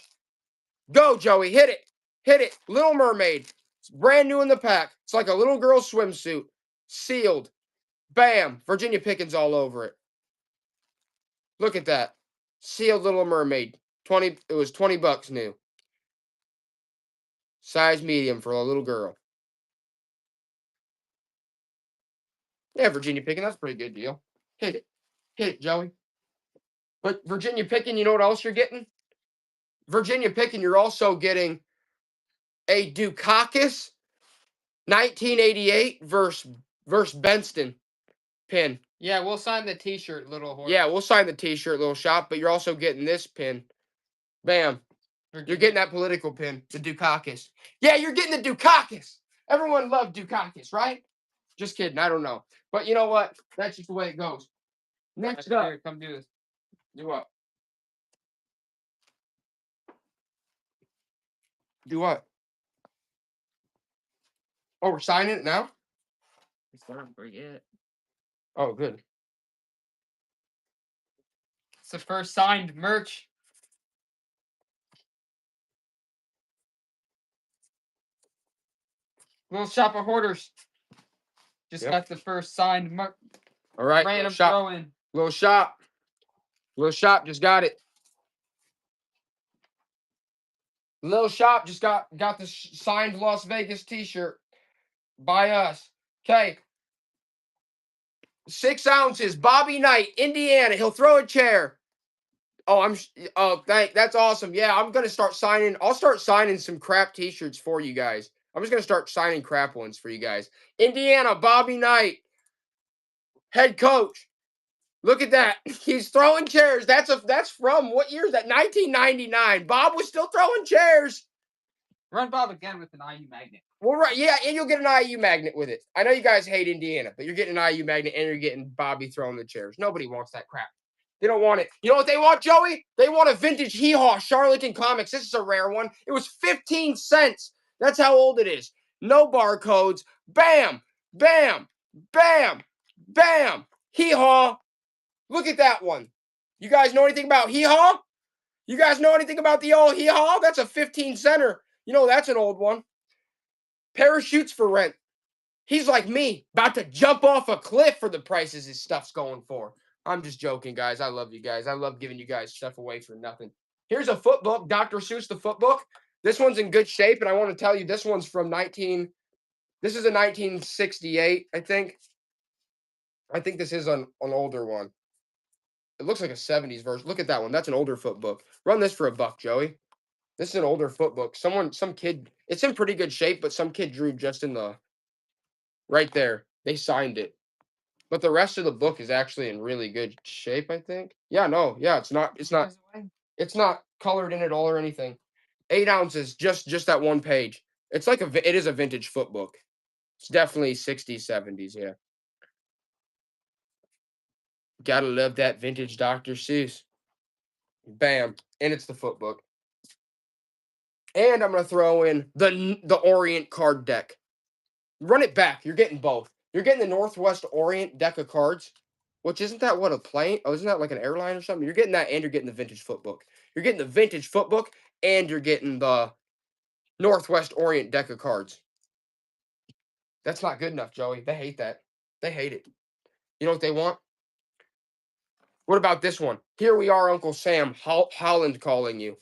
Go, Joey. Hit it. Hit it. Little Mermaid. It's brand new in the pack. It's like a little girl's swimsuit. Sealed. Bam. Virginia Pickens all over it. Look at that. Sealed Little Mermaid. It was $20 new. Size medium for a little girl. Yeah, Virginia Picken, that's a pretty good deal. Hit it. Hit it, Joey. But Virginia Picken, you know what else you're getting? Virginia Picken, you're also getting a Dukakis 1988 versus Benston pin. Yeah, we'll sign the t-shirt, Little Horse. Yeah, we'll sign the t-shirt, Little Shop, but you're also getting this pin. Bam. You're getting that political pin, the Dukakis. Yeah, you're getting the Dukakis. Everyone loved Dukakis, right? Just kidding. I don't know. But you know what? That's just the way it goes. Next up. Here, come do this. Do what? Do what? Oh, we're signing it now? Don't forget. Oh, good. It's the first signed merch. Little Shop of Hoarders. Just got the first signed merch. All right. Random throw in. Little shop. Little shop just got it. Little shop just got the signed Las Vegas t-shirt by us. Okay. 6 ounces. Bobby Knight, Indiana. He'll throw a chair. Oh, that's awesome. Yeah, I'm gonna start signing. I'll start signing some crap t-shirts for you guys. I'm just gonna start signing crap ones for you guys. Indiana, Bobby Knight, head coach. Look at that. He's throwing chairs. That's from what year is that? 1999. Bob was still throwing chairs. Run Bob again with an IU magnet. Well, right, yeah, and you'll get an IU magnet with it. I know you guys hate Indiana, but you're getting an IU magnet and you're getting Bobby throwing the chairs. Nobody wants that crap. They don't want it. You know what they want, Joey? They want a vintage Hee-Haw Charlatan Comics. This is a rare one. It was 15 cents. That's how old it is. No barcodes. Bam, bam, bam, bam. Hee-Haw. Look at that one. You guys know anything about Hee-Haw? You guys know anything about the old Hee-Haw? That's a 15-center. You know that's an old one. Parachutes for rent. He's like me, about to jump off a cliff for the prices his stuff's going for. I'm just joking, guys. I love you guys. I love giving you guys stuff away for nothing. Here's a foot book, Dr. Seuss, the foot book. This one's in good shape, and I want to tell you this one's from this is a 1968, I think. I think this is an older one. It looks like a 70s version. Look at that one. That's an older foot book. Run this for $1, Joey. This is an older foot book. Some kid, it's in pretty good shape, but some kid drew just in the, right there. They signed it. But the rest of the book is actually in really good shape, I think. Yeah, no, yeah, it's not colored in at all or anything. 8 ounces, just that one page. It's like it is a vintage foot book. It's definitely 60s, 70s, yeah. Gotta love that vintage Dr. Seuss. Bam. And it's the foot book. And I'm going to throw in the Orient card deck. Run it back. You're getting both. You're getting the Northwest Orient deck of cards, which isn't that what a plane? Oh, isn't that like an airline or something? You're getting that and you're getting the vintage foot book. You're getting the vintage foot book and you're getting the Northwest Orient deck of cards. That's not good enough, Joey. They hate that. They hate it. You know what they want? What about this one? Here we are, Uncle Sam, Holland calling you.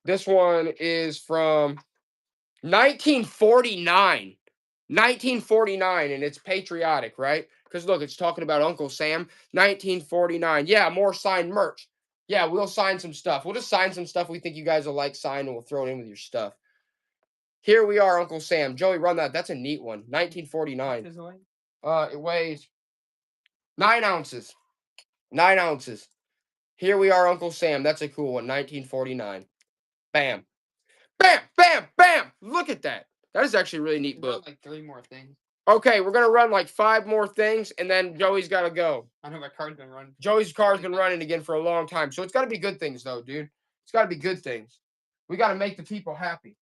This one is from 1949. 1949, and it's patriotic, right? Because look, it's talking about Uncle Sam. 1949. Yeah, more signed merch. Yeah, we'll sign some stuff. We'll just sign some stuff we think you guys will like sign, and we'll throw it in with your stuff. Here we are, Uncle Sam. Joey, run that. That's a neat one. 1949. It weighs 9 ounces. 9 ounces. Here we are, Uncle Sam. That's a cool one. 1949. Bam. Bam, bam, bam. Look at that. That is actually a really neat book. Like 3 more things. Okay, we're going to run like 5 more things, and then Joey's got to go. I know my card's been running. Joey's card's been running again for a long time. So it's got to be good things, though, dude. It's got to be good things. We got to make the people happy.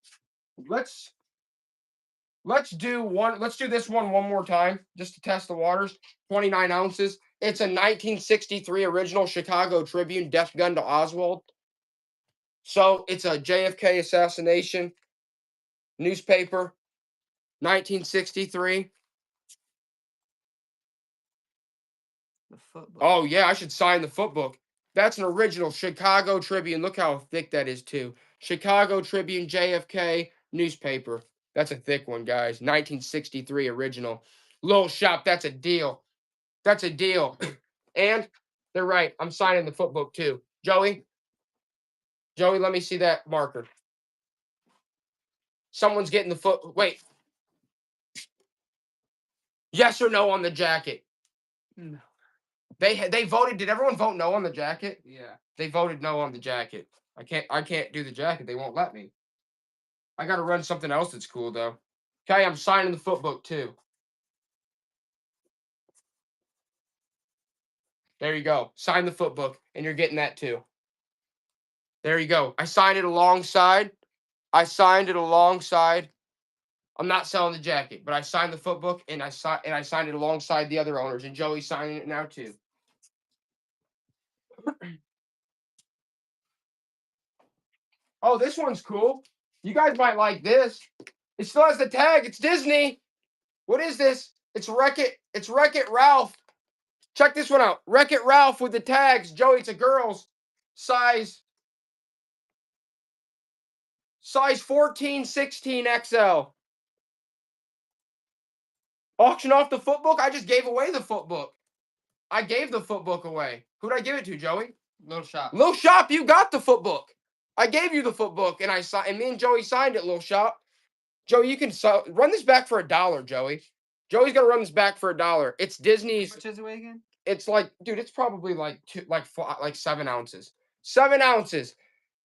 Let's do this one more time, just to test the waters. 29 ounces. It's a 1963 original Chicago Tribune, Death Gun to Oswald. So it's a JFK assassination newspaper, 1963. The foot book. Oh, yeah, I should sign the foot book. That's an original Chicago Tribune. Look how thick that is, too. Chicago Tribune, JFK newspaper. That's a thick one, guys. 1963 original. Little shop, that's a deal. That's a deal. And they're right. I'm signing the foot book, too. Joey, let me see that marker. Someone's getting the foot. Wait. Yes or no on the jacket? No. They voted. Did everyone vote no on the jacket? Yeah. They voted no on the jacket. I can't do the jacket. They won't let me. I got to run something else that's cool, though. Okay, I'm signing the foot book, too. There you go. Sign the foot book, and you're getting that, too. There you go. I signed it alongside. I'm not selling the jacket, but I signed the foot book, and I signed it alongside the other owners, and Joey's signing it now, too. Oh, this one's cool. You guys might like this. It still has the tag. It's Disney. What is this? It's Wreck-It Ralph. Check this one out. Wreck-It Ralph with the tags. Joey, it's a girl's size 14, 16 XL. Auction off the foot book? I just gave away the foot book. I gave the foot book away. Who'd I give it to, Joey? Little Shop. Little Shop, you got the foot book. I gave you the foot book, and me and Joey signed it, Little Shop. Joey, you can run this back for $1, Joey. Joey's gonna run this back for $1. It's Disney's. Which is it again? It's like, dude, it's probably like 7 ounces. 7 ounces.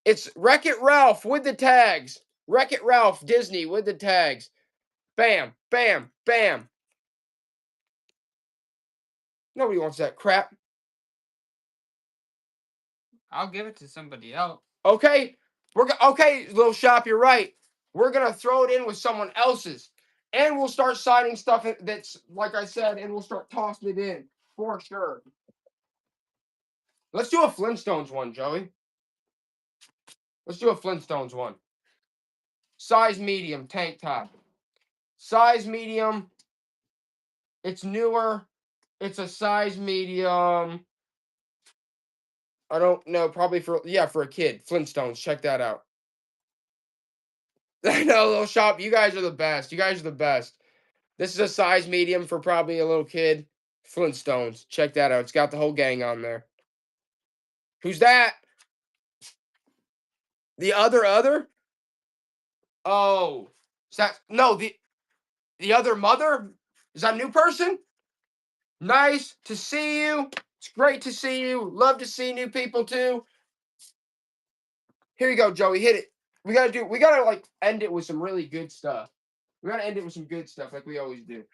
It's Wreck-It Ralph with the tags. Wreck-It Ralph Disney with the tags. Bam, bam, bam. Nobody wants that crap. I'll give it to somebody else. Okay, okay, Little Shop, you're right. We're gonna throw it in with someone else's, and we'll start signing stuff that's like I said, and we'll start tossing it in for sure. Let's do a Flintstones one, Joey. Let's do a Flintstones one. Size medium tank top. Size medium. It's newer. It's a size medium. I don't know. Probably for a kid. Flintstones. Check that out. I know, Little Shop. You guys are the best. You guys are the best. This is a size medium for probably a little kid. Flintstones. Check that out. It's got the whole gang on there. Who's that? The other? Oh. Is that no, the other mother? Is that a new person? Nice to see you. It's great to see you. Love to see new people too. Here you go, Joey. Hit it. We gotta like end it with some really good stuff. We gotta end it with some good stuff like we always do.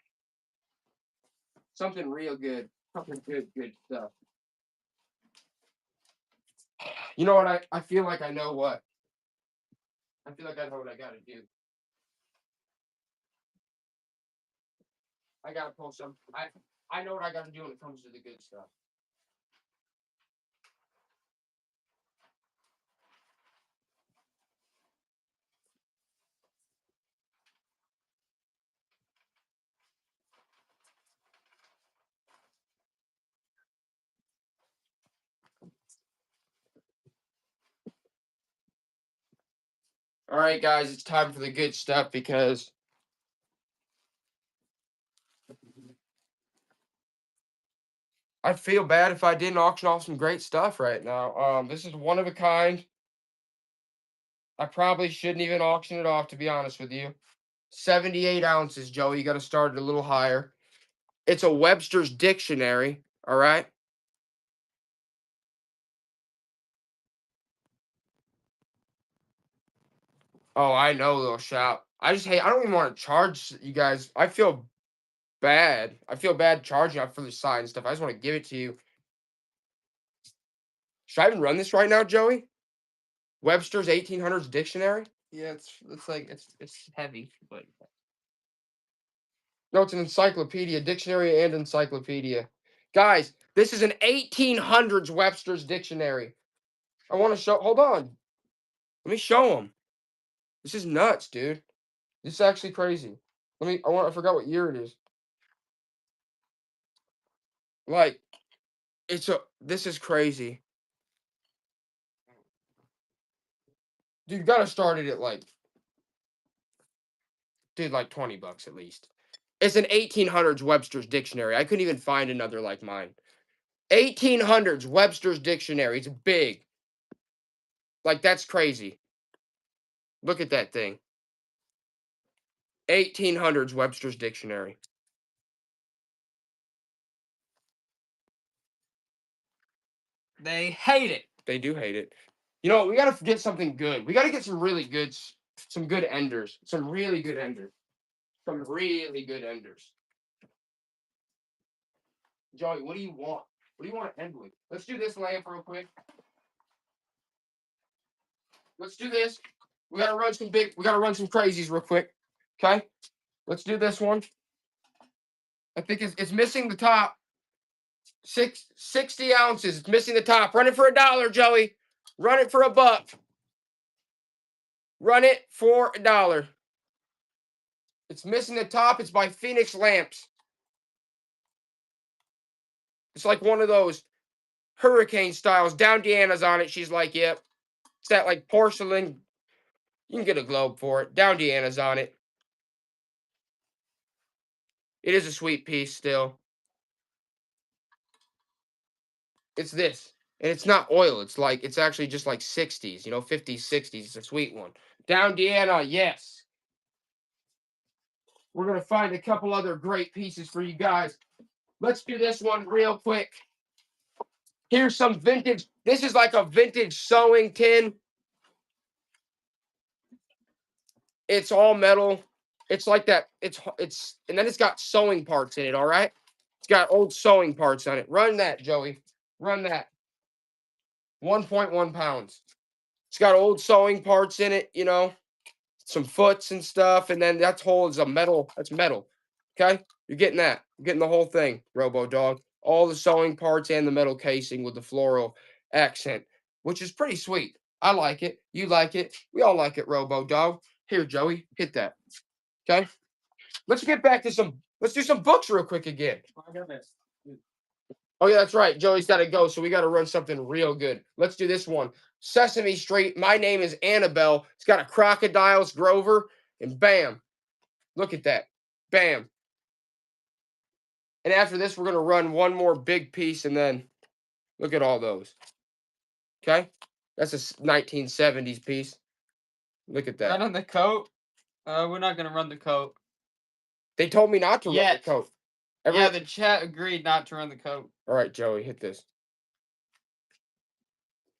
Something real good. Something good stuff. You know what? I feel like I know what. I feel like I know what I gotta do. I gotta pull some. I know what I gotta do when it comes to the good stuff. All right, guys, it's time for the good stuff because I'd feel bad if I didn't auction off some great stuff right now. This is one of a kind. I probably shouldn't even auction it off, to be honest with you. 78 ounces, Joey. You got to start it a little higher. It's a Webster's Dictionary, all right? Oh, I know, Little Shop. I don't even want to charge you guys. I feel bad. I feel bad charging out for the sign stuff. I just want to give it to you. Should I even run this right now, Joey? Webster's 1800s Dictionary? Yeah, it's like it's heavy, but No, it's an encyclopedia, dictionary and encyclopedia. Guys, this is an 1800s Webster's Dictionary. I want to show. Hold on. Let me show them. This is nuts, dude. This is actually crazy. I forgot what year it is. Like, this is crazy. Dude, you gotta start it at like $20 at least. It's an 1800s Webster's Dictionary. I couldn't even find another like mine. 1800s Webster's Dictionary. It's big. Like, that's crazy. Look at that thing. 1800s Webster's Dictionary. they hate it. They do hate it. You know, we gotta get something good. We gotta get some really good, some good enders. Some really good enders. Some really good enders. Joey, what do you want? What do you want to end with? Let's do this layup real quick. Let's do this. We gotta run some crazies real quick. Okay? Let's do this one. I think it's missing the top. 60 ounces. It's missing the top. Run it for $1, Joey. Run it for $1. Run it for $1. It's missing the top. It's by Phoenix Lamps. It's like one of those hurricane styles. Down Deanna's on it. She's like, yep. It's that like porcelain. You can get a globe for it. Down Deanna's on it. It is a sweet piece still. It's this. And it's not oil. It's actually just like 60s, 50s, 60s. It's a sweet one. Down Deanna, yes. We're going to find a couple other great pieces for you guys. Let's do this one real quick. Here's some vintage. This is like a vintage sewing tin. It's all metal. It's like that. And then it's got sewing parts in it, all right? It's got old sewing parts on it. Run that, Joey. Run that. 1.1 pounds. It's got old sewing parts in it, some foots and stuff. And then that's whole is a metal. That's metal. Okay? You're getting that. You're getting the whole thing, Robo Dog. All the sewing parts and the metal casing with the floral accent, which is pretty sweet. I like it. You like it. We all like it, Robo Dog. Here, Joey, hit that. Okay? Let's get back to let's do some books real quick again. Oh, yeah, that's right. Joey's got to go, so we got to run something real good. Let's do this one. Sesame Street. My name is Annabelle. It's got a crocodile's Grover, and bam. Look at that. Bam. And after this, we're going to run one more big piece, and then look at all those. Okay? That's a 1970s piece. Look at that. Run on the coat? We're not going to run the coat. They told me not to run the coat. Yeah, the chat agreed not to run the coat. All right, Joey, hit this.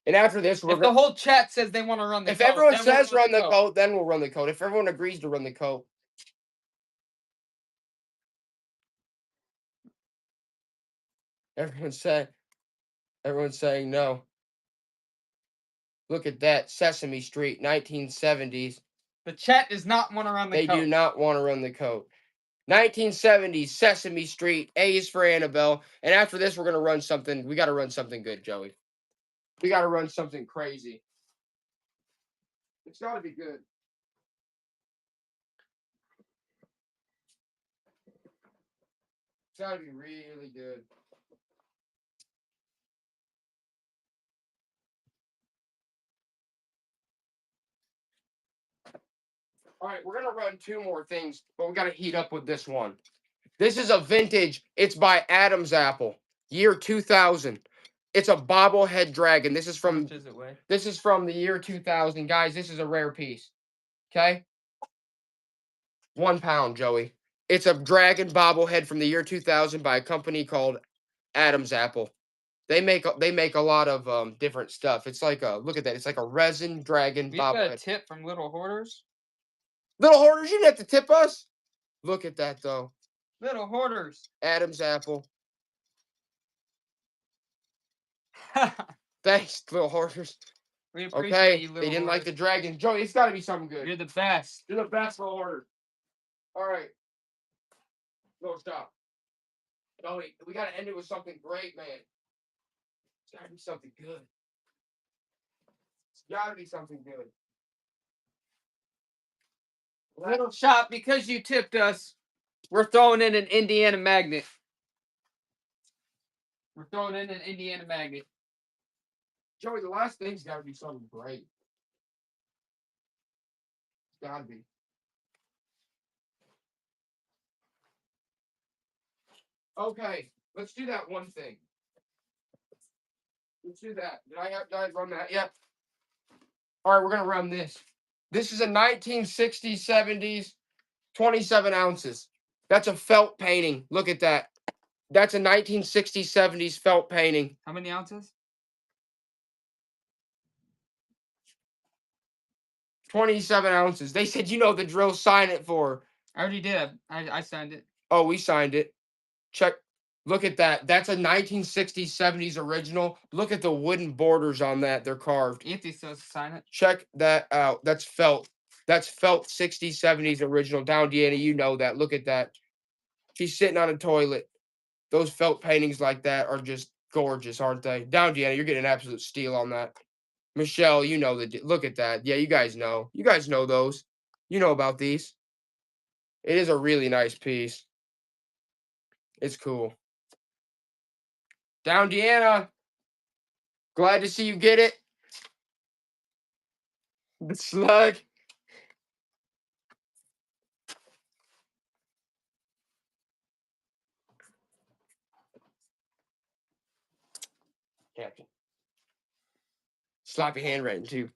And after this, if the whole chat says they want to run the coat. If everyone says run the coat, then we'll run the coat. If everyone agrees to run the coat. Everyone's saying no. Look at that. Sesame Street, 1970s. The chat does not want to run the coat. They do not want to run the coat. 1970s, Sesame Street, A is for Annabelle. And after this, we're going to run something. We got to run something good, Joey. We got to run something crazy. It's got to be good. It's got to be really good. All right, we're going to run two more things, but we got to heat up with this one. This is a vintage. It's by Adam's Apple, year 2000. It's a bobblehead dragon. This is from the year 2000. Guys, this is a rare piece. Okay? 1 pound, Joey. It's a dragon bobblehead from the year 2000 by a company called Adam's Apple. They make a lot of different stuff. It's like look at that. It's like a resin dragon bobblehead. We got a tip from Little Hoarders. Little Hoarders, you didn't have to tip us. Look at that though. Little Hoarders. Adam's Apple. Thanks, Little Hoarders. We appreciate you, Little They didn't Hoarders. Like the dragon. Joey, it's got to be something good. You're the best. You're the best, Little Hoarders. All right. No, stop. Joey, we got to end it with something great, man. It's got to be something good. It's got to be something good. Little shop, because you tipped us, we're throwing in an Indiana magnet. We're throwing in an Indiana magnet. Joey, the last thing's got to be something great. It's got to be. Okay, let's do that one thing. Let's do that. Did I run that? Yep. All right, we're going to run this. This is a 1960s, 70s, 27 ounces. That's a felt painting. Look at that. That's a 1960s, 70s felt painting. How many ounces? 27 ounces. They said, you know the drill, sign it for. I already did. I signed it. Oh, we signed it. Check. Look at that. That's a 1960s, 70s original. Look at the wooden borders on that. They're carved. Anthony says sign it. Check that out. That's felt. That's felt 60s, 70s original. Down, Deanna, you know that. Look at that. She's sitting on a toilet. Those felt paintings like that are just gorgeous, aren't they? Down, Deanna, you're getting an absolute steal on that. Michelle, you know the. Look at that. Yeah, you guys know. You guys know those. You know about these. It is a really nice piece. It's cool. Down Deanna. Glad to see you get it. The slug. Captain. Sloppy handwriting too.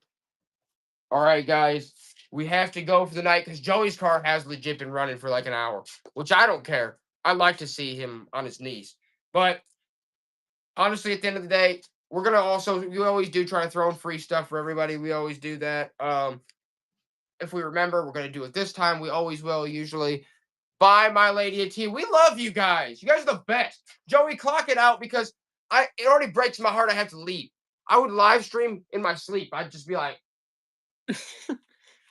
All right, guys. We have to go for the night because Joey's car has legit been running for like an hour, which I don't care. I like to see him on his knees. But honestly, at the end of the day, we're gonna also we always do try to throw in free stuff for everybody. We always do that. If we remember, we're gonna do it this time. We always will, usually. Buy My Lady a tea. We love you guys. You guys are the best. Joey, clock it out because it already breaks my heart I have to leave. I would live stream in my sleep. I'd just be like,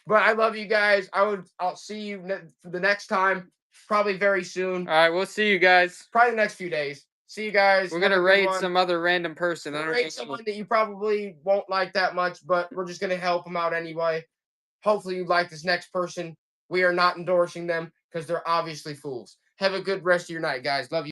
but I love you guys. I'll see you for the next time, probably very soon. All right, we'll see you guys. Probably the next few days. See you guys. We're Have a gonna good raid one. some other random person. I don't Raid know. someone that you probably won't like that much, but we're just gonna help them out anyway. Hopefully you like this next person. We are not endorsing them because they're obviously fools. Have a good rest of your night, guys. Love you.